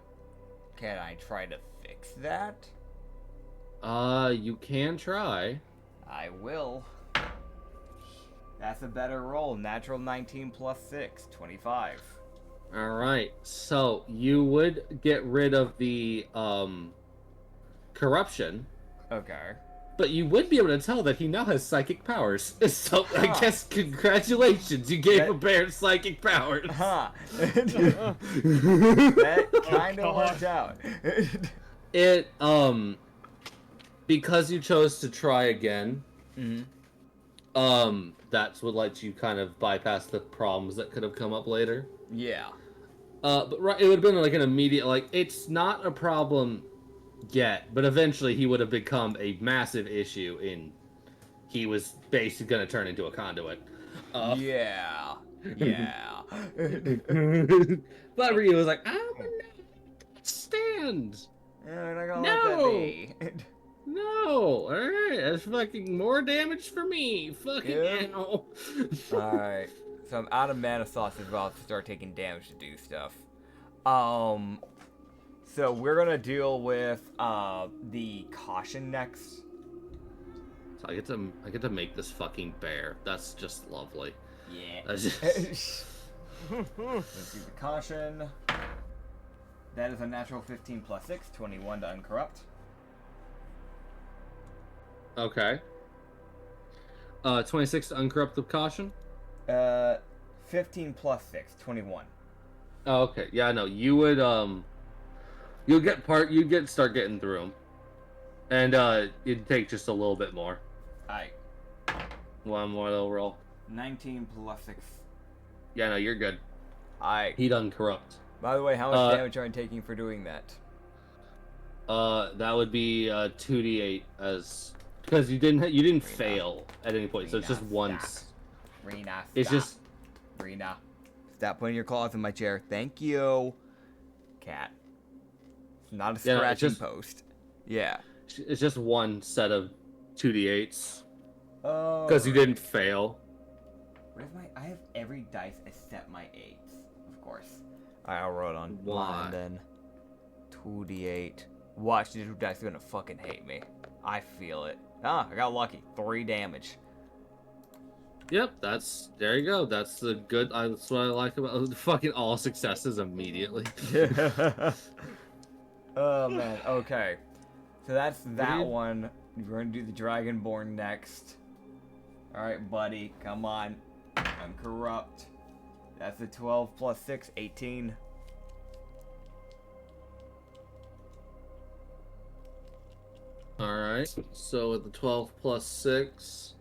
Can I try to fix that? You can try. I will. That's a better roll. Natural 19 plus 6, 25. Alright, so you would get rid of the, corruption. Okay. But you would be able to tell that he now has psychic powers. So I guess congratulations, you gave a bear psychic powers. Huh. That kind of worked out. It, because you chose to try again, that's what lets you kind of bypass the problems that could have come up later. Yeah. But right, it would have been like an immediate, like, it's not a problem yet, but eventually he would have become a massive issue in he was basically going to turn into a conduit. Yeah. Yeah. But Ryu was like, I will not stand. We're not gonna let that be. No, alright, that's fucking more damage for me. Fucking hell. Alright, so I'm out of mana slots as well to start taking damage to do stuff. So we're gonna deal with the caution next. So I get to make this fucking bear. That's just lovely. Yeah. That's just... Let's do the caution. That is a natural 15 plus 6, 21 to uncorrupt. Okay. 26 to uncorrupt the caution? 15 plus 6, 21. Oh, okay. Yeah, no, you would, you'd start getting through them. And, you'd take just a little bit more. Alright. One more little roll. 19 plus 6. Yeah, no, you're good. He'd uncorrupt. By the way, how much damage are you taking for doing that? That would be 2d8 as because you didn't fail at any point, so it's just once. Rena, it's just Rena. Stop putting your claws in my chair. Thank you. Cat. It's not a scratching post. Yeah. It's just one set of 2d8s. Oh. Because you didn't fail. Where's my? I have every dice except my 8s, of course. Alright, I'll roll it on one then. 2d8. Watch, these 2 dice are gonna fucking hate me. I feel it. Ah, I got lucky. 3 damage. Yep, there you go. That's the good. That's what I like about fucking all successes immediately. Oh man. Okay. So that's that one. We're gonna do the Dragonborn next. All right, buddy. Come on. I'm corrupt. That's a 12 plus 6, 18. All right. So with the 12 plus 6.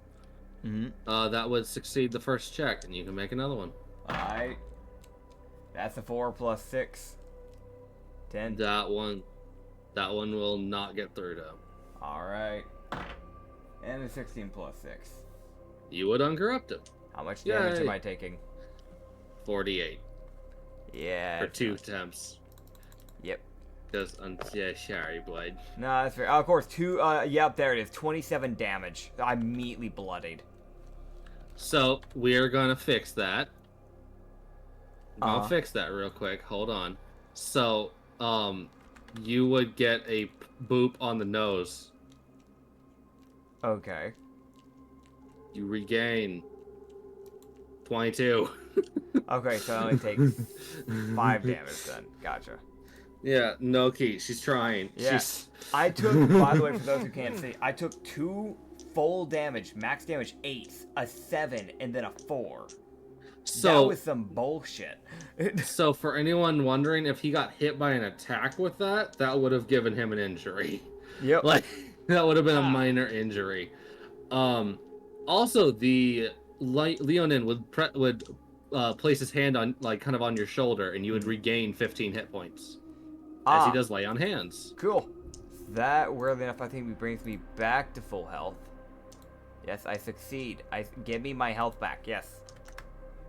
That would succeed the first check, and you can make another one. Alright. That's a 4 plus 6. 10. That one will not get through to him. Alright. And a 16 plus 6. You would uncorrupt him. How much damage am I taking? 48. Yeah. For 2 attempts. Yep. Because, yeah, sorry, Blade. No, that's fair. Of course, 2, yep, there it is. 27 damage. I'm immediately bloodied. So, we are gonna fix that. I'll fix that real quick. Hold on. So, you would get a boop on the nose. Okay. You regain 22. Okay, so I only take 5 damage then. Gotcha. Yeah, Noki, she's trying. Yeah. I took, by the way, for those who can't see, I took 2 full damage, max damage 8, a 7, and then a 4. So, that was some bullshit. So for anyone wondering if he got hit by an attack with that, that would have given him an injury. Yep. Like, that would have been a minor injury. Also, the Leonin would place his hand on, like, kind of on your shoulder, and you would regain 15 hit points. As he does lay on hands. Cool. That, weirdly enough, I think brings me back to full health. Yes, I succeed. Give me my health back, yes.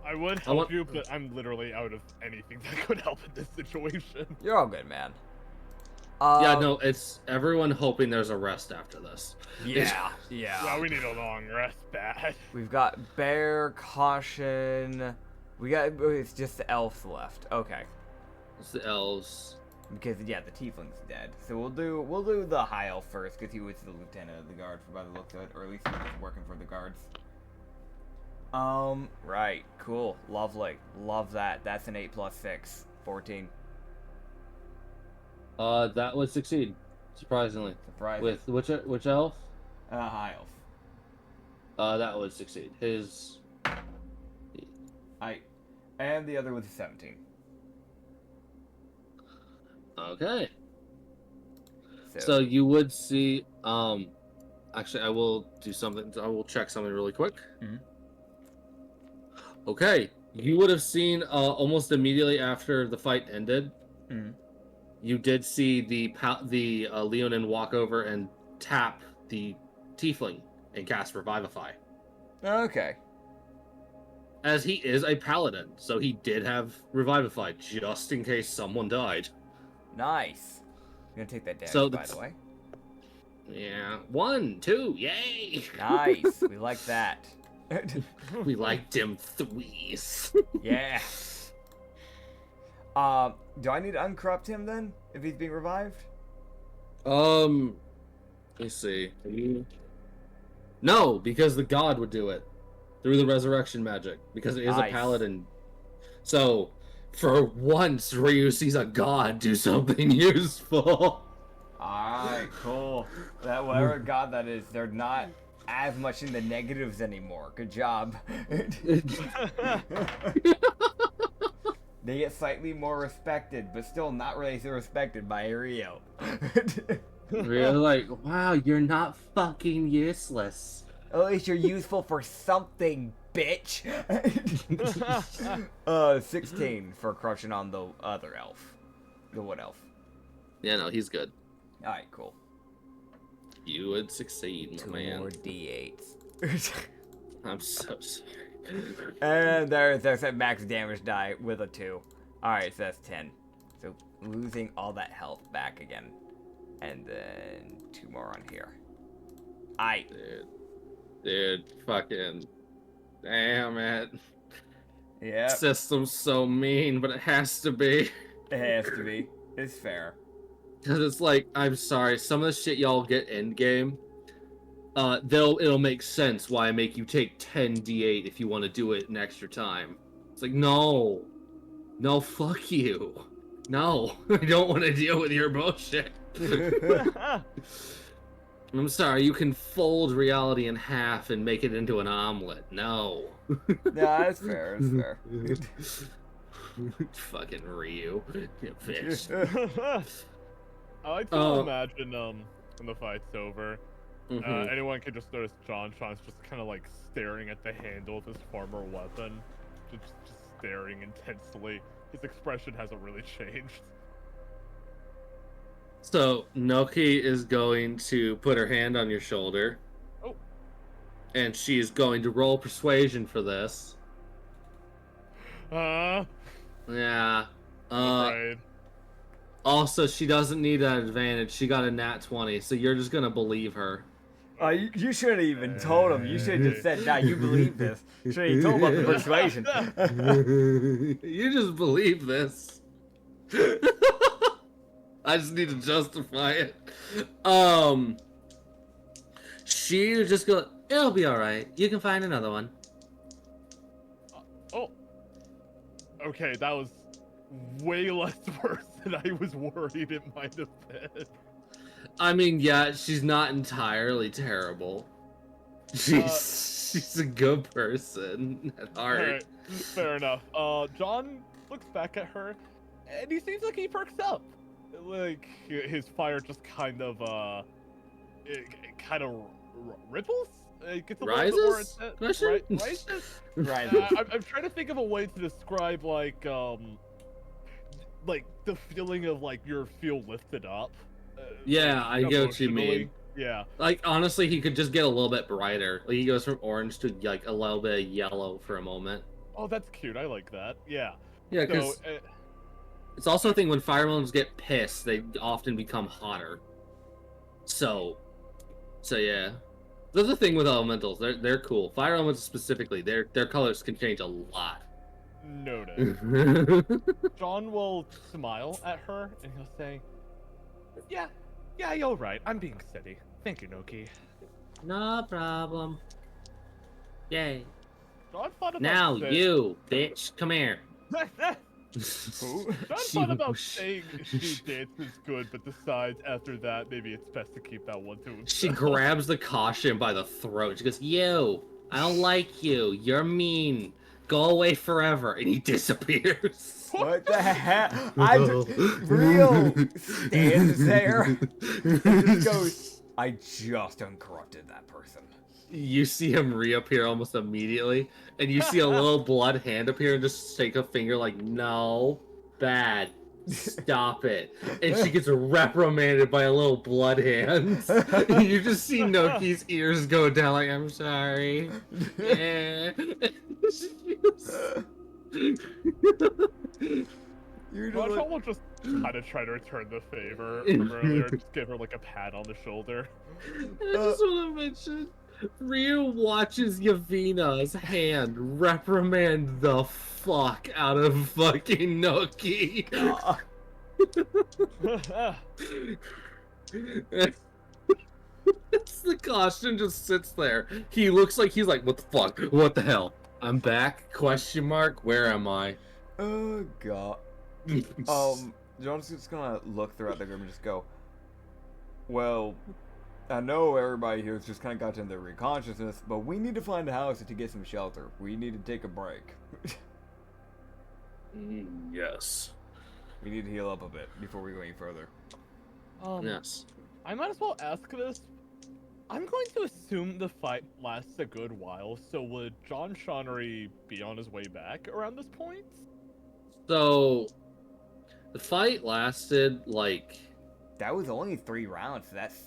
I would help you, but I'm literally out of anything that could help in this situation. You're all good, man. Yeah, no, it's everyone hoping there's a rest after this. Yeah, yeah. Well, we need a long rest, bad. We've got bear, caution. It's just the elves left. Okay. It's the elves. Because yeah, the tiefling's dead. So we'll do the high elf first, because he was the lieutenant of the guard by the looks of it, or at least he was working for the guards. Right, cool, lovely, love that. That's an 8 plus 6, 14. That would succeed, surprisingly. With which elf? High elf. That would succeed. His. And the other was a 17. Okay. So you would see. Actually, I will do something. I will check something really quick. Mm-hmm. Okay, you would have seen almost immediately after the fight ended. Mm-hmm. You did see the Leonin walk over and tap the tiefling and cast Revivify. Okay. As he is a paladin, so he did have Revivify just in case someone died. Nice. I'm gonna take that damage, by the way. Yeah. 1, 2, yay! Nice. We like that. We like them threes. Yeah. Do I need to uncorrupt him then if he's being revived? Let's see. No, because the god would do it through the resurrection magic because it is a paladin. So, for once, Ryu sees a god do something useful. Alright, cool. That whatever god that is, they're not as much in the negatives anymore. Good job. They get slightly more respected, but still not really so respected by Rio. Really like, wow, you're not fucking useless. At least you're useful for something, bitch. 16 for crushing on the other elf. The wood elf. Yeah, no, he's good. Alright, cool. You would succeed, Two man. more d8s. I'm so sorry. And there's a max damage die with a 2. Alright, so that's 10. So losing all that health back again. And then 2 more on here. Dude, fucking... Damn it. Yeah. System's so mean, but it has to be. It has to be. It's fair. Because it's like, I'm sorry, some of the shit y'all get end game, it'll make sense why I make you take 10 d8 if you want to do it an extra time. It's like, no, fuck you, no, I don't want to deal with your bullshit. I'm sorry, you can fold reality in half and make it into an omelet. No. Yeah, it's fair. It's fair. Fucking Ryu, you fish. I like to imagine when the fight's over, anyone can just notice John's just kind of like staring at the handle of his former weapon, just staring intensely. His expression hasn't really changed. So Noki is going to put her hand on your shoulder. Oh. And she is going to roll persuasion for this. Yeah. Afraid. Also, she doesn't need that advantage. She got a nat 20, so you're just gonna believe her. You should have even told him. You should have just said, nah, you believe this. You should have told him about the persuasion. You just believe this. I just need to justify it. She just go, it'll be alright. You can find another one. Okay, that was way less worse than I was worried it might have been. I mean, yeah, she's not entirely terrible. She's a good person at heart. Right, fair enough. John looks back at her, and he seems like he perks up. Like his fire just kind of it kind of ripples. It gets a rises? little bit more Question? Rises? Right. I'm trying to think of a way to describe like the feeling of like you feel lifted up. Yeah, I get what you emotionally. mean. Yeah. Like, honestly, he could just get a little bit brighter. Like, he goes from orange to, like, a little bit of yellow for a moment. Oh, that's cute. I like that. Yeah. Yeah, because it's also a thing when fire elements get pissed, they often become hotter. So yeah. There's a thing with elementals. They're cool. Fire elements specifically, their colors can change a lot. Noted. John will smile at her and he'll say, Yeah, you're right. I'm being steady. Thank you, Noki. No problem. Yay. John thought about Now, you, bitch, come here. John thought about saying she dances good, but decides after that maybe it's best to keep that one to himself. She grabs the caution by the throat. She goes, you, I don't like you. You're mean. Go away forever. And he disappears. What the heck? Rio stands there and just goes, I just uncorrupted that person. You see him reappear almost immediately, and you see a little blood hand appear and just shake a finger like, no, bad, stop it. And she gets reprimanded by a little blood hand. You just see Noki's ears go down like, I'm sorry. Yeah. John will just kind of try to return the favor from earlier, just give her like a pat on the shoulder. I just want to mention, Ryu watches Yavina's hand reprimand the fuck out of fucking Noki. The costume just sits there. He looks like he's like, what the fuck? What the hell? I'm back? Question mark? Where am I? Oh god. John's just gonna look throughout the group and just go, well, I know everybody here has just kind of got into their consciousness, but we need to find a house to get some shelter. We need to take a break. Yes. We need to heal up a bit before we go any further. Yes. I might as well ask this. I'm going to assume the fight lasts a good while, so would John Shonnery be on his way back around this point? So, the fight lasted, like... That was only 3 rounds, so that's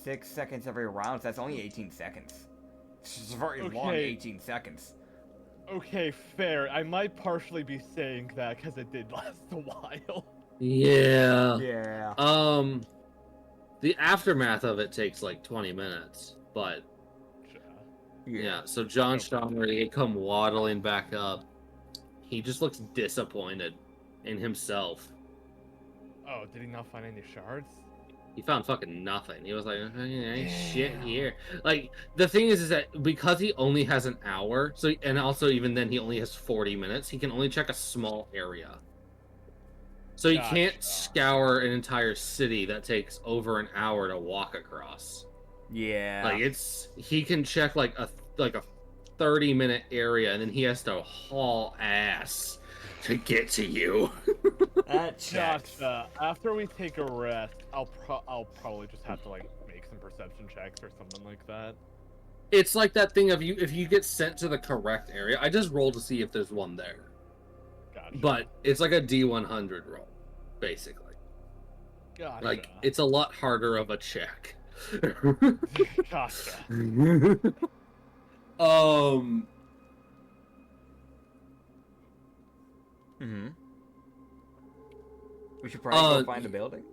6 seconds every round, so that's only 18 seconds. It's just a very long 18 seconds. Okay, fair. I might partially be saying that because it did last a while. Yeah. Yeah. The aftermath of it takes like 20 minutes, but Yeah. yeah. So John Shonnery, he come waddling back up. He just looks disappointed in himself. Oh, did he not find any shards? He found fucking nothing. He was like, ain't shit here. Like, the thing is that because he only has an hour, so and also even then he only has 40 minutes, he can only check a small area. So he can't scour an entire city that takes over an hour to walk across. Yeah. Like he can check like a 30-minute area, and then he has to haul ass to get to you. That checks. Gotcha. After we take a rest, I'll probably just have to like make some perception checks or something like that. It's like that thing of if you get sent to the correct area. I just roll to see if there's one there. Gotcha. But it's like a D100 roll, basically. Gotcha. Like, it's a lot harder of a check. Gotcha. We should probably go find a building.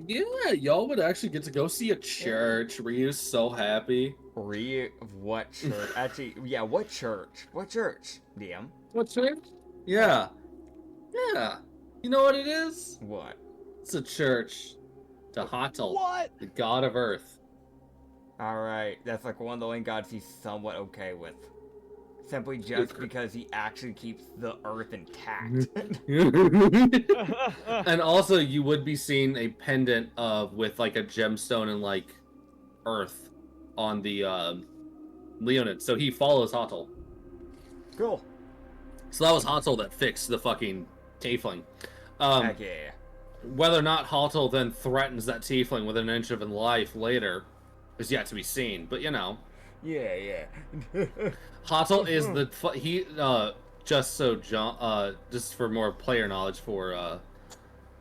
Yeah, y'all would actually get to go see a church. Ryu's so happy. What church? Actually, yeah, what church? What church, DM? What church? Yeah. Yeah. You know what it is? What? It's a church to Hatal, What? the god of earth. Alright, that's like one of the only gods he's somewhat okay with. Simply just because he actually keeps the earth intact. And also, you would be seeing a pendant with like a gemstone and like earth on the Leonid. So he follows Hatal. Cool. So that was Hatal that fixed the fucking tiefling. Heck yeah. Whether or not Hatal then threatens that tiefling with an inch of life later is yet to be seen. But you know. Yeah. Hatal is just for more player knowledge for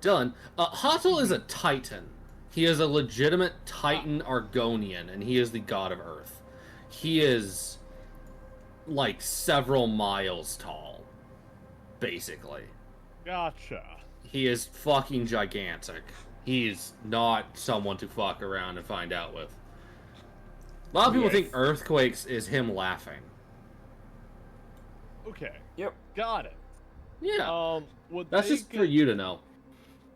Dylan. Hatal is a titan. He is a legitimate titan Argonian, and he is the god of earth. He is like several miles tall, basically. Gotcha. He is fucking gigantic. He's not someone to fuck around and find out with. A lot of people think earthquakes is him laughing. Okay. Yep. Got it. Yeah. That's just for you to know.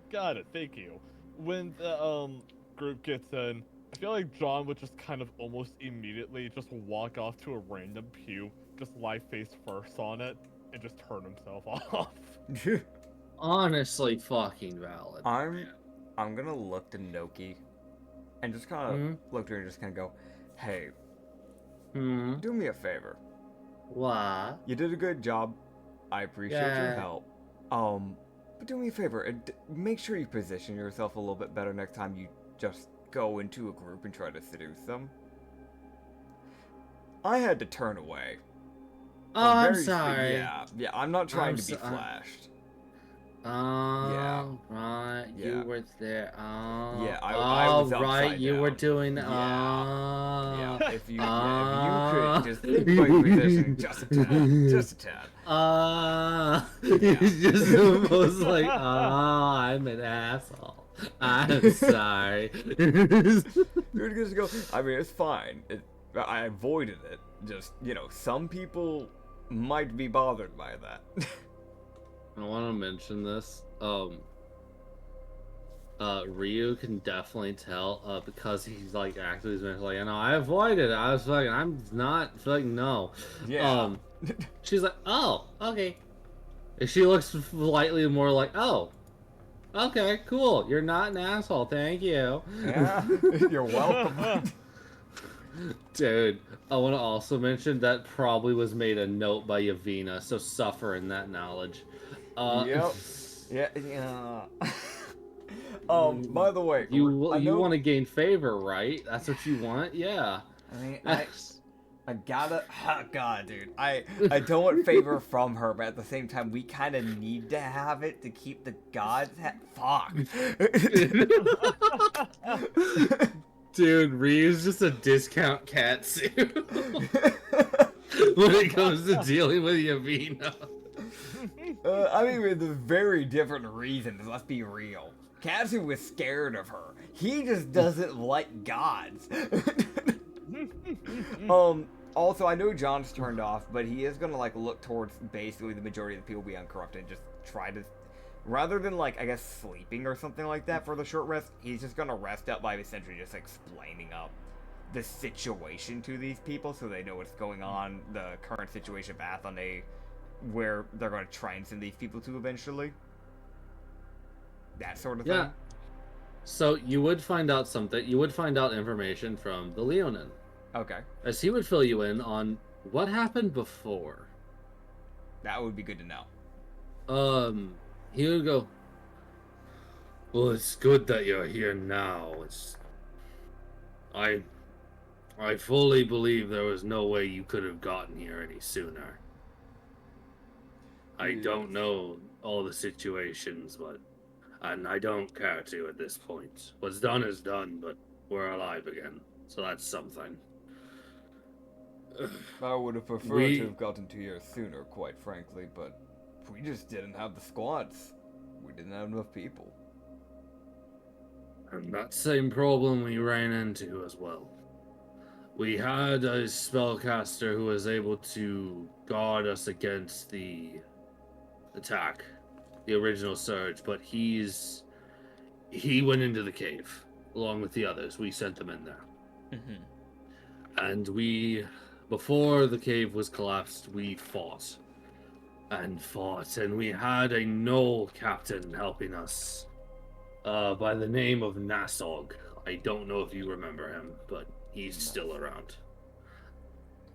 Got it. Thank you. When the group gets in, I feel like John would just kind of almost immediately just walk off to a random pew, just lie face first on it, and just turn himself off. Honestly, fucking valid. I'm gonna look to Noki, and just kind of look to her and just kind of go, "Hey, do me a favor. What? You did a good job. I appreciate your help. But do me a favor and make sure you position yourself a little bit better next time you just go into a group and try to seduce them. I had to turn away. Oh, I'm sorry. Yeah, I'm not trying to be flashed. Right, you were there. Yeah, I was right, you down. were doing. Yeah, if you could just think about your position just a tad. He's just almost like, I'm an asshole. I'm sorry. You're just go. I mean, it's fine. I avoided it. Just some people might be bothered by that. I want to mention this. Ryu can definitely tell because he's like actually like, I avoided it. I was like, I'm not like no. Yeah. She's like, oh, okay. And she looks slightly more like, oh, okay, cool. You're not an asshole. Thank you. Yeah. You're welcome. Dude, I want to also mention that probably was made a note by Yavina, so suffer in that knowledge. Yep. Yeah. By the way, You I know, want to gain favor, right? That's what you want, yeah. I mean, I gotta. Oh God, dude. I don't want favor from her, but at the same time, we kind of need to have it to keep the gods. Fuck. Dude, Ryu's just a discount katsu when it comes to dealing with Yavina. I mean, with very different reasons. Let's be real. Katsu was scared of her. He just doesn't like gods. Also, I know John's turned off, but he is gonna like look towards basically the majority of the people be uncorrupted and just try to, rather than like I guess sleeping or something like that for the short rest, he's just gonna rest up by essentially just explaining up the situation to these people so they know what's going on, the current situation of Athene, where they're gonna try and send these people to eventually. That sort of thing. Yeah. So you would find out something. You would find out information from the Leonin. Okay. As he would fill you in on what happened before. That would be good to know. He would go, well, it's good that you're here now. I fully believe there was no way you could have gotten here any sooner. I don't know all the situations, and I don't care to at this point. What's done is done, but we're alive again, so that's something. I would have preferred to have gotten to here sooner, quite frankly, but we just didn't have the squads. We didn't have enough people. And that same problem we ran into as well. We had a spellcaster who was able to guard us against the attack, the original surge, but he went into the cave along with the others. We sent them in there. Mm-hmm. And before the cave was collapsed, we fought. And we had a Knoll captain helping us by the name of Nasog. I don't know if you remember him, but he's still around.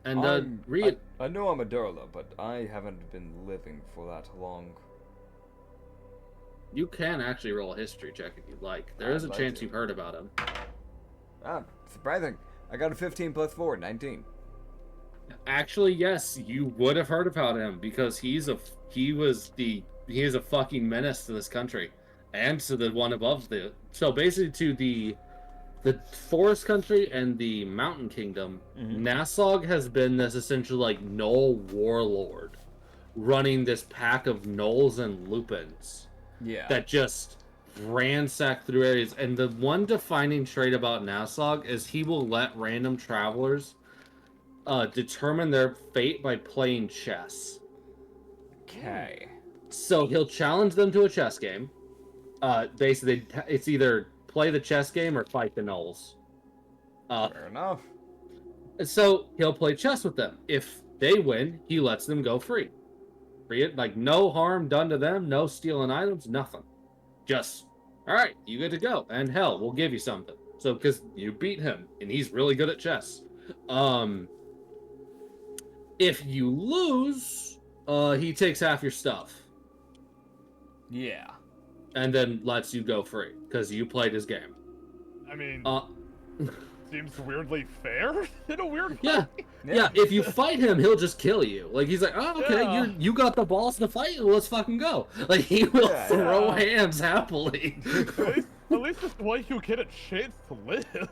And I know I'm a Durla, but I haven't been living for that long. You can actually roll a history check if you'd like. There is a chance you've heard about him. Ah, surprising. I got a 15 plus 4, 19. Actually, yes, you would have heard about him because he is a fucking menace to this country and to the one above so basically to the forest country and the mountain kingdom. Nasog has been this essentially like Knoll warlord running this pack of Knolls and Lupins that just ransack through areas. And the one defining trait about Nasog is he will let random travelers determine their fate by playing chess. Okay. So he'll challenge them to a chess game. Basically, it's either play the chess game or fight the Knolls. Fair enough. So he'll play chess with them. If they win, he lets them go free. Like no harm done to them, no stealing items, nothing. Just, all right, you get to go. And hell, we'll give you something. So because you beat him, and he's really good at chess. If you lose, he takes half your stuff. Yeah. And then lets you go free because you played his game. I mean, seems weirdly fair in a weird way. Yeah. If you fight him, he'll just kill you. Like he's like, oh, okay, you got the balls to fight. Well, let's fucking go. Like he will throw hands happily. At least this way you get a chance to live.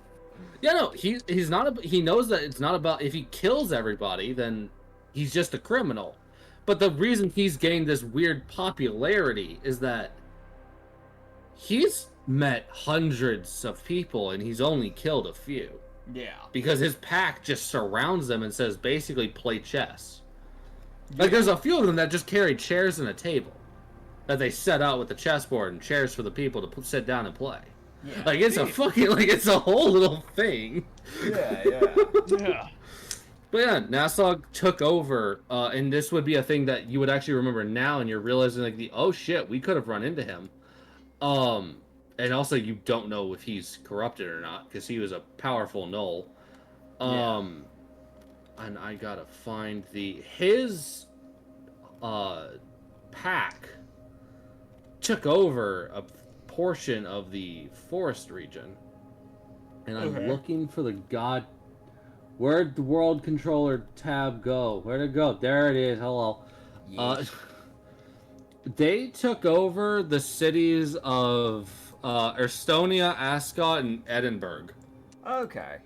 Yeah, no, he's not. He knows that it's not about if he kills everybody, then he's just a criminal. But the reason he's gained this weird popularity is that he's met hundreds of people and he's only killed a few. Yeah. Because his pack just surrounds them and says basically play chess. Like there's a few of them that just carry chairs and a table that they set out with the chessboard and chairs for the people to sit down and play. Yeah. Like it's a fucking it's a whole little thing. Yeah. But yeah, Nasog took over, and this would be a thing that you would actually remember now, and you're realizing like oh shit, we could have run into him. And also you don't know if he's corrupted or not because he was a powerful Knoll. And I gotta find his pack took over a portion of the forest region. And I'm Okay. looking for the Where'd the world controller tab go? Where'd it go? There it is. Hello. Yes. They took over the cities of Estonia, Ascot, and Edinburgh. Okay.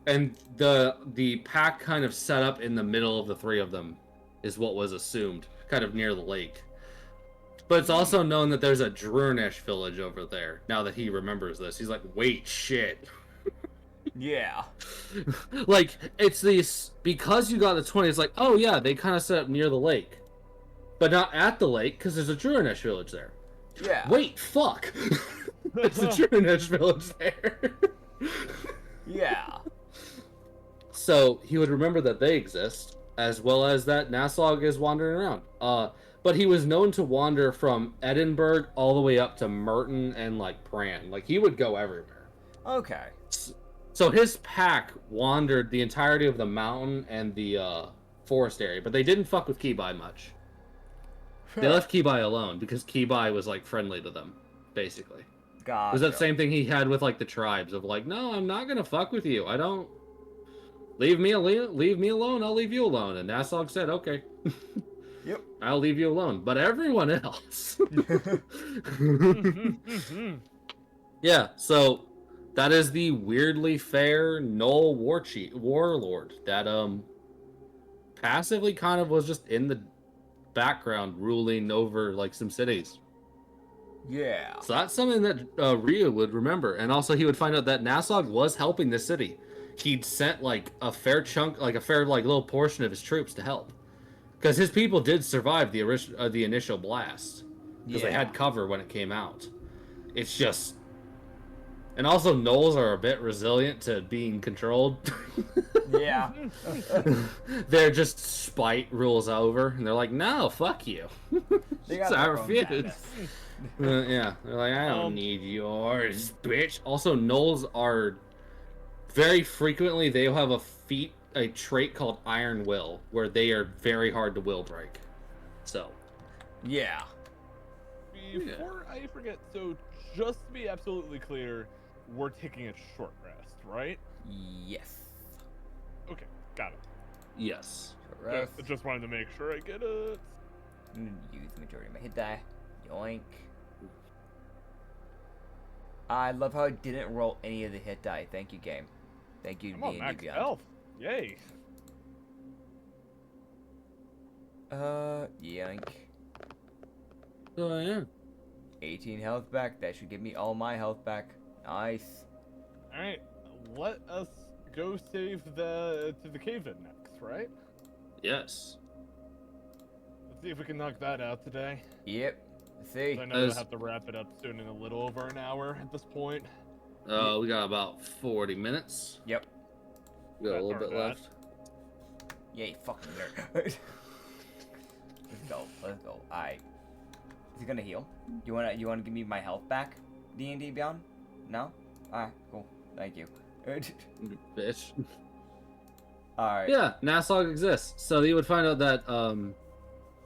And the pack kind of set up in the middle of the three of them is what was assumed, kind of near the lake. But it's also known that there's a Drunish village over there. Now that he remembers this, he's like, wait, shit. Yeah. Like, it's these, because you got the 20, it's like, oh yeah, they kind of set up near the lake. But not at the lake, because there's a Drunish village there. Yeah. Wait, fuck. There's a Drunish village there. Yeah. So he would remember that they exist, as well as that Nassog is wandering around. But he was known to wander from Edinburgh all the way up to Merton and like Bran. Like he would go everywhere. Okay. So his pack wandered the entirety of the mountain and the forest area, but they didn't fuck with Kibai much. They left Kibai alone because Kibai was like friendly to them, basically. Gotcha. It was that same thing he had with like the tribes of like, no, I'm not gonna fuck with you. I don't. Leave me alone. I'll leave you alone. And Nassog said, okay. Yep. I'll leave you alone. But everyone else. Yeah. So that is the weirdly fair Knoll warlord that passively kind of was just in the background ruling over like some cities. Yeah. So that's something that Ryu would remember. And also he would find out that Nassog was helping the city. He'd sent like a fair chunk, like a fair like little portion of his troops to help. Because his people did survive the initial blast. Because they had cover when it came out. It's just... And also Knolls are a bit resilient to being controlled. Yeah. They're just spite rules over. And they're like, no, fuck you. They got So I their own refuse. madness. Yeah, they're like, I don't need yours, bitch. Also, Knolls are very frequently they'll have a trait called Iron Will, where they are very hard to will break. So, Yeah. Before I forget, so just to be absolutely clear, we're taking a short rest, right? Yes. Okay, got it. yes. Correct. Just wanted to make sure I get it. I'm gonna use the majority of my hit die. Yoink. I love how I didn't roll any of the hit die. Thank you, game. Thank you, I'm on D&D max Beyond. health. Yay. Yoink. So, yeah. 18 health back. That should give me all my health back. Nice. Alright, let us go save the cave-in next, right? Yes. Let's see if we can knock that out today. Yep. Let's see. I know we'll have to wrap it up soon in a little over an hour at this point. We got about 40 minutes. Yep. We got a little Or bit that. left. Yay, fucking nerd. Let's go. Let's go. Alright. Is he gonna heal? You wanna give me my health back? D&D Beyond? No? Alright, cool. Thank you. Bitch. Alright. Yeah, Nassog exists. So you would find out that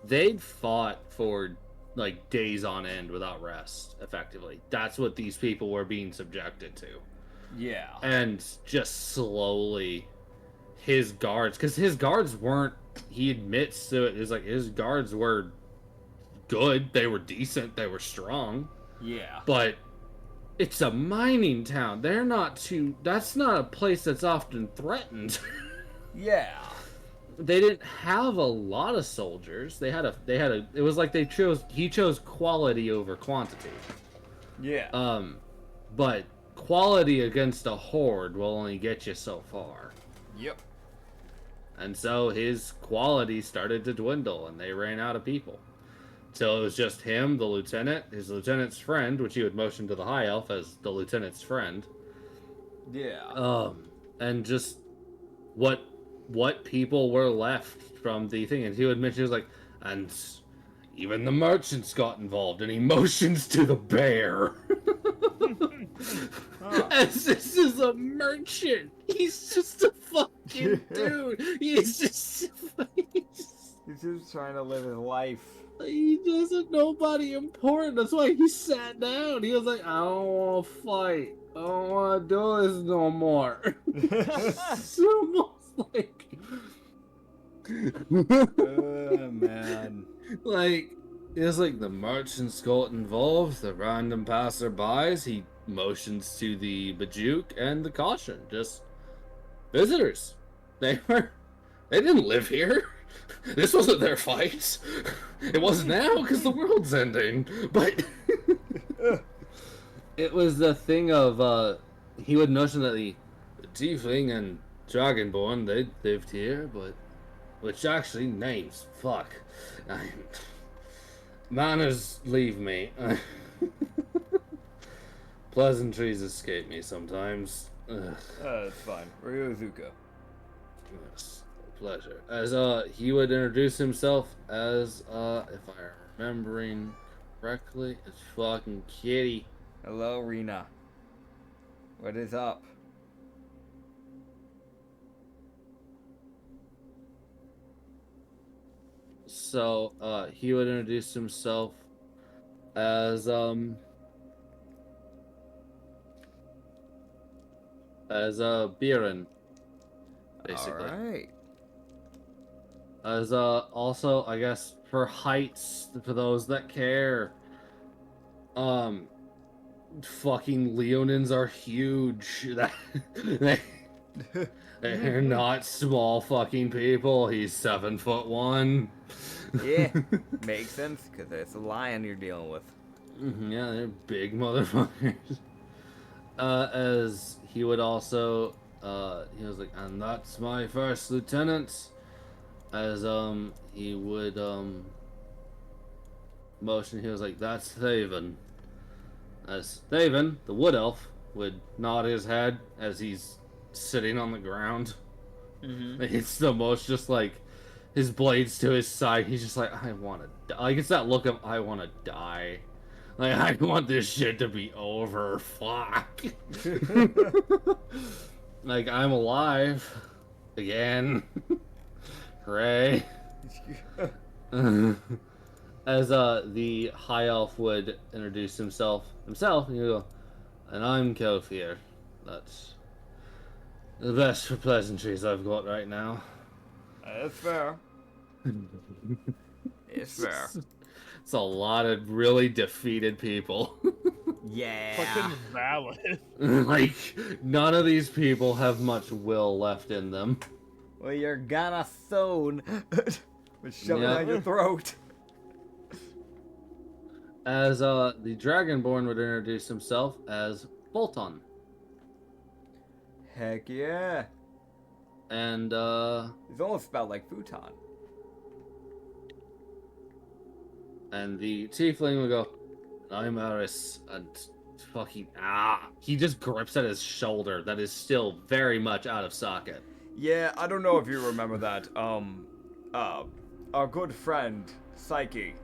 they'd fought for like days on end without rest, effectively. That's what these people were being subjected to. Yeah. And just slowly his guards, because his guards weren't, he admits to it, is like his guards were good, they were decent, they were strong, Yeah. but it's a mining town. They're not too, that's not a place that's often threatened. Yeah. They didn't have a lot of soldiers. They had a it was like he chose quality over quantity. Yeah. But quality against a horde will only get you so far. Yep. And so his quality started to dwindle and they ran out of people. So it was just him, the lieutenant, his lieutenant's friend, which he would motion to the high elf as the lieutenant's friend. Yeah. And just what people were left from the thing. And he would mention, he was like, and even the merchants got involved, and he motions to the bear. As this is a merchant. He's just a fucking dude. He's just... He's just trying to live his life. He doesn't nobody important. That's why he sat down. He was like, I don't want to fight. I don't want to do this no more. It's almost like, Oh, man. like, it's like the merchants got involved, the random passerbys. He motions to the Bajuk and the caution. Just visitors. They didn't live here. This wasn't their fight. It wasn't now because the world's ending. But it was the thing of he would notion that the Tiefling and Dragonborn, they lived here, but which actually names fuck. Manners leave me. Pleasantries escape me sometimes. It's fine. Ryozuka. Yes, pleasure. As he would introduce himself as if I'm remembering correctly, it's fucking Kitty. Hello, Rena. What is up? So he would introduce himself as Biren, basically. Alright. As also, I guess, for heights, for those that care, fucking Leonins are huge. They're not small fucking people. He's 7'1". Yeah, makes sense, because it's a lion you're dealing with. Yeah, they're big motherfuckers. As he would also, he was like, and that's my first lieutenant. As, he would, motion, he was like, that's Thaven. As Thaven, the wood elf, would nod his head as he's sitting on the ground. It's the most just like, his blades to his side, he's just like, I want to die. Like, it's that look of, I want to die. Like, I want this shit to be over. Fuck. Like, I'm alive. Again. Hooray. As, the high elf would introduce himself, and he'd go, and I'm Kelfir. That's the best for pleasantries I've got right now. That's fair. It's fair. It's a lot of really defeated people. Yeah. Fucking valid. Like, none of these people have much will left in them. Well, you're gonna soon. With shoving Yeah. down your throat. As, the Dragonborn would introduce himself as Bolton. Heck yeah. And, It's almost spelled like futon. and the Tiefling would go, I'm Aris, and fucking, he just grips at his shoulder that is still very much out of socket. Yeah, I don't know if you remember that. Our good friend, Psyche,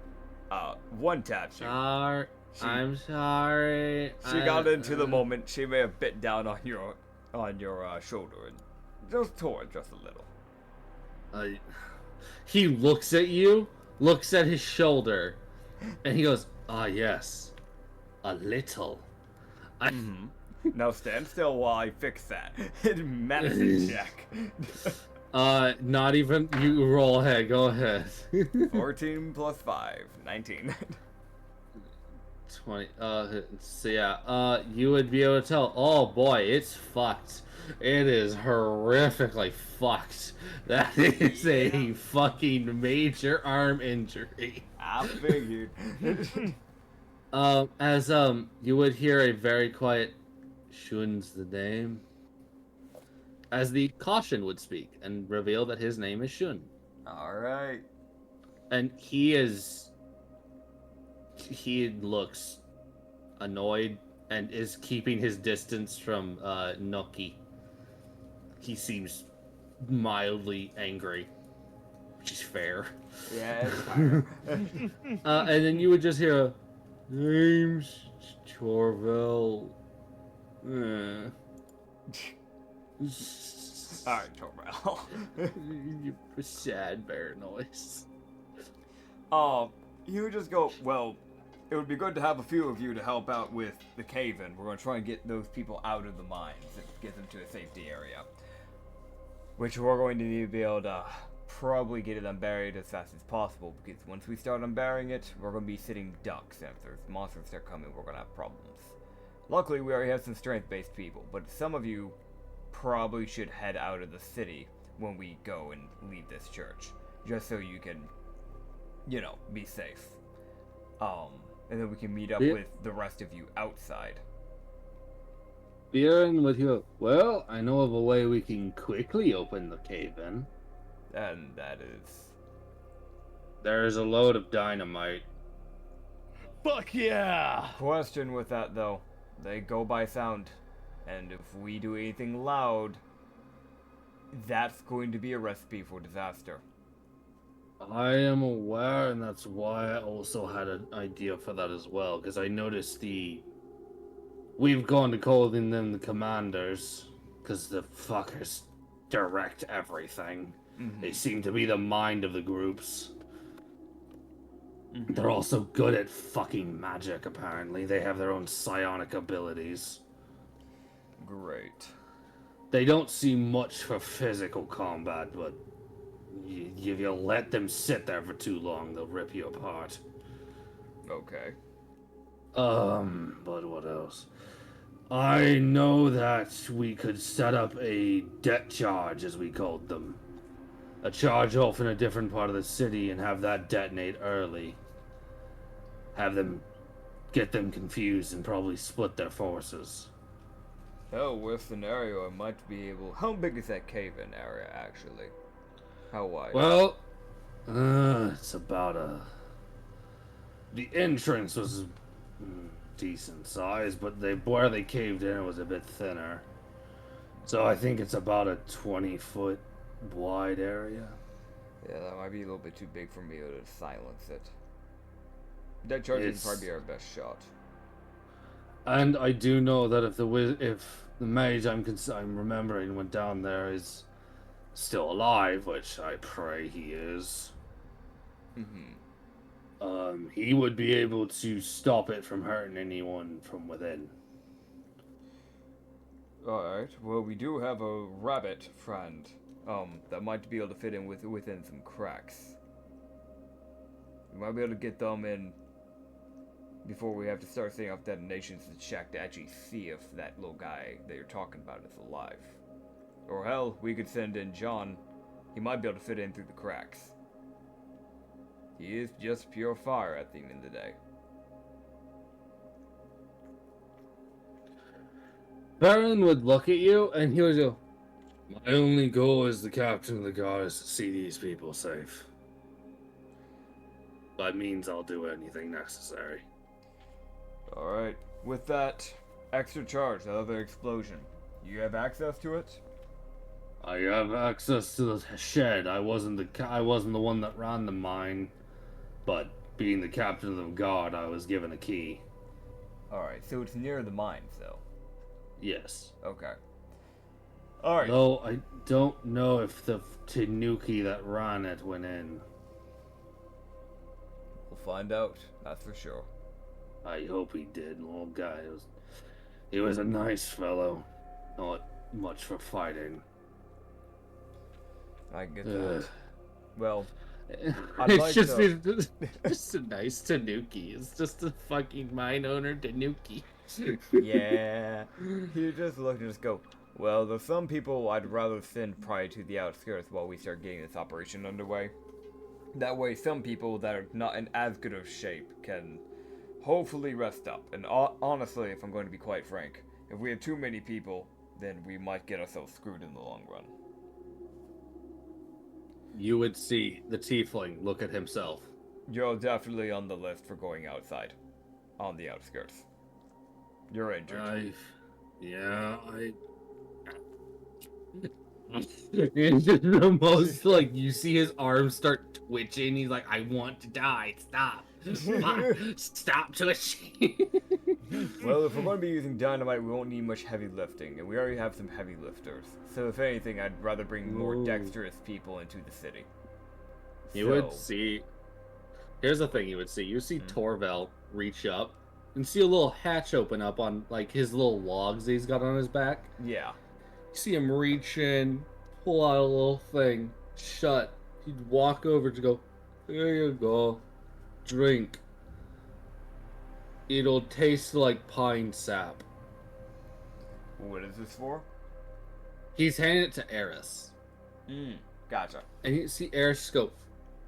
one-tapped you. I'm sorry. She got into the moment. She may have bit down on your shoulder and just tore it just a little. He looks at you, looks at his shoulder, and he goes, yes, a little. Now stand still while I fix that. Medicine check. Not even, you roll ahead, go ahead. 14 plus 5, 19. 20, so yeah, you would be able to tell, oh boy, it's fucked. It is horrifically fucked. That is a fucking major arm injury. I figured. As, you would hear a very quiet, Shun's the name. As the caution would speak and reveal that his name is Shun. Alright. And he looks annoyed and is keeping his distance from Noki. He seems mildly angry, which is fair. Yeah, it's fire. And then you would just hear, name's Chorvel. Alright, Tormel. You sad bear noise. He would just go, well, it would be good to have a few of you to help out with the cave-in. We're going to try and get those people out of the mines and get them to a safety area. Which we're going to need to be able to probably get it unburied as fast as possible, because once we start unburying it, we're going to be sitting ducks, and if there's monsters start coming, we're going to have problems. Luckily, we already have some strength-based people, but some of you probably should head out of the city when we go and leave this church, just so you can, you know, be safe. And then we can meet up with the rest of you outside. Bjorn would go, well, I know of a way we can quickly open the cave-in. And that is... There's a load of dynamite. Fuck yeah! Question with that, though. They go by sound. And if we do anything loud, that's going to be a recipe for disaster. I am aware, and that's why I also had an idea for that as well, because I noticed we've gone to calling them the commanders, because the fuckers direct everything. Mm-hmm. They seem to be the mind of the groups. They're also good at fucking magic, apparently. They have their own psionic abilities. Great. They don't see much for physical combat, but if you let them sit there for too long, they'll rip you apart. Okay. But what else? I know that we could set up a debt charge, as we called them. A charge off in a different part of the city and have that detonate early. Get them confused and probably split their forces. Hell, worst scenario, I might be able... How big is that cave-in area, actually? How wide? Well, it's about the entrance was decent size, but where they caved in it was a bit thinner. So I think it's about a 20-foot wide area. Yeah, that might be a little bit too big for me to silence it. That charge is probably our best shot. And I do know that if the mage I'm remembering went down there is still alive, which I pray he is. He would be able to stop it from hurting anyone from within. Alright, well, we do have a rabbit friend, that might be able to fit in within some cracks. We might be able to get them in before we have to start setting off detonations to check to actually see if that little guy that you're talking about is alive. Or hell, we could send in John. He might be able to fit in through the cracks. He is just pure fire at the end of the day. Baron would look at you and he would go, my only goal as the captain of the guard is to see these people safe. That means I'll do anything necessary. Alright, with that extra charge, that other explosion, you have access to it? I have access to the shed. I wasn't the one that ran the mine, but being the captain of the guard, I was given a key. Alright, so it's near the mines, though. Yes. Okay. Alright. Though I don't know if the Tanuki that ran it went in. We'll find out, that's for sure. I hope he did. Little guy, he was a nice fellow. Not much for fighting. I get that. Well, It's just a nice Tanuki. It's just a fucking mine owner Tanuki. yeah. You just look and just go, well, there's some people I'd rather send probably to the outskirts while we start getting this operation underway. That way, some people that are not in as good of shape can hopefully rest up. And honestly, if I'm going to be quite frank, if we have too many people, then we might get ourselves screwed in the long run. You would see the tiefling look at himself. You're definitely on the list for going outside. On the outskirts. You're injured. It's just the most, like, you see his arms start twitching. He's like, I want to die. Stop. Stop twitching. Well, if we're going to be using dynamite, we won't need much heavy lifting, and we already have some heavy lifters. So if anything, I'd rather bring more dexterous people into the city. You would see here's the thing you would see. You see Torvel reach up and see a little hatch open up on like his little logs that he's got on his back. Yeah. You see him reach in, pull out a little thing, shut. He'd walk over to go, here you go, drink. It'll taste like pine sap. What is this for? He's handing it to Eris. Gotcha. And you see Eris go,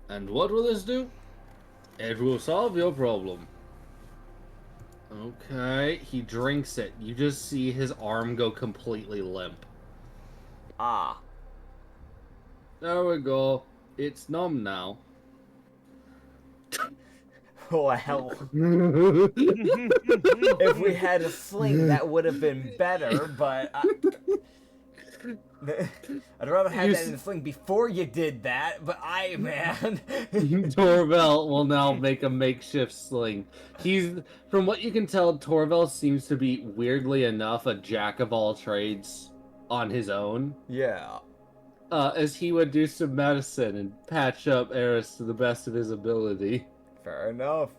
and what will this do? It will solve your problem. Okay, he drinks it. You just see his arm go completely limp. Ah. There we go. It's numb now. Well, if we had a sling, that would have been better, but I'd rather have that in the sling before you did that, but man. Torvel will now make a makeshift sling. From what you can tell, Torvel seems to be, weirdly enough, a jack of all trades on his own. Yeah. As he would do some medicine and patch up Eris to the best of his ability. Fair enough.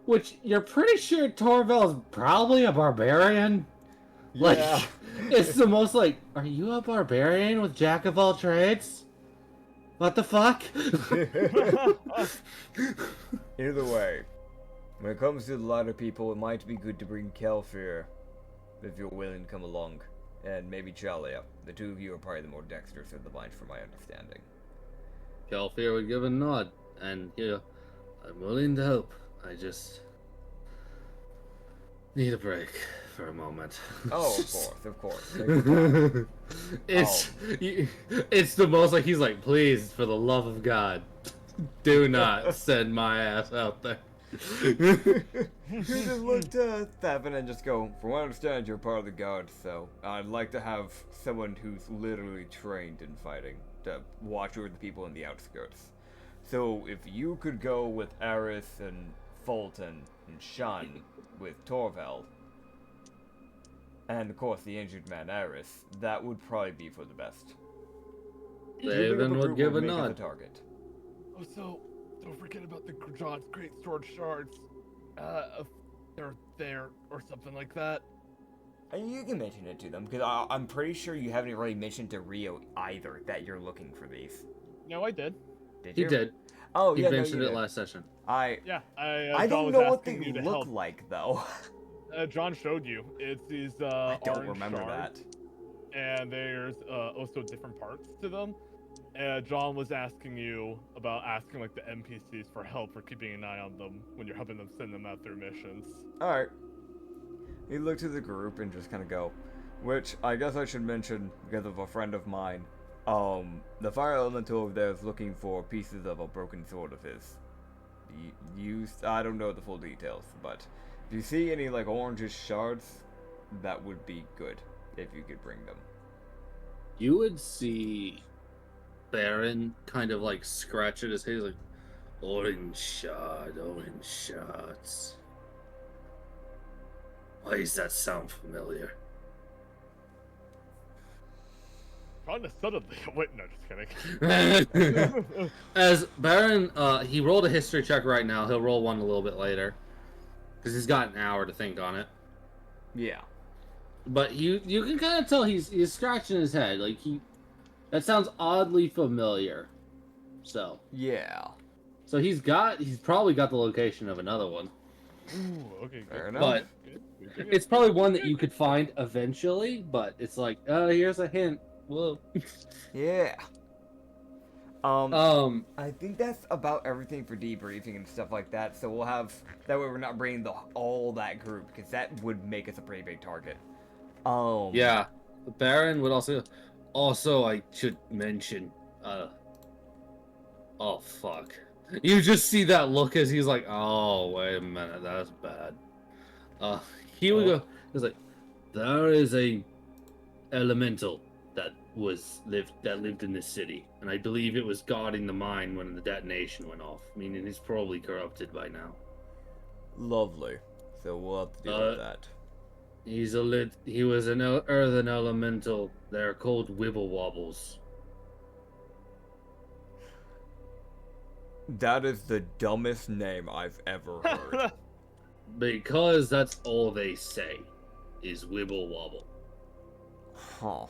Which, you're pretty sure Torvel's probably a barbarian? Like, Yeah. it's the most like, are you a barbarian with jack of all trades? What the fuck? Either way, when it comes to the lighter people, it might be good to bring Kelfir, if you're willing to come along, and maybe Chalia. The two of you are probably the more dexterous of the bunch, from my understanding. Kelfir would give a nod, and I'm willing to help. I just need a break for a moment. Oh, of course. Take your time. It's the most like he's like, please, for the love of God, do not send my ass out there. You just look to Thevin and just go, from what I understand, you're part of the guard, so I'd like to have someone who's literally trained in fighting to watch over the people in the outskirts. So if you could go with Eris and Fulton and Shun with Torvel, and of course the injured man Eris, that would probably be for the best. Daven would give a Make it nod. the target. Oh, so don't forget about the John's Great Sword Shards. If they're there or something like that. And you can mention it to them, because I'm pretty sure you haven't really mentioned to Rio either that you're looking for these. No, I did. Did He you? did. Oh, He yeah, mentioned no, you it did. last session. Yeah, I John don't was know what asking they you to look help. like, though. John showed you. It's these I don't orange remember shards, that. and there's also different parts to them. John was asking you about asking like the NPCs for help for keeping an eye on them when you're helping them send them out their missions. Alright. You look to the group and just kind of go, which I guess I should mention because of a friend of mine. The fire elemental over there is looking for pieces of a broken sword of his. I don't know the full details, but if you see any like orangish shards, that would be good if you could bring them. You would see Baron kind of like scratch at his head, like, orange shards. Why does that sound familiar? Trying to suddenly. Wait, no, just kidding. As Baron, he rolled a history check right now. He'll roll one a little bit later, because he's got an hour to think on it. Yeah. But you can kind of tell he's scratching his head, like that sounds oddly familiar. So Yeah. he's probably got the location of another one. Ooh, okay, good. Fair enough. But it's probably one that you could find eventually, but it's like, here's a hint. Whoa. Yeah. I think that's about everything for debriefing and stuff like that. So we'll have that way we're not bringing all that group, because that would make us a pretty big target. Yeah. Baron would also I should mention, oh fuck. You just see that look as he's like, oh wait a minute, that's bad. He would go, he's like, there is a elemental that lived in this city, and I believe it was guarding the mine when the detonation went off, meaning he's probably corrupted by now. Lovely. So we'll have to deal with that. He was an earthen elemental. They're called Wibble Wobbles. That is the dumbest name I've ever heard. Because that's all they say is Wibble Wobble. Huh.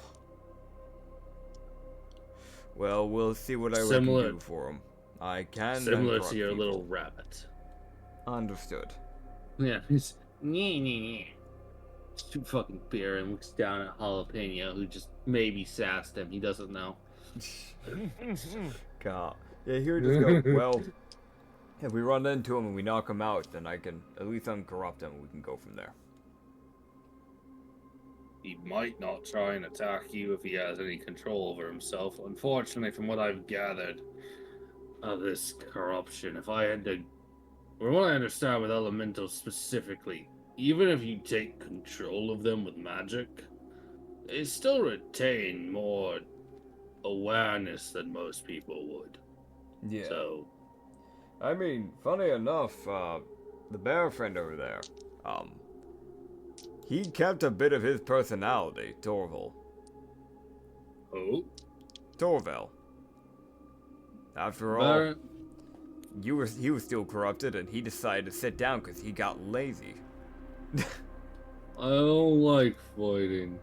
Well, we'll see what I can do for him. I can. Similar to your little rabbit. Understood. Yeah, he's too fucking beer and looks down at Jalapeno, who just maybe sassed him. He doesn't know. God. Yeah, here just go. Well, if we run into him and we knock him out, then I can at least uncorrupt him and we can go from there. He might not try and attack you if he has any control over himself. Unfortunately, from what I've gathered of this corruption, if I had to... From what I understand with elementals specifically, even if you take control of them with magic, they still retain more awareness than most people would. Yeah. So... I mean, funny enough, the bear friend over there, he kept a bit of his personality, Torval. Who? Torval. After all, he was still corrupted, and he decided to sit down because he got lazy. I don't like fighting.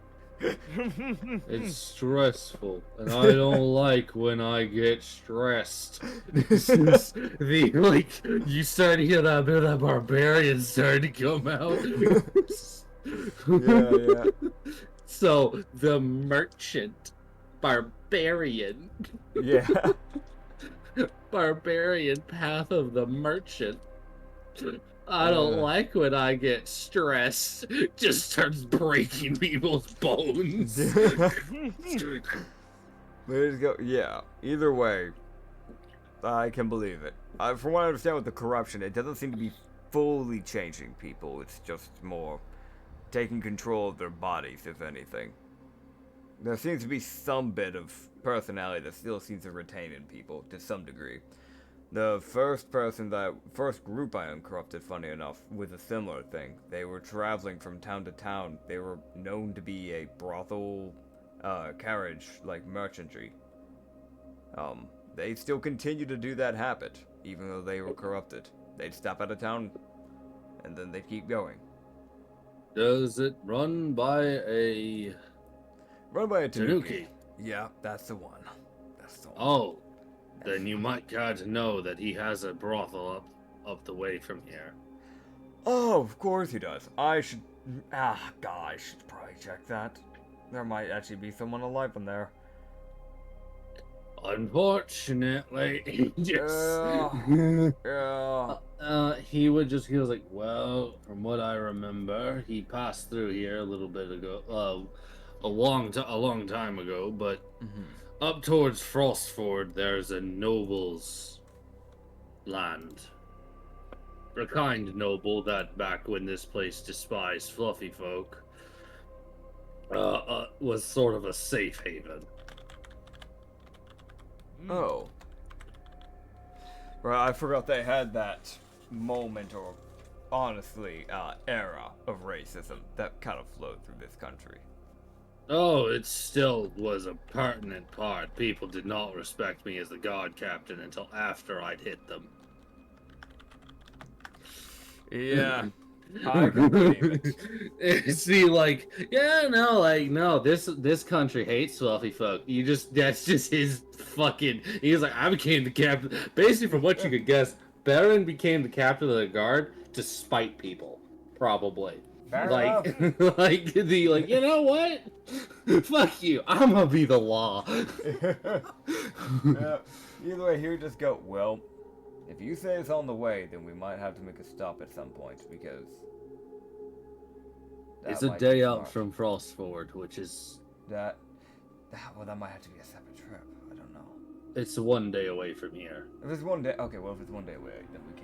It's stressful, and I don't like when I get stressed. This is the, like, you start to hear that bit of that barbarian starting to come out. Yeah. So, the merchant, barbarian. Yeah. Barbarian path of the merchant. I don't like when I get stressed. Just starts breaking people's bones. Let's go. Yeah. Either way, I can believe it. From what I understand with the corruption, it doesn't seem to be fully changing people. It's just more taking control of their bodies, if anything. There seems to be some bit of personality that still seems to retain in people to some degree. The first group I uncorrupted, funny enough, was a similar thing. They were traveling from town to town. They were known to be a brothel, carriage, like merchantry. They still continue to do that habit, even though they were corrupted. They'd stop at a town, and then they'd keep going. Does it run by a... Run by a Tanuki? Yeah, that's the one. That's the one. Oh. Then you might got to know that he has a brothel up the way from here. Oh, of course he does. I should probably check that. There might actually be someone alive in there. Unfortunately, he was like, well, from what I remember, he passed through here a little bit ago, a long time ago, but. Up towards Frostford, there's a noble's land. A kind noble that, back when this place despised fluffy folk, was sort of a safe haven. Oh. Well, I forgot they had that moment, or honestly, era of racism that kind of flowed through this country. Oh, it still was a pertinent part. People did not respect me as the guard captain until after I'd hit them. Yeah, I can believe it. See, no, this country hates fluffy folk. That's just his fucking. He's like, I became the captain. Basically, from what you could guess, Baron became the captain of the guard to spite people, probably. Fair enough. You know what? Fuck you. I'm gonna be the law. Yeah. Either way, here just go. Well, if you say it's on the way, then we might have to make a stop at some point because it's a day out from Frostford, which is that might have to be a separate trip. I don't know. It's 1 day away from here. If it's 1 day, okay. Well, if it's 1 day away, then we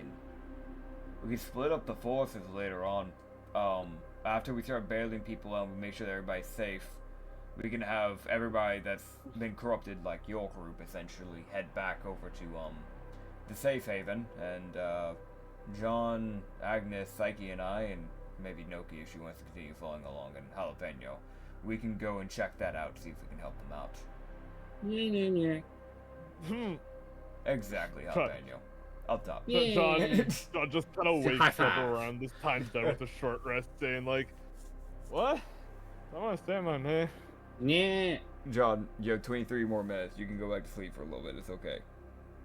can split up the forces later on. After we start bailing people out, we make sure that everybody's safe. We can have everybody that's been corrupted, like your group, essentially, head back over to, the safe haven, and, John, Agnes, Psyche, and I, and maybe Noki if she wants to continue following along, and Jalapeno, we can go and check that out, see if we can help them out. Exactly, Jalapeno. up top. Yeah. John just kind of High wakes up five. around this time done with a short rest, saying like, "What? I want to stay, my man." Yeah. John, you have 23 more minutes. You can go back to sleep for a little bit. It's okay.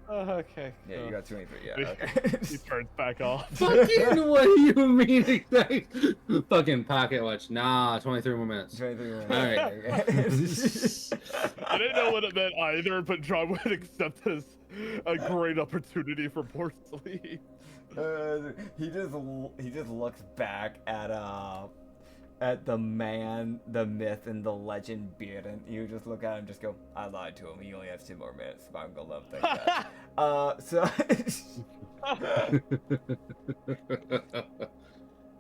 Okay. Yeah, you got 23. Yeah, He- okay. He turns back off. Fucking what do you mean exactly? Fucking pocket watch. Nah, 23 more minutes. 23 more Alright. minutes. I didn't know what it meant either, but John would accept this a great opportunity for more sleep. He just looks back at the man, the myth, and the legend Bearden. You just look at him and just go, I lied to him. He only has 2 more minutes, but I'm gonna let him think that. So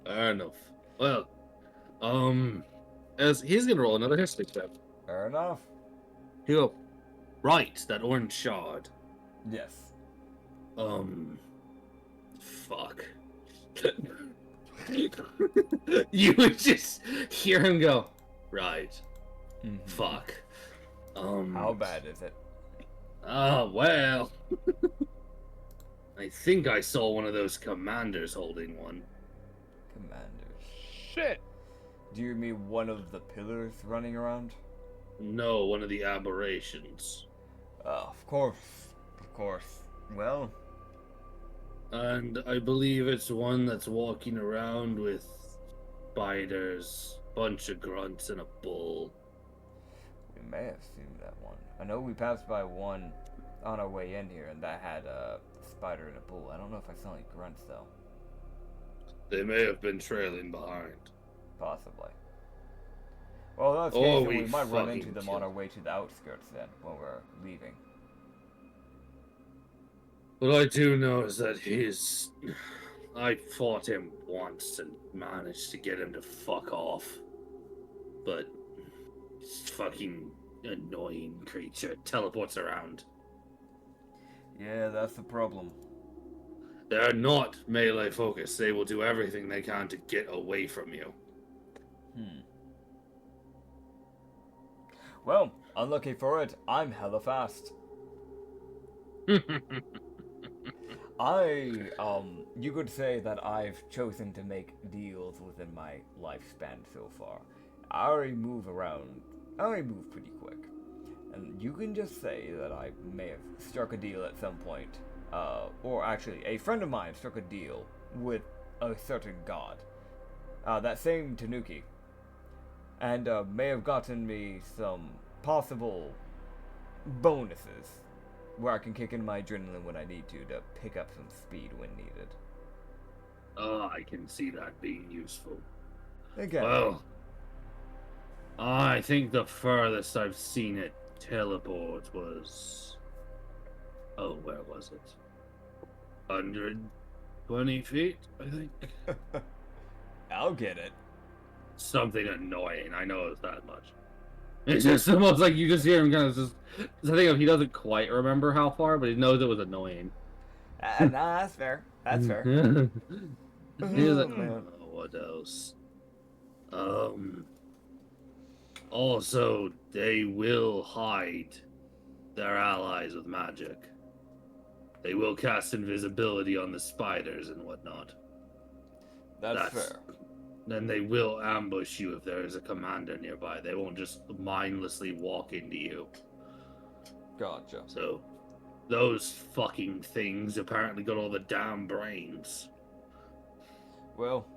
Fair enough. Well, as he's gonna roll another history check. fair enough. He'll right, that orange shard. Yes. Fuck. You would just hear him go, right, Mhm. fuck. How bad is it? Well. I think I saw one of those commanders holding one. Commanders. Shit. Do you mean one of the pillars running around? No, one of the aberrations. Of course. Of course. Well, And I believe it's one that's walking around with spiders, bunch of grunts, and a bull. we may have seen that one. I know we passed by one on our way in here, and that had a spider and a bull. I don't know if I saw any grunts, though. They may have been trailing behind. Possibly. Well, in that case, Or then we we might run into fucking them kill on our way to the outskirts, then, when we're leaving. What I do know is that I fought him once and managed to get him to fuck off. But he's fucking annoying creature. Teleports around. Yeah, that's the problem. They're not melee focused. They will do everything they can to get away from you. Well, unlucky for it, I'm hella fast. You could say that I've chosen to make deals within my lifespan so far. I already move pretty quick. And you can just say that I may have struck a deal at some point. Or actually, a friend of mine struck a deal with a certain god. That same Tanuki. And may have gotten me some possible bonuses where I can kick in my adrenaline when I need to pick up some speed when needed. I can see that being useful. Again, Well, I think the furthest I've seen it teleport was... Oh, where was it? 120 feet, I think? I'll get it. Something annoying, I know it's that much. It's just almost like you just hear him kind of just... Cause I think he doesn't quite remember how far, but he knows it was annoying. Nah, that's fair. That's fair. He doesn't Oh, man. know what else. Also, they will hide their allies with magic. They will cast invisibility on the spiders and whatnot. That's fair. Then they will ambush you if there is a commander nearby. They won't just mindlessly walk into you. Gotcha. So, those fucking things apparently got all the damn brains. Well,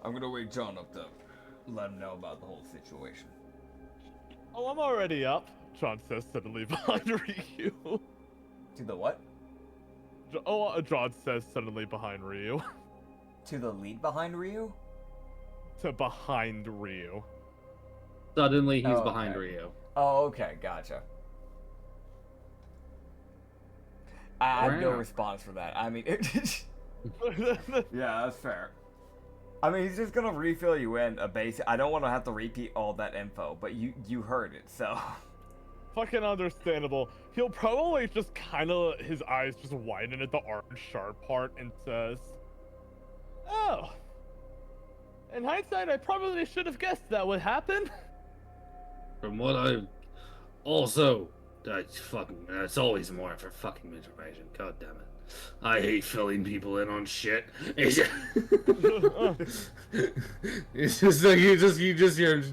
I'm gonna wake John up to let him know about the whole situation. Oh, I'm already up, John says suddenly behind Ryu. To the what? John says suddenly behind Ryu. To the lead behind Ryu? To behind Ryu. Suddenly, he's Oh, behind okay. Rio. Oh, okay, gotcha. I have no Wow. response for that. I mean, yeah, that's fair. I mean, he's just gonna refill you in a base. I don't want to have to repeat all that info, but you heard it, so. Fucking understandable. He'll probably just kind of, his eyes just widen at the orange sharp part and says, "Oh. In hindsight, I probably should have guessed that would happen." From what I've... Also, it's always more for fucking information. God damn it. I hate filling people in on shit. It's just like you just hear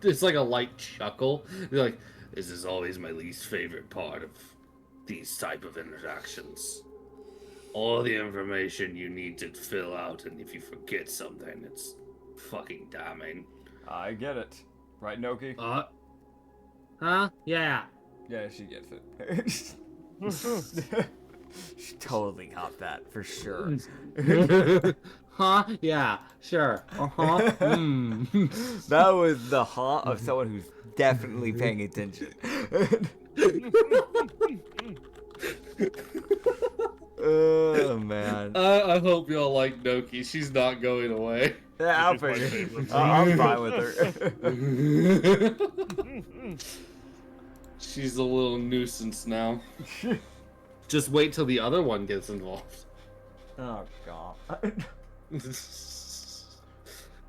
it's like a light chuckle. You're like, this is always my least favorite part of these type of interactions. All the information you need to fill out, and if you forget something, it's fucking damning. I get it. Right, Noki? Huh? Yeah. Yeah, she gets it. She totally got that, for sure. Huh? Yeah, sure. Uh-huh. That was the huh of someone who's definitely paying attention. Oh, man. I hope y'all like Noki. She's not going away. Yeah, I'll She's my figure. favorite. I'm fine with her. She's a little nuisance now. Just wait till the other one gets involved. Oh, God.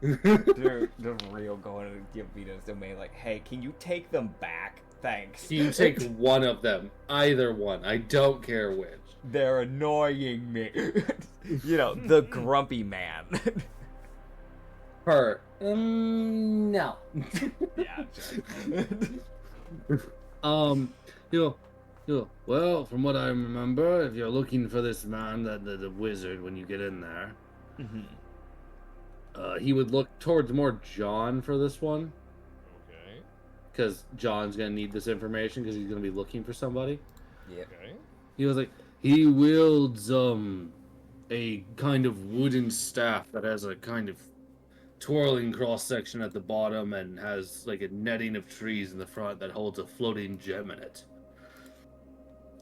Dude, the real going to give Vito's domain, like, hey, can you take them back? Thanks. You take one of them. Either one. I don't care which. They're annoying me. You know, the grumpy man. Her. No. Yeah, Well, from what I remember, if you're looking for this man, the wizard, when you get in there, He would look towards more John for this one. Okay. Because John's going to need this information because he's going to be looking for somebody. Yep. Okay. He was like, he wields a kind of wooden staff that has a kind of twirling cross section at the bottom and has like a netting of trees in the front that holds a floating gem in it.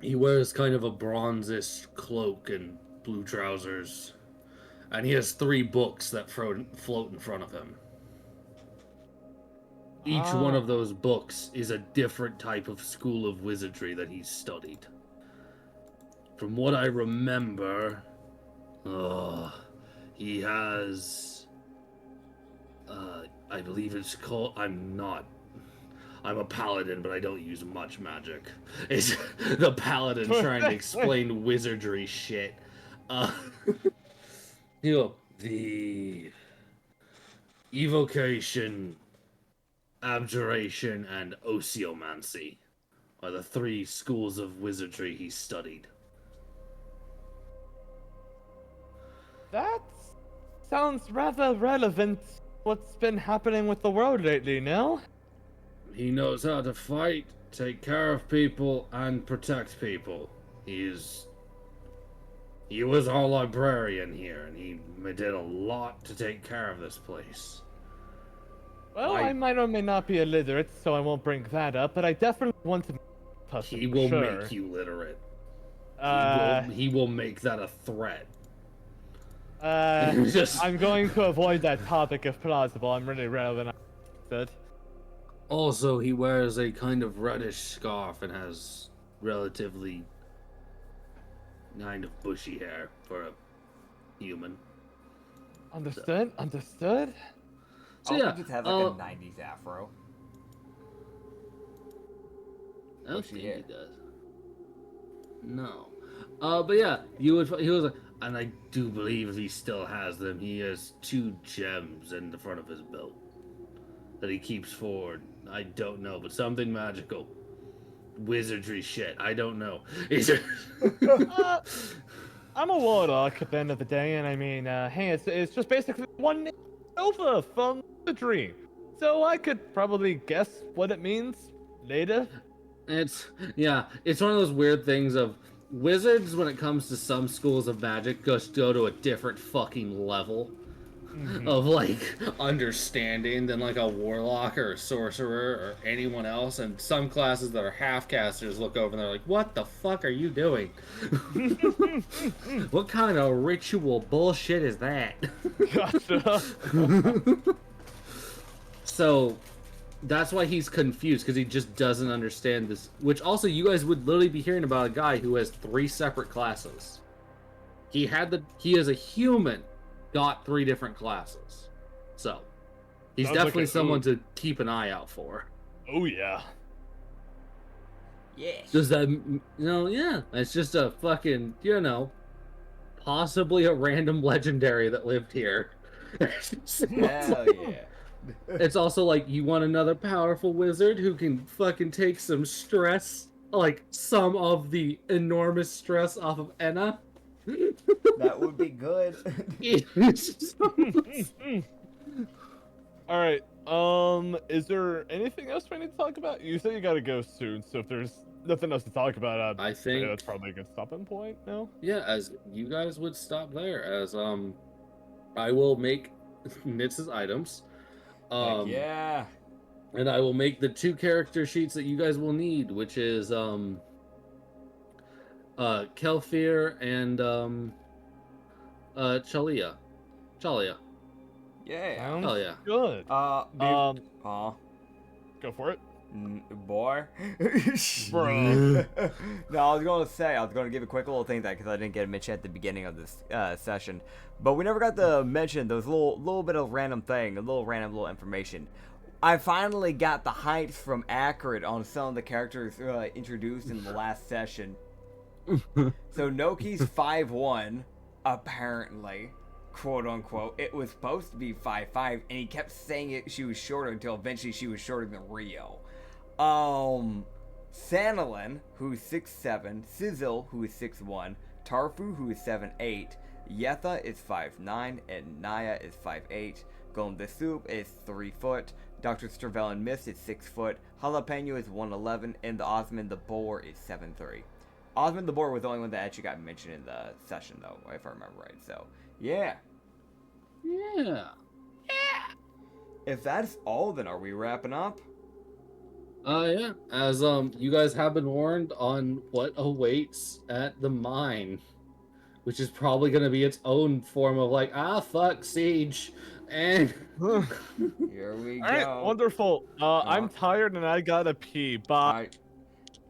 He wears kind of a bronzish cloak and blue trousers, and he has 3 books that float in front of him. Each one of those books is a different type of school of wizardry that he's studied. From what I remember, he has, I believe it's called, I'm a paladin, but I don't use much magic. It's the paladin trying to explain wizardry shit. The evocation, abjuration, and osiomancy are the 3 schools of wizardry he studied. That sounds rather relevant. What's been happening with the world lately, no? He knows how to fight, take care of people, and protect people. He was our librarian here, and he did a lot to take care of this place. Well, I might or may not be illiterate, so I won't bring that up, but I definitely want to touch He it, will sure. make you literate. He will make that a threat. Just- I'm going to avoid that topic if plausible. I'm really relevant. Also, he wears a kind of reddish scarf and has relatively kind of bushy hair for a human. Understood? Understood? So Also yeah, just have like a 90s afro. I don't Bushy think hair. he does. No. But yeah, he was like, and I do believe he still has them. He has 2 gems in the front of his belt that he keeps forward. I don't know, but something magical. Wizardry shit. I don't know. I'm a warlock at the end of the day, and I mean, hey, it's just basically one alpha from the dream. So I could probably guess what it means later. It's one of those weird things of wizards when it comes to some schools of magic just go to a different fucking level of like understanding than like a warlock or a sorcerer or anyone else. And some classes that are half casters look over and they're like, what the fuck are you doing? What kind of ritual bullshit is that? Gotcha. So that's why he's confused, because he just doesn't understand this. Which also, you guys would literally be hearing about a guy who has 3 separate classes. He is a human, got 3 different classes. So he's Sounds like definitely a someone dude. to keep an eye out for. Oh yeah. Yes. Does that, yeah, it's just a fucking, possibly a random legendary that lived here. Hell yeah. It's also like, you want another powerful wizard who can fucking take some stress, like some of the enormous stress off of Enna. That would be good. All right. Is there anything else we need to talk about? You say you gotta go soon, so if there's nothing else to talk about, I think that's probably a good stopping point. No. Yeah, as you guys would stop there, as I will make Nitz's items. Heck yeah. And I will make the 2 character sheets that you guys will need, which is Kelfir and Chalia. Yeah. Sounds Hell yeah. good. Aw. Go for it, Boy. bro. No, I was gonna give a quick little thing because I didn't get a mention at the beginning of this session, but we never got to mention those little bit of random thing, a little random little information. I finally got the heights from Acrid on some of the characters introduced in the last session. So Noki's 5'1", apparently, quote unquote. It was supposed to be 5'5", and he kept saying she was shorter until eventually she was shorter than Rio. Sanilin, who's 6'7", Sizzle, who is 6'1", Tarfu, who is 7'8", Yetha is 5'9", and Naya is 5'8". Golem the Soup is 3 foot. Dr. Stravellan Mist is 6 foot. Jalapeno is 111, and the Osmond the Boar is 7'3". Osmond the Boar was the only one that actually got mentioned in the session, though, if I remember right. So, yeah. Yeah. If that's all, then are we wrapping up? Yeah. As you guys have been warned on what awaits at the mine, which is probably going to be its own form of like, fuck siege, and Here we go. All right, wonderful. I'm tired and I gotta pee. Bye.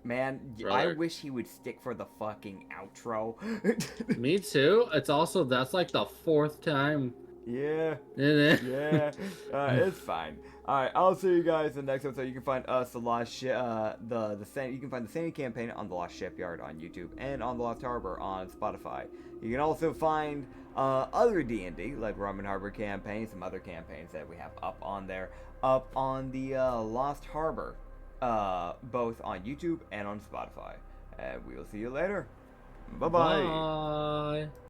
Man, I Brother. wish he would stick for the fucking outro. Me too. It's also, that's like the 4th time. Yeah. Yeah. It's fine. All right, I'll see you guys in the next episode. You can find us you can find the Sanity Campaign on the Lost Shipyard on YouTube and on the Lost Harbor on Spotify. You can also find other D&D like Ramen Harbor campaign, some other campaigns that we have up on there, up on the Lost Harbor, both on YouTube and on Spotify. And we will see you later. Bye-bye. Bye.